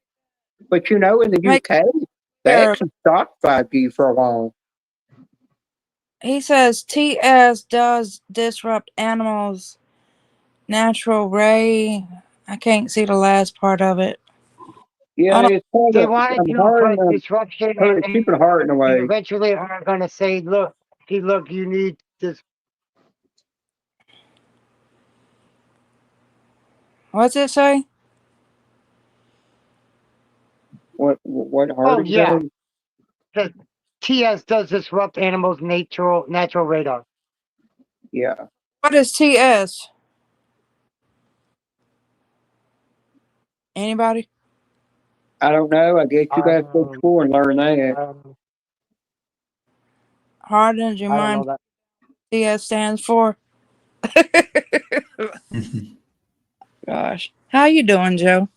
but in the Make UK, they sure. actually stopped 5G for a while. he says TS does disrupt animals' natural ray. I can't see the last part of it. Yeah, it's kind They of wanted to hard, put disruption hard to keep it hard in a way. Eventually are gonna say, look, you need this. What's it say? What hard? Oh yeah. The TS does disrupt animals' natural radar. Yeah. What is TS? Anybody? I don't know. I guess you guys go to school and learn that. Hardin, do you I don't mind know what TS stands for? Gosh. How you doing, Joe?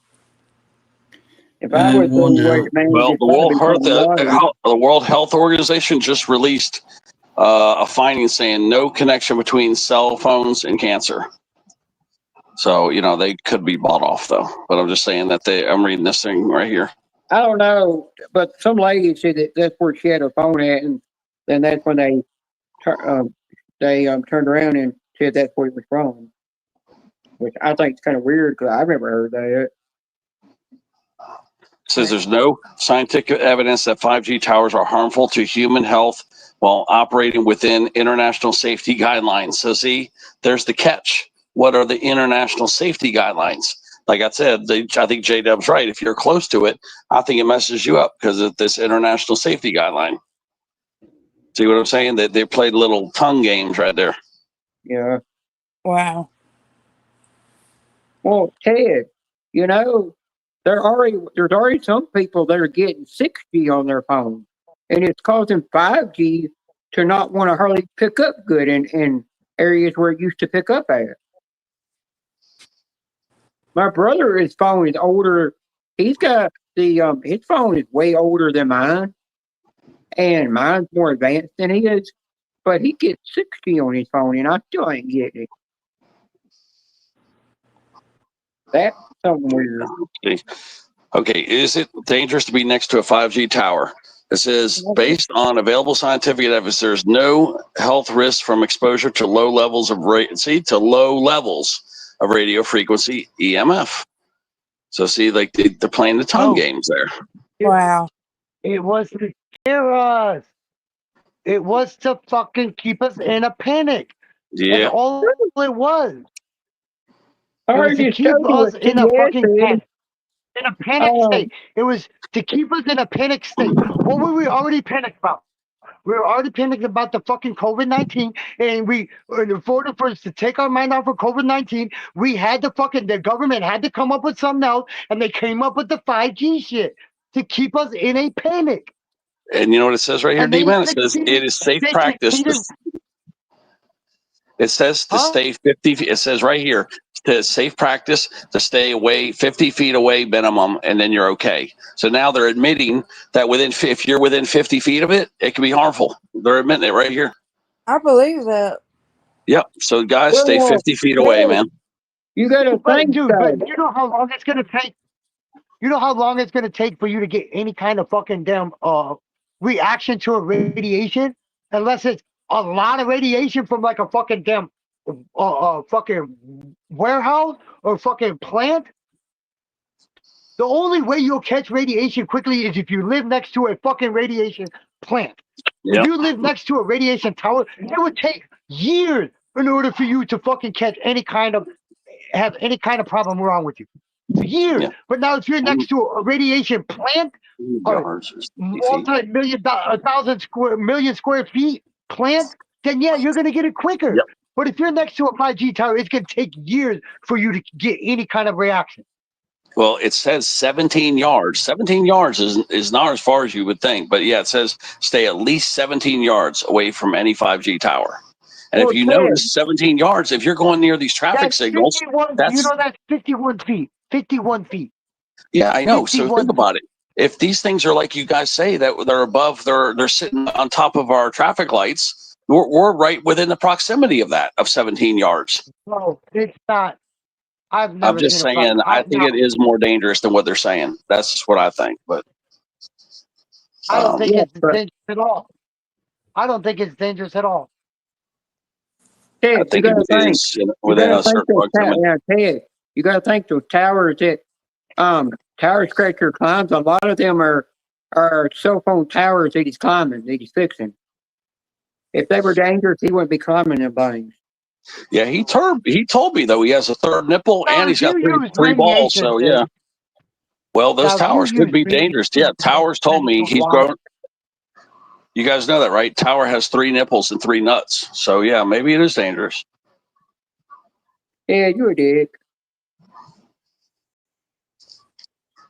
If I was Wonderful. Well, the World Health Organization just released a finding saying no connection between cell phones and cancer. So, they could be bought off though. But I'm just saying that I'm reading this thing right here. I don't know, but some lady said that that's where she had her phone at, and then that's when they turned around and said that's where it was from, which I think is kind of weird because I've never heard that. It says there's no scientific evidence that 5G towers are harmful to human health while operating within international safety guidelines. So see, there's the catch. What are the international safety guidelines? like I said, I think J-Dub's right. If you're close to it, I think it messes you up because of this international safety guideline. See what I'm saying? They played little tongue games right there. Yeah. Wow. Well, Ted, you know, there's already some people that are getting 6G on their phone, and it's causing 5G to not want to hardly pick up good in areas where it used to pick up at. My brother, his phone is older. He's got his phone is way older than mine, and mine's more advanced than he is. But he gets 6G on his phone, and I still ain't getting it. That's something weird. Okay, is it dangerous to be next to a 5G tower? It says, based on available scientific evidence, there's no health risk from exposure to low levels of radio frequency EMF. So see, like they're playing the tongue games there. Wow. It was to scare us. It was to fucking keep us in a panic. Yeah. That's all it was. I It was heard to you keep study us with in a fucking TS, panic. In a panic state. It was to keep us in a panic state. What were we already panicked about? We were already panicked about the fucking COVID-19, and in order for us to take our mind off of COVID-19, we had the government had to come up with something else, and they came up with the 5G shit to keep us in a panic. And you know what it says right here, And they D-Man? It says it is safe practice. It says to stay 50 feet. It says right here, to safe practice to stay away 50 feet away minimum, and then you're okay. So now they're admitting that if you're within 50 feet of it, it can be harmful. They're admitting it right here. I believe that. Yep. So guys, stay 50 feet away, man. You gotta think, dude, but you know how long it's gonna take? You know how long it's gonna take for you to get any kind of fucking damn reaction to a radiation, unless it's a lot of radiation from like a fucking damn fucking warehouse or fucking plant. The only way you'll catch radiation quickly is if you live next to a fucking radiation plant. Yep. If you live next to a radiation tower, it would take years in order for you to fucking have any kind of problem wrong with you. Years. Yeah. But now if you're next to a radiation plant, multi-million, million square feet plant, then yeah, you're gonna get it quicker. Yep. But if you're next to a 5G tower, it's gonna take years for you to get any kind of reaction. Well, it says 17 yards. 17 yards is not as far as you would think, but yeah, it says stay at least 17 yards away from any 5G tower. And if you notice 17 yards, if you're going near these traffic signals, that's 51 feet. 51 feet. Yeah, I know. So think about it. If these things are like you guys say that they're above, they're sitting on top of our traffic lights, we're right within the proximity of that, of 17 yards. No, it's not. I'm just saying, I think it is more dangerous than what they're saying. That's just what I think. But I don't think it's dangerous at all. I don't think it's dangerous at all. Ted, I think it is within a certain proximity. Ted, you got to think those towers that Tower Scratcher climbs. A lot of them are cell phone towers that he's climbing, that he's fixing. If they were dangerous, he wouldn't be climbing them things. Yeah, he told me though he has a third nipple and he's got three balls. So yeah. Well, those towers could be dangerous. Yeah, Towers told me he's grown. You guys know that, right? Tower has 3 nipples and 3 nuts. So yeah, maybe it is dangerous. Yeah, you're a dick.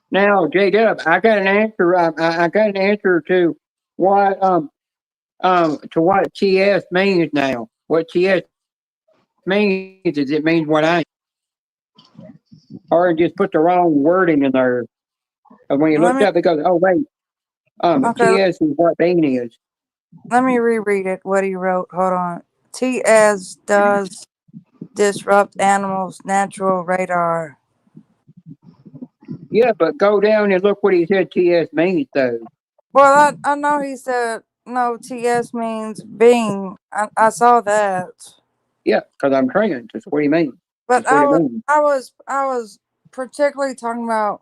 Now, J-Dub, I got an answer. I got an answer to what TS means now. What TS means is it means what I, or just put the wrong wording in there. And when you look up, it goes, oh wait, TS is what bean is. Let me reread it. What he wrote. Hold on. TS does disrupt animals' natural radar. Yeah, but go down and look what he said TS means though. Well, I know he said no. TS means being. I saw that. Yeah, because I'm trained. That's what he means. But I was particularly talking about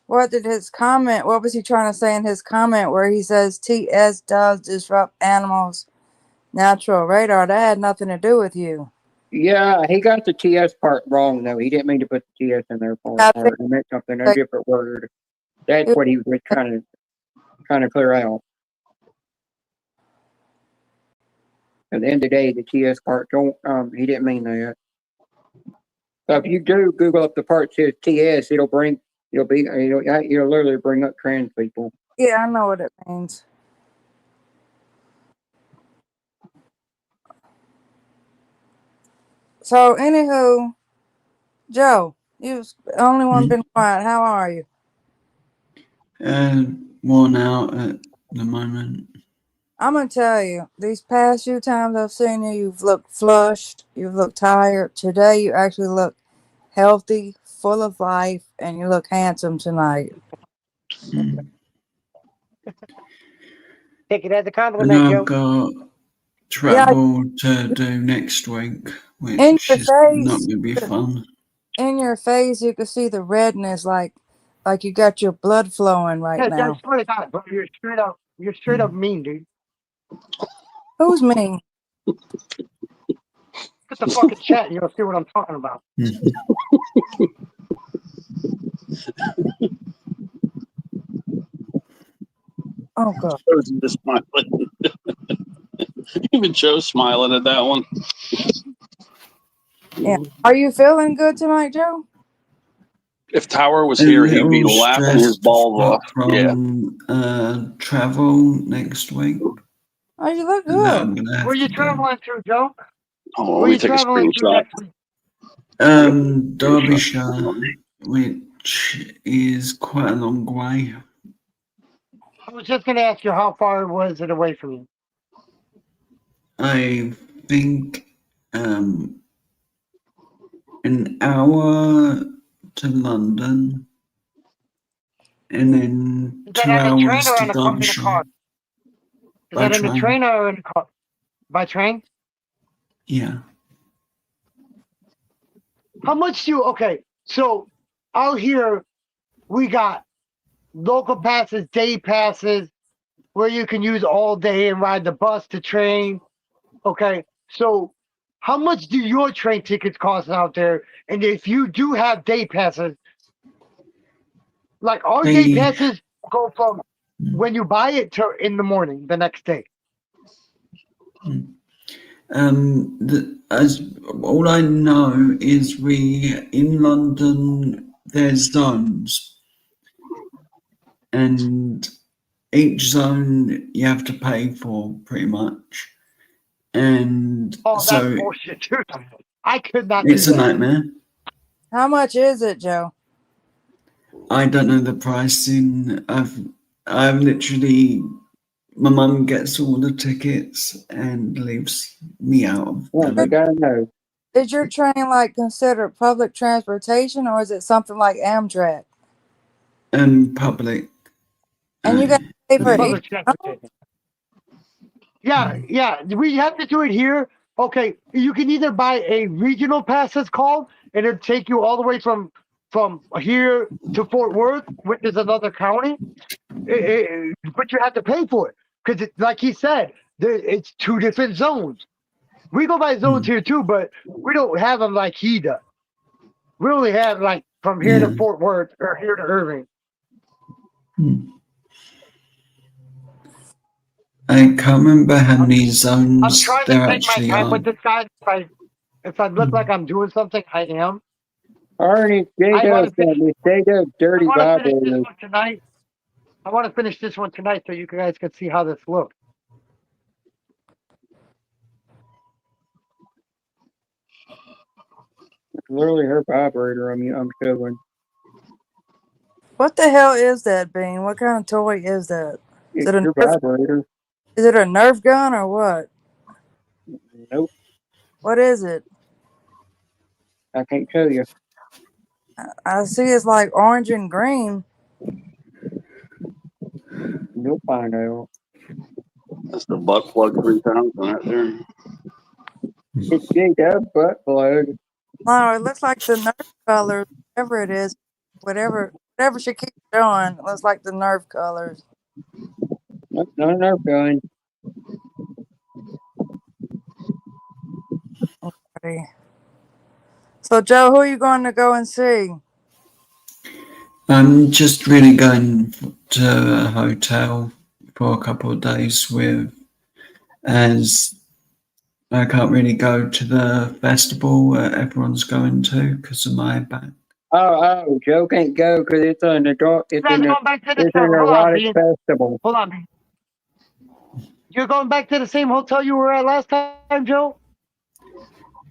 what was he trying to say in his comment where he says TS does disrupt animals' natural radar? That had nothing to do with you. Yeah, he got the TS part wrong though. He didn't mean to put the TS in there for I it. think He meant something, a like different word. That's it- what he was trying to clear out. At the end of the day, the TS part don't. He didn't mean that. So if you do Google up the part that says TS, it'll literally bring up trans people. yeah, I know what it means. So, anywho, Joe, you've the only one been quiet. How are you? Worn out at the moment. I'm gonna tell you, these past few times I've seen you, you've looked flushed, you've looked tired. Today, you actually look healthy, full of life, and you look handsome tonight. Take it as a And compliment, I've Joe. got travel to do next week, In which your is not face, going to be fun. in your face, you can see the redness, like you got your blood flowing right Yeah, I now. swear to God, bro, you're straight up mean, dude. Who's mean? Get the fucking chat and you'll see what I'm talking about. Oh God. Joe's just smiling. Even Joe's smiling at that one. Yeah. Are you feeling good tonight, Joe? If Tower was A here, he'd be little laughing his stressed balls off. Yeah. from travel next week. Oh, you look And that good. I'm going to Where have you to do. traveling to, Joe? Hold on, Where let me you take a traveling to screenshot. next week? Derbyshire, which is quite a long way. I was just gonna ask you how far was it away from you? I think an hour to London and then Is 2 that on the train hours or to in a Derbyshire car? Is by that in the train. train or in the car? By train? Yeah. How much do you? Okay, so out here we got local passes, day passes, where you can use all day and ride the bus, the train. Okay, so how much do your train tickets cost out there? And if you do have day passes, like our day They, passes go from when you buy it to in the morning the next day. as all I know is in London there's zones, and each zone you have to pay for pretty much, and Oh, that's so bullshit, dude. I could not do it's a that. nightmare. How much is it, Joe? I don't know the pricing. I've literally, my mum gets all the tickets and leaves me out of Well, they them. gotta know. Is your train like considered public transportation, or is it something like Amtrak? Public. And you got to pay for each. Public transportation. Yeah, we have to do it here. Okay, you can either buy a regional pass, it's called, and it'll take you all the way from here to Fort Worth, which is another county. But you have to pay for it because, like he said, it's two different zones. We go by zones here too, but we don't have them like he does. We only have like from here to Yeah. Fort Worth or here to Irving. I can't remember how many zones I'm trying to there take my actually time are. with this guy. If I look like I'm doing something, I am. Arnie, I want J-Dub, to finish. J-Dub, dirty I want to finish this Bible. one tonight. I want to finish this one tonight so you guys can see how this looks. Literally her vibrator. I'm showing. What the hell is that, Bean? What kind of toy is that? Is It's it a your nerf, vibrator. is it a Nerf gun or what? Nope, What is it? I can't show you. I see it's like orange and green. You'll find out. That's the butt plug 3000 right there. It's J-Dub butt plug. No, it looks like the Nerf colors, whatever it is, whatever she keeps showing. It looks like the Nerf colors. Nope, not a Nerf gun. Okay. So, Joe, who are you going to go and see? I'm just really going to a hotel for a couple of days as I can't really go to the festival where everyone's going to because of my back. Oh, Joe can't go because it's in the dark. You guys going back to the It's an hold on, erotic Bean. festival. Hold on, Bean. You're going back to the same hotel you were at last time, Joe?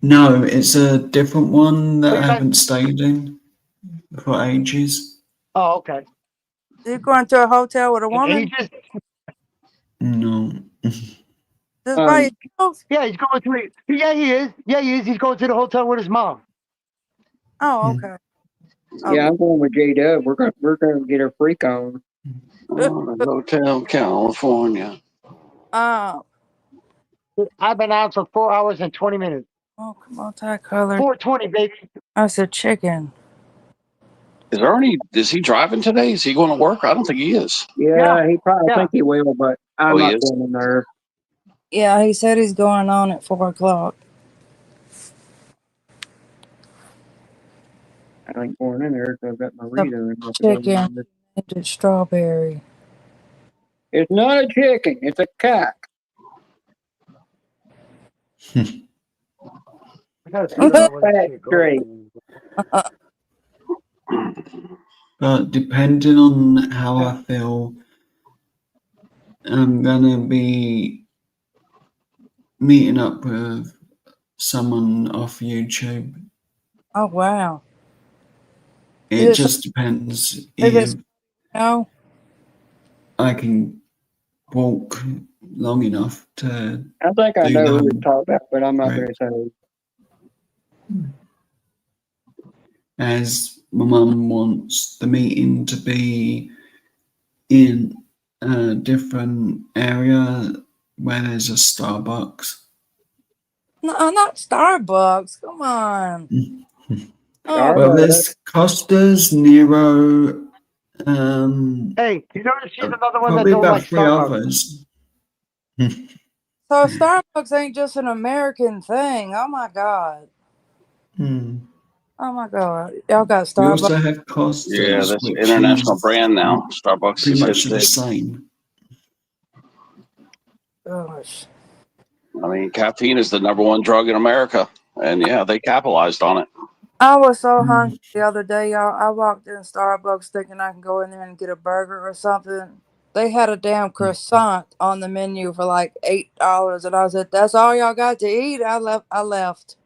No, it's a different one that Oh, I you guys- haven't stayed in for ages. Oh, okay. You going to a hotel with a And he woman? just No. Just by yourself? yeah, he's going to it. Yeah, he is. Yeah, he is. He's going to the hotel with his mom. Oh, okay. Yeah, I'm going with J Dub. We're gonna get a freak on. Hotel California. Oh, I've been out for 4 hours and 20 minutes. multicolored. 4:20, baby. I said chicken. Is he driving today? Is he going to work? I don't think he is. Yeah, he probably Yeah. think he will, but I'm Oh, he not is? going in there. Yeah, he said he's going on at 4:00. I ain't going in there because I've got my The reader. And chicken. Named it strawberry. It's not a chicken. It's a cock. I gotta figure out where this shit goes. Straight. But depending on how I feel, I'm gonna be meeting up with someone off YouTube. Oh, wow. It Is it just depends Is if it no? I can walk long enough to I think I do know the who whole we talk about, but I'm not Right. going to say. as my mum wants the meeting to be in a different area where there's a Starbucks. No, not Starbucks. Come on. Oh, Well, there's Costa's, Nero, Hey, you notice she's another one that probably don't about like 3 Starbucks. others. so Starbucks ain't just an American thing. Oh my God. Hmm. Oh my God. Y'all got We Starbucks. also have Costa's, Yeah, that's an which international is brand now. Starbucks pretty is much the big. same. Gosh. I mean, caffeine is the number one drug in America, and yeah, they capitalized on it. I was so hungry the other day, y'all. I walked in Starbucks thinking I can go in there and get a burger or something. They had a damn croissant on the menu for like $8, and I said, "That's all y'all got to eat." I left.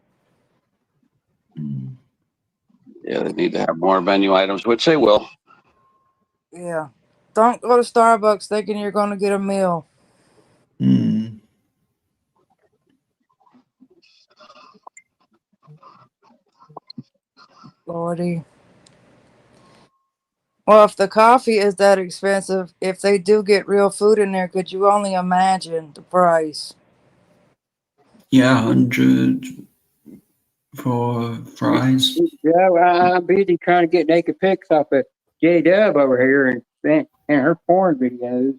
Yeah, they need to have more menu items, which they will. Yeah. Don't go to Starbucks thinking you're going to get a meal. Hmm. Lordy. Well, if the coffee is that expensive, if they do get real food in there, could you only imagine the price? Yeah, 100 for fries. Yeah, I'm busy trying to get naked pics off of J Dub over here and her porn videos.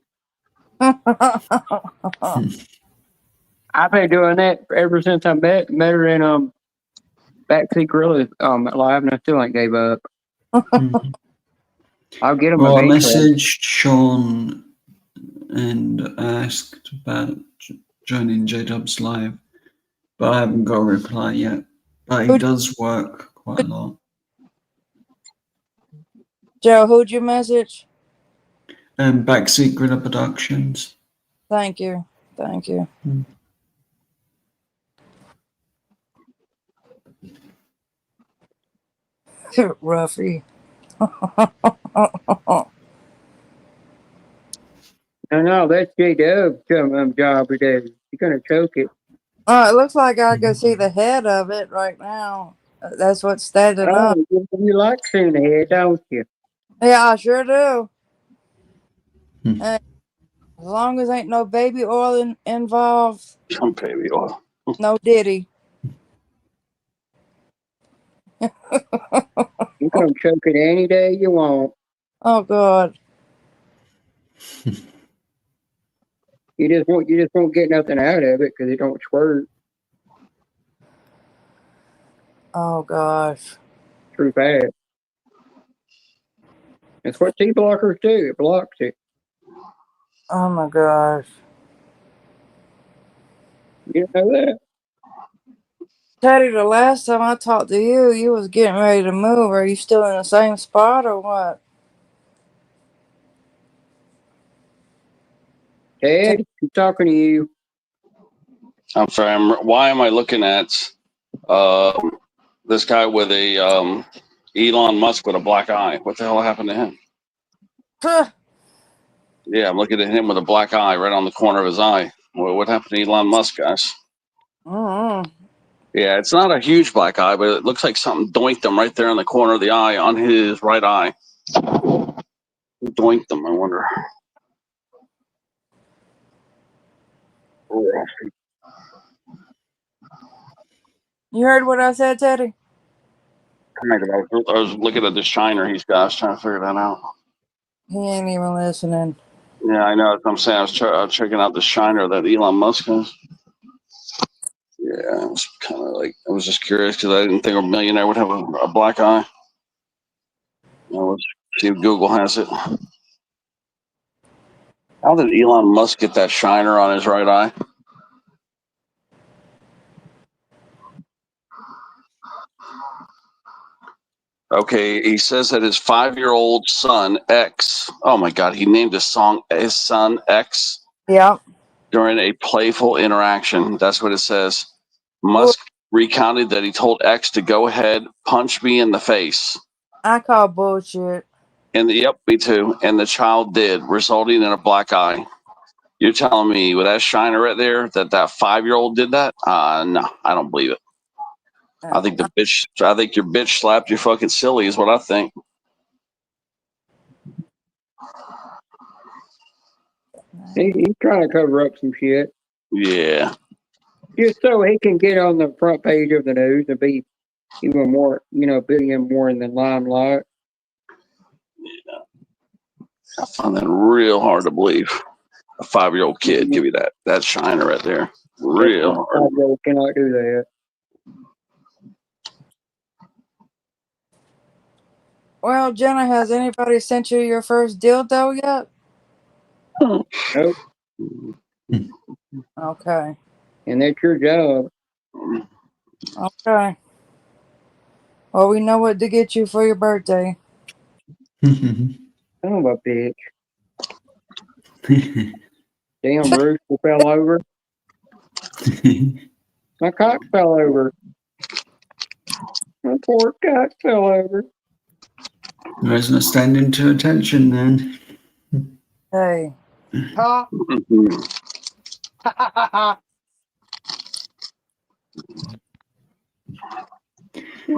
I've been doing that ever since I met her in Backseat Gorilla live, and I still ain't gave up. Mhm. I'll get him Well, I eventually. messaged Sean and asked about joining J-Dubs Live, but I haven't got a reply yet. But he does work quite a lot. Joe, who'd you message? Backseat Gorilla Productions. Thank you. Thank you. Ruffy. No, that's J Dub's job today. You're gonna choke it. It looks like I can see the head of it right now. That's what's standing up. Oh, you like seeing the head, don't you? Yeah, I sure do. Hmm. Hey, as long as ain't no baby oil involved, Some baby oil. no Diddy. You can choke it any day you want. Oh God. You just won't get nothing out of it because it don't squirt. Oh gosh. True fast. That's what T blockers do. It blocks it. Oh my gosh. You know that? Teddy, the last time I talked to you, you was getting ready to move. Are you still in the same spot or what? Ted, I'm talking to you. I'm sorry. Why am I looking at this guy with a Elon Musk with a black eye? What the hell happened to him? Huh. Yeah, I'm looking at him with a black eye right on the corner of his eye. What happened to Elon Musk, guys? Mm-hmm. Yeah, it's not a huge black eye, but it looks like something doinked him right there in the corner of the eye on his right eye. Who doinked him, I wonder. You heard what I said, Teddy? I was looking at the shiner he's got. I was trying to figure that out. He ain't even listening. Yeah, I know. That's what I'm saying. I was checking out the shiner that Elon Musk has. Yeah, I was kind of like, I was just curious because I didn't think a millionaire would have a black eye. Let's see if Google has it. How did Elon Musk get that shiner on his right eye? Okay, he says that his 5-year-old son, X, oh my God, he named his son X Yep. during a playful interaction. That's what it says. Musk recounted that he told X to go ahead, punch me in the face. I call bullshit. And yep, me too. And the child did, resulting in a black eye. You're telling me with that shiner right there that 5-year-old did that? No, I don't believe it. I think your bitch slapped you fucking silly is what I think. He's trying to cover up some shit. Yeah. Just so he can get on the front page of the news and be even more, be him more in the limelight. I find that real hard to believe. A 5-year-old kid give you that shiner right there. Real hard. 5-year-old cannot do that. Well, Jenna, has anybody sent you your first dildo yet? Nope. Okay. And that's your job. Okay. Well, we know what to get you for your birthday. Son of a bitch. Damn rooster fell over. My cock fell over. My poor cock fell over. There's no standing to attention then. Hey. Huh?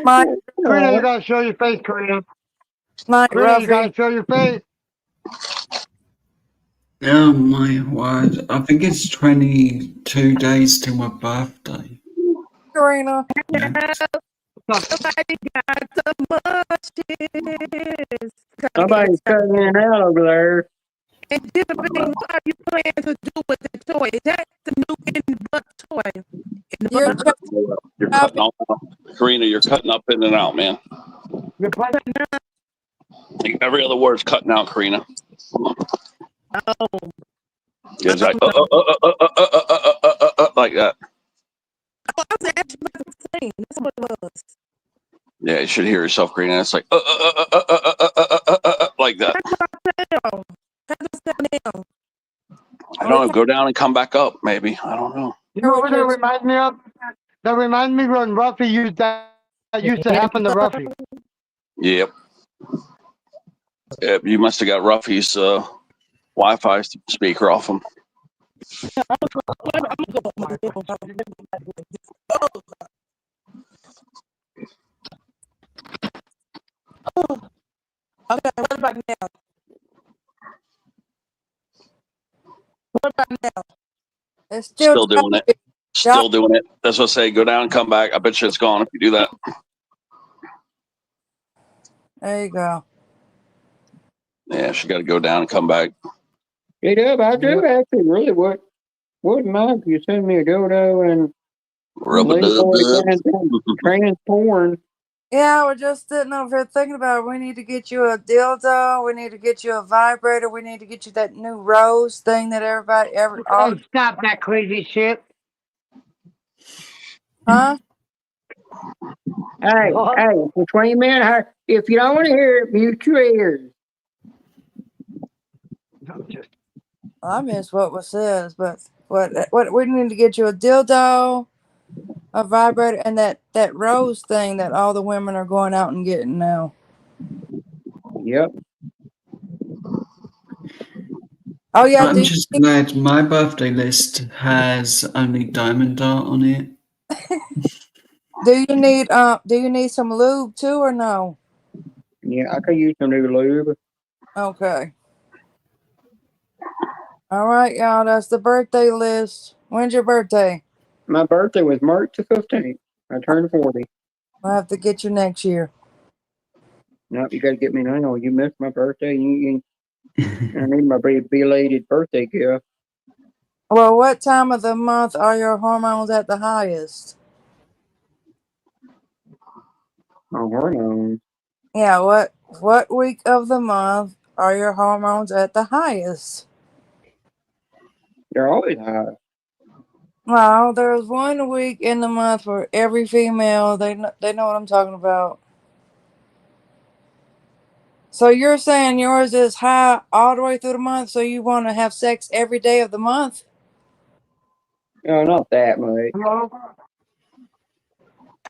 Mike, Karina, you gotta show your face, Karina. Mike Karina, you Ruffy. gotta show your face. Oh my word. I think it's 22 days till my birthday. Karina. Somebody got some munchies. Somebody's cutting in and out over there. And different things, what are you planning to do with the toy? Is that the new in the butt toy? You're cutting off. Karina, you're cutting up in and out, man. You're putting Like every other word's cutting out, Karina. Oh. It's like, like that. Oh, I was actually about to sing. That's what it was. Yeah, you should hear yourself, Karina. It's like, like that. That's what I sound. That's what I sound. I don't know. Go down and come back up, maybe. I don't know. You know what that reminds me of? That reminds me when Ruffy used that used to happen to Ruffy. Yep. Yep. You must have got Ruffy's Wi-Fi speaker off him. Okay, what about now? What about now? It's Still doing it. Still doing it. That's what I say. Go down, come back. I bet you it's gone if you do that. There you go. Yeah, she got to go down and come back. Hey, Dub, I do actually really wouldn't mind if you send me a dildo and Rub-a-dub-dub. Trans porn. Yeah, we're just sitting over here thinking about it. We need to get you a dildo. We need to get you a vibrator. We need to get you that new rose thing that all, Hey, stop that crazy shit. huh? Hey, What? hey, between me and her, if you don't want to hear it, mute your ears. I missed what was said, but what we need to get you a dildo, a vibrator, and that rose thing that all the women are going out and getting now. Yep. Oh yeah, I'm just glad my birthday list has only Diamond Dart on it. do you need some lube too or no? Yeah, I could use some new lube. Okay. All right, y'all. That's the birthday list. When's your birthday? My birthday was March the 15th. I turned 40. I'll have to get you next year. Nope, you gotta get me now. You missed my birthday. I need my belated birthday gift. Well, what time of the month are your hormones at the highest? Oh, hormones. Yeah, what week of the month are your hormones at the highest? They're always high. Well, there's 1 week in the month for every female. They know what I'm talking about. So you're saying yours is high all the way through the month, so you want to have sex every day of the month? No, not that much. Hello?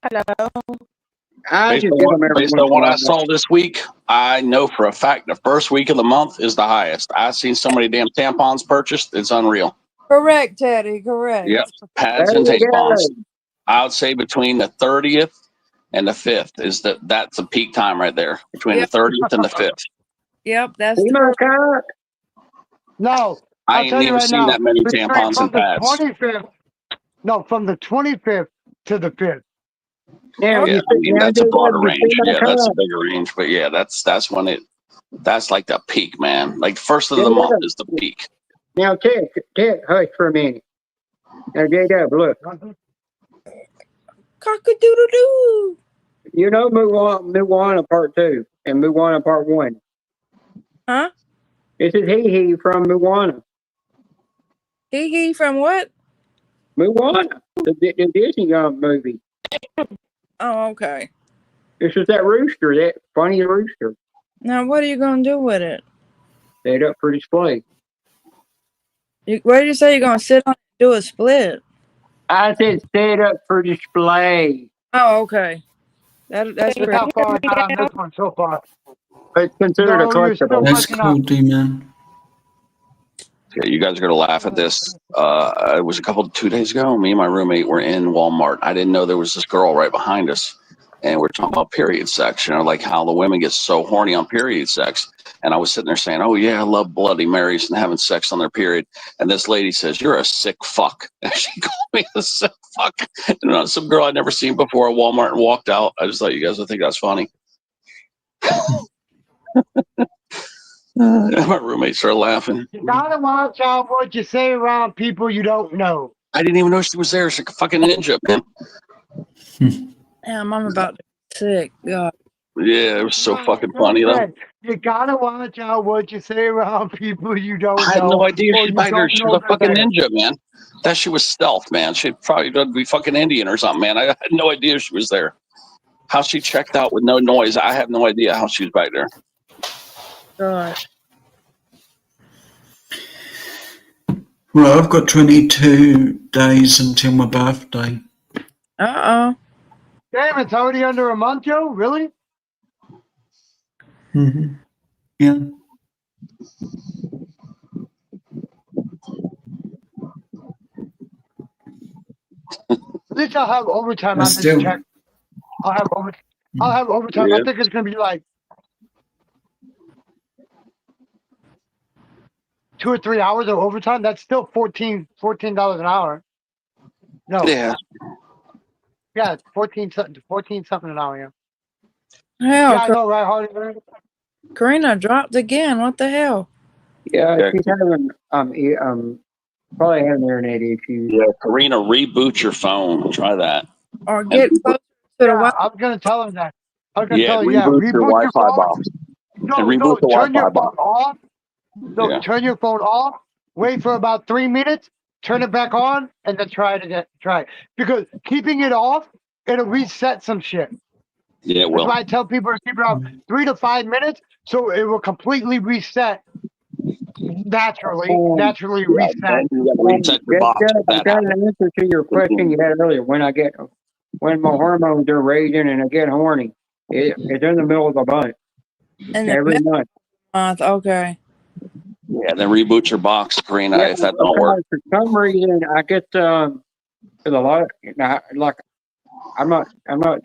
Hello. I Based just on get what, them every based once on in a what I while. saw this week, I know for a fact the first week of the month is the highest. I've seen so many damn tampons purchased, it's unreal. Correct, Teddy. Correct. Yep, pads There and you tampons. go. I would say between the 30th and the 5th is that's a peak time right there. Between Yep. the 30th and the 5th. Yep, that's Emo true. cock. No, I I'll ain't tell you even right seen now. that many Between tampons from and the pads. 25th. No, from the 25th to the 5th. Now, Yeah, you I see, mean now, that's a broader you see range. my Yeah, that's a cock. bigger range. But yeah, that's when that's like the peak, man. Like first of the J-Dub. month is the peak. Now, Tech, hush for a minute. Now, J-Dub, look. Cock-a-doodle-doo. You know Moana Part 2 and Moana Part 1. Huh? This is Hee from Moana. Hee from what? Moana, the Disney movie. Oh, okay. This is that rooster, that funny rooster. Now, what are you gonna do with it? Set up for display. What did you say? You're gonna sit on it and do a split? I said set up for display. Oh, okay. That's Look pretty. how far I got on this one so far. It's considered a No, you're still collectible. That's catching up. cool, D-Man. Yeah, you guys are gonna laugh at this. It was 2 days ago. Me and my roommate were in Walmart. I didn't know there was this girl right behind us, and we're talking about period sex. Like how the women get so horny on period sex. And I was sitting there saying, "Oh yeah, I love Bloody Marys and having sex on their period." And this lady says, "You're a sick fuck." And she called me a sick fuck. And some girl I'd never seen before at Walmart and walked out. I just thought you guys would think that's funny. My roommate started laughing. You gotta watch out what you say around people you don't know. I didn't even know she was there. She's like a fucking ninja, man. Damn, I'm about to be sick. God. Yeah, it was so fucking Like I funny though. said, you gotta watch out what you say around people you don't I had know. no idea or she's you back there. don't She know was a they're fucking there. ninja, man. That she was stealth, man. She'd probably be fucking Indian or something, man. I had no idea she was there. How she checked out with no noise, I have no idea how she was back there. God. Well, I've got 22 days until my birthday. Uh-oh. Damn, it's already under a month, Joe? Really? Mm-hmm. Yeah. At least I'll have overtime I on still- this check. I'll have overtime. Yeah. I think it's gonna be like 2 or 3 hours of overtime. That's still $14 an hour. No. Yeah. Yeah, it's 14 something an hour, yeah. Hell, Yeah, I know, right, Hardy? Karina dropped again. What the hell? Yeah, Yeah. she's having Probably have internet issues. Yeah, Karina, reboot your phone. Try that. Or get And closer to the Yeah, Wi- I was gonna tell her that. I was gonna yeah, tell her, yeah, reboot your reboot your Wi-Fi phone. box. No, And reboot no, the turn your Wi-Fi phone box. off. No, Yeah. turn your phone off. Wait for about 3 minutes. Turn it back on, and then try it again. Try it because keeping it off, it'll reset some shit. Yeah, it That's will. why I tell people to keep it off 3 to 5 minutes, so it will completely reset naturally. Naturally reset. You got to reset your box. if that Got happens. an answer to your question you had earlier. When my hormones are raising and I get horny, it's in the middle of the month. in the Every middle month. month. Okay. Yeah, then reboot your box, Karina, Yeah, if that don't work. for some reason I get there's a lot like I'm not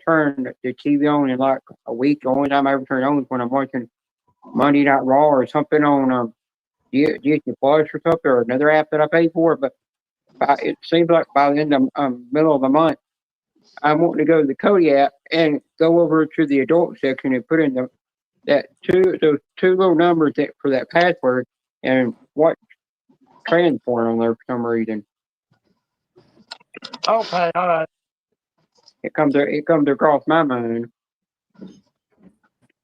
turning the TV on in like a week. The only time I ever turn it on is when I'm watching Monday Night Raw or something on Disney Plus or something or another app that I pay for. But it seems like by the end of middle of the month, I'm wanting to go to the Kodi app and go over to the adult section and put in those two little numbers for that password and watch trans porn on there for some reason. Okay, all right. It comes across my mind.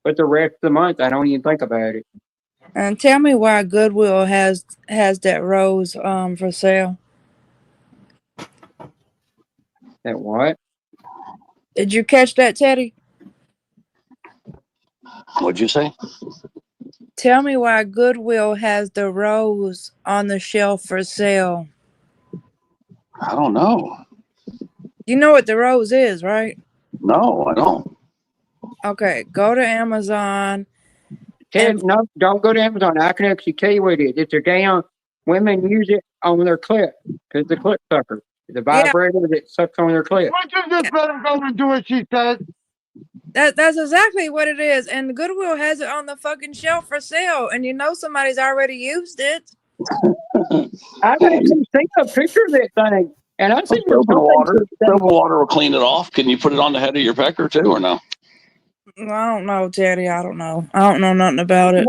But the rest of the month, I don't even think about it. And tell me why Goodwill has that rose for sale. That what? Did you catch that, Teddy? What'd you say? Tell me why Goodwill has the rose on the shelf for sale. I don't know. You know what the rose is, right? No, I don't. Okay, go to Amazon. Ted, no, don't go to Amazon. I can actually tell you what it is. It's a damn women use it on their clip because the clip sucker, the vibrator that sucks on their clip. Why don't you just let him go and do what she says? That's exactly what it is. And Goodwill has it on the fucking shelf for sale. And you know somebody's already used it. I've actually seen a picture of that thing. And I think Soap and water. Soap and water will clean it off. Can you put it on the head of your pecker too, or no? I don't know, Teddy. I don't know. I don't know nothing about it.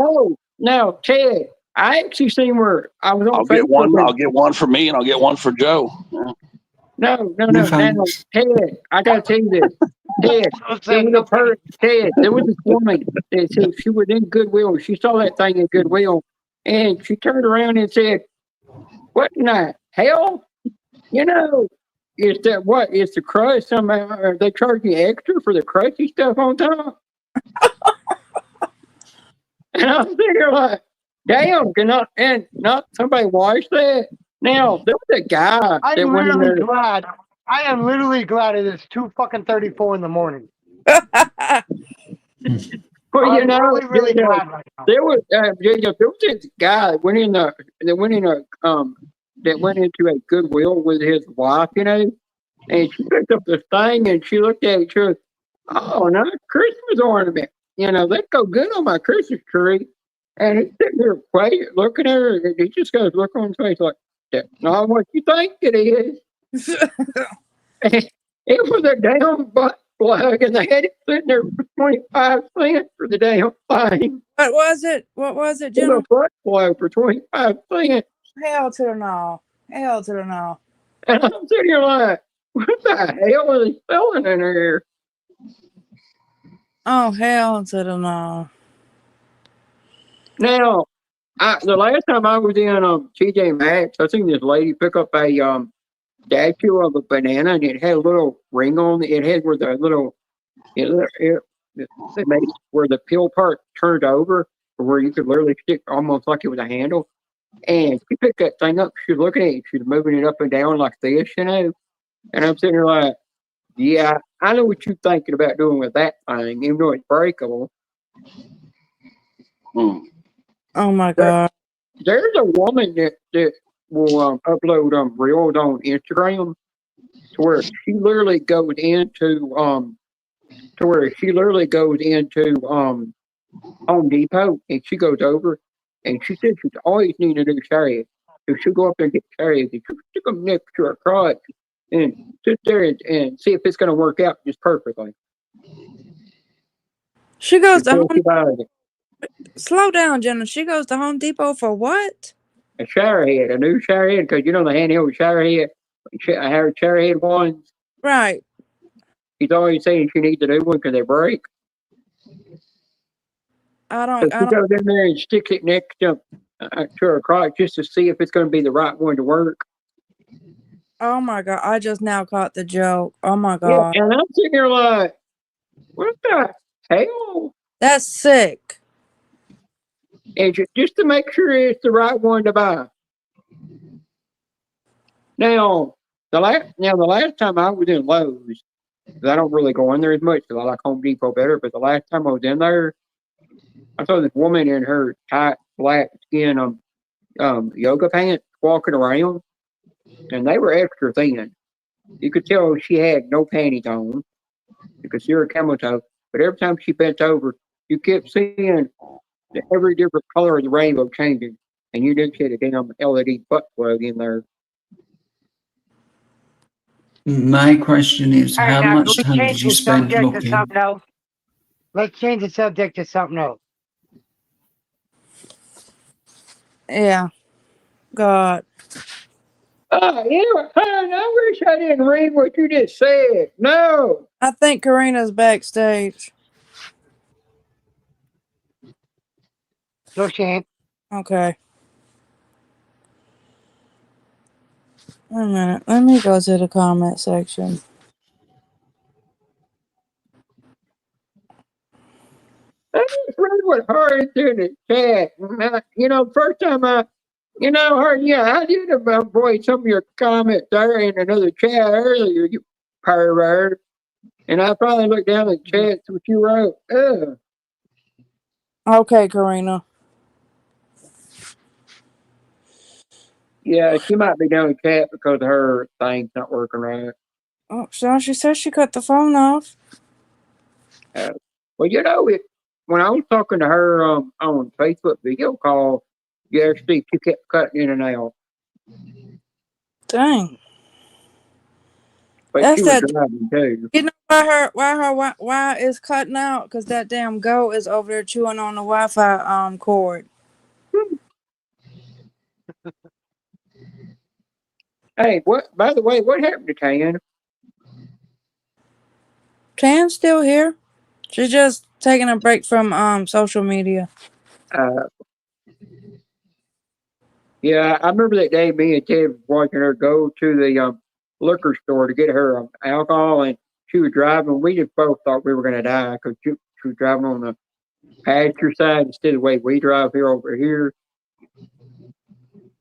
No, Ted. I actually seen where I was on I'll Facebook. get one. I'll get one for me, and I'll get one for Joe. Yeah. No. thanks. Ted, I gotta tell you this. Ted, there was this woman that said she was in Goodwill. She saw that thing in Goodwill, and she turned around and said, "What in the hell? You know, is that what? Is the crust somehow? Are they charging extra for the crusty stuff on top?" And I'm sitting here like, "Damn, not somebody wash that?" Now there was a guy I that am went in literally there. glad. I am literally glad it is 2:34 in the morning. Well, you I'm know, really glad right now. there was this guy that went into a Goodwill with his wife, you know, and she picked up this thing and she looked at it. She goes, "Oh, no, Christmas ornament. You know, that go good on my Christmas tree." And he's sitting there quiet, looking at her, and he just goes, look on his face like, "That's not what you think it is." It was a damn butt plug, and they had it sitting there for 25 cents for the damn thing. What was it? What was it, It was gentlemen? a butt plug for 25 cents. Hell to the no. Hell to the no. And I'm sitting here like, what the hell are they selling in here? Oh, hell to the no. Now, the last time I was in TJ Maxx, I seen this lady pick up a statue of a banana, and it had a little ring on it. It had where the little they made where the peel part turned over, where you could literally stick almost like it was a handle. And she picked that thing up. She was looking at it. She was moving it up and down like this, you know. And I'm sitting there like, yeah, I know what you're thinking about doing with that thing, even though it's breakable. Oh my God. There's a woman that will upload reels on Instagram to where she literally goes into Home Depot, and she goes over and she says she's always needed a new chariot. So she'll go up there and get chariots and she'll stick them next to her crotch and sit there and see if it's going to work out just perfectly. She goes to Before she Home. buys it. Slow down, Jenna. She goes to Home Depot for what? a shower head, a new shower head, because you know the handheld shower head, I have shower head ones. Right. She's always saying she needs a new one because they break. I So don't. she goes in there and sticks it next to her crotch just to see if it's going to be the right one to work. Oh my god! I just now caught the joke. Oh my Yeah, god. and I'm sitting there like, what the hell? That's sick. And just to make sure it's the right one to buy. Now, the last time I was in Lowe's, 'cause I don't really go in there as much because I like Home Depot better, but the last time I was in there, I saw this woman in her tight black skin yoga pants walking around, and they were extra thin. You could tell she had no panties on. You could see her camel toe, but every time she bent over, you kept seeing every different color of the rainbow changing, and you did get a damn LED butt plug in there. My question is, All right, how now, much can we time change did you the spend subject to looking? something else? Let's change the subject to something else. Yeah. God. Yeah, hon, I wish I didn't read what you just said. No. I think Karina's backstage. No, she ain't. Okay. Wait a minute. Let me go to the comment section. I just read what Hardy's in the chat. You know, first time I Hard, yeah, I did avoid some of your comments there in another chat earlier, you pervert. And I probably looked down at the chat what you wrote. Ugh. Okay, Karina. Yeah, she might be down the chat because her thing's not working right. Oh, so she said she cut the phone off. Well, you know, when I was talking to her on Facebook video call, you actually she kept cutting in and out. Dang. But That's she was that. driving too. You know why it's cutting out? Because that damn goat is over there chewing on the Wi-Fi cord. Hey, by the way, what happened to Tan? Tan's still here. She's just taking a break from social media. Yeah, I remember that day me and Ted was watching her go to the liquor store to get her alcohol, and she was driving. We just both thought we were going to die because she was driving on the passenger side instead of the way we drive here over here.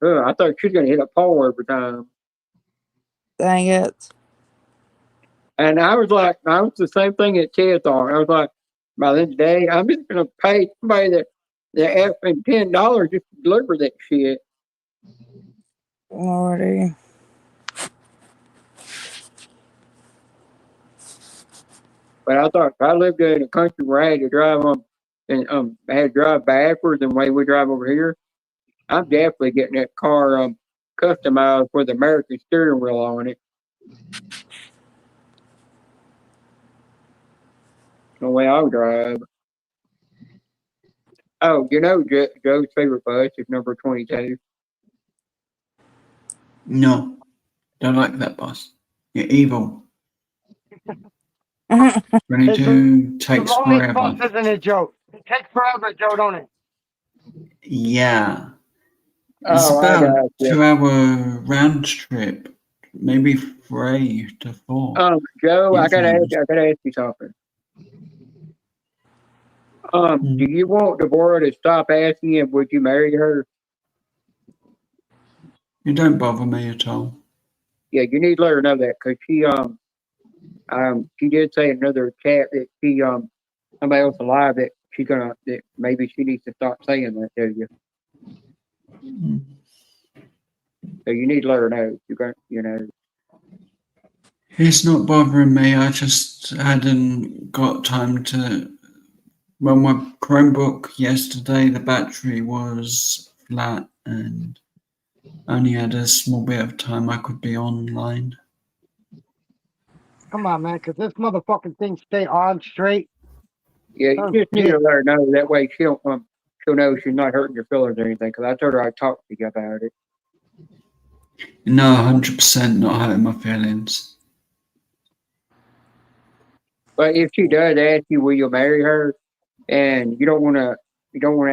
I thought she was going to hit a pole every time. Dang it. And I was the same thing that Ted thought. I was like, by the end of the day, I'm just going to pay somebody that effing $10 just to deliver that shit. Lordy. But I thought if I lived in a country where I had to drive I had to drive backwards the way we drive over here, I'm definitely getting that car customized with American steering wheel on it. The way I would drive. Oh, you know, Joe's favorite bus is number 22. No, don't like that bus. You're evil. 22 takes Lonely forever. bus isn't it, Joe? It takes forever, Joe, don't it? Yeah. It's Oh, I about got you. 2 hour round trip, maybe 3 to 4. Joe, I Yes, gotta I ask you something. Do you want Deborah to stop asking you, would you marry her? You don't bother me at all. Yeah, you need to let her know that because she did say in another chat that somebody else alive that that maybe she needs to stop saying that to you. So you need to let her know. It's not bothering me. I just hadn't got time to. Well, my Chromebook yesterday, the battery was flat and only had a small bit of time I could be online. Come on, man, because this motherfucking thing stay on straight. Yeah, you just need to let her know that way she she'll know she's not hurting your feelings or anything. Because I told her I'd talk to you about it. No, 100% not hurting my feelings. But if she does ask you, will you marry her, and you don't want to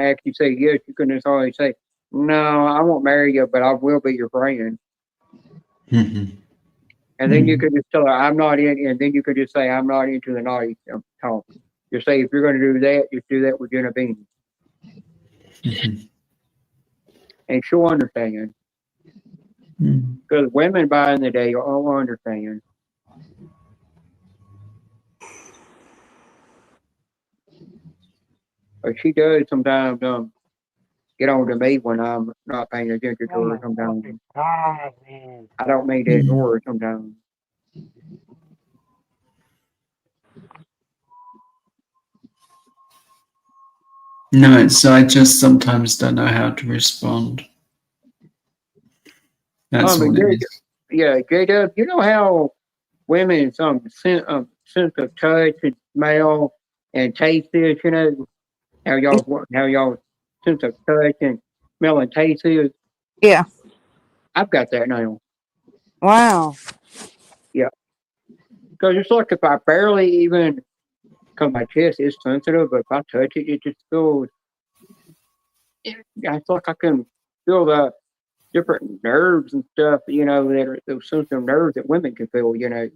actually say yes, you can just always say, no, I won't marry you, but I will be your friend. Mhm. And then you could just tell her, I'm not in, and then you could just say, I'm not into the naughty talk. Just say, if you're going to do that, just do that with Jenna Bean. Mhm. And she'll understand. Mhm. Because women back in the day all understand. But she does sometimes get on to me when I'm not paying attention to Oh her my sometimes. fucking God, man. I don't mean to ignore her sometimes. No, I just sometimes don't know how to respond. That's But what it is. yeah, J-Dub, you know how women sense of touch and smell and taste is, you know? How y'all sense of touch and smell and taste is? Yeah. I've got that now. Wow. Yeah. Because it's like if I barely even, because my chest is sensitive, but if I touch it, it just feels, it's like I can feel the different nerves and stuff, you know, that are those sensitive nerves that women can feel, you know.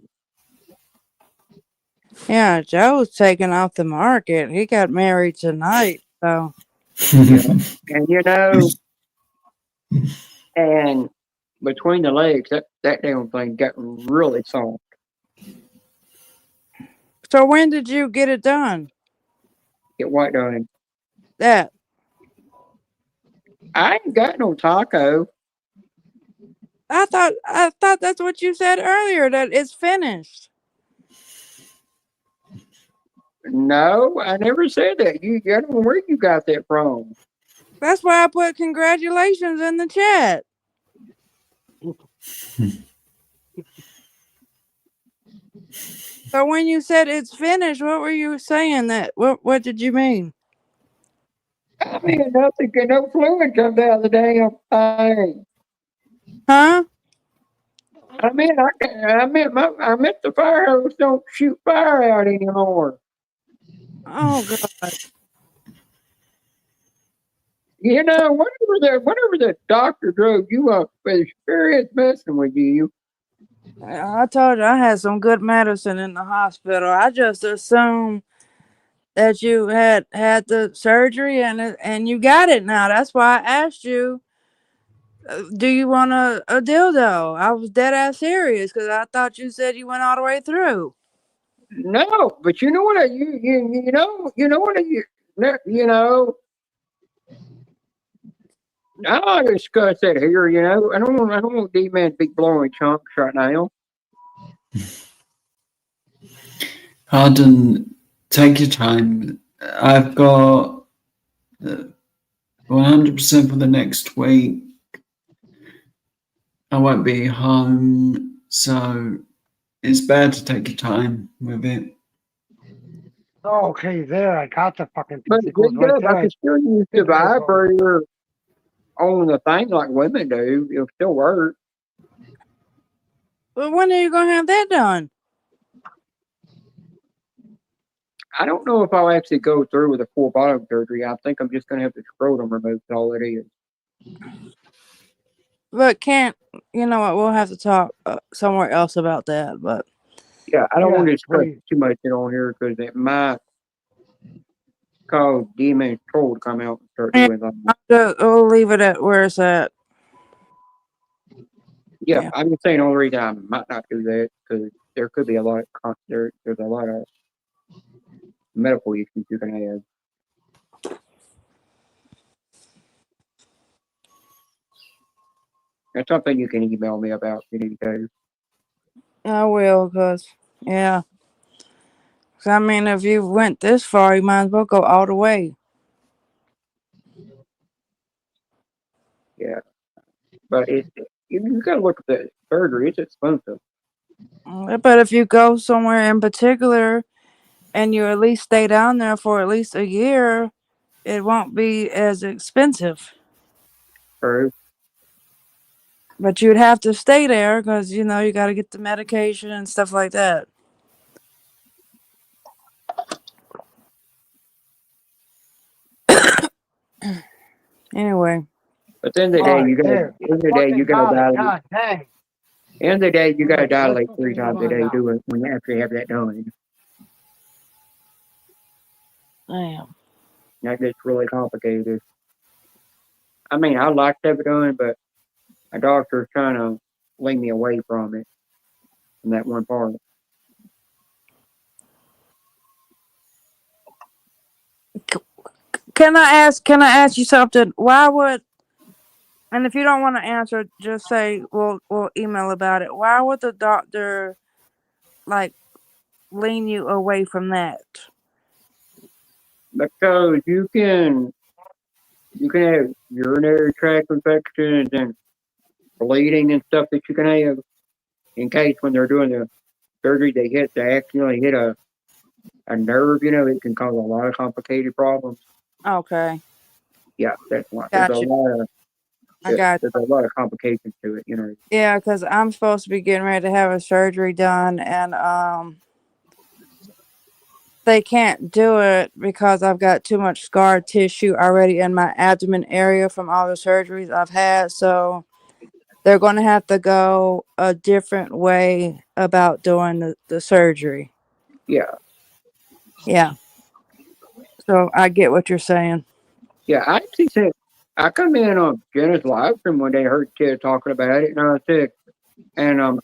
Yeah, Joe's taken off the market. He got married tonight, so Yeah. And, you know, and between the legs, that damn thing got really soft. so when did you get it done? Get white done. That I ain't got no taco. I thought that's what you said earlier, that it's finished. No, I never said that. I don't know where you got that from. That's why I put congratulations in the chat. So when you said it's finished, what were you saying? That what did you mean? I mean, nothing, no fluid comes out of the damn thing. Huh? I mean, I meant the fire hose don't shoot fire out anymore. Oh God. You know, whenever the doctor drove you up, the spirit's messing with you. I told you I had some good medicine in the hospital. I just assumed that you had the surgery and you got it now. That's why I asked you, do you want a dildo? I was dead ass serious because I thought you said you went all the way through. No, but you know what? You know what? You know. I'll discuss that here. You know, I don't want D-Man to be blowing chunks right now. Harden, take your time. I've got 100% for the next week. I won't be home, so it's better to take your time with it. Okay, there, I got the fucking But piece. It goes right there. I can still use the vibrator on the thing like women do. It'll still work. Well, when are you gonna have that done? I don't know if I'll actually go through with a full bottom surgery. I think I'm just going to have the scrotum removed. All it is. But you know what? We'll have to talk somewhere else about that. But yeah, I don't want to discuss please. too much on here because it might cause D-Man Troll to come out and start doing that. we'll leave it at where it's at. Yeah, I'm just saying the only reason I might not do that because there could be a lot of there's a lot of medical issues you can have. That's something you can email me about if you need to. I will, cause yeah. 'Cause I mean, if you went this far, you might as well go all the way. Yeah, but you got to look at the surgery. It's expensive. But if you go somewhere in particular, and you at least stay down there for at least a year, it won't be as expensive. True. But you'd have to stay there because, you know, you got to get the medication and stuff like that. Anyway, But then the All day right, you gotta, there. in the day you Fucking gotta golly, dilate. God dang. In the day you gotta Let's dilate fucking 3 move times a on day. now. Do it when you actually have that done. damn. That gets really complicated. I mean, I like to have it done, but my doctor's trying to lean me away from it, from that one part. Can I ask you something? Why would, and if you don't want to answer, just say we'll email about it. Why would the doctor like lean you away from that? Because you can have urinary tract infections and bleeding and stuff that you can have in case when they're doing the surgery they accidentally hit a nerve, you know, it can cause a lot of complicated problems. Okay, Yeah, that's why there's got a you. lot of I got there's a lot of complications to it, you know. Yeah, because I'm supposed to be getting ready to have a surgery done, and they can't do it because I've got too much scar tissue already in my abdomen area from all the surgeries I've had. So they're going to have to go a different way about doing the surgery. Yeah. Yeah. So I get what you're saying. Yeah, I actually said I come in on Jenna's live stream one day, heard Ted talking about it, and I said, and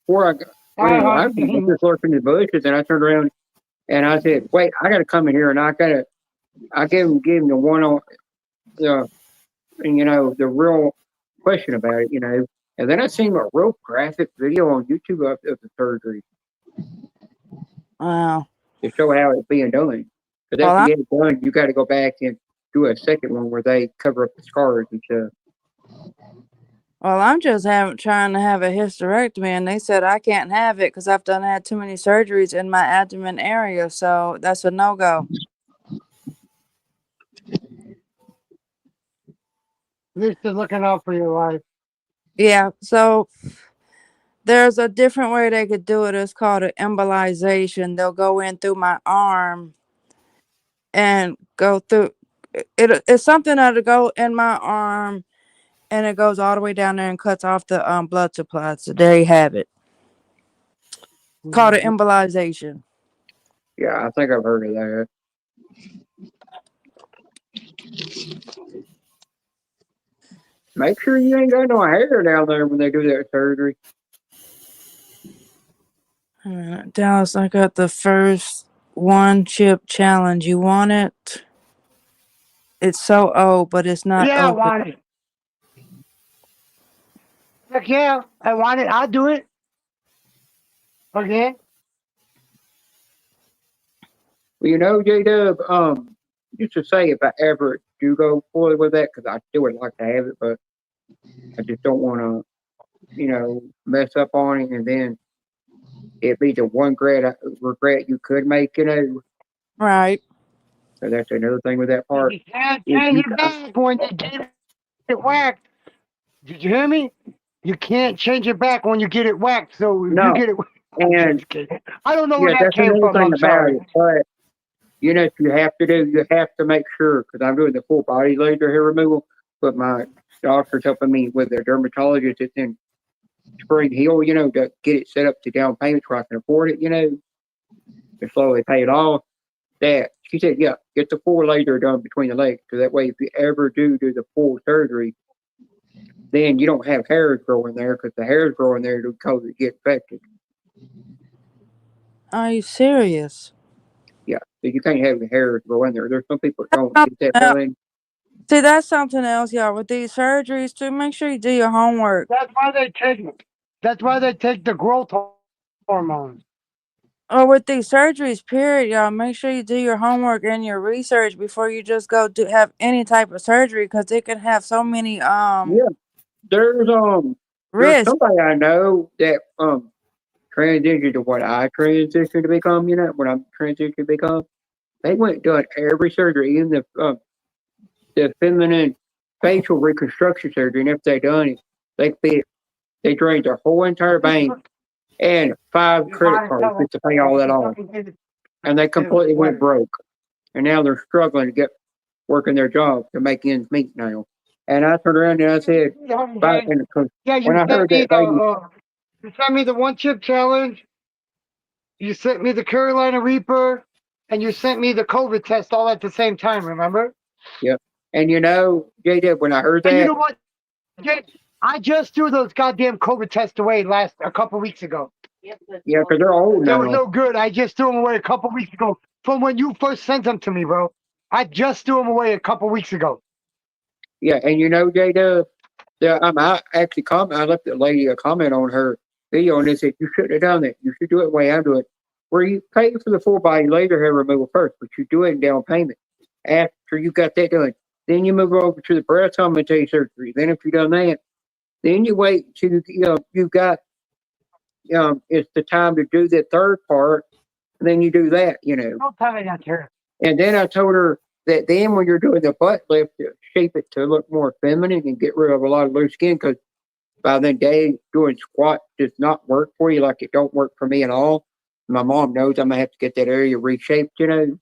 before I went in live stream, I was just lurking in the bushes, and I turned around and I said, "Wait, I got to come in here," and I gave him the one on the, you know, the real question about it, you know, and then I seen a real graphic video on YouTube of the surgery Wow. to show how it's being done. Because Well, after you get it done, you got to go back and do a second one where they cover up the scars and stuff. I'm just trying to have a hysterectomy, and they said I can't have it because I've had too many surgeries in my abdomen area. So that's a no-go. At least they're looking out for your life. Yeah. So there's a different way they could do it. It's called an embolization. They'll go in through my arm and go through it. It's something that'll go in my arm, and it goes all the way down there and cuts off the blood supply. So there you have it. Called an embolization. Yeah, I think I've heard of that. Make sure you ain't got no hair down there when they do that surgery. Dallas, I got the first one chip challenge. You want it? It's so old, but it's not Yeah, I open. want it. Heck yeah, I want it. I'll do it. Okay. Well, you know, J-Dub, just to say if I ever do go forward with that, because I still would like to have it, but I just don't want to, you know, mess up on it, and then it be the one regret you could make, you know. Right. So that's another thing with that part. You can't change it back when you get it whacked. Did you hear me? You can't change it back when you get it whacked. So if No. you get it, And I don't know where yeah, that that's came another from. thing I'm about sorry. it. But you know, you have to make sure, because I'm doing the full body laser hair removal, but my doctor's helping me with their dermatologist. It's in Spring Hill, you know, to get it set up to down payments where I can afford it, you know, to slowly pay it off. That she said, yeah, get the full laser done between the legs, so that way if you ever do the full surgery, then you don't have hairs growing there, because the hairs growing there will cause it to get infected. Are you serious? Yeah, so you can't have the hairs growing there. There's some people that don't get that done. See, that's something else, y'all. With these surgeries, too, make sure you do your homework. That's why they take the growth hormones. Or with these surgeries, period, y'all, make sure you do your homework and your research before you just go have any type of surgery, because it can have so many Yeah, there's risks. somebody I know that transitioned to what I transitioned to become. You know, when I'm transitioned to become, they went and done every surgery, even the the feminine facial reconstruction surgery, and if they done it, they drained their whole entire bank and 5 credit cards just to pay all that off, and they completely went broke. And now they're struggling to get working their job to make ends meet now. And I turned around and I said, Yeah, when you I heard that lady, you sent me the one chip challenge. You sent me the Carolina Reaper, and you sent me the COVID test all at the same time. Remember? and you know, J-Dub, when I heard And you that, know what? I just threw those goddamn COVID tests away a couple weeks ago. yeah, because they're old They were now. no good. I just threw them away a couple weeks ago from when you first sent them to me, bro. I just threw them away a couple weeks ago. Yeah, and you know, J-Dub, I actually I left the lady a comment on her video, and they said, you shouldn't have done that. You should do it the way I do it, where you pay for the full body laser hair removal first, but you do it in down payment. After you got that done, then you move over to the breast augmentation surgery. Then if you've done that, then you wait till you've got it's the time to do the third part, and then you do that, Don't tell me that, Terry. And then I told her that then when you're doing the butt lift, shape it to look more feminine and get rid of a lot of loose skin, because by then day doing squat does not work for you like it don't work for me at all. My mom knows I'm gonna have to get that area reshaped, and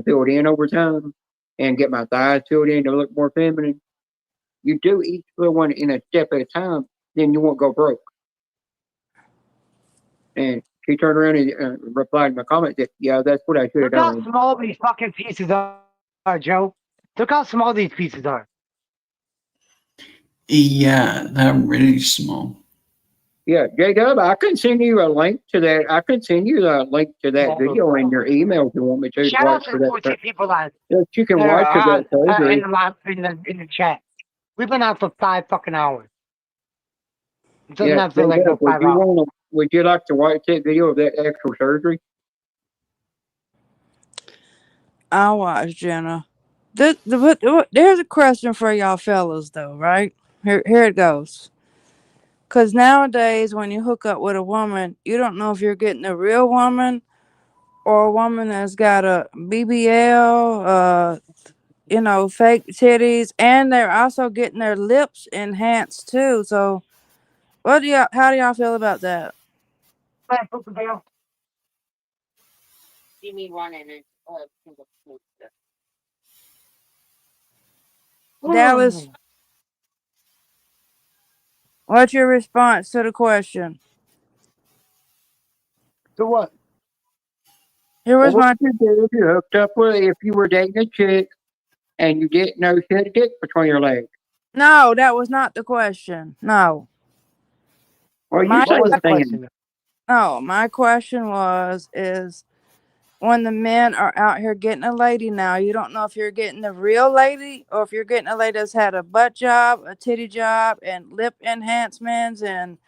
filled in over time, and get my thighs filled in to look more feminine. You do each little one in a step at a time, then you won't go broke. And she turned around and replied to my comment that, yeah, that's what I should have Look how done. small these fucking pieces are, Joe. Look how small these pieces are. Yeah, they're really small. Yeah, J-Dub, I can send you a link to that. I can send you the link to that video in your email if you want me to. Shout out watch to for the that. 14 people that That you can are watch for that surgery. in the chat. We've been out for 5 fucking hours. It doesn't Yeah, have to feel like no J-Dub, 5 hours. would you like to watch that video of that actual surgery? I'll watch, Jenna. There's a question for y'all fellas, though, right? Here it goes. Because nowadays, when you hook up with a woman, you don't know if you're getting a real woman or a woman that's got a BBL, fake titties, and they're also getting their lips enhanced too. So, how do y'all feel about that? Give me one and then Dallas, what's your response to the question? To what? Here was What my. would you do if you hooked up with, if you were dating a chick and you didn't know she had a dick between your legs? No, that was not the question. No. Well, you What say was the the thing. question? No, my question is when the men are out here getting a lady now, you don't know if you're getting the real lady or if you're getting a lady that's had a butt job, a titty job, and lip enhancements, and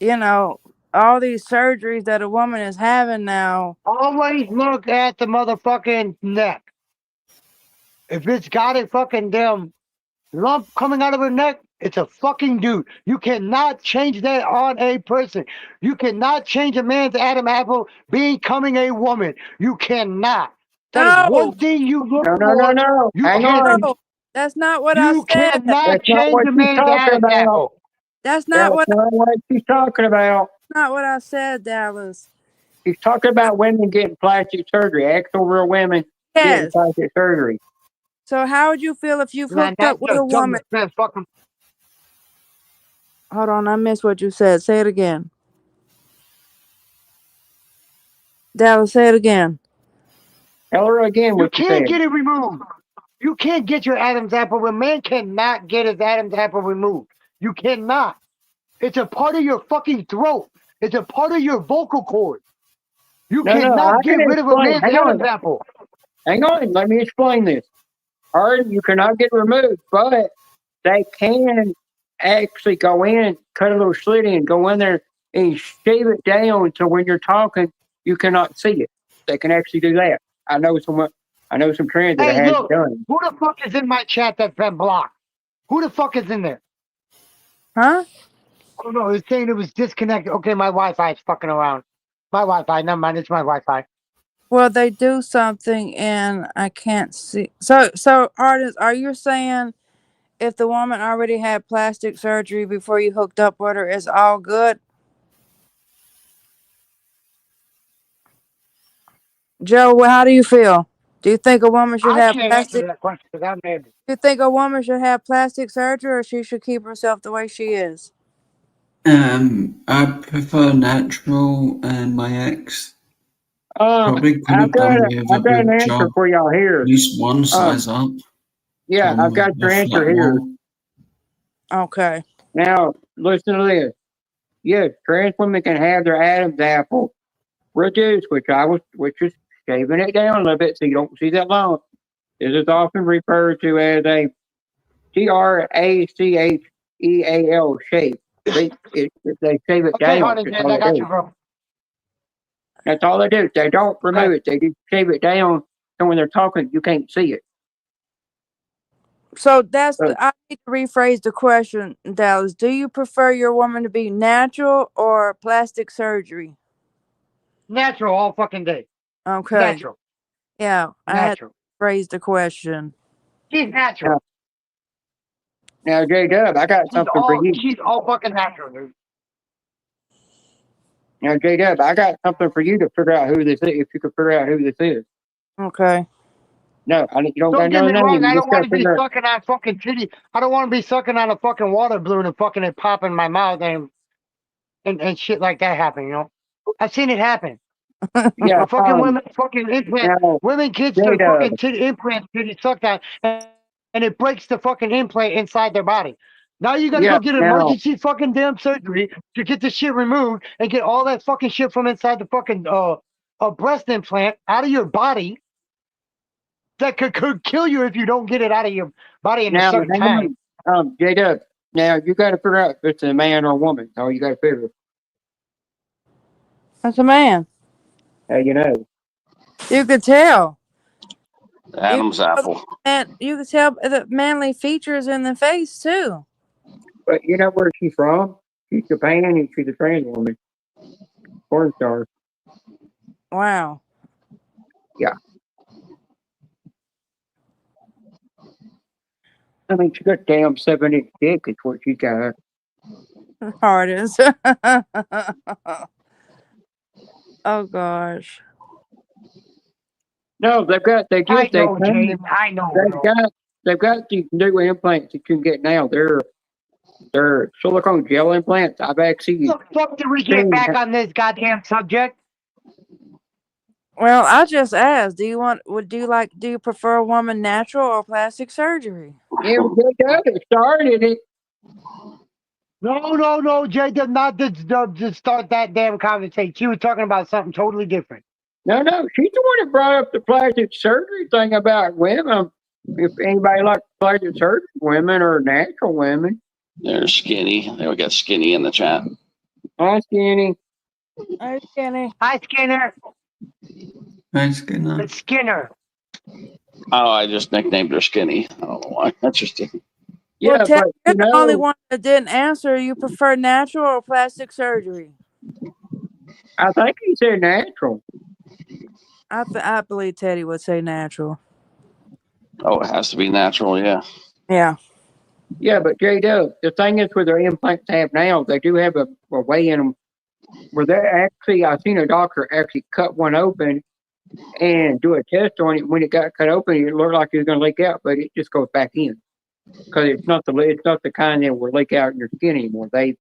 all these surgeries that a woman is having now. Always look at the motherfucking neck. If it's got a fucking damn lump coming out of her neck, it's a fucking dude. You cannot change that on a person. You cannot change a man's Adam Apple becoming a woman. You cannot. That is No. one thing you look No. You Hang cannot- on. That's not what I You said. cannot That's not change what a she's man's talking Adam about. Apple. That's That's not what not what she's talking about. I said, Dallas. She's talking about women getting plastic surgery, actual real women getting Yes. plastic surgery. So how would you feel if you've Man, hooked that's up with a just dumb. woman? Man, fucking Hold on, I missed what you said. Say it again. Dallas, say it again. Tell her again you what you can't said. get it removed. You can't get your Adam's apple. A man cannot get his Adam's apple removed. You cannot. It's a part of your fucking throat. It's a part of your vocal cord. You No, cannot I get can rid of a explain. man's Hang Adam's on. apple. Hang on, let me explain this. Or you cannot get removed, but they can actually go in, cut a little slit in, go in there and shave it down so when you're talking, you cannot see it. They can actually do that. I know some trends that Hey, have had it look, done. who the fuck is in my chat that's been blocked? Who the fuck is in there? Huh? Oh no, it's saying it was disconnected. Okay, my Wi-Fi is fucking around. My Wi-Fi, never mind, it's my Wi-Fi. Well, they do something and I can't see. So artist, are you saying if the woman already had plastic surgery before you hooked up with her, it's all good? Joe, how do you feel? Do you think a woman should I have can't answer plastic? that question because I'm married. Do you think a woman should have plastic surgery or she should keep herself the way she is? I prefer natural, and my ex probably could have done with a I've got an good answer job, for y'all at here. least one size up Yeah, I've on got the your flat answer here. wall. Okay. Now, listen to this. Yes, trans women can have their Adam's apple reduced, which is shaving it down a little bit so you don't see that lump. This is often referred to as a TRACHEAL shape. They shave it Okay, down. honey, That's Jay, all I they got do. you, bro. That's all they do. They don't remove Okay. it. They just shave it down. So when they're talking, you can't see it. So I need to rephrase the question, Dallas. Do you prefer your woman to be natural or plastic surgery? Natural all fucking day. Okay. Natural. Yeah, I had to Natural. phrase the question. She's natural. Now, J Dub, I got something for you. She's all fucking natural, dude. Now, J Dub, I got something for you to figure out who this is. If you could figure out who this is. Okay. No, you don't Don't got get no me name. wrong. You I just don't got want to to be figure out. sucking on fucking titty. I don't want to be sucking on a fucking water balloon and fucking it pop in my mouth and shit like that happen. You know, I've seen it happen. Yeah, Fucking women, fucking implant, now, women kids J get Dub, fucking implants get sucked on, and it breaks the fucking implant inside their body. Now you gotta yeah, go get now, emergency fucking damn surgery to get the shit removed and get all that fucking shit from inside the fucking breast implant out of your body. That could kill you if you don't get it out of your body in a now, certain time. J Dub, now you got to figure out if it's a man or a woman. Oh, you got to figure. That's a man. How you know? You could tell. Adam's apple. And you could tell the manly features in the face too. But you know where she's from? She's Japan and she's a trans woman. Porn star. Wow. Yeah. I mean, she got damn 7-inch dick. Is what she got. Hardest. Oh gosh. No, they've got I know, James. I know. they've got these new implants that you can get now. They're silicone gel implants. I've actually What the fuck did we get back on this goddamn subject? Well, I just asked, do you prefer a woman natural or plastic surgery? it started it. No, Jay did not just start that damn conversation. She was talking about something totally different. No, she's the one that brought up the plastic surgery thing about women. If anybody likes plastic surgery, women or natural women. They're skinny. They got skinny in the chat. Hi, Skinny. Hi, Skinny. Hi, Skinner. Hi, Skinner. It's Skinner. Oh, I just nicknamed her Skinny. I don't know why. That's just Yeah, Well, Ted, but you're the only one that didn't answer. You prefer natural or plastic surgery? I think he said natural. I believe Teddy would say natural. Oh, it has to be natural. Yeah. Yeah. Yeah, but J-Dub, the thing is with their implants they have now, they do have a way in them where they actually, I've seen a doctor actually cut one open and do a test on it. When it got cut open, it looked like it was going to leak out, but it just goes back in because it's not the kind that will leak out in your skin anymore. They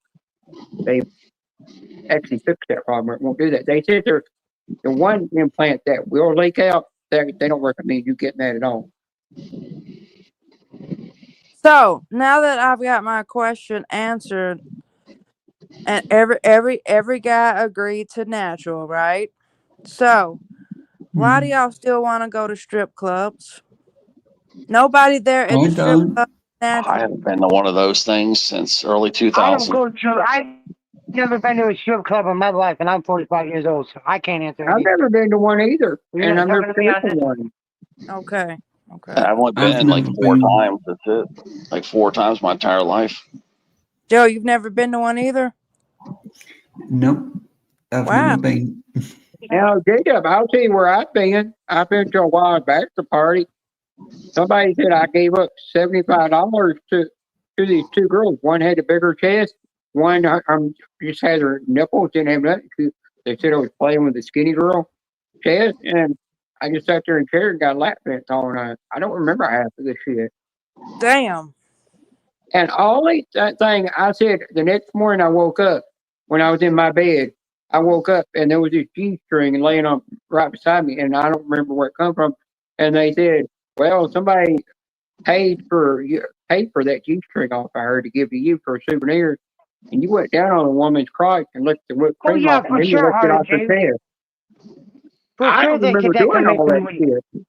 actually fixed that problem. It won't do that. They said there's the one implant that will leak out. They don't recommend you getting that at all. So now that I've got my question answered, and every guy agreed to natural, right? So why do y'all still want to go to strip clubs? Nobody there at the strip club. I haven't been to one of those things since early 2000s. I don't go to. I've never been to a strip club in my life, and I'm 45 years old, so I can't answer. I've never been to one either, and I'm never been to one. Okay. I've only been like 4 times. That's it. Like 4 times my entire life. Joe, you've never been to one either? Nope. I've Wow. never been. Now, Jacob, I'll tell you where I've been. I've been to a wild bachelor party. Somebody said I gave up $75 to these two girls. One had a bigger chest. One just had her nipples, didn't have nothing. They said I was playing with the skinny girl chest, and I just sat there in chair and got lap dance all night. I don't remember half of this shit. Damn. And that thing I said the next morning I woke up when I was in my bed. I woke up and there was this G string laying on right beside me, and I don't remember where it come from. And they said, "Well, somebody paid for that G string off of her to give to you for a souvenir." And you went down on a woman's crotch and licked the whipped Oh cream yeah, off, and for then you sure, licked it Harley off her James. chest. For I sure, don't they remember that can doing make all them that weak. shit.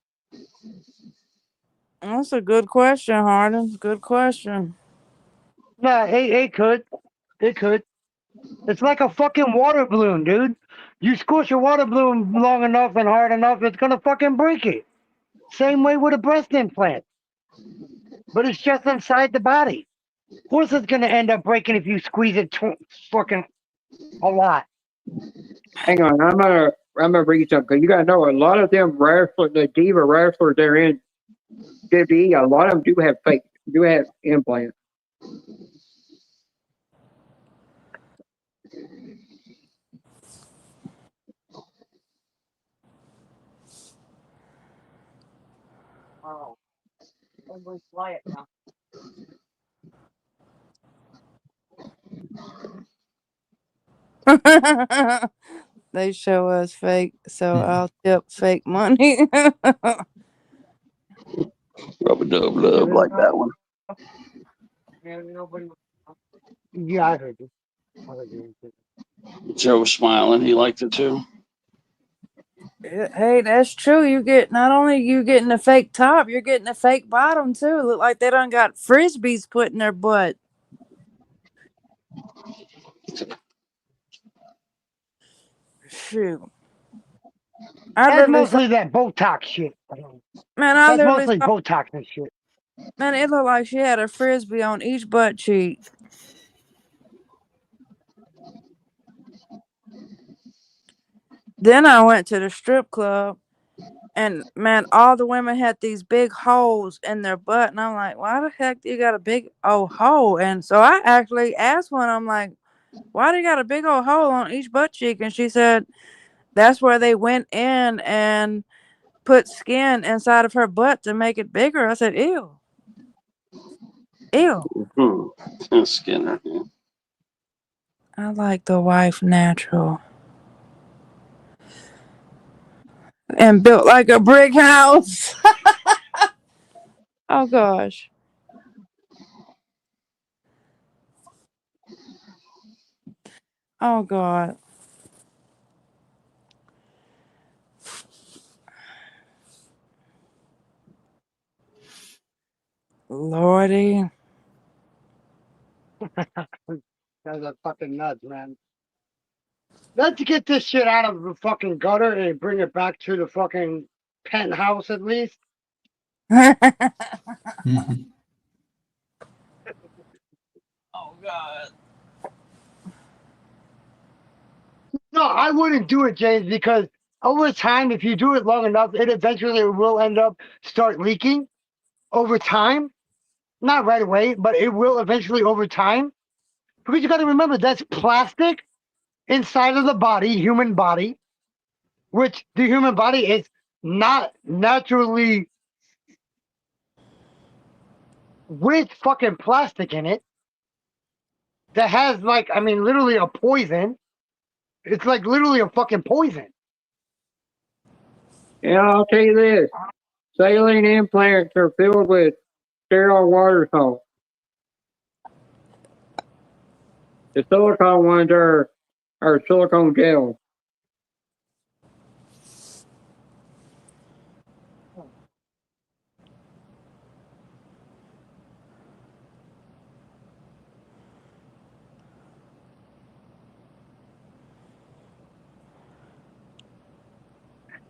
That's a good question, Harden. Good question. No, it could. It could. It's like a fucking water balloon, dude. You squish a water balloon long enough and hard enough, it's gonna fucking break it. Same way with a breast implant. But it's just inside the body. Of course it's gonna end up breaking if you squeeze it fucking a lot. Hang on, I'm gonna read something because you gotta know a lot of them wrestlers, the diva wrestlers, they're in WWE. A lot of them do have implants. Oh. Everybody's quiet now. They show us fake, so I'll tip fake money. Rub a dub love like that one. Yeah, I heard you. Joe was smiling. He liked it too. Hey, that's true. You get not only you getting a fake top, you're getting a fake bottom too. Look like they done got frisbees put in their butt. Shoot. That's mostly that Botox shit. Man, I That's literally mostly saw, Botox and shit. man, it looked like she had a frisbee on each butt cheek. Then I went to the strip club, and man, all the women had these big holes in their butt, and I'm like, why the heck do you got a big old hole? And so I actually asked one, I'm like, why do you got a big old hole on each butt cheek? And she said that's where they went in and put skin inside of her butt to make it bigger. I said, ew. Ew. Skinner. Yeah. I like the wife natural. And built like a brick house. Oh gosh. Oh God. Lordy. That's a fucking nuts, man. Let's get this shit out of the fucking gutter and bring it back to the fucking penthouse at least. Mhm. Oh God. No, I wouldn't do it, James, because over time, if you do it long enough, it eventually will end up start leaking over time. Not right away, but it will eventually over time. Because you got to remember that's plastic inside of the body, human body, which the human body is not naturally with fucking plastic in it. That has like, I mean, literally a poison. It's like literally a fucking poison. Yeah, I'll tell you this: saline implants are filled with sterile water salt. The silicone ones are silicone gel.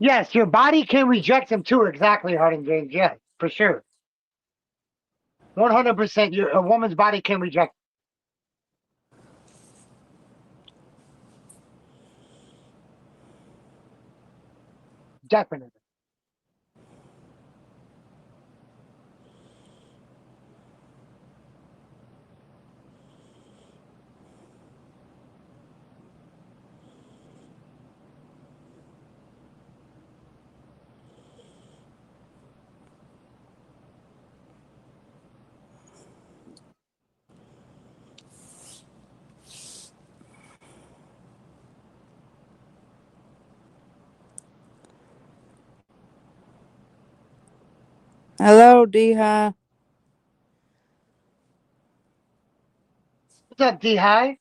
Yes, your body can reject them too. Exactly, Harding James. Yeah, for sure. 100%. A woman's body can reject. Definitely. Hello, D-High. What's up, D-High?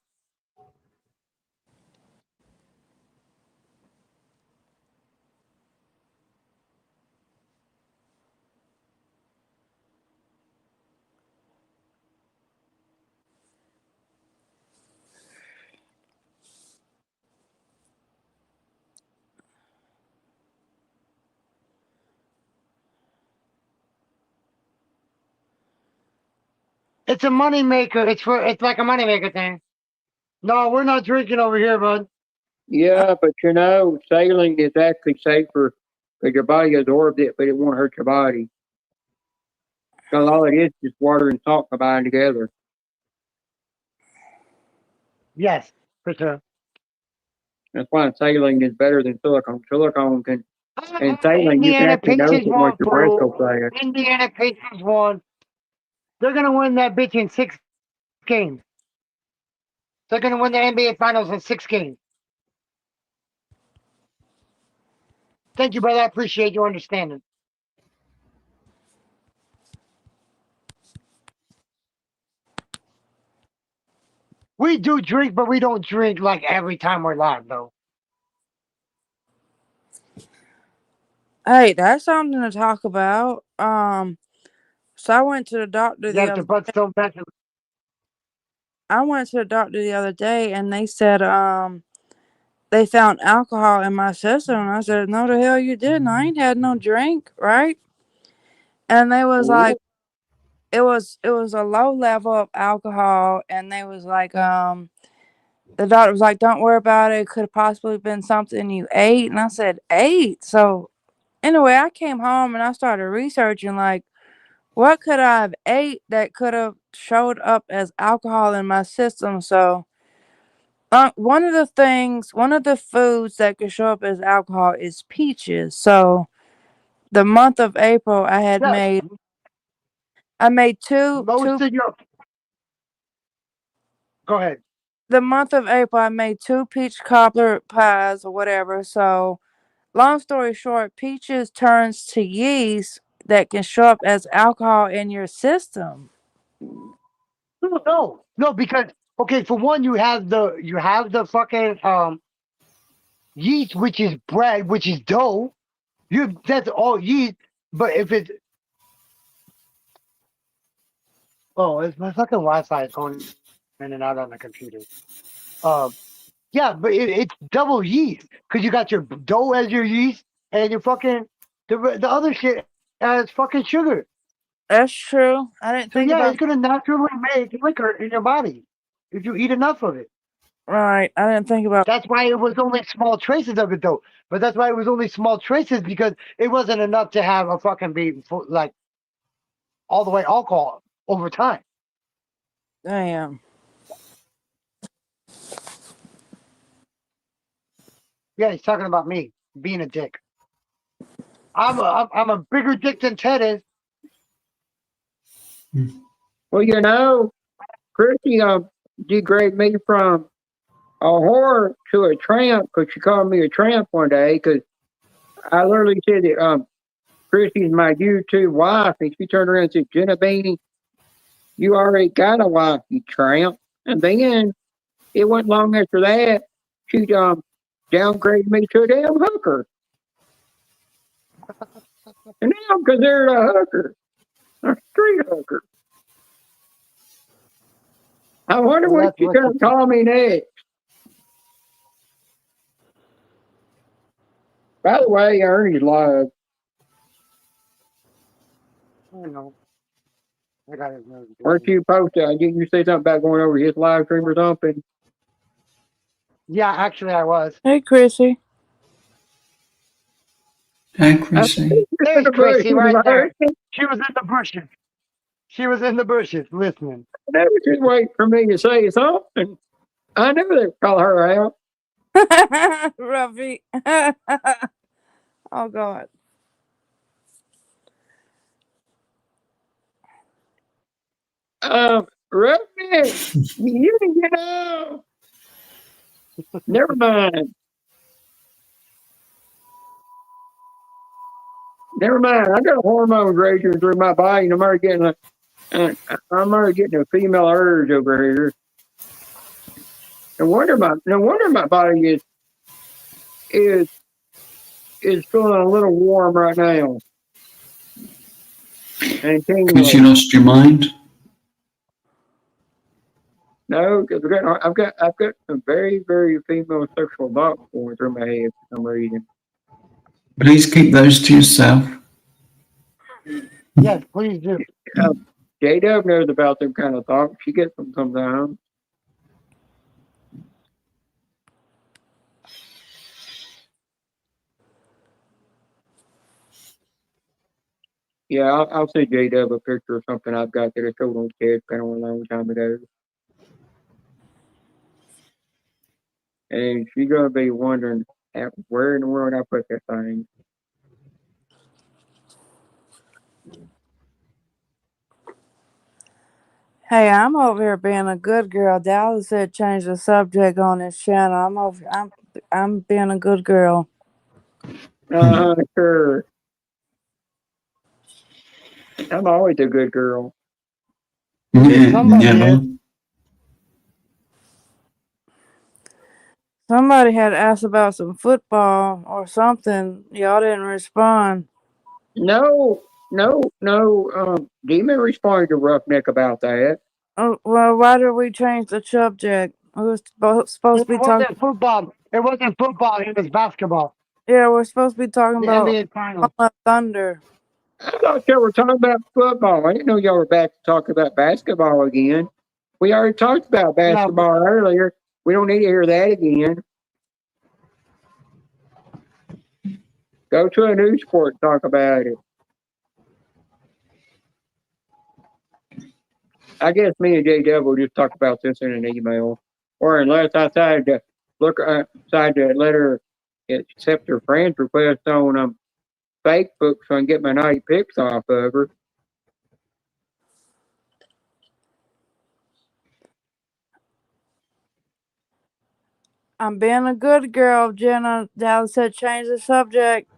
It's a moneymaker. It's like a moneymaker thing. No, we're not drinking over here, bud. Yeah, but you know, sailing is actually safer because your body absorbs it, but it won't hurt your body. Because all it is water and salt combined together. Yes, for sure. That's why sailing is better than silicone. Silicone can, in sailing, you can Indiana actually notice Pacers it won, once your breath goes fool. fast. Indiana Pacers won. They're gonna win that bitch in 6 games. They're gonna win the NBA Finals in 6 games. Thank you, brother. I appreciate your understanding. We do drink, but we don't drink like every time we're live, though. Hey, that's something to talk about. So I went to the doctor the Yes, other but still better. I went to the doctor the other day and they said they found alcohol in my system, and I said, no the hell you didn't. I ain't had no drink, right? And they was like, it was a low level of alcohol, and they was like, the doctor was like, don't worry about it. It could have possibly been something you ate. And I said, ate? So anyway, I came home and I started researching like what could I have ate that could have showed up as alcohol in my system. So one of the foods that could show up as alcohol is peaches. So the month of April, Yeah, I made two. most of your. Go ahead. The month of April, I made 2 peach cobbler pies or whatever. So long story short, peaches turns to yeast that can show up as alcohol in your system. No, because okay, for one, you have the fucking yeast, which is bread, which is dough. That's all yeast. But if it's it's my fucking Wi-Fi is going in and out on the computer. Yeah, but it's double yeast because you got your dough as your yeast and your fucking the other shit as fucking sugar. That's true. I didn't So think yeah, about. it's gonna naturally make liquor in your body if you eat enough of it. Right. I didn't think about. That's why it was only small traces of it though. But that's why it was only small traces because it wasn't enough to have a fucking be like all the way alcohol over time. Damn. Yeah, he's talking about me being a dick. I'm a bigger dick than Ted is. Well, you know, Chrissy degraded me from a whore to a tramp because she called me a tramp one day because I literally said that Chrissy's my YouTube wife, and she turned around and said, Jenna Beanie, you already got a wife, you tramp. And then it wasn't long after that, she downgraded me to a damn hooker. And now I'm considered a hooker, a street hooker. I wonder Well, what she's going to call me next. By the way, Ernie's live. I know. I got it. Weren't you posted? Didn't you say something about going over his live stream or something? Yeah, actually, I was. Hey, Chrissy. Hey, Chrissy. Hey, Chrissy, right there. She was in the bushes. She was in the bushes listening. They were just waiting for me to say something. I knew they'd call her out. Ruffy. Oh God. Roughneck, you can get out. Never mind. Never mind. I got hormones raging through my body, and I'm already getting a female urge over here. No wonder my body is feeling a little warm right now. And Because you lost your mind? No, because I've got some very, very female sexual thoughts going through my head for some reason. Please keep those to yourself. Yes, please do. J-Dub knows about them kind of thoughts. She gets them sometimes. Yeah, I'll send J-Dub a picture of something I've got that I showed on stage kind of a long time ago. And she's going to be wondering where in the world I put that thing. Hey, I'm over here being a good girl. Dallas said change the subject on his channel. I'm being a good girl. Sure. I'm always a good girl. Never. Somebody had asked about some football or something. Y'all didn't respond. No. Demon responded to Roughneck about that. Oh, well, why did we change the subject? We were supposed to be talking. It wasn't football. It wasn't football. It was basketball. Yeah, we're supposed to be talking The about NBA Finals. Thunder. I thought y'all were talking about football. I didn't know y'all were back to talk about basketball again. We already talked about basketball earlier. We don't need to hear that again. Go to a news sport and talk about it. I guess me and J-Dub will just talk about this in an email. Or unless I decide to let her accept her friend's request on Facebook so I can get my naughty pics off of her. I'm being a good girl, Jenna. Dallas said change the subject.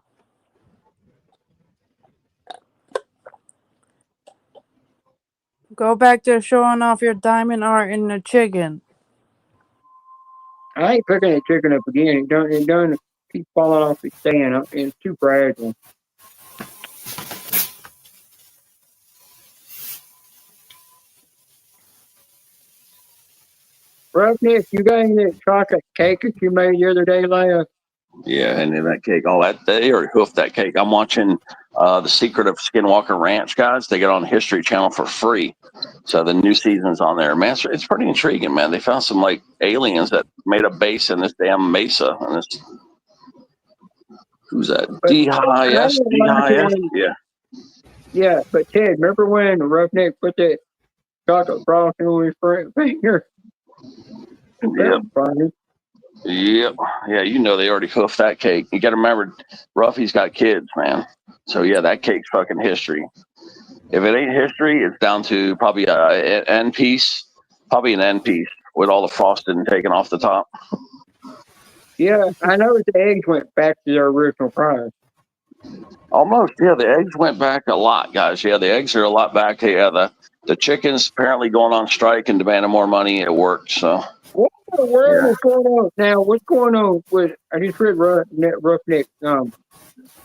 Go back to showing off your diamond art in the chicken. I ain't picking that chicken up again. It done keep falling off the stand. It's too fragile. Roughneck, you got any of that chocolate cake that you made the other day, Leia? Yeah, and then that cake, all that they already hoofed that cake. I'm watching The Secret of Skinwalker Ranch, guys. They get on History Channel for free. So the new season's on there. Man, it's pretty intriguing, man. They found some like aliens that made a base in this damn mesa. And this, who's that? DIS? Yeah. Yeah, but Ted, remember when Roughneck put that chocolate frosting on his front finger? Yep. Yep. Yeah, you know they already hoofed that cake. You got to remember, Ruffy's got kids, man. So yeah, that cake's fucking history. If it ain't history, it's down to probably an end piece, with all the frosting taken off the top. Yeah, I know the eggs went back to their original price. Almost, yeah. The eggs went back a lot, guys. Yeah, the eggs are a lot back. Yeah, the chickens apparently going on strike and demanding more money. It worked. So. What in the world is going on now? What's going on with? I just read Roughneck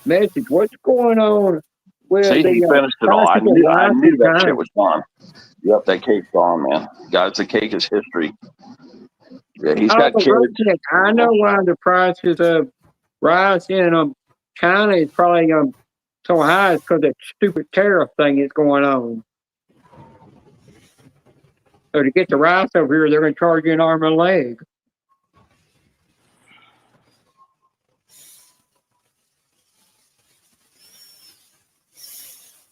message. What's going on with See, he finished it all. I knew that shit was gone. Yep, that cake's gone, man. Guys, the cake is history. Yeah, he's got kids. Roughneck, I know why the prices of rice in China is probably so high. It's because that stupid tariff thing is going on. So to get the rice over here, they're going to charge you an arm and a leg.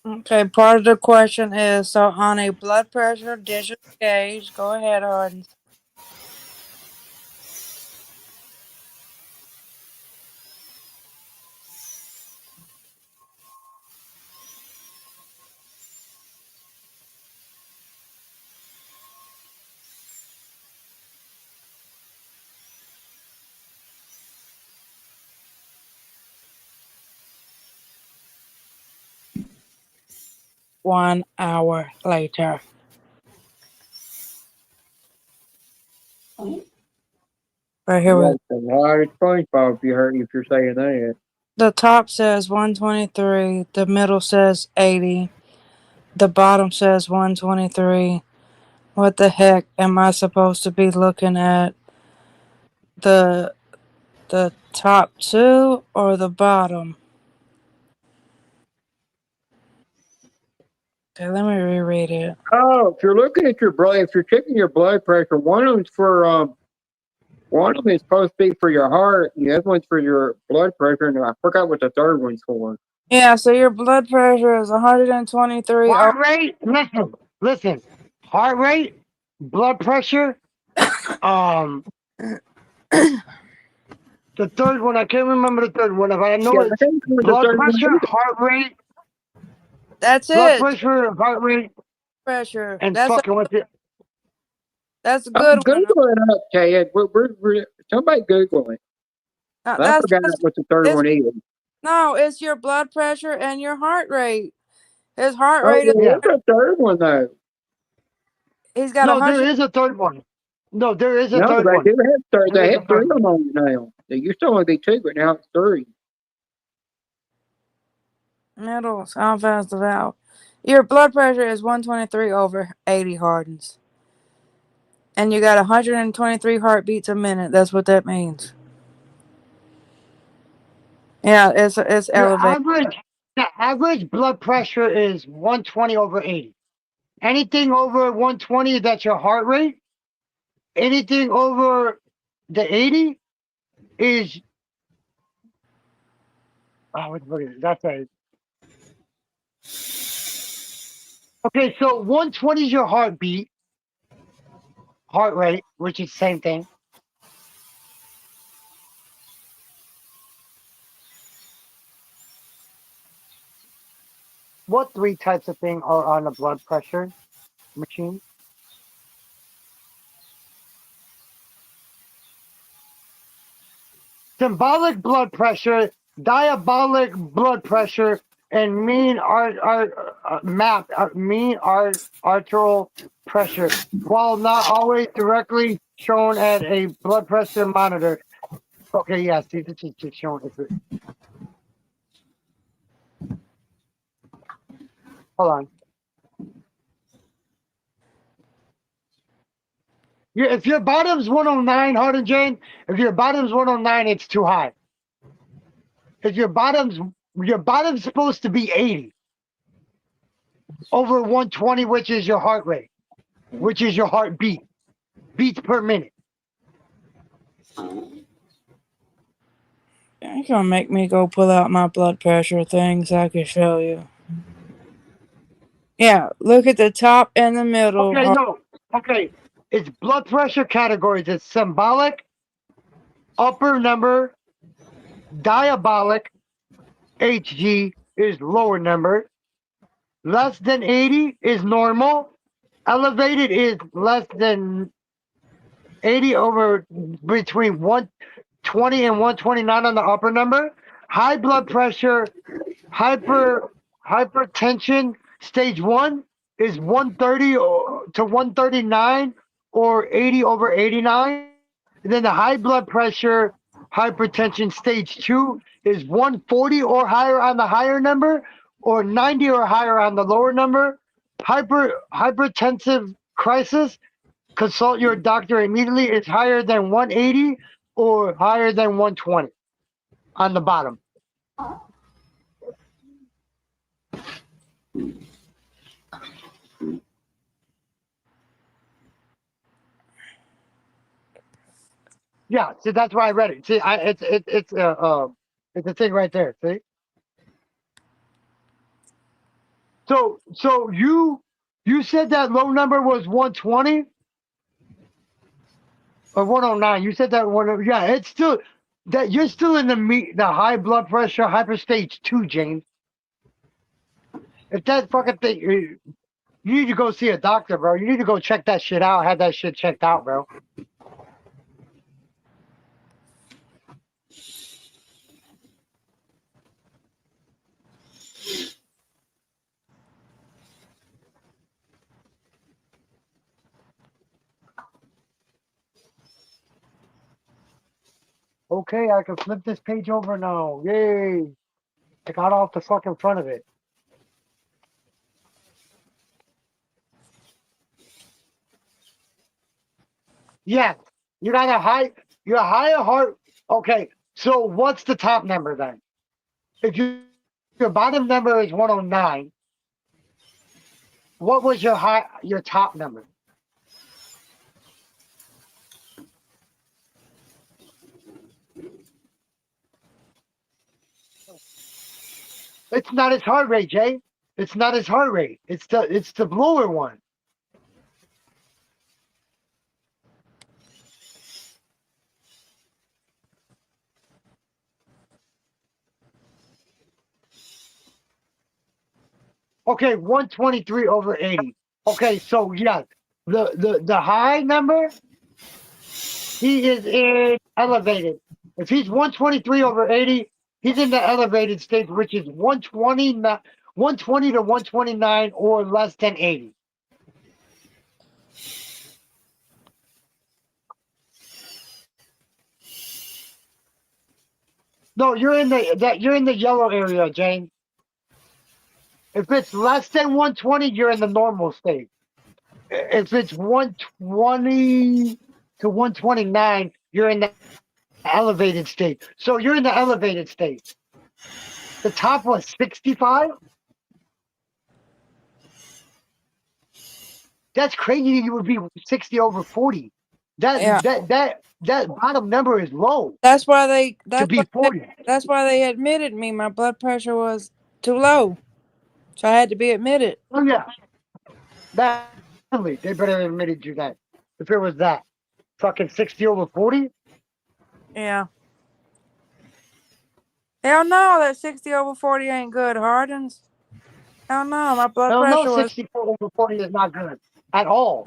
Okay, part of the question is so on a blood pressure digital gauge. Go ahead, Hardin. One hour later. Right here with That's a lot of SpongeBob if you're saying that. the top says 123, the middle says 80, the bottom says 123. What the heck am I supposed to be looking at? The top two or the bottom? Okay, let me reread it. Oh, if you're looking at your blood, if you're checking your blood pressure, one of them's for one of them is supposed to be for your heart, and the other one's for your blood pressure, and I forgot what the third one's for. Yeah, so your blood pressure is 123. Heart rate. Listen. Heart rate, blood pressure. The third one, I can't remember the third one. If I know Yeah, it's I think it was the blood third one pressure, either. heart rate, That's blood it. pressure, heart rate, Pressure. and That's fucking what's it? a I'm good one. Googling it up, Ted. We're somebody Google it. I That's forgot what the third it's, one is. no, it's your blood pressure and your heart rate. His heart Oh, rate is. there is a third one though. He's got No, 100. there is a third one. No, there is a No, third they one. do have third. There They is a have three third of them on now. There used to only be two, but now it's three. Middles. How fast the valve? Your blood pressure is 123 over 80 Hardens. And you got 123 heartbeats a minute. That's what that means. Yeah, it's elevated. The average blood pressure is 120 over 80. Anything over 120, that's your heart rate. Anything over the 80 is what is it? That's a okay. So 120 is your heart rate, which is the same thing. What three types of things are on a blood pressure machine? Symbolic blood pressure, diabolic blood pressure, and mean arterial pressure, while not always directly shown at a blood pressure monitor. Okay, yeah, see, this is just showing it. Hold on. If your bottom's 109, Hard and Jane, if your bottom's 109, it's too high. If your bottom's supposed to be 80 over 120, which is your heart rate, which is your heartbeat, beats per minute. You're gonna make me go pull out my blood pressure thing so I can show you. Yeah, look at the top and the middle. Okay, no. Okay, it's blood pressure categories. It's symbolic, upper number, diabolic, HG is lower number, less than 80 is normal, elevated is less than 80 over between 120 and 129 on the upper number. High blood pressure, hypertension, stage 1 is 130 to 139 or 80 over 89. And then the high blood pressure, hypertension, stage 2 is 140 or higher on the higher number or 90 or higher on the lower number. Hypertensive crisis, consult your doctor immediately, is higher than 180 or higher than 120 on the bottom. Yeah, see, that's why I read it. See, it's a thing right there. See, So you said that low number was 120 or 109. You said that one. Yeah, it's still that you're still in the high blood pressure hyper stage 2, James. If that fucking thing, you need to go see a doctor, bro. You need to go check that shit out. Have that shit checked out, bro. Okay, I can flip this page over now. Yay! I got off the fucking front of it. Yeah, you got your higher heart. Okay, so what's the top number then? If your bottom number is 109, what was your top number? It's not his heart rate, Jay. It's not his heart rate. It's the lower one. Okay, 123 over 80. Okay, so yeah, the high number, he is in elevated. If he's 123 over 80, he's in the elevated state, which is 120 to 129 or less than 80. No, you're in the yellow area, Jane. If it's less than 120, you're in the normal state. If it's 120 to 129, you're in the elevated state. So you're in the elevated state. The top was 65. That's crazy. You would be 60 over 40. Yeah. That bottom number is low That's why they to be 40. that's why they admitted me. My blood pressure was too low, so I had to be admitted. Oh yeah, definitely. They better have admitted you that. If it was that fucking 60 over 40. Yeah. Hell no, that 60 over 40 ain't good, Hardens. Hell no, my blood Hell pressure no, was 64 over 40 is not good at all.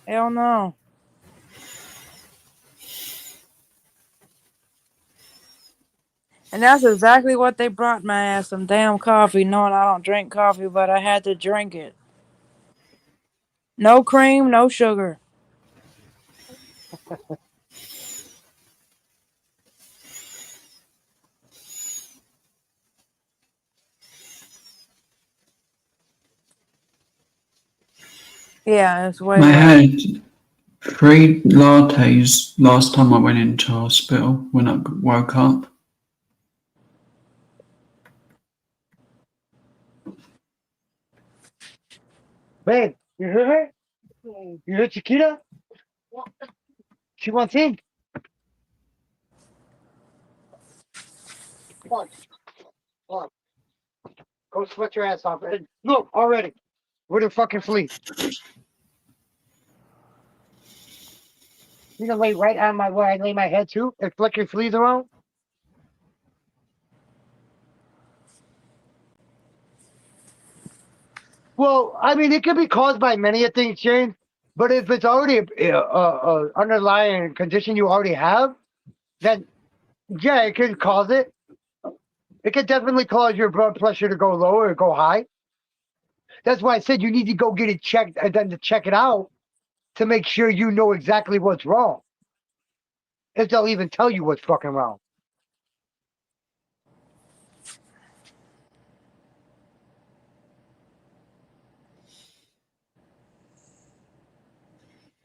hell no. And that's exactly what they brought my ass, some damn coffee, knowing I don't drink coffee, but I had to drink it. No cream, no sugar. Yeah, it's way I worse. had 3 lattes last time I went into hospital when I woke up. Babe, you hear her? You hear Chiquita? She wants in. Come on. Come on. Go sweat your ass off. Look, already. Where the fucking flea? You gonna lay right on where I lay my head too and flick your fleas around? Well, I mean, it could be caused by many of things, James. But if it's already a underlying condition you already have, then yeah, it could cause it. It could definitely cause your blood pressure to go low or go high. That's why I said you need to go get it checked and then to check it out to make sure you know exactly what's wrong. If they'll even tell you what's fucking wrong.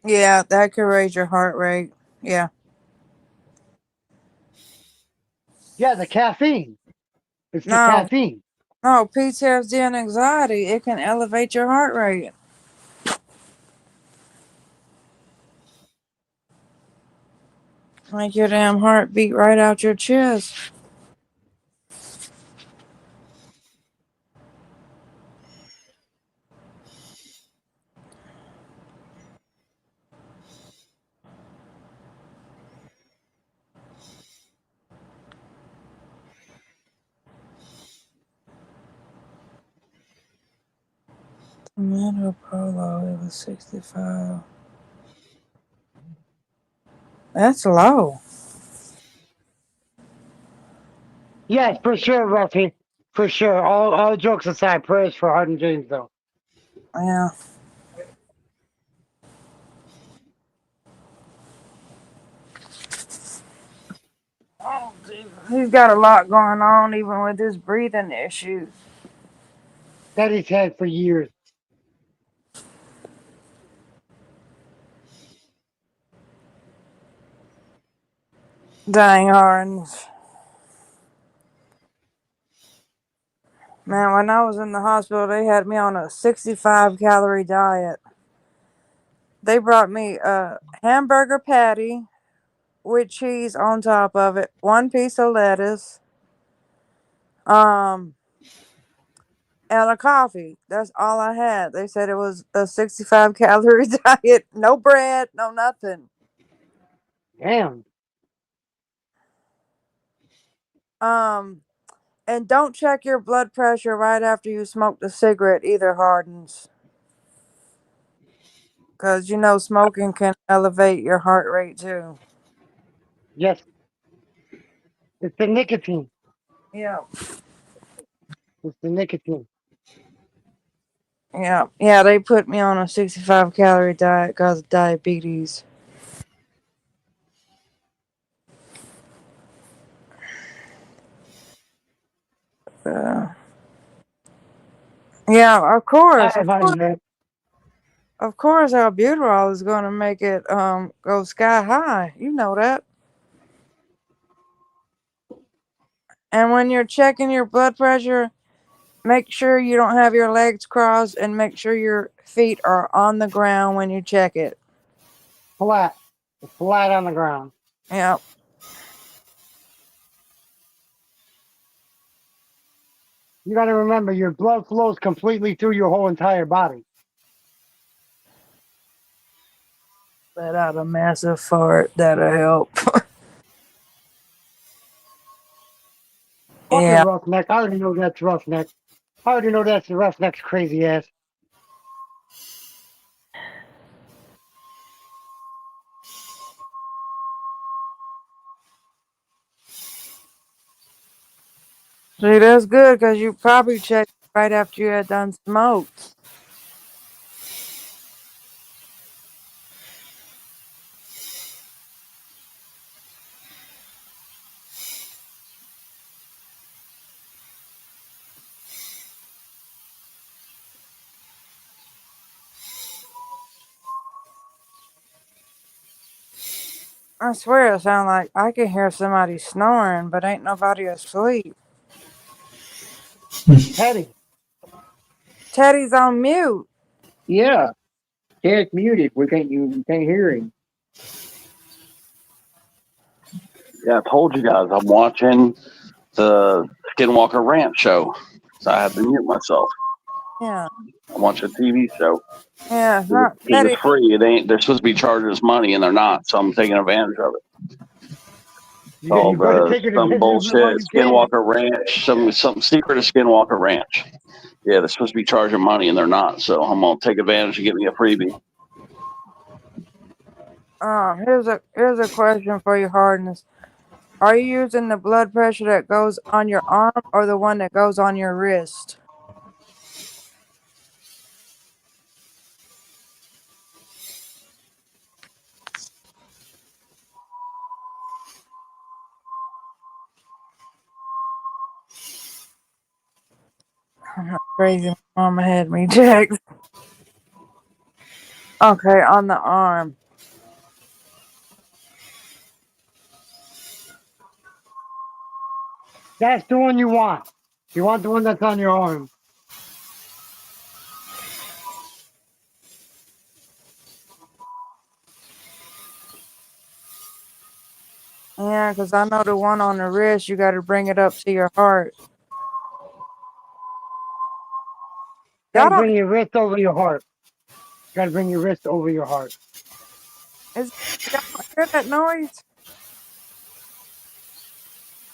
Yeah, that could raise your heart rate. Yeah. Yeah, the caffeine. It's the No, caffeine. no, PTSD and anxiety, it can elevate your heart rate. Make your damn heart beat right out your chest. Amanda Polo, it was 65. That's low. Yes, for sure, Ruffy. For sure. All jokes aside, prayers for Harden James, though. Yeah. Oh, he's got a lot going on, even with his breathing issues. That he's had for years. Dang, Harden. Man, when I was in the hospital, they had me on a 65 calorie diet. They brought me a hamburger patty with cheese on top of it, one piece of lettuce, and a coffee. That's all I had. They said it was a 65 calorie diet, no bread, no nothing. Damn. And don't check your blood pressure right after you smoke the cigarette either, Hardens. Because you know smoking can elevate your heart rate too. Yes. It's the nicotine. Yeah. It's the nicotine. Yeah, they put me on a 65 calorie diet because of diabetes. Yeah, of course. Of course, albuterol is going to make it go sky high. You know that. And when you're checking your blood pressure, make sure you don't have your legs crossed and make sure your feet are on the ground when you check it. Flat. Flat on the ground. Yeah. You got to remember, your blood flows completely through your whole entire body. Let out a massive fart. That'll help. Fucking Yeah. roughneck. I already know that's roughneck. I already know that's the roughneck's crazy ass. See, that's good because you probably checked right after you had done smoked. I swear it sounds like I can hear somebody snoring, but ain't nobody asleep. Teddy. Teddy's on mute. Yeah. Ted's muted. You can't hear him. Yeah, I told you guys I'm watching the Skinwalker Ranch show, so I have to mute myself. Yeah. I'm watching a TV show. Yeah, it's not Teddy. It's free. It ain't. They're supposed to be charging us money, and they're not. So I'm taking advantage of it. You better take it Some advantage bullshit. of what you can. Skinwalker Ranch. Some secret of Skinwalker Ranch. Yeah, they're supposed to be charging money, and they're not. So I'm gonna take advantage and get me a freebie. Here's a question for you, Hardness. Are you using the blood pressure that goes on your arm or the one that goes on your wrist? I'm not crazy. My mama had me checked. Okay, on the arm. That's the one you want. You want the one that's on your arm. Yeah, because I know the one on the wrist, you got to bring it up to your heart. Got to bring your wrist over your heart. Got to bring your wrist over your heart. Y'all hear that noise?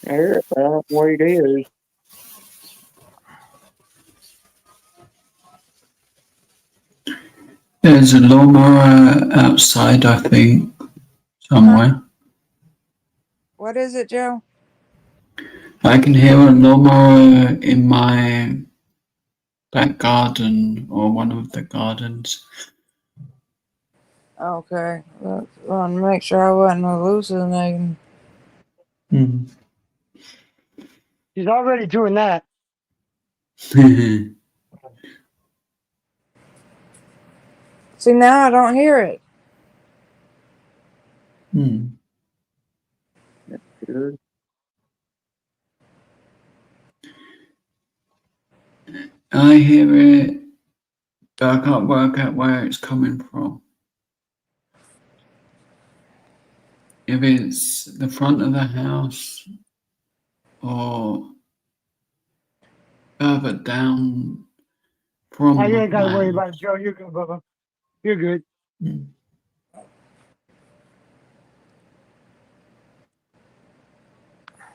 I hear it. I don't know what it is. There's a lawnmower outside, I think, somewhere. What is it, Joe? I can hear a lawnmower in my back garden or one of the gardens. Okay. I want to make sure I wasn't hallucinating. Hmm. She's already doing that. Hmm. See, now I don't hear it. Good. I hear it, but I can't work out where it's coming from. If it's the front of the house or further down from You the ain't got to worry house. about it, Joe. You're good, Bubba. You're good. Hmm.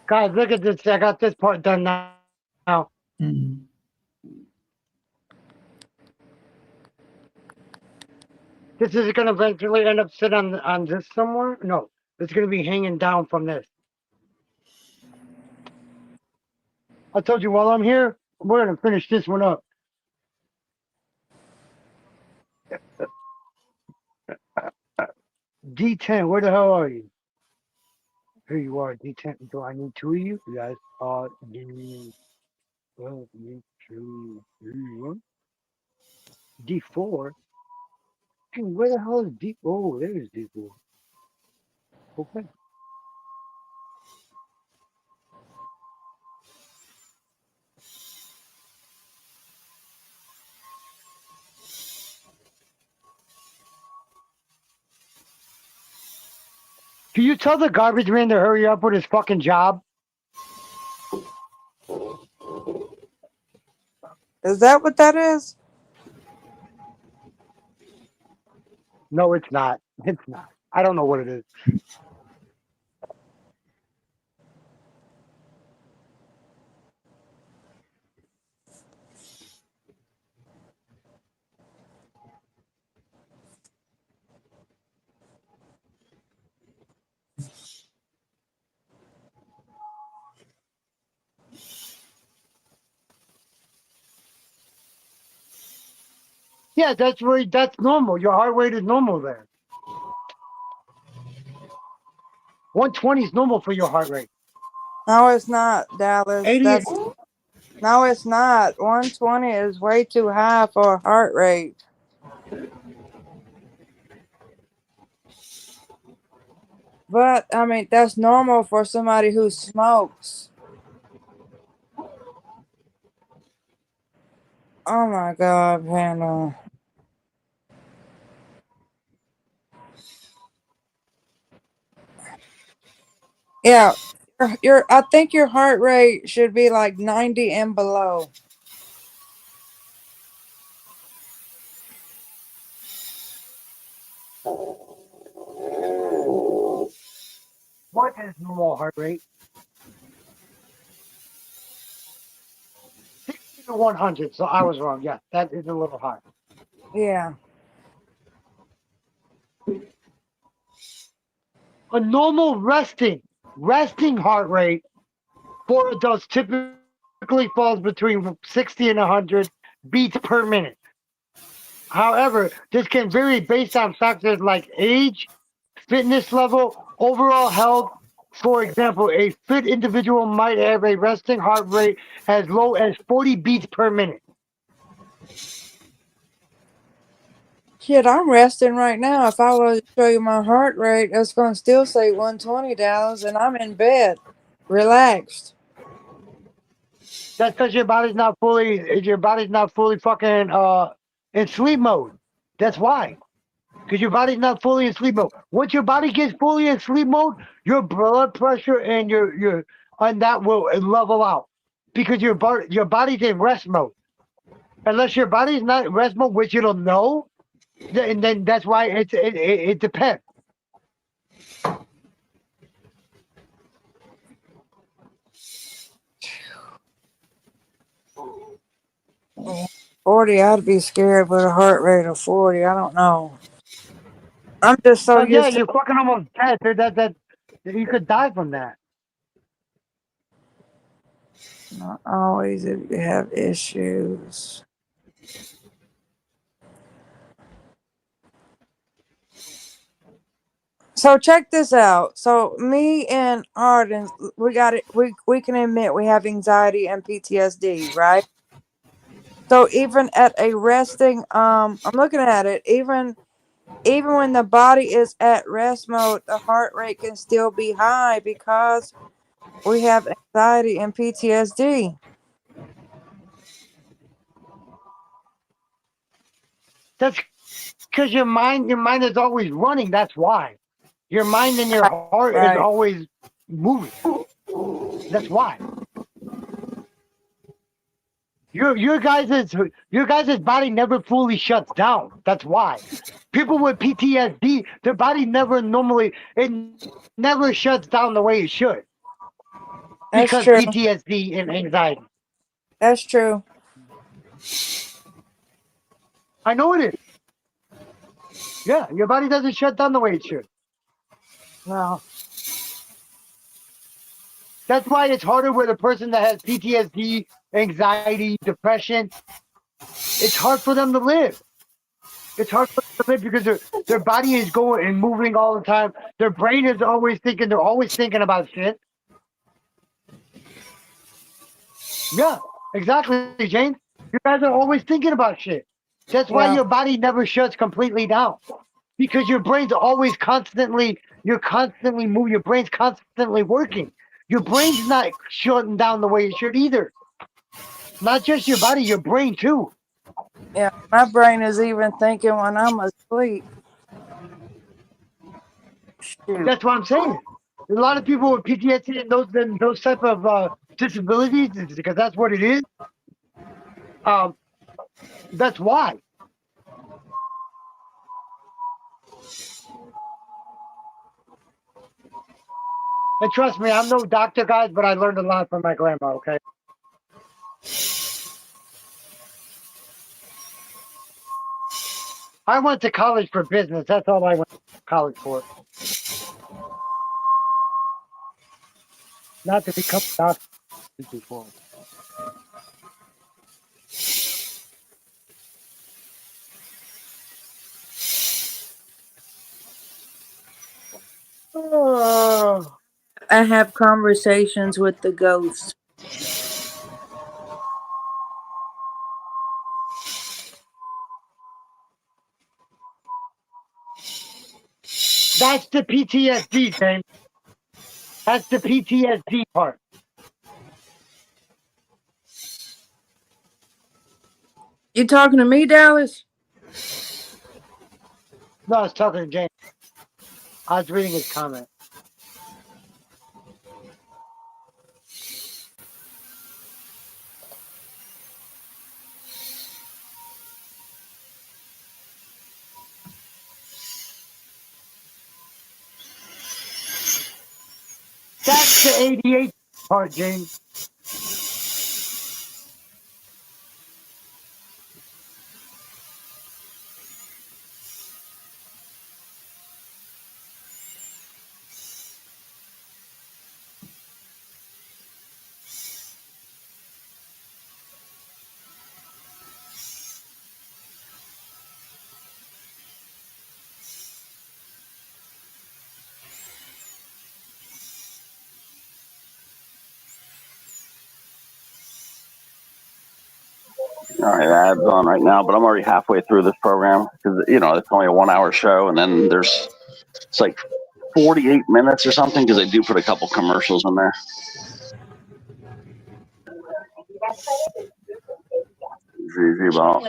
Guys, look at this. I got this part done now. Hmm. This is going to eventually end up sitting on this somewhere. No, it's going to be hanging down from this. I told you while I'm here, we're going to finish this one up. D10, where the hell are you? Here you are, D10. Do I need two of you? Yes, D4? Hey, where the hell is D? Oh, there's D4. Okay. Can you tell the garbage man to hurry up with his fucking job? Is that what that is? No, it's not. It's not. I don't know what it is. Yeah, that's normal. Your heart rate is normal there. 120 is normal for your heart rate. No, it's not, Dallas. 80. No, it's not. 120 is way too high for a heart rate. But I mean, that's normal for somebody who smokes. Oh my God, Panda. Yeah, I think your heart rate should be like 90 and below. What is normal heart rate? 60 to 100. So I was wrong. Yeah, that is a little high. Yeah. A normal resting heart rate for adults typically falls between 60 and 100 beats per minute. However, this can vary based on factors like age, fitness level, overall health. For example, a fit individual might have a resting heart rate as low as 40 beats per minute. Shit, I'm resting right now. If I was to show you my heart rate, it's going to still say 120, Dallas, and I'm in bed, relaxed. That's because your body's not fully fucking in sleep mode. That's why. Because your body's not fully in sleep mode. Once your body gets fully in sleep mode, your blood pressure and your and that will level out. Because your body's in rest mode. Unless your body's not in rest mode, which it'll know, then that's why it depends. 40, I'd be scared with a heart rate of 40. I don't know. I'm just so Yeah, used to you're fucking almost dead. Dude, that you could die from that. not always if you have issues. So check this out. So me and Arden, we got it. We can admit we have anxiety and PTSD, right? So even at a resting, I'm looking at it. Even when the body is at rest mode, the heart rate can still be high because we have anxiety and PTSD. That's because your mind is always running. That's why. Your mind and your heart is Right. always moving. That's why. Your guys' body never fully shuts down. That's why. People with PTSD, their body never shuts down the way it should. That's Because true. PTSD and anxiety. That's true. I know it is. Yeah, your body doesn't shut down the way it should. Well, that's why it's harder with a person that has PTSD, anxiety, depression. It's hard for them to live. It's hard for them to live because their body is going and moving all the time. Their brain is always thinking. They're always thinking about shit. Yeah, exactly, James. You guys are always thinking about shit. That's why Yeah. your body never shuts completely down. Because your brain's always you're constantly moving. Your brain's constantly working. Your brain's not shutting down the way it should either. Not just your body, your brain too. Yeah, my brain is even thinking when I'm asleep. Shoot. That's what I'm saying. A lot of people with PTSD and those type of disabilities, because that's what it is. That's why. And trust me, I'm no doctor, guys, but I learned a lot from my grandma. Okay. I went to college for business. That's all I went to college for. Not to become a doctor before. Oh, I have conversations with the ghosts. that's the PTSD thing. That's the PTSD part. You talking to me, Dallas? No, I was talking to James. I was reading his comment. That's the ADHD part, James. All right, ads on right now, but I'm already halfway through this program because it's only a 1 hour show, and then it's like 48 minutes or something because they do put a couple commercials in there. Usually about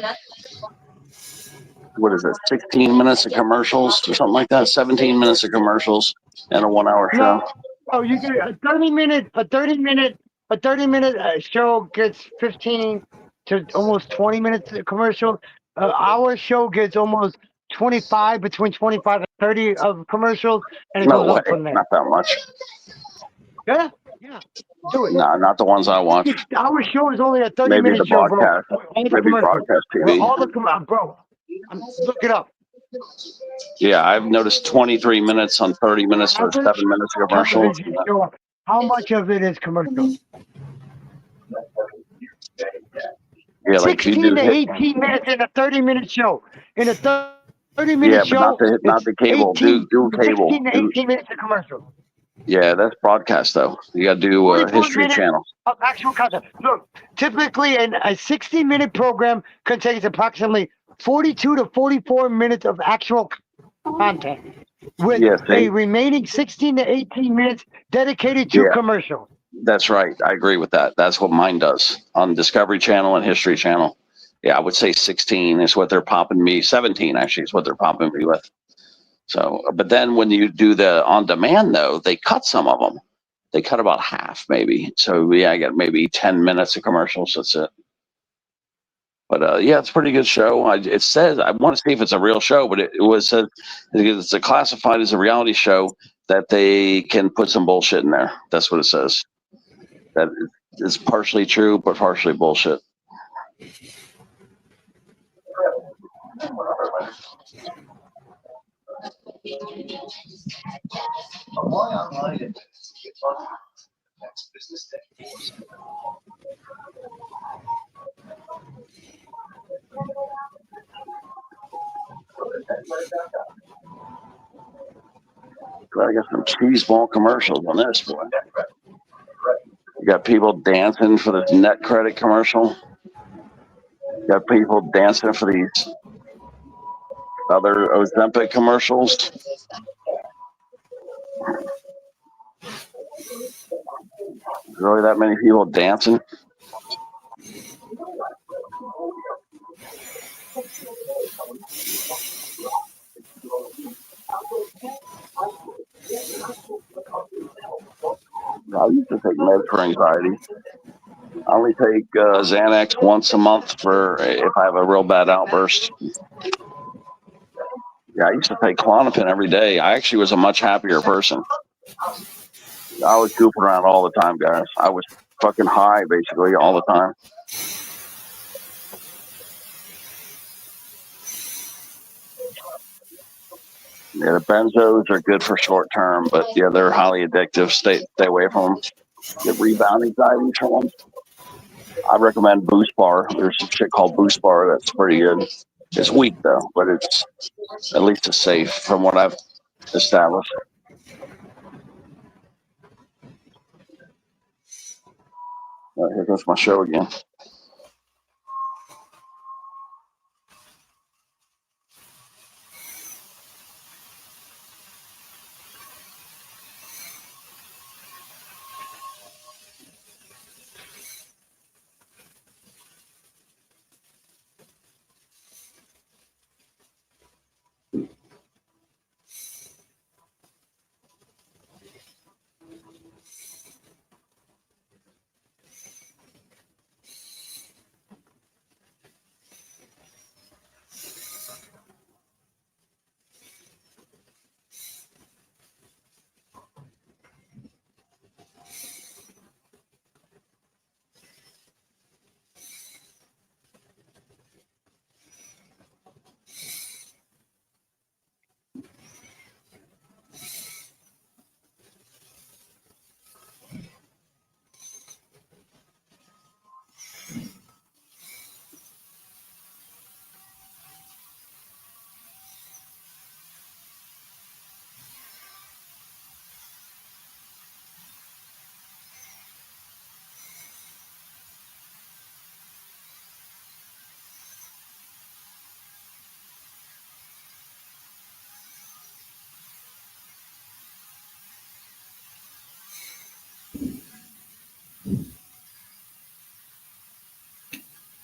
what is it, 16 minutes of commercials or something like that, 17 minutes of commercials and a 1 hour show. No, oh, you get a 30 minute show gets 15 to almost 20 minutes of commercial. Our show gets almost 25, between 25 and 30 of commercials, and it No goes way, up from there. not that much. Yeah, Yeah, do it. No, not the ones I watch. Our show is only a 30 Maybe minute the show, bro. broadcast. All the Maybe commercials. broadcast TV. All the bro. Look it up. Yeah, I've noticed 23 minutes on 30 minutes or 7 Average minutes of commercials. television show. How much of it is commercial? Yeah, like you 16 do to hit. 18 minutes in a 30-minute show. In a 30-minute Yeah, but show, not the cable. 18, Do cable. 16 to 18 minutes of commercial. Yeah, that's broadcast though. You got to do 44 History minutes Channel. of actual content. Look, typically a 60-minute program contains approximately 42 to 44 minutes of actual content, with Yeah, see? a remaining 16 to 18 minutes dedicated to Yeah. commercial. That's right. I agree with that. That's what mine does on Discovery Channel and History Channel. Yeah, I would say 16 is what they're popping me. 17 actually is what they're popping me with. So, but then when you do the on demand though, they cut some of them. They cut about half maybe. So yeah, I got maybe 10 minutes of commercials. That's it. But yeah, it's a pretty good show. It says I want to see if it's a real show, but it was it's classified as a reality show that they can put some bullshit in there. That's what it says. That is partially true, but partially bullshit. I got some cheese ball commercials on this boy. You got people dancing for this net credit commercial. You got people dancing for these other Ozempic commercials. Really that many people dancing? I used to take meds for anxiety. I only take Xanax once a month for if I have a real bad outburst. Yeah, I used to take Klonopin every day. I actually was a much happier person. I was goofing around all the time, guys. I was fucking high basically all the time. Yeah, the benzos are good for short term, but yeah, they're highly addictive. Stay away from them. Get rebound anxiety from them. I recommend Boost Bar. There's some shit called Boost Bar that's pretty good. It's weak though, but it's at least it's safe from what I've established. Here goes my show again.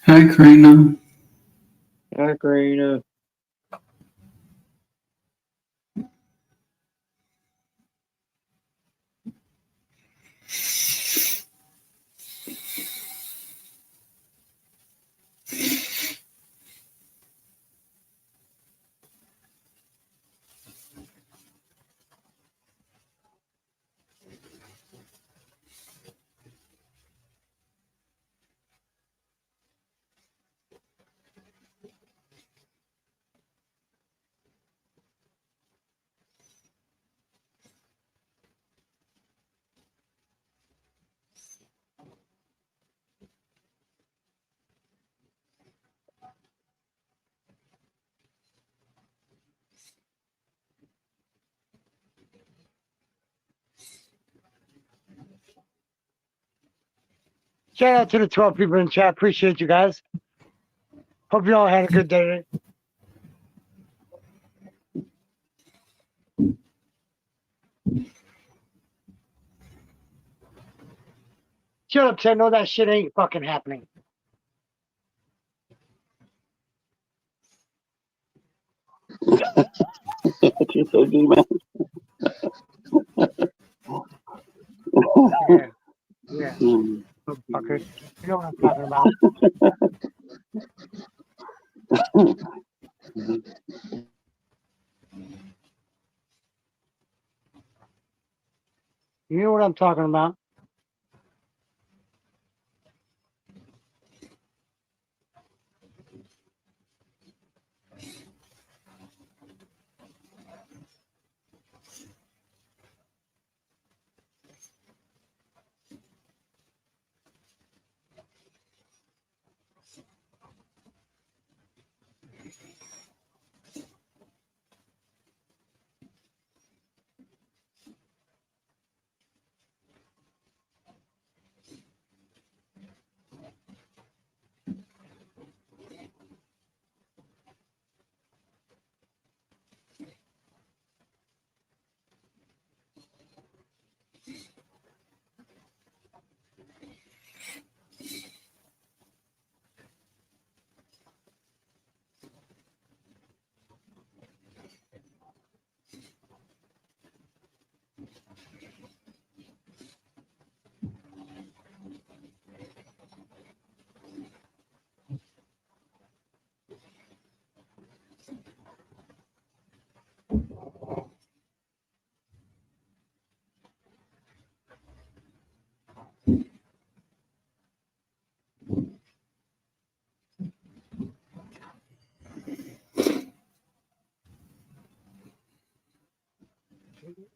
Hi, Karina. Hi, Karina. Shout out to the 12 people in chat. Appreciate you guys. Hope you all had a good day. Shut up, Ted. No, that shit ain't fucking happening. What you say, D-Man? Yeah. Yeah. Fucker. You know what I'm talking about. You know what I'm talking about.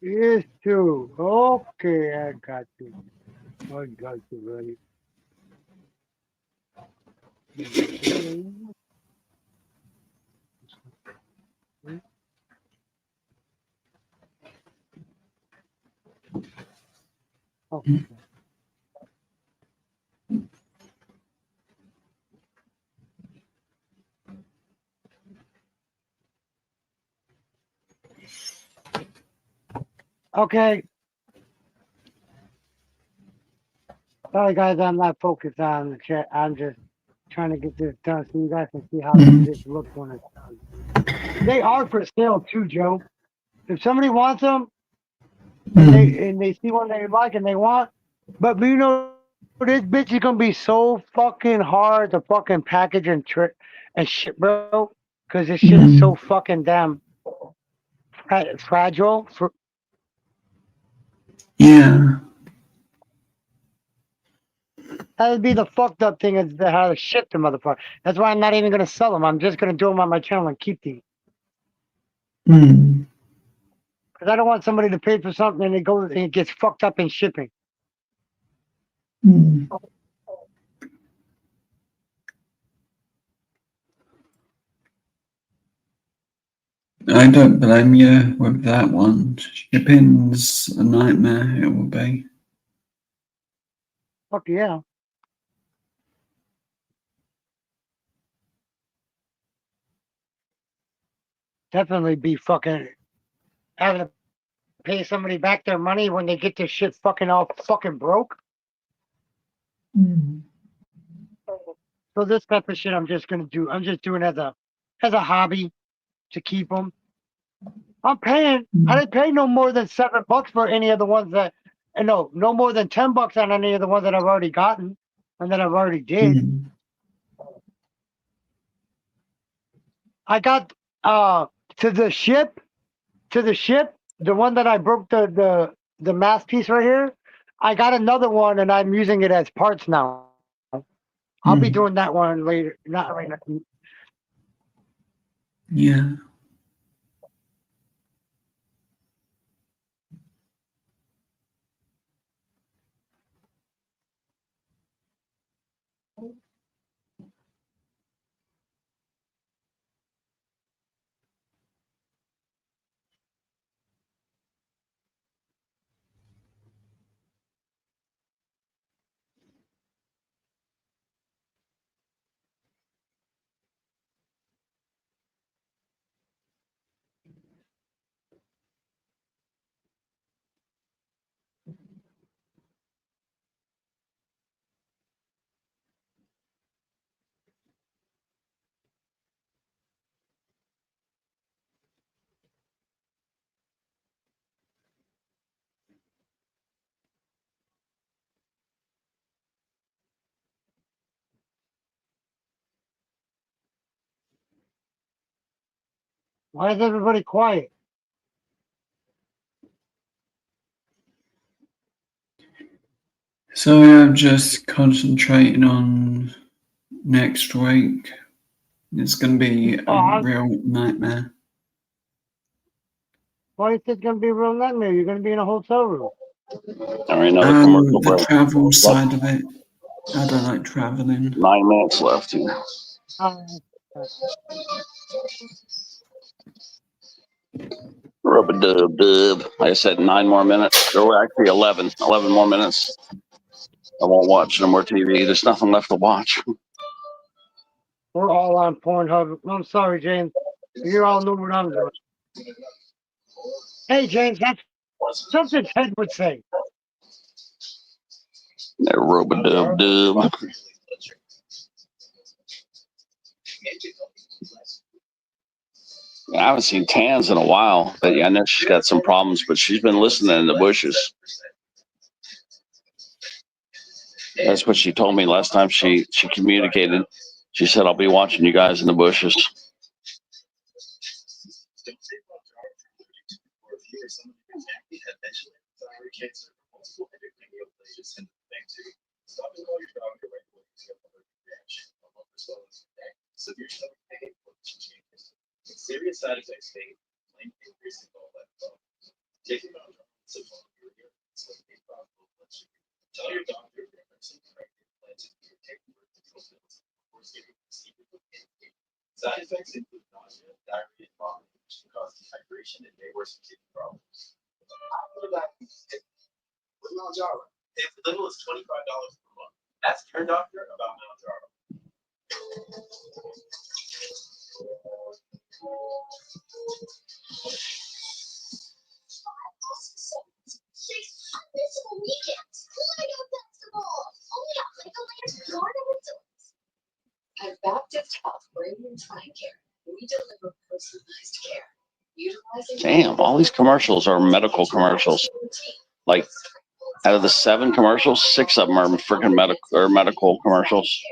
Yes, too. Okay, I got you. I got you, buddy. Oh. Okay. Sorry, guys, I'm not focused on the chat. I'm just trying to get this done so you guys can see how this looks when it's done. They are for sale too, Joe. If somebody wants them and they see one they like and they want, but you know, this bitch is gonna be so fucking hard to fucking package and shit, bro. Because this shit is so fucking damn fragile. Yeah. That would be the fucked up thing is how to ship the motherfucker. That's why I'm not even gonna sell them. I'm just gonna do them on my channel and keep these. Because I don't want somebody to pay for something and it gets fucked up in shipping. I don't blame you with that one. Shipping's a nightmare, it will be. Fuck yeah. Definitely be fucking having to pay somebody back their money when they get their shit fucking all fucking broke. So this type of shit I'm just gonna do. I'm just doing as a hobby to keep them. I'm paying. I didn't pay no more than $7 for any of the ones that, and no more than $10 on any of the ones that I've already gotten and that I've already did. I got to the ship, the one that I broke the mass piece right here. I got another one and I'm using it as parts now. I'll be doing that one later, not right now. Yeah. Why is everybody quiet? So I'm just concentrating on next week. It's going to be a real nightmare. Why is it going to be a real nightmare? You're going to be in a hotel room. All right, another commercial The break. travel side of it. I don't like traveling. 9 minutes left here. Rub-a-dub-dub. Like I said, 9 more minutes. There were actually 11 more minutes. I won't watch no more TV. There's nothing left to watch. We're all on Pornhub. I'm sorry, James. You all know what I'm doing. Hey, James, that's something Ted would say. That rub-a-dub-dub. I haven't seen Tans in a while, but yeah, I know she's got some problems, but she's been listening in the bushes. That's what she told me last time she communicated. She said, I'll be watching you guys in the bushes. Serious side effects may claim increase in gallbladder problem. Taking tell your doctor if your medicine correctly implanted your birth control pills or schedule procedure with pain. Side effects include nausea, diarrhea, and vomiting, which can cause dehydration and may worsen kidney problems. With Mounjaro, as little as $25 per month. Ask your doctor about Mounjaro. At Baptist Health Brain Time Care, we deliver personalized care. Damn, all these commercials are medical commercials. Like, out of the 7 commercials, 6 of them are freaking medical commercials.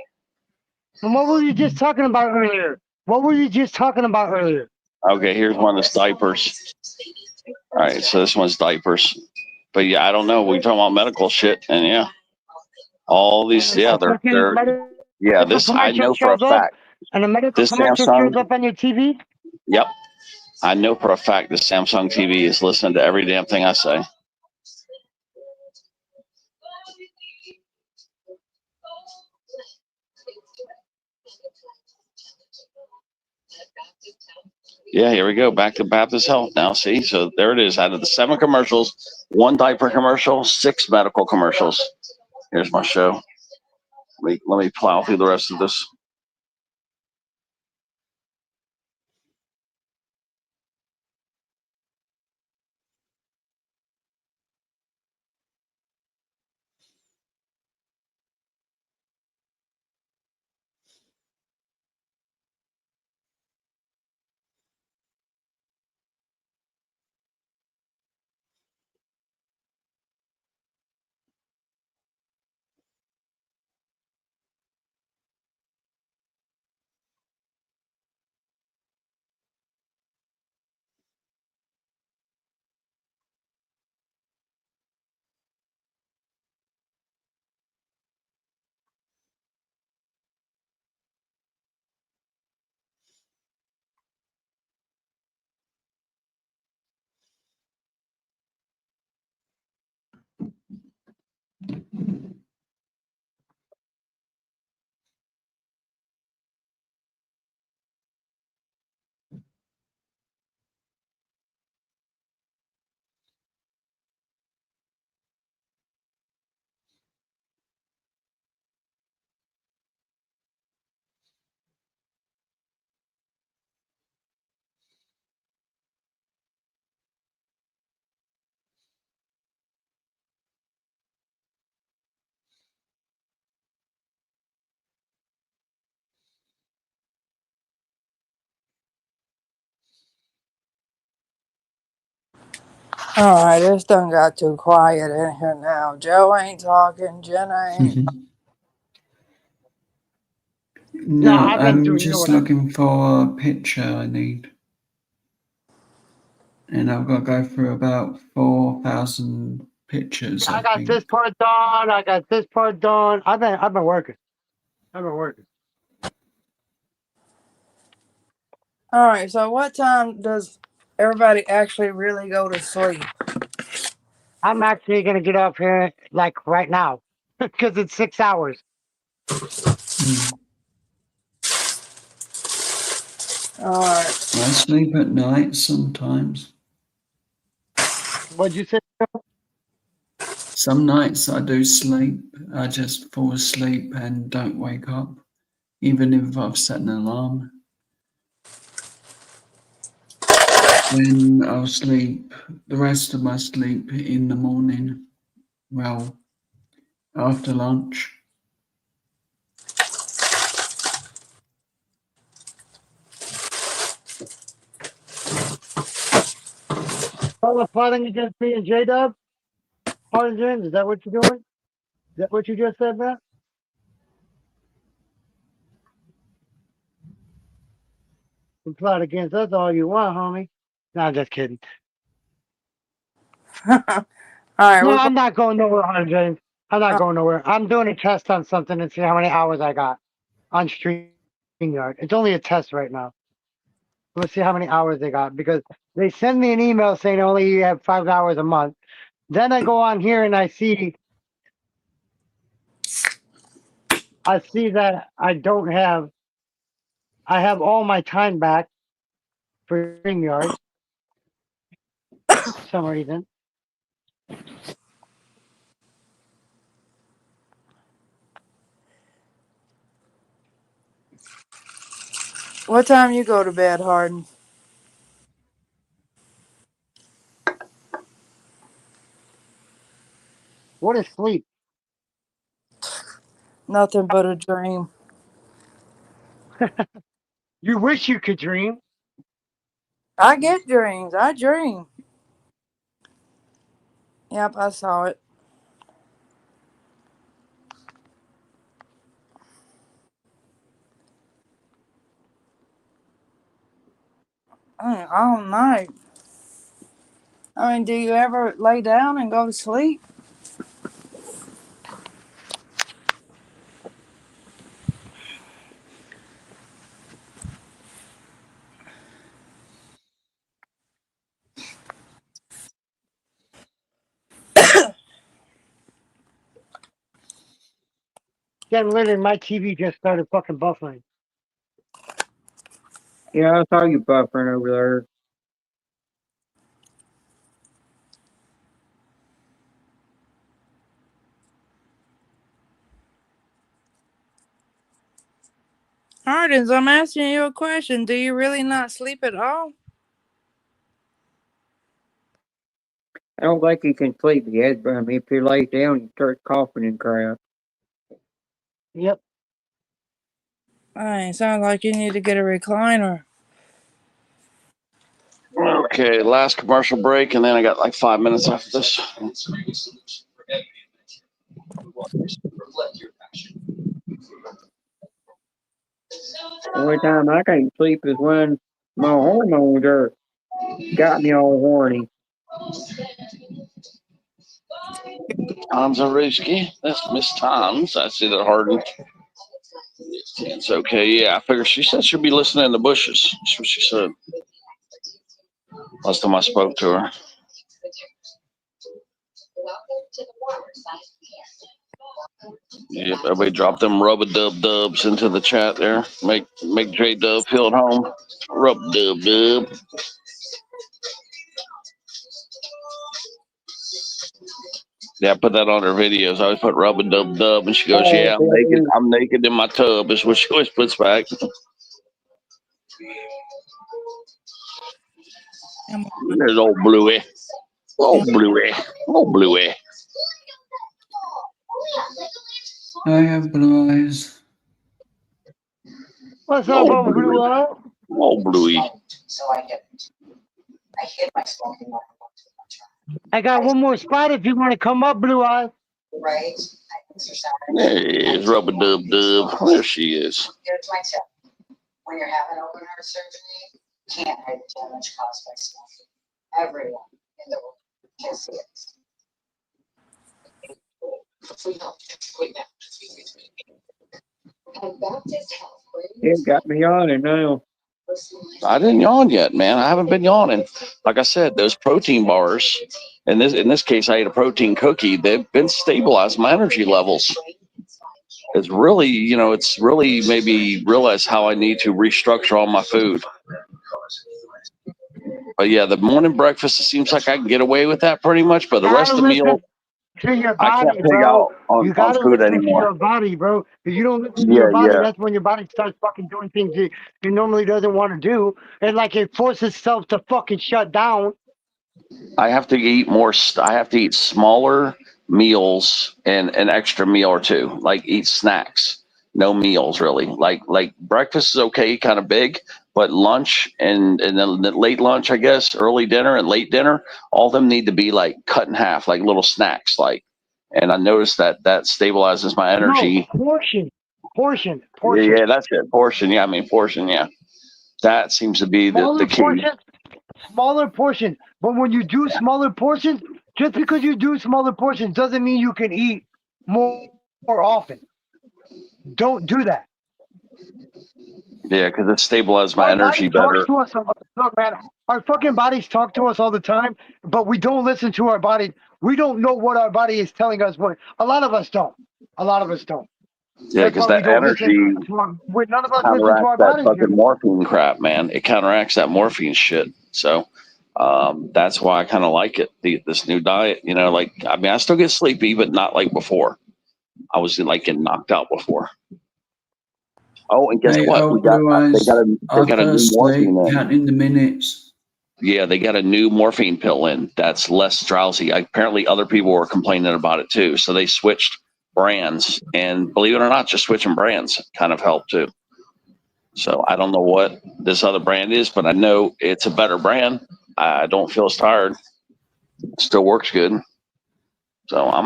And what were you just talking about earlier? Okay, here's one that's diapers. All right, so this one's diapers. But yeah, I don't know. We talking about medical shit, and yeah, all these, yeah, they're yeah. This I know for a fact. And a medical This commercial Samsung shows up on your TV? Yep, I know for a fact this Samsung TV is listening to every damn thing I say. Yeah, here we go. Back to Baptist Health now. See, so there it is. Out of the 7 commercials, 1 diaper commercial, 6 medical commercials. Here's my show. Let me plow through the rest of this. Alright, this done got too quiet in here now. Joe ain't talking, Jenna ain't. No, I'm just looking for a picture I need. and I've got to go through about 4,000 pictures. I I got think. this part done. I got this part done. I've been working. I've been working. All right. So what time does everybody actually really go to sleep? I'm actually gonna get off here like right now because it's 6 hours. All right. I sleep at night sometimes. What'd you say? Some nights I do sleep. I just fall asleep and don't wake up, even if I've set an alarm. Then I'll sleep the rest of my sleep in the morning. Well, after lunch. Oh, plotting against me and J Dub? Pardon, James, is that what you're doing? Is that what you just said, man? You plot against us all you want, homie. No, I'm just kidding. All right. No, We're I'm not going nowhere, Hunter James. I'm not uh, going nowhere. I'm doing a test on something and see how many hours I got on StreamYard. It's only a test right now. Let's see how many hours they got because they send me an email saying only you have 5 hours a month. Then I go on here and I see that I have all my time back for StreamYard for some reason. what time you go to bed, Harden? What is sleep? Nothing but a dream. You wish you could dream. I get dreams. I dream. Yep, I saw it. All night. I mean, do you ever lay down and go to sleep? Getting literally, my TV just started fucking buffering. Yeah, I saw you buffering over there. Hardens, I'm asking you a question. Do you really not sleep at all? I don't think you can sleep yet, but I mean, if you lay down, you start coughing and crap. Yep. It sounds like you need to get a recliner. Okay, last commercial break, and then I got like 5 minutes after this. The only time I can't sleep is when my hormones are got me all horny. Tom's a risky. That's Miss Tom's. I see that Harden. It's okay. Yeah, I figure she said she'll be listening in the bushes. That's what she said. Last time I spoke to her. Yep, everybody drop them rub-a-dub-dubs into the chat there. Make J-Dub feel at home. Rub-dub-dub. Yeah, I put that on her videos. I always put rub-a-dub-dub, and she goes, "Yeah, I'm naked. I'm naked in my tub." Is what she always puts back. There's old Bluey. Old Bluey. Old Bluey. I have blue eyes. What's up, old Blue Eye? Old Bluey. I got one more spot if you want to come up, Blue Eye. Right? There is rub-a-dub-dub. There she is. Here's my tip. When you're having open heart surgery, you can't hide the damage caused by smoking. everyone in the world can see it. And Baptist Health It got me yawning now. I didn't yawn yet, man. I haven't been yawning. Like I said, those protein bars, in this case, I ate a protein cookie. They've been stabilizing my energy levels. It's really, it's really made me realize how I need to restructure all my food. But yeah, the morning breakfast, it seems like I can get away with that pretty much. But the rest of the meal, to your I body, can't pig bro. out on You gotta food listen to your anymore. body, bro. If you don't listen to Yeah, your body, yeah. that's when your body starts fucking doing things it normally doesn't want to do. And like it forces itself to fucking shut down. I have to eat more. I have to eat smaller meals and an extra meal or two. Like eat snacks, no meals really. Like breakfast is okay, kind of big, but lunch and then the late lunch, I guess, early dinner and late dinner, all of them need to be like cut in half, like little snacks. Like, and I noticed that stabilizes my energy. No, portion. Yeah, that's it. Portion. Yeah, I mean portion. Yeah, that seems to be the key. Smaller portion. But when you do smaller portions, just because you do smaller portions doesn't mean you can eat more often. Don't do that. Yeah, because it stabilizes my energy better. To us look, man, our fucking bodies talk to us all the time, but we don't listen to our body. We don't know what our body is telling us. What a lot of us don't. Yeah, because that energy none of us listen to counteracts our that bodies. fucking morphine crap, man. It counteracts that morphine shit. So that's why I kind of like it. This new diet, like I mean, I still get sleepy, but not like before. I was like getting knocked out before. Oh, and guess what? They got a new morphine in. Counting the minutes. Yeah, they got a new morphine pill in that's less drowsy. Apparently, other people were complaining about it too, so they switched brands. And believe it or not, just switching brands kind of helped too. So I don't know what this other brand is, but I know it's a better brand. I don't feel as tired. Still works good. So I'm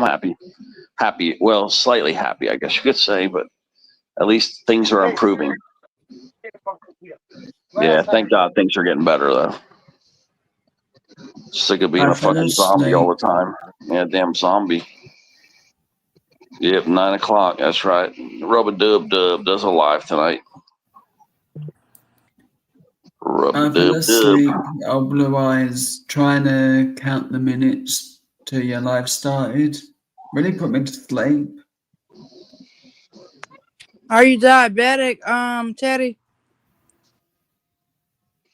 happy. Well, slightly happy, I guess you could say, but at least things are improving. Yeah, thank God things are getting better though. Sick of being a fucking zombie all the time. Yeah, damn zombie. Yep, 9 o'clock. That's right. Rub-a-dub does a live tonight. I fell asleep, old blue eyes, trying to count the minutes till your life started. Really put me to sleep. Are you diabetic, Teddy?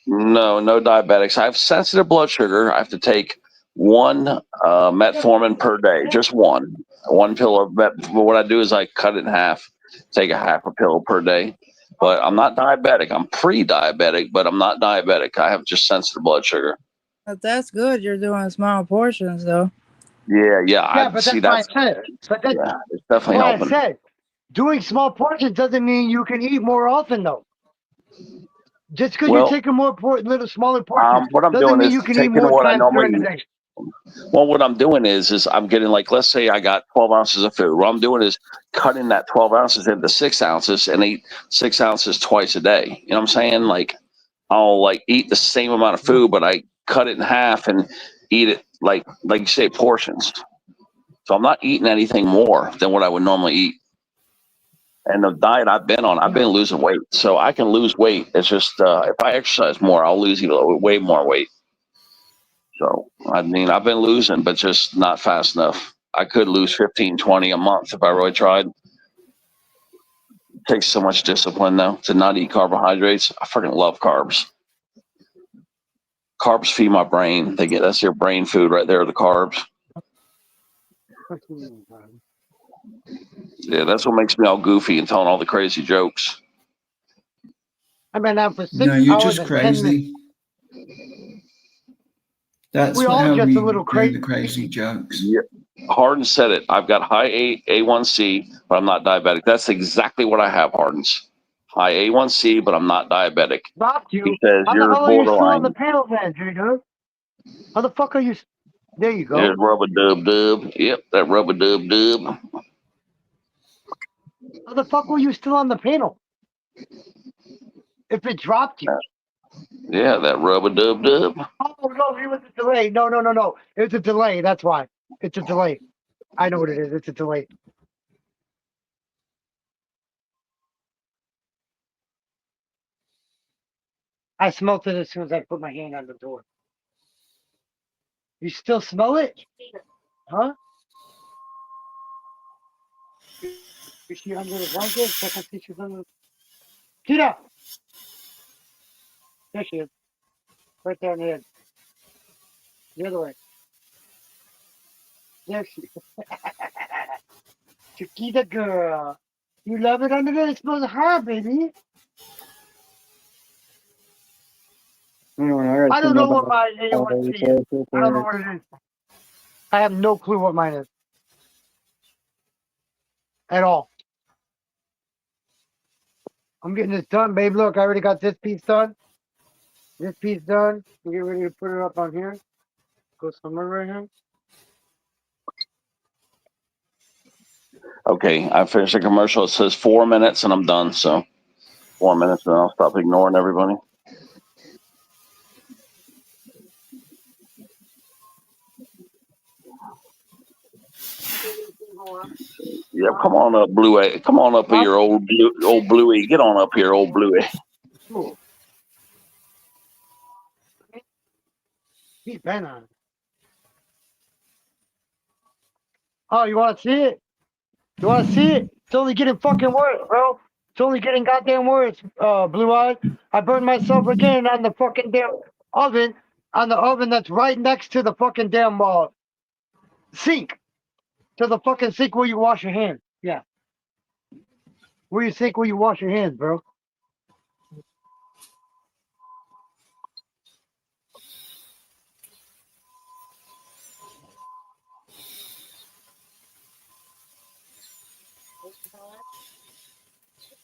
No diabetics. I have sensitive blood sugar. I have to take one metformin per day, just one pill of what I do is I cut it in half, take a half a pill per day. But I'm not diabetic. I'm pre-diabetic, but I'm not diabetic. I have just sensitive blood sugar. But that's good. You're doing small portions, though. Yeah. But that's what I said. Yeah, it's definitely helping. I said, doing small portions doesn't mean you can eat more often, though. Just because you're taking little smaller portions, what I'm doesn't doing mean is you can eat taking more what I times during the normally. day. Well, what I'm doing is I'm getting like, let's say I got 12 ounces of food. What I'm doing is cutting that 12 ounces into 6 ounces and eat 6 ounces twice a day. You know what I'm saying? Like I'll like eat the same amount of food, but I cut it in half and eat it like you say, portions. So I'm not eating anything more than what I would normally eat. And the diet I've been on, I've been losing weight. So I can lose weight. It's just if I exercise more, I'll lose way more weight. So, I mean, I've been losing, but just not fast enough. I could lose 15, 20 a month if I really tried. It takes so much discipline, though, to not eat carbohydrates. I freaking love carbs. Carbs feed my brain. That's your brain food right there, the carbs. Yeah, that's what makes me all goofy and telling all the crazy jokes. I've been out for 6 No, you're hours just and 10 minutes. crazy. That's We how all just we a little do the crazy jokes. Yeah. Hardin said it. I've got high A1C, but I'm not diabetic. That's exactly what I have, Hardin's. High A1C, but I'm not diabetic. Stopped you. He says How the you're hell are you still on borderline. the panel then, J-Dub? How the fuck are you? There you go. There's rub-a-dub-dub. Yep, that rub-a-dub-dub. How the fuck were you still on the panel? If it dropped you. Yeah, that rub-a-dub-dub. Oh no, it was a delay. No. It's a delay. That's why. It's a delay. I know what it is. It's a delay. I smelt it as soon as I put my hand on the door. You still smell it? Huh? Is she under the blanket? I can see she's under the... Kita! There she is. Right there in the end. The other way. There she is. Chiquita girl. You love it under there? It smells hot, baby. Anyway, I don't know what my I A1C is. I don't know what it is. I have no clue what mine is. At all. I'm getting this done, babe. Look, I already got this piece done. This piece done. I'm getting ready to put it up on here. Go somewhere right here. Okay, I finished the commercial. It says 4 minutes and I'm done. So 4 minutes and I'll stop ignoring everybody. Yeah, come on up, Bluey. Come on up here, old Bluey. Get on up here, old Bluey. Cool. He's been on. Oh, you want to see it? You want to see it? It's only getting fucking worse, bro. It's only getting goddamn worse, Blue Eyes. I burned myself again on the fucking damn oven, on the oven that's right next to the fucking damn sink. To the fucking sink where you wash your hands. Yeah. Where you sink where you wash your hands, bro.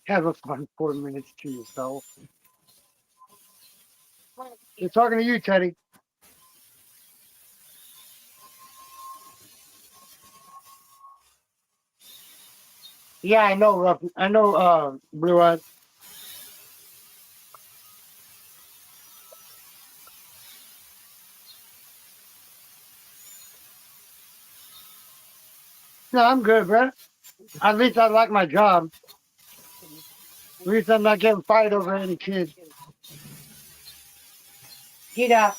Have a fun 4 minutes to yourself. You're talking to you, Teddy. Yeah, I know, Ruff. I know, Blue Eyes. No, I'm good, bro. At least I like my job. At least I'm not getting fired over any kids. Get out.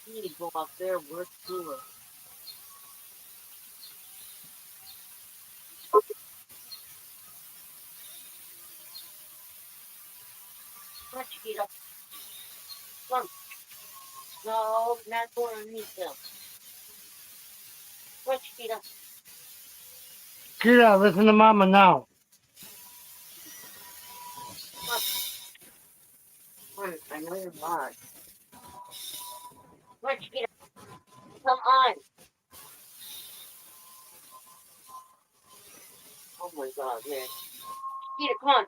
You need to go up there, work cooler. What, Chiquita? Come. No, not going underneath them. What, Chiquita? Get out. Listen to Mama now. Come. I know you're hard. What, Chiquita? Come on. Oh my God, man. Chiquita, come on.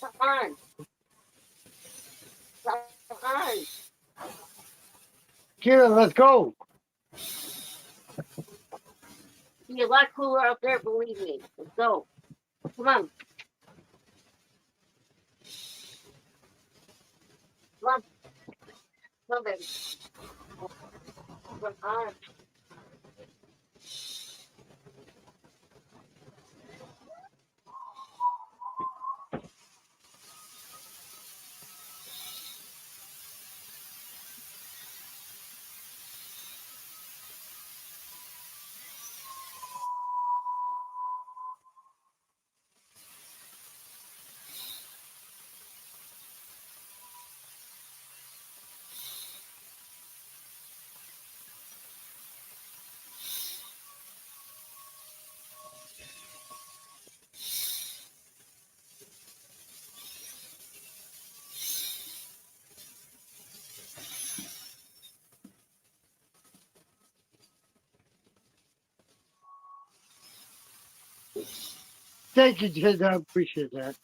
Come on. Come on. Kira, let's go. Be a lot cooler up there, believe me. Let's go. Come on. Come on. Come on, baby. Come on. Thank you, Jed. I appreciate that.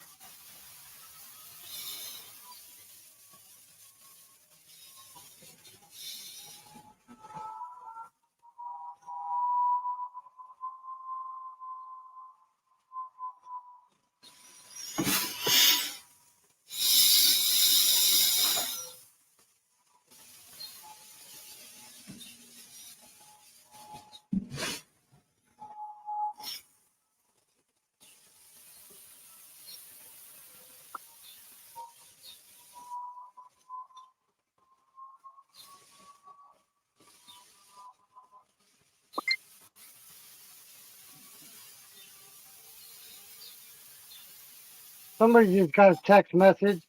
Somebody just got a text message.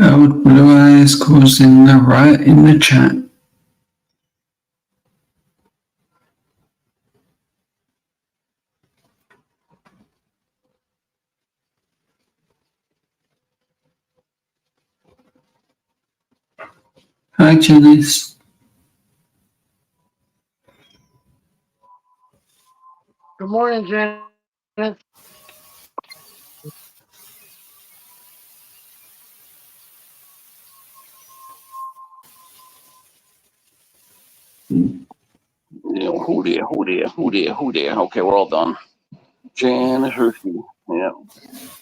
Old Blue Eyes causing the riot in the chat. Hi, Janice. Good morning, Janet. Yeah, who there? Okay, we're all done. Janice Hershey. Yeah.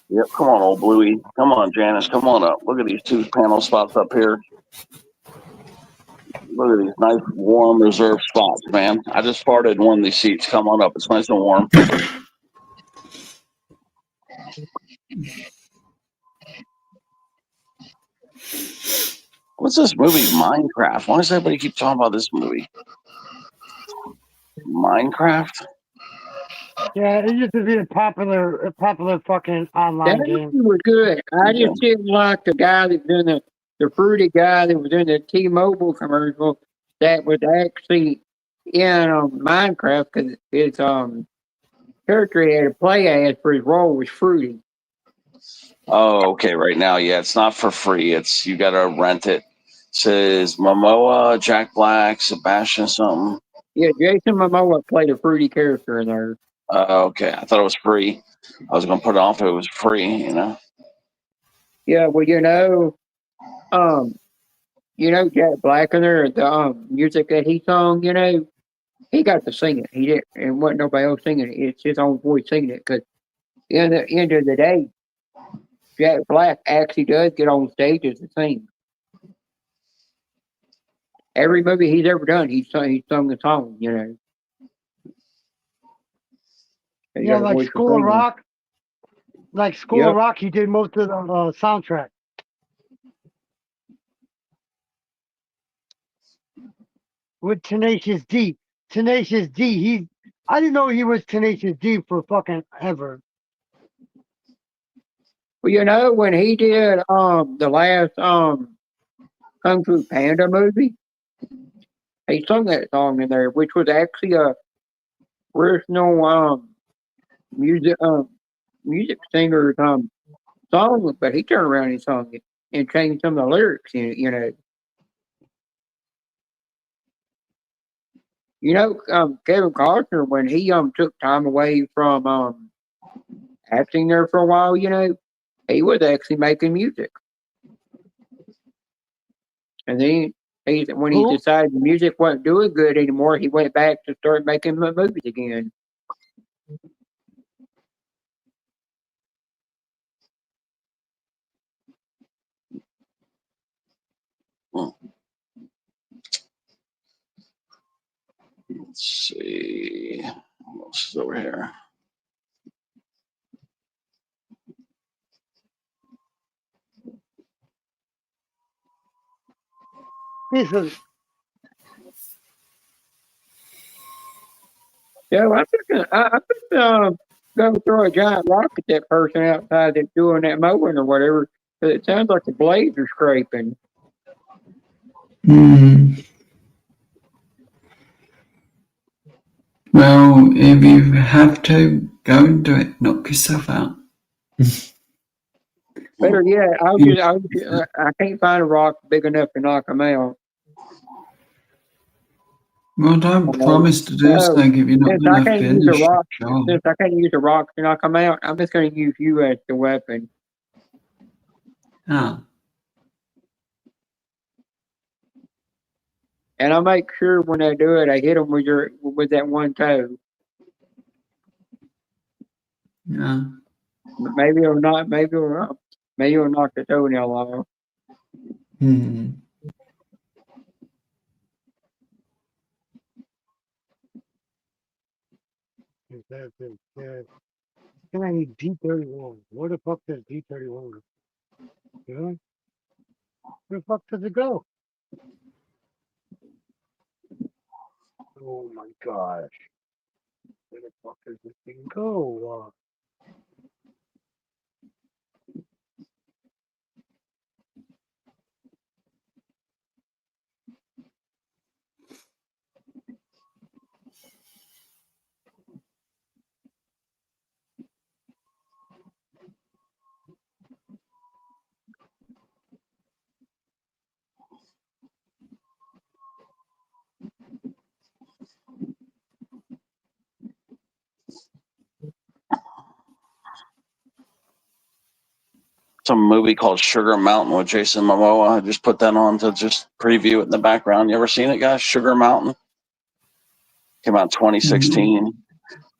Yep. Come on, old Bluey. Come on, Janice. Come on up. Look at these two panel spots up here. Look at these nice, warm, reserved spots, man. I just farted in one of these seats. Come on up. It's nice and warm. What's this movie, Minecraft? Why does everybody keep talking about this movie? Minecraft? Yeah, it used to be a popular fucking That online game. movie was good. I Yeah. just didn't like the guy that was in the fruity guy that was in the T-Mobile commercial that was actually in Minecraft because his character he had to play as for his role was fruity. Oh, okay. Right now, yeah, it's not for free. It's you gotta rent it. It says Momoa, Jack Black, Sebastian something. Yeah, Jason Momoa played a fruity character in there. Okay, I thought it was free. I was gonna put it off if it was free. Yeah, well, Jack Black in there, the music that he sung, he got to sing it. He did, and wasn't nobody else singing it. It's his own voice singing it. Because in the end of the day, Jack Black actually does get on stages to sing. Every movie he's ever done, he sung a song. He Yeah, got a like voice for School of singing. Rock. Like School Yep. of Rock, he did most of the soundtrack. With Tenacious D. Tenacious D, I didn't know he was Tenacious D for fucking ever. Well, when he did the last Kung Fu Panda movie, he sung that song in there, which was actually a original music singer's song, but he turned around and sung it and changed some of the lyrics in it. Kevin Costner, when he took time away from acting there for a while, he was actually making music. And then when he Who? decided the music wasn't doing good anymore, he went back to start making movies again. Let's see. What else is over here? He says, Yeah, I think go throw a giant rock at that person outside that's doing that mowing or whatever. 'Cause it sounds like the blades are scraping. Hmm. Well, if you have to, go and do it. Knock yourself out. Better yet, I can't find a rock big enough to knock them out. Well, don't promise to do No, something if you're not since I going to can't use a finish rock, the job. since I can't use a rock to knock them out, I'm just going to use you as the weapon. Ah. And I make sure when I do it, I hit them with that one toe. Yeah. Maybe it'll not. Maybe it'll knock the toenail off. Hmm. Then I need D31. Where the fuck does D31 go? You know? Where the fuck does it go? Oh my gosh. Where the fuck does this thing go? Some movie called Sugar Mountain with Jason Momoa. I just put that on to just preview it in the background. You ever seen it, guys? Sugar Mountain came out in 2016.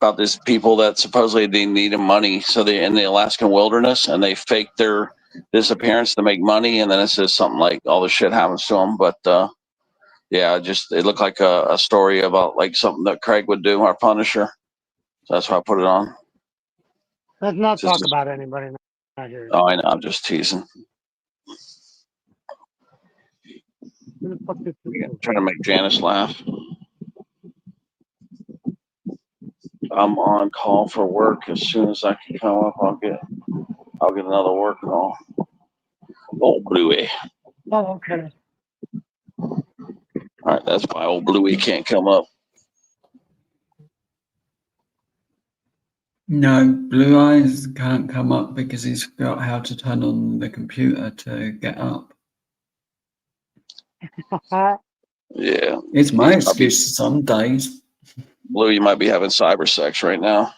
About these people that supposedly they needed money, so they in the Alaskan wilderness, and they faked their disappearance to make money, and then it says something like all the shit happens to them. But yeah, it looked like a story about like something that Craig would do, our Punisher. So that's why I put it on. Let's not Just- talk about anybody not here. Oh, I know, I'm just teasing. Where the fuck did this go? Trying to make Janice laugh. I'm on call for work. As soon as I can come up, I'll get another work call. Old Bluey. Oh, okay. All right, that's why old Bluey can't come up. No, Blue Eyes can't come up because he's forgot how to turn on the computer to get up. Yeah. It's my excuse some days. Blue, you might be having cyber sex right now.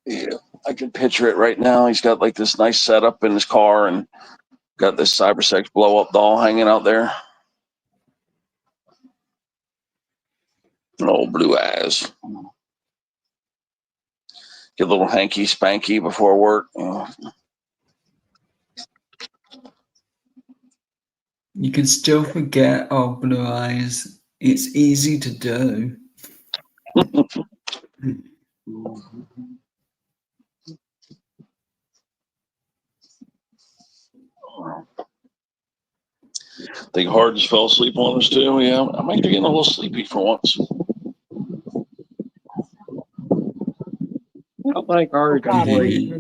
Yeah, I can picture it right now. He's got like this nice setup in his car and got this cyber sex blow up doll hanging out there. Old Blue Eyes. Get a little hanky spanky before work. You can still forget, oh, Blue Eyes. It's easy to do. Think Hard just fell asleep on us too. Yeah, I might be getting a little sleepy for once. I don't think Hard can sleep.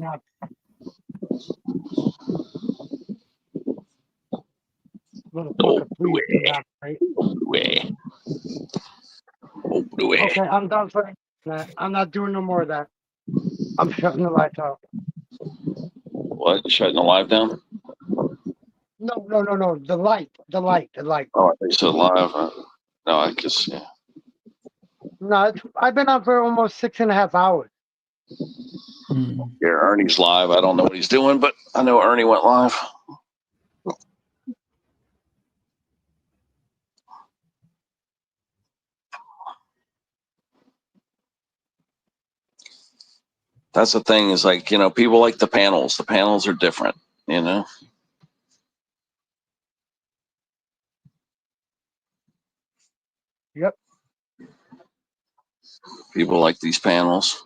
Motherfucker, please. Right? Okay, I'm done for that. I'm not doing no more of that. I'm shutting the lights off. What? Shutting the live down? No. The light. Oh, I think you said live. No, I guess, yeah. No, I've been on for almost 6.5 hours. Yeah, Ernie's live. I don't know what he's doing, but I know Ernie went live. That's the thing is like, people like the panels. The panels are different, Yep. People like these panels.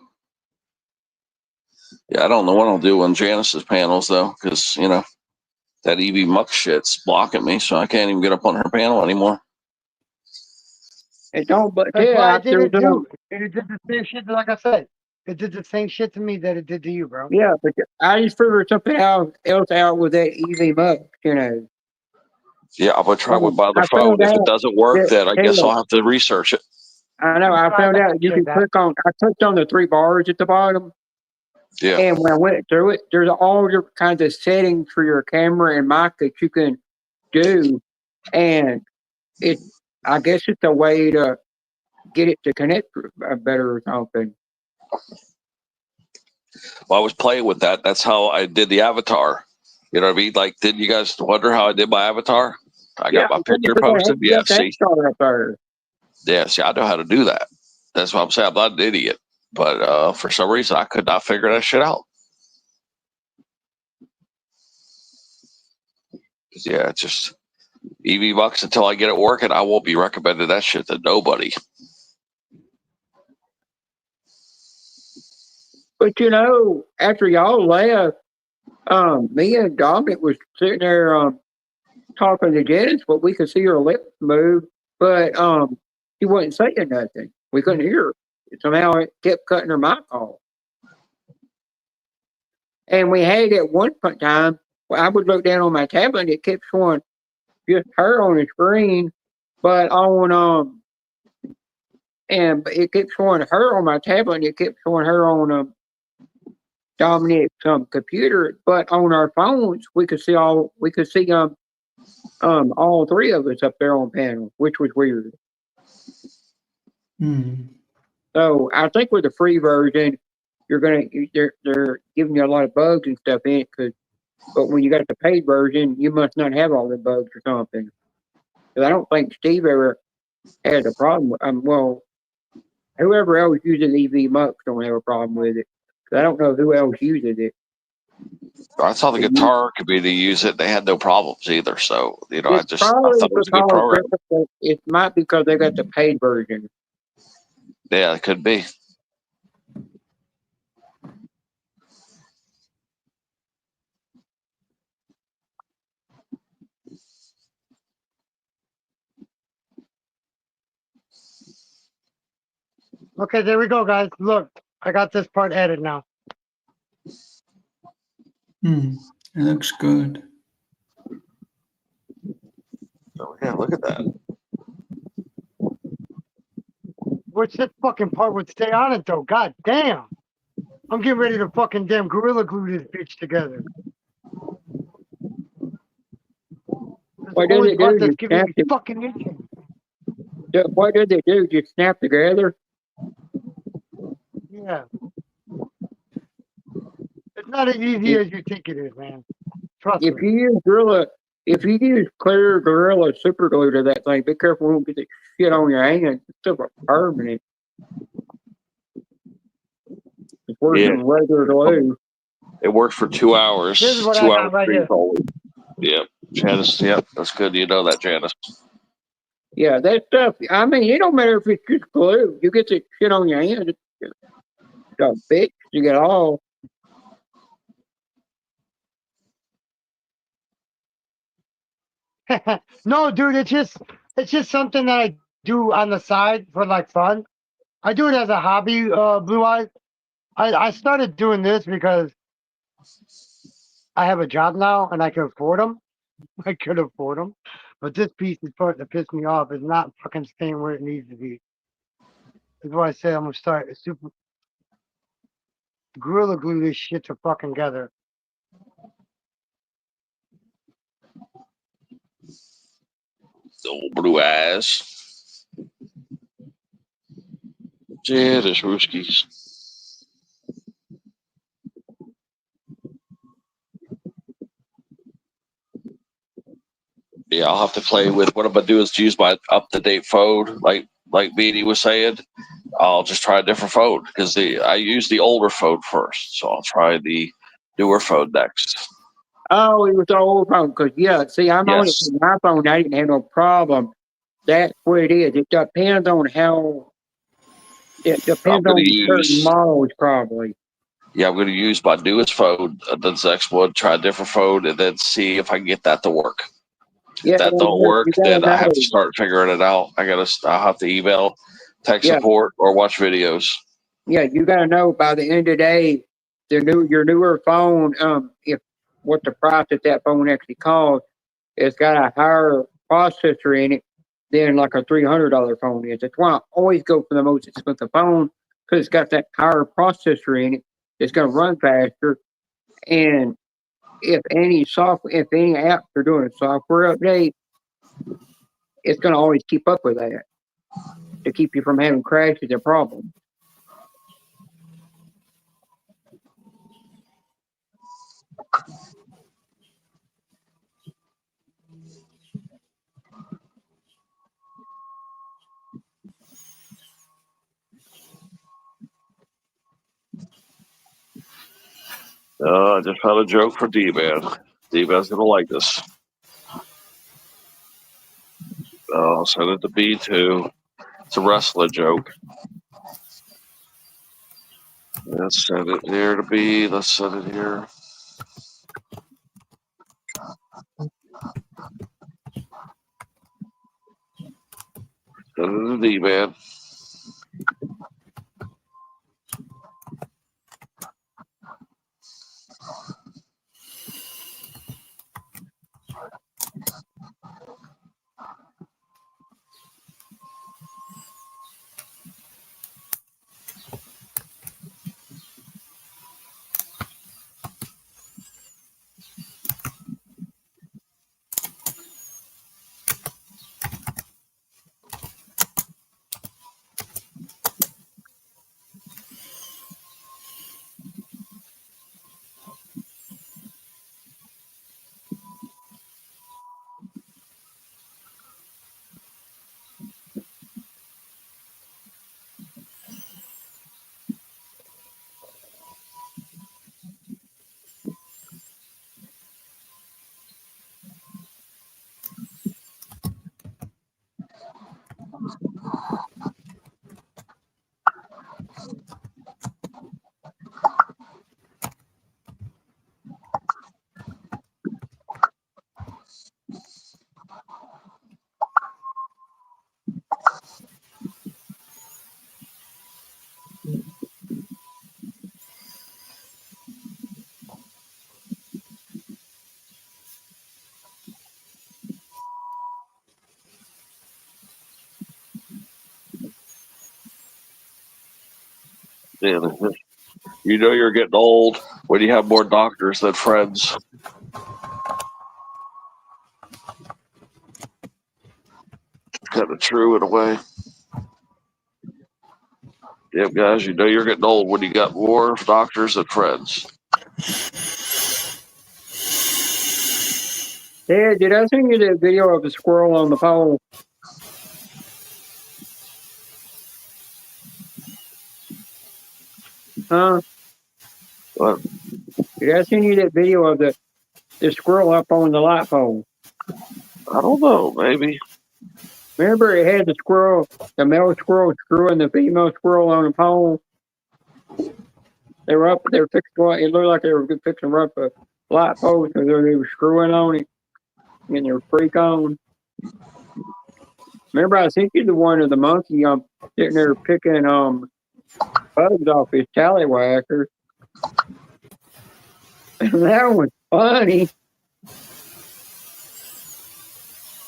Yeah, I don't know what I'll do on Janice's panels though, because that Evie Muck shit's blocking me, so I can't even get up on her panel anymore. It don't, but That's why yeah, I did it there's too. And it did the same shit, like I said. It did the same shit to me that it did to you, bro. yeah, but I just figured something else out with that EV Mux, you know. Yeah, I'm gonna try one by the I phone. found If it out doesn't work, that, then I guess I'll have to research it. I know, I found out you can click on, I clicked on the 3 bars at the bottom, Yeah. and when I went through it, there's all different kinds of settings for your camera and mic that you can do, and I guess it's a way to get it to connect better or something. Well, I was playing with that. That's how I did the avatar. You know what I mean? Like, didn't you guys wonder how I did my avatar? I got my picture posted. Yeah, see. Yeah, see, I know how to do that. That's what I'm saying. I'm not an idiot. But for some reason, I could not figure that shit out. Yeah, it's just EV Bucks until I get it working. I won't be recommending that shit to nobody. But you know, after y'all left, me and Dominic was sitting there talking to Janice, but we could see her lips move, but she wasn't saying nothing. We couldn't hear her. Somehow it kept cutting her mic off. And we had at one time, well, I would look down on my tablet and it kept showing just her on the screen, but on and it kept showing her on my tablet and it kept showing her on Dominic's computer, but on our phones we could see all 3 of us up there on panel, which was weird. So I think with the free version, they're giving you a lot of bugs and stuff in it. But when you got the paid version, you must not have all the bugs or something. Because I don't think Steve ever had a problem. Well, whoever else uses EV Mux don't have a problem with it. I don't know who else uses it. I saw the guitar community use it. They had no problems either. So, you know, I thought it was a good because program. it might be because they got the paid version. Yeah, it could be. Okay, there we go, guys. Look, I got this part edited now. It looks good. Oh, yeah, look at that. Which this fucking part would stay on it, though. God damn. I'm getting ready to fucking damn Gorilla Glue this bitch together. What did it do? That's giving me fucking itching. What did they do? Just snap together? Yeah. It's not as easy as you think it is, man. Trust me. If you use clear Gorilla super glue to that thing, be careful you won't get the shit on your hand. It's still permanent. It's worse than regular glue. It worked for 2 hours. This is what 2 I got hours right here. Yep. Janice, yep. That's good. You know that, Janice. Yeah, that stuff, I mean, it don't matter if it's just glue. You get the shit on your hand, it's a bitch. You get all. No, dude, it's just something that I do on the side for like fun. I do it as a hobby, Blue Eyes. I started doing this because I have a job now and I can afford them. I could afford them. But this piece is starting to piss me off. It's not fucking staying where it needs to be. That's why I say I'm gonna start a super Gorilla Glue this shit to fucking together. Old Blue Eyes. Yeah, there's Rooskies. Yeah, I'll have to play with what I'm gonna do is use my up-to-date phone, like Beanie was saying. I'll just try a different phone because I used the older phone first, so I'll try the newer phone next. Oh, it was the old phone. Because, yeah, see, I'm on it with my phone. I didn't have no problem. That's what it is. It depends on how. It depends on certain models, probably. Yeah, I'm going to use my newest phone, the next one, try a different phone, and then see if I can get that to work. Yeah, that don't you work, gotta then I have know. to start figuring it out. I'll have to email tech Yeah, support or watch videos. yeah, you gotta know by the end of the day, your newer phone, if what the price that phone actually costs, it's got a higher processor in it than like a $300 phone is. That's why I always go for the most expensive phone because it's got that higher processor in it. It's gonna run faster, and if if any apps are doing a software update, it's gonna always keep up with that to keep you from having crashes and problems. I just found a joke for D-Man. D-Man's gonna like this. I'll send it to B2. It's a wrestling joke. Let's send it here to B. Let's send it here. Send it to D-Man. Yeah, you know you're getting old when you have more doctors than friends. Kind of true in a way. Yeah, guys, you know you're getting old when you got more doctors than friends. Dad, did I send you the video of the squirrel on the pole? Huh? What? Did I send you that video of the squirrel up on the light pole? I don't know, maybe. Remember, it had the male squirrel screwing the female squirrel on the pole. They were fixing. It looked like they were fixing up a light pole, so they were screwing on it, and they were freak on. Remember, I sent you the one of the monkey sitting there picking bugs off his tallywhacker. That was funny.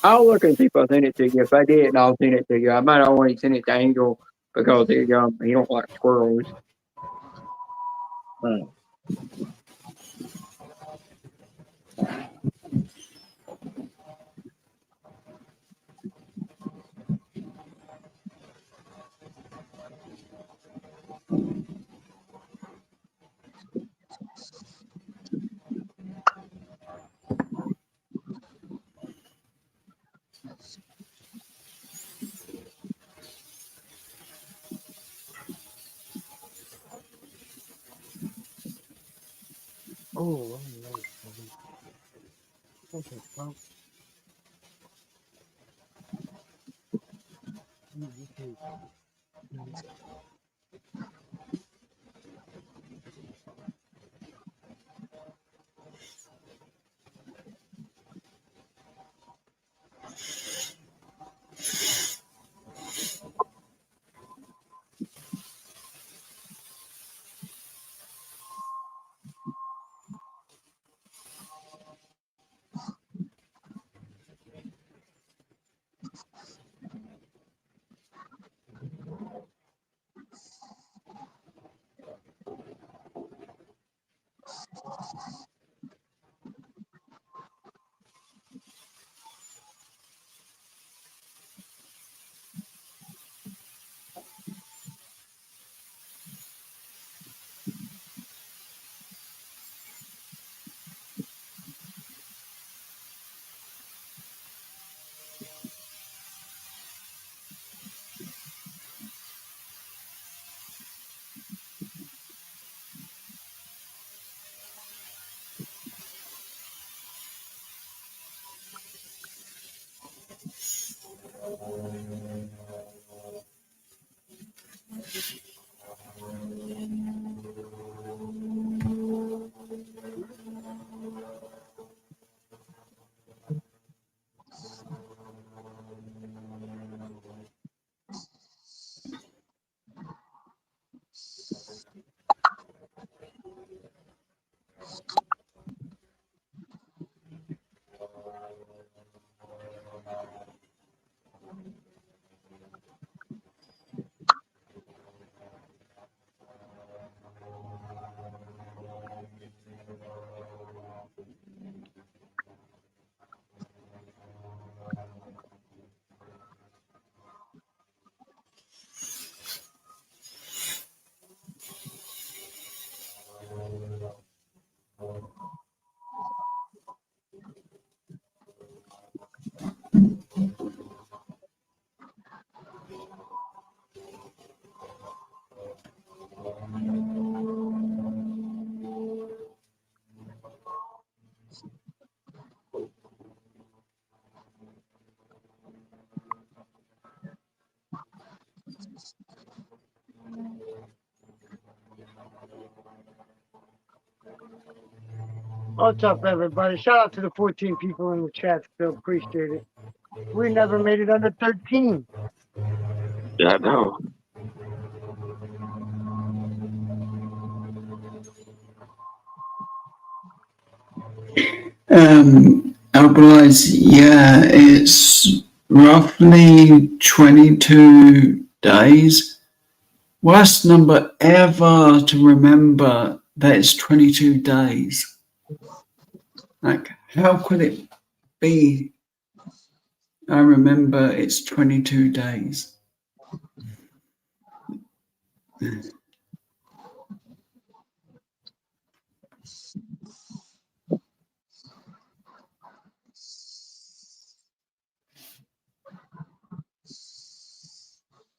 I'll look and see if I send it to you. If I did, I'll send it to you. I might only send it to Angel because he don't like squirrels. Oh, okay, well, What's up, everybody? Shout out to the 14 people in the chat. Still appreciate it. We never made it under 13. Yeah, I know. Otherwise, yeah, it's roughly 22 days. Worst number ever to remember that it's 22 days. Like, how could it be? I remember it's 22 days.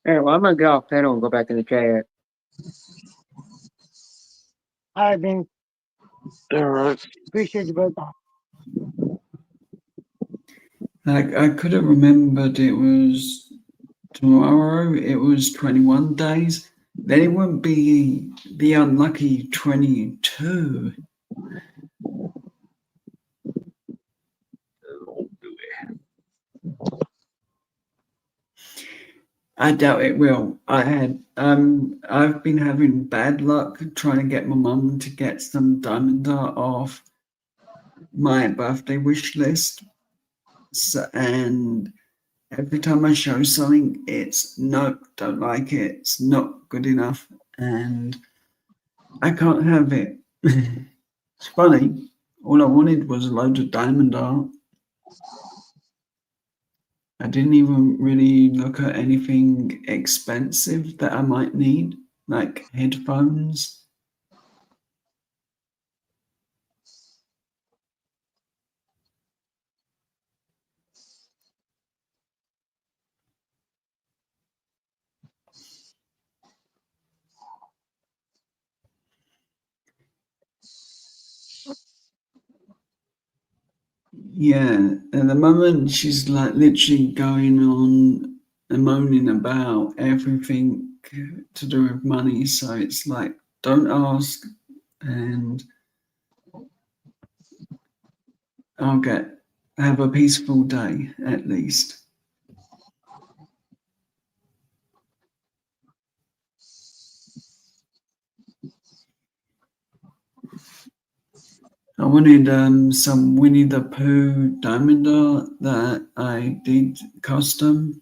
Hey, well, I'm gonna get off panel and go back in the chat. All right, man. All right. Appreciate you, brother. Like, I could have remembered it was tomorrow, it was 21 days. Then it wouldn't be the unlucky 22. I doubt it will. I've been having bad luck trying to get my mum to get some diamond art off my birthday wish list. So, and every time I show something, it's no, don't like it, it's not good enough, and I can't have it. It's funny. All I wanted was a load of diamond art. I didn't even really look at anything expensive that I might need, like headphones. Yeah, at the moment she's like literally going on and moaning about everything to do with money. So it's like, don't ask, and I'll have a peaceful day at least. I wanted some Winnie the Pooh diamond art that I did custom.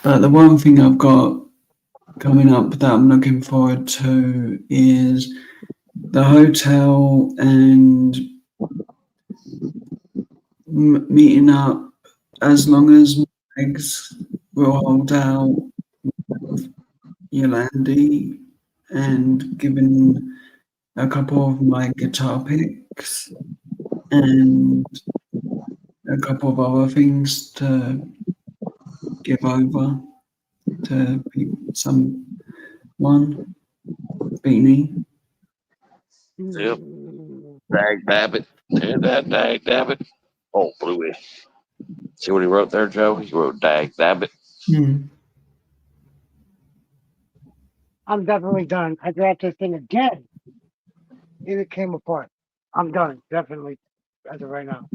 But the one thing I've got coming up that I'm looking forward to is the hotel and meeting up as long as my legs will hold out with Yolandi and giving a couple of my guitar picks and a couple of other things to give over to someone. Beanie. Yep. Dag dabbit. Yeah, that dag dabbit. Oh, Bluey. See what he wrote there, Joe? He wrote dag dabbit. I'm definitely done. I dropped this thing again. It came apart. I'm done, definitely, as of right now.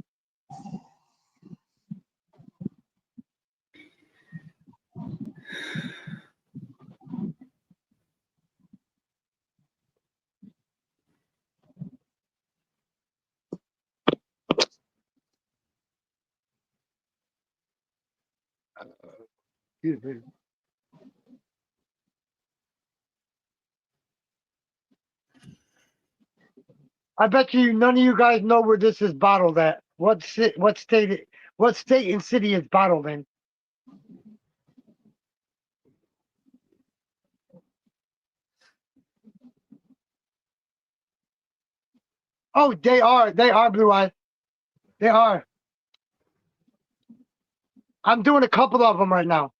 Excuse me. I bet you none of you guys know where this is bottled at. What state and city is bottled in? Oh, they are Blue Eyes. They are. I'm doing a couple of them right now.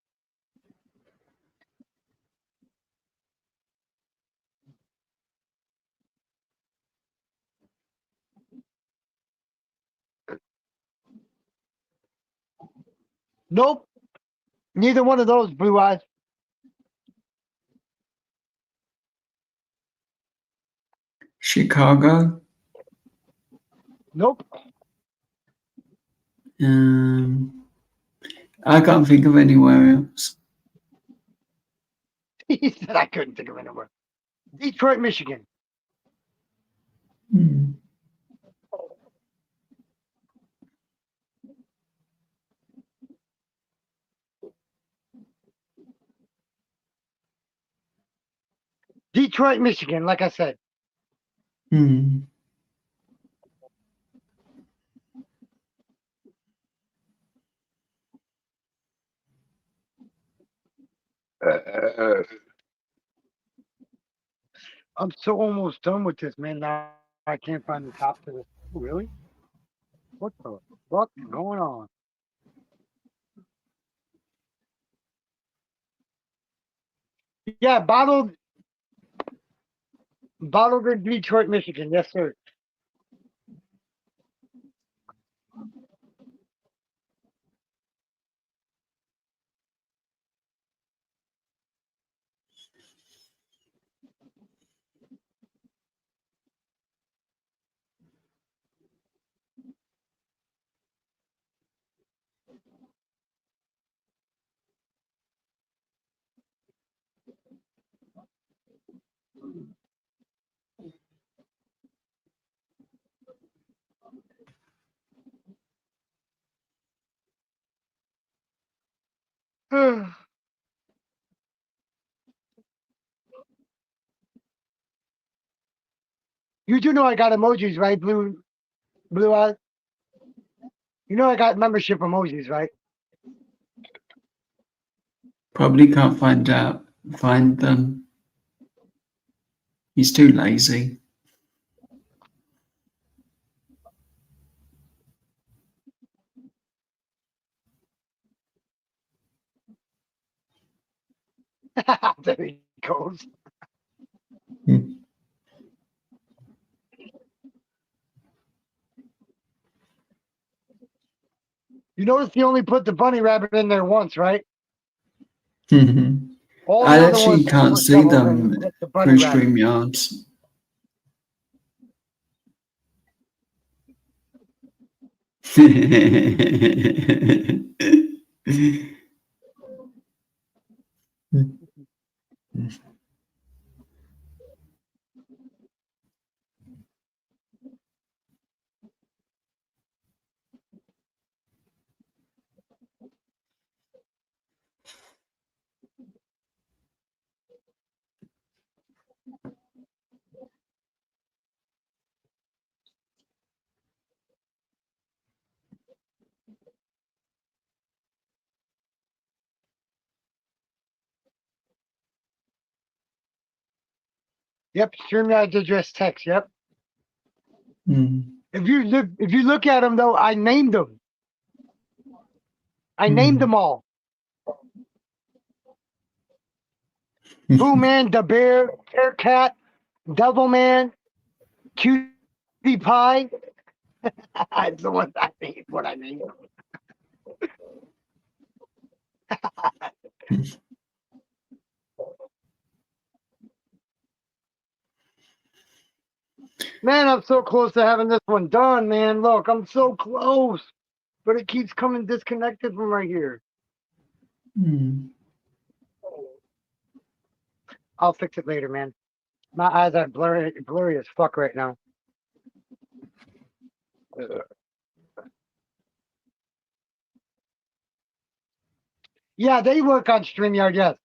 Nope. Neither one of those, Blue Eyes. Chicago. Nope. I can't think of anywhere else. He said I couldn't think of anywhere. Detroit, Michigan. Hmm. Detroit, Michigan, like I said. Hmm. I'm so almost done with this, man. Now I can't find the top to this. Really? What the fuck is going on? Yeah, bottled in Detroit, Michigan. Yes, sir. You do know I got emojis, right? Blue Eyes. You know I got membership emojis, right? Probably can't find them. He's too lazy. There he goes. Hmm. You notice he only put the bunny rabbit in there once, right? Mhm. All I the other actually ones can't were see doubles and he them put the through bunny rabbit. StreamYard. Yep, StreamYard address text. Yep. Hmm. If you look at them though, I named them. I named them all. Boo Man, the Bear, Air Cat, Devil Man, Cutie Pie. It's the ones I named. What I named them. Man, I'm so close to having this one done, man. Look, I'm so close, but it keeps coming disconnected from right here. Hmm. I'll fix it later, man. My eyes are blurry as fuck right now. Yeah, they work on StreamYard, yes.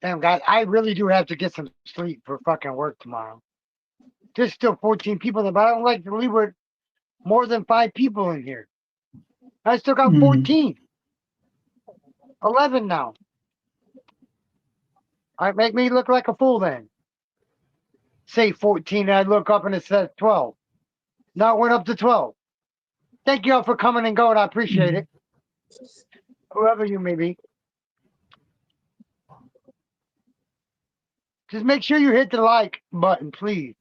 Damn, guys, I really do have to get some sleep for fucking work tomorrow. There's still 14 people there, but I don't like to leave with more than 5 people in here. I still got Hmm. 14. 11 now. All right, make me look like a fool then. Say 14, and I look up and it says 12. Now it went up to 12. Thank you all for coming and going. I appreciate it. Whoever you may be. Just make sure you hit the like button, please.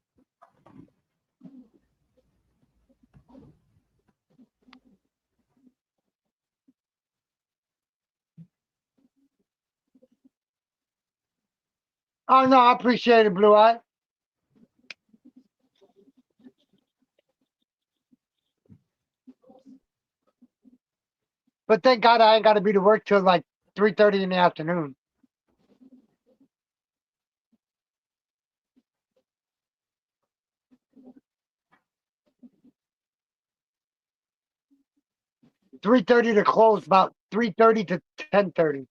Oh, no, I appreciate it, Blue Eye. But thank God I ain't got to be to work till like 3:30 in the afternoon. $3:30 to close, about 3:30 to 10:30.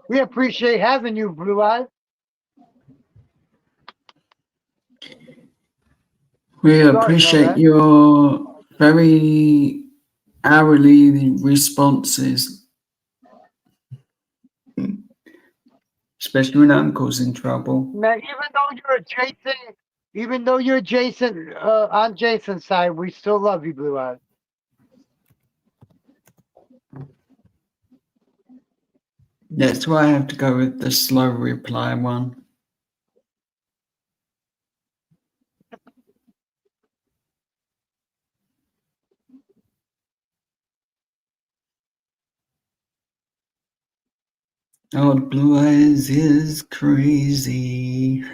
We appreciate having you, Blue Eye. We You already know appreciate that. your very hourly responses, especially when I'm causing trouble. Man, even though you're Jason, on Jason's side, we still love you, Blue Eye. That's why I have to go with the slow reply one. Oh, Blue Eyes is crazy.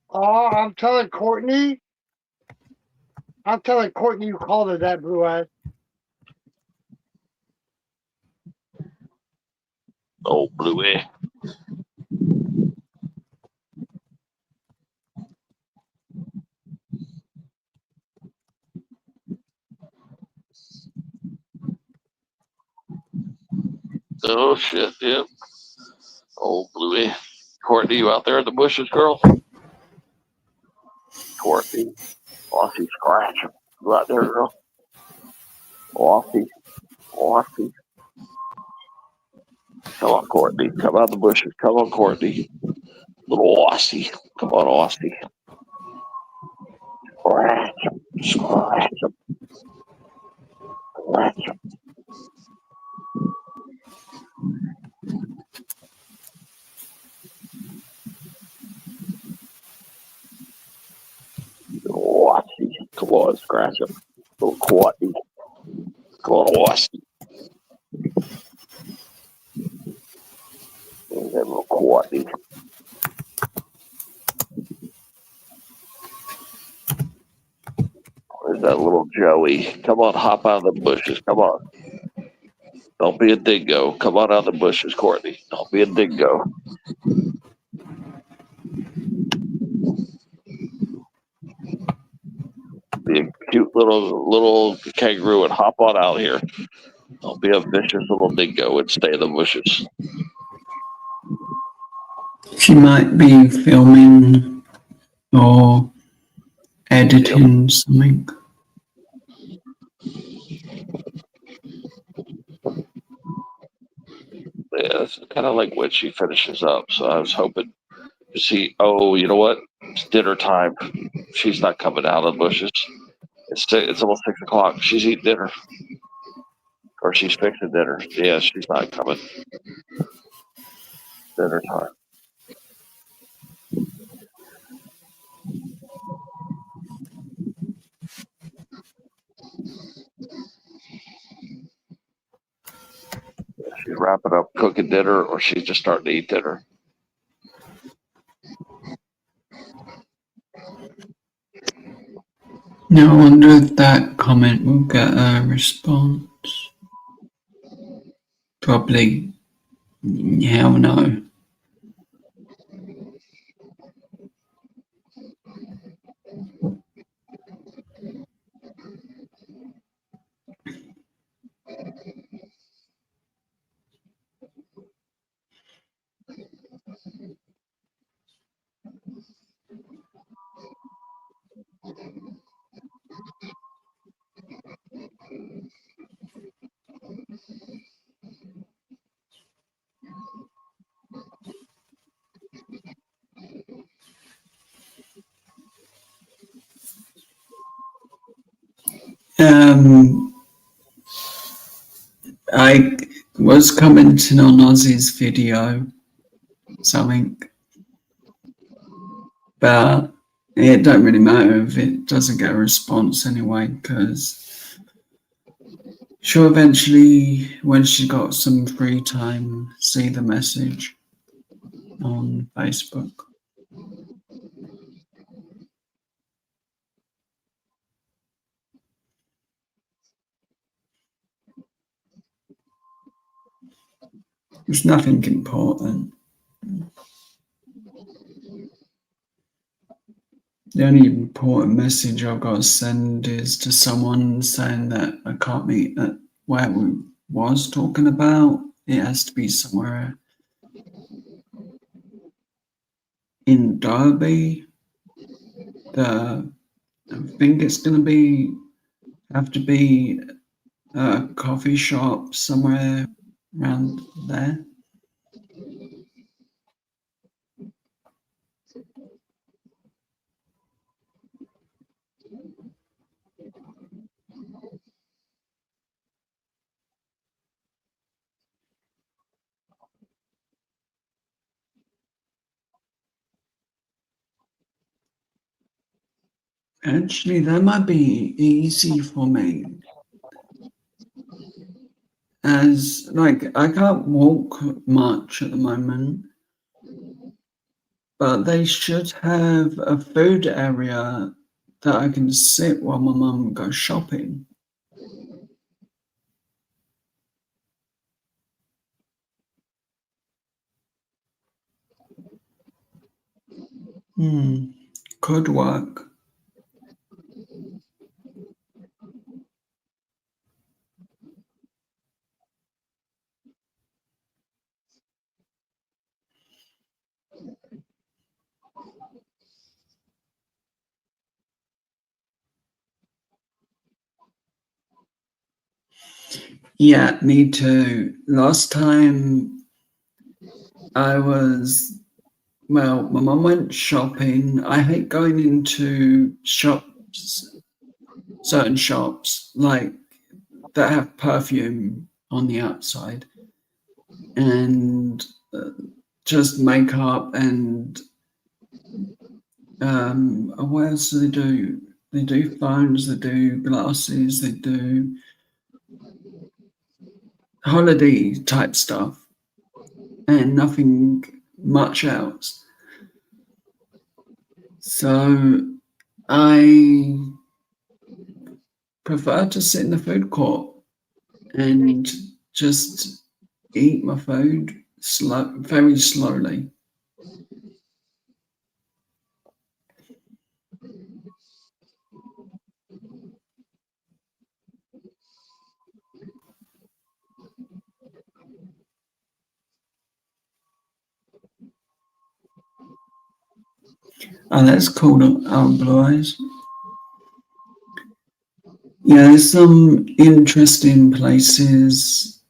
Oh, I'm telling Courtney you called her that, Blue Eye. Oh, Bluey. Oh, shit, yeah. Oh, Bluey. Courtney, you out there in the bushes, girl? Courtney. Aussie scratch. You out there, girl? Aussie. Aussie. Come on, Courtney. Come out the bushes. Come on, Courtney. Little Aussie. Come on, Aussie. Scratch him. Scratch him. Scratch him. Little Aussie. Come on, scratch him. Little Courtney. Come on, Aussie. There's that little Courtney. that little Joey. Come on, hop out of the bushes. Come on. Don't be a dingo. Come on out of the bushes, Courtney. Don't be a dingo. Be a cute little kangaroo and hop on out here. Don't be a vicious little dingo and stay in the bushes. She might be filming or editing something. Yeah, it's kind of like when she finishes up. So I was hoping to see. Oh, you know what? It's dinner time. She's not coming out of the bushes. It's almost 6 o'clock. She's eating dinner, or she's fixing dinner. Yeah, she's not coming. Dinner time. She's wrapping up cooking dinner, or she's just starting to eat dinner. Now I wonder if that comment will get a response. Probably, hell no. I was commenting on Ozzy's video, something, but it don't really matter if it doesn't get a response anyway, because she'll eventually, when she got some free time, see the message on Facebook. It's nothing important. The only important message I've got to send is to someone saying that I can't meet at where we was talking about. It has to be somewhere in Derby. I think it's going to have to be a coffee shop somewhere around there. Actually, that might be easy for me. As, like, I can't walk much at the moment, but they should have a food area that I can sit while my mum goes shopping. Could work. Yeah, me too. Last time my mum went shopping. I hate going into shops, certain shops, like that have perfume on the outside, and just makeup and what else do they do? They do phones, they do glasses, they do holiday type stuff, and nothing much else. So I prefer to sit in the food court and just eat my food very slowly. Oh, that's cool. Blue Eyes. Yeah, there's some interesting places.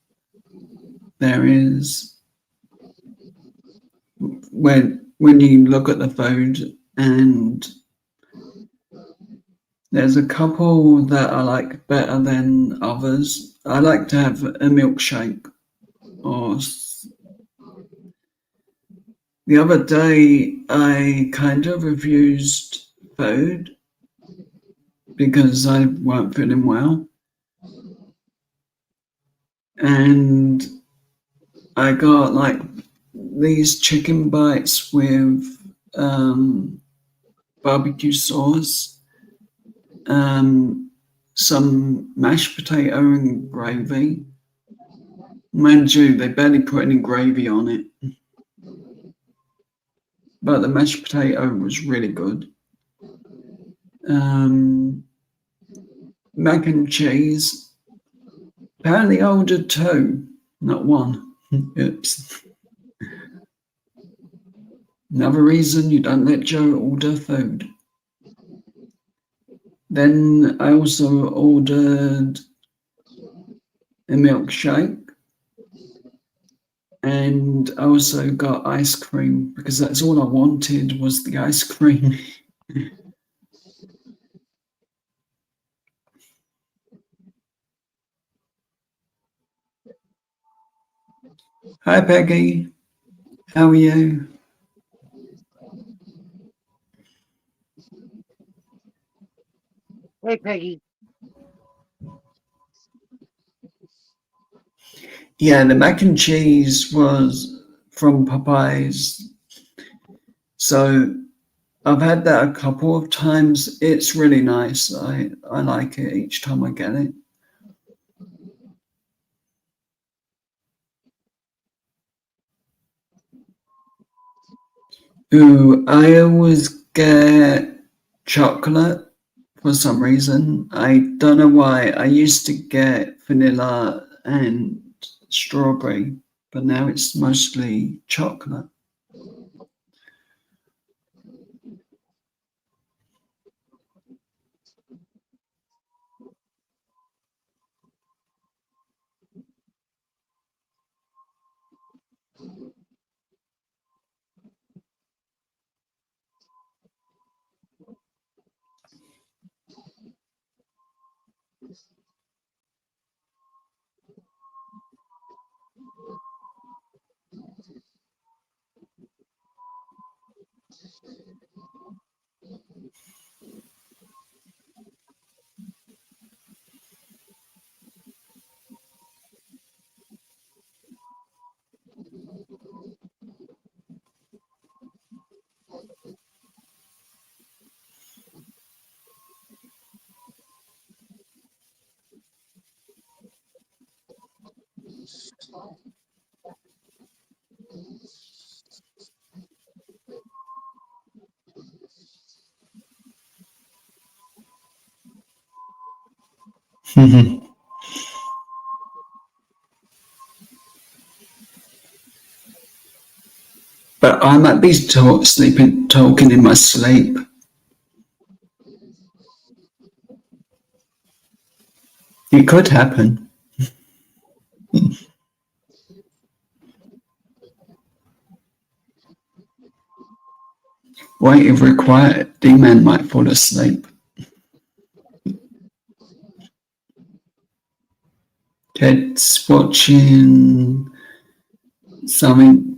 There is when you look at the food, and there's a couple that I like better than others. I like to have a milkshake. Or the other day, I kind of refused food because I weren't feeling well, and I got like these chicken bites with barbecue sauce, some mashed potato and gravy. Mind you, they barely put any gravy on it, but the mashed potato was really good. Mac and cheese. Apparently I ordered 2, not 1. Oops. Another reason you don't let Joe order food. Then I also ordered a milkshake, and I also got ice cream because that's all I wanted was the ice cream. Hi Peggy, how are you? Hey, Peggy. Yeah, the mac and cheese was from Popeyes. So I've had that a couple of times. It's really nice. I like it each time I get it. Ooh, I always get chocolate for some reason. I don't know why. I used to get vanilla and strawberry, but now it's mostly chocolate. But I might be talking in my sleep. It could happen. Wait, if we're quiet, D-Man might fall asleep. Ted's watching something.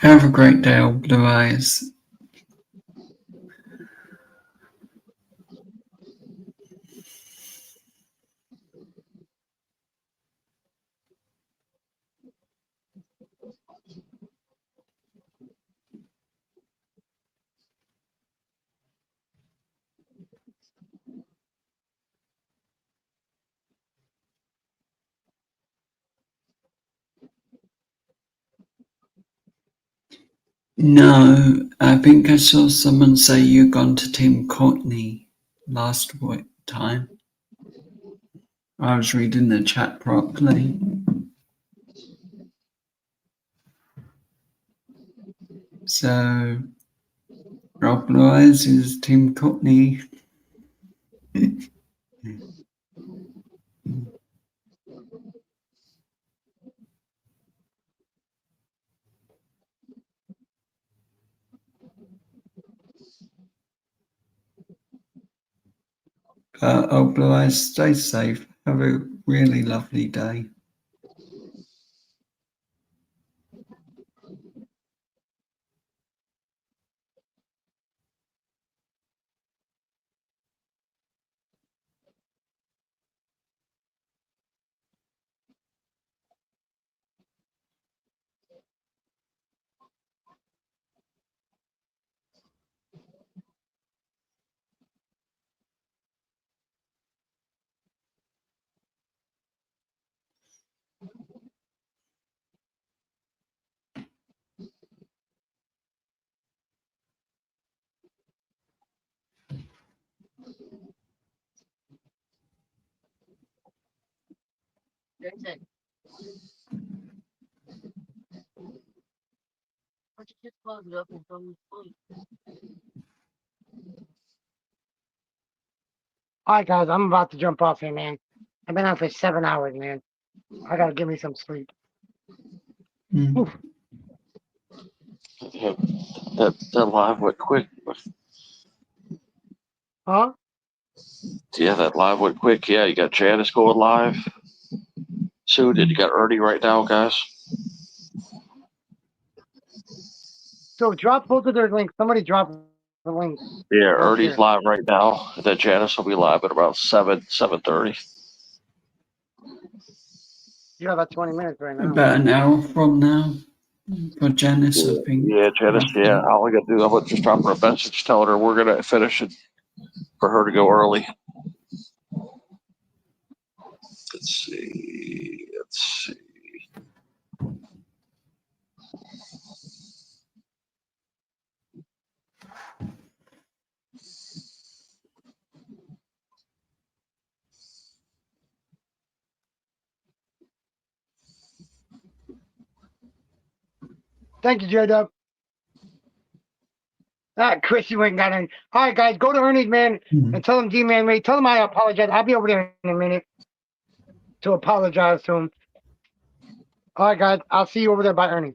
Have a great day, old Blue Eyes. No, I think I saw someone say you gone to Team Courtney last time. I was reading the chat properly. So, Rob Blue Eyes is Team Courtney. Old Blue Eyes, stay safe. Have a really lovely day. That's it. Why don't you just close it up and go to sleep? All right, guys, I'm about to jump off here, man. I've been on for 7 hours, man. I gotta give me some sleep. Oof. That live went quick. Huh? Yeah, that live went quick. Yeah, you got Janice going live soon, and you got Ernie right now, guys. So drop both of their links. Somebody drop the link. Yeah, I'll Ernie's share. live right now. And then Janice will be live at about 7:30. You have about 20 minutes right now. About an hour from now for Janice, I think. Yeah, Janice. roughly. Yeah, all I got to do, I'm gonna just drop her a message telling her we're gonna finish it for her to go early. Let's see. Thank you, J-Dub. Chris, you ain't got any. All right, guys, go to Ernie's, man, and tell him D-Man, mate. Tell him I apologize. I'll be over there in a minute to apologize to him. All right, guys, I'll see you over there by Ernie.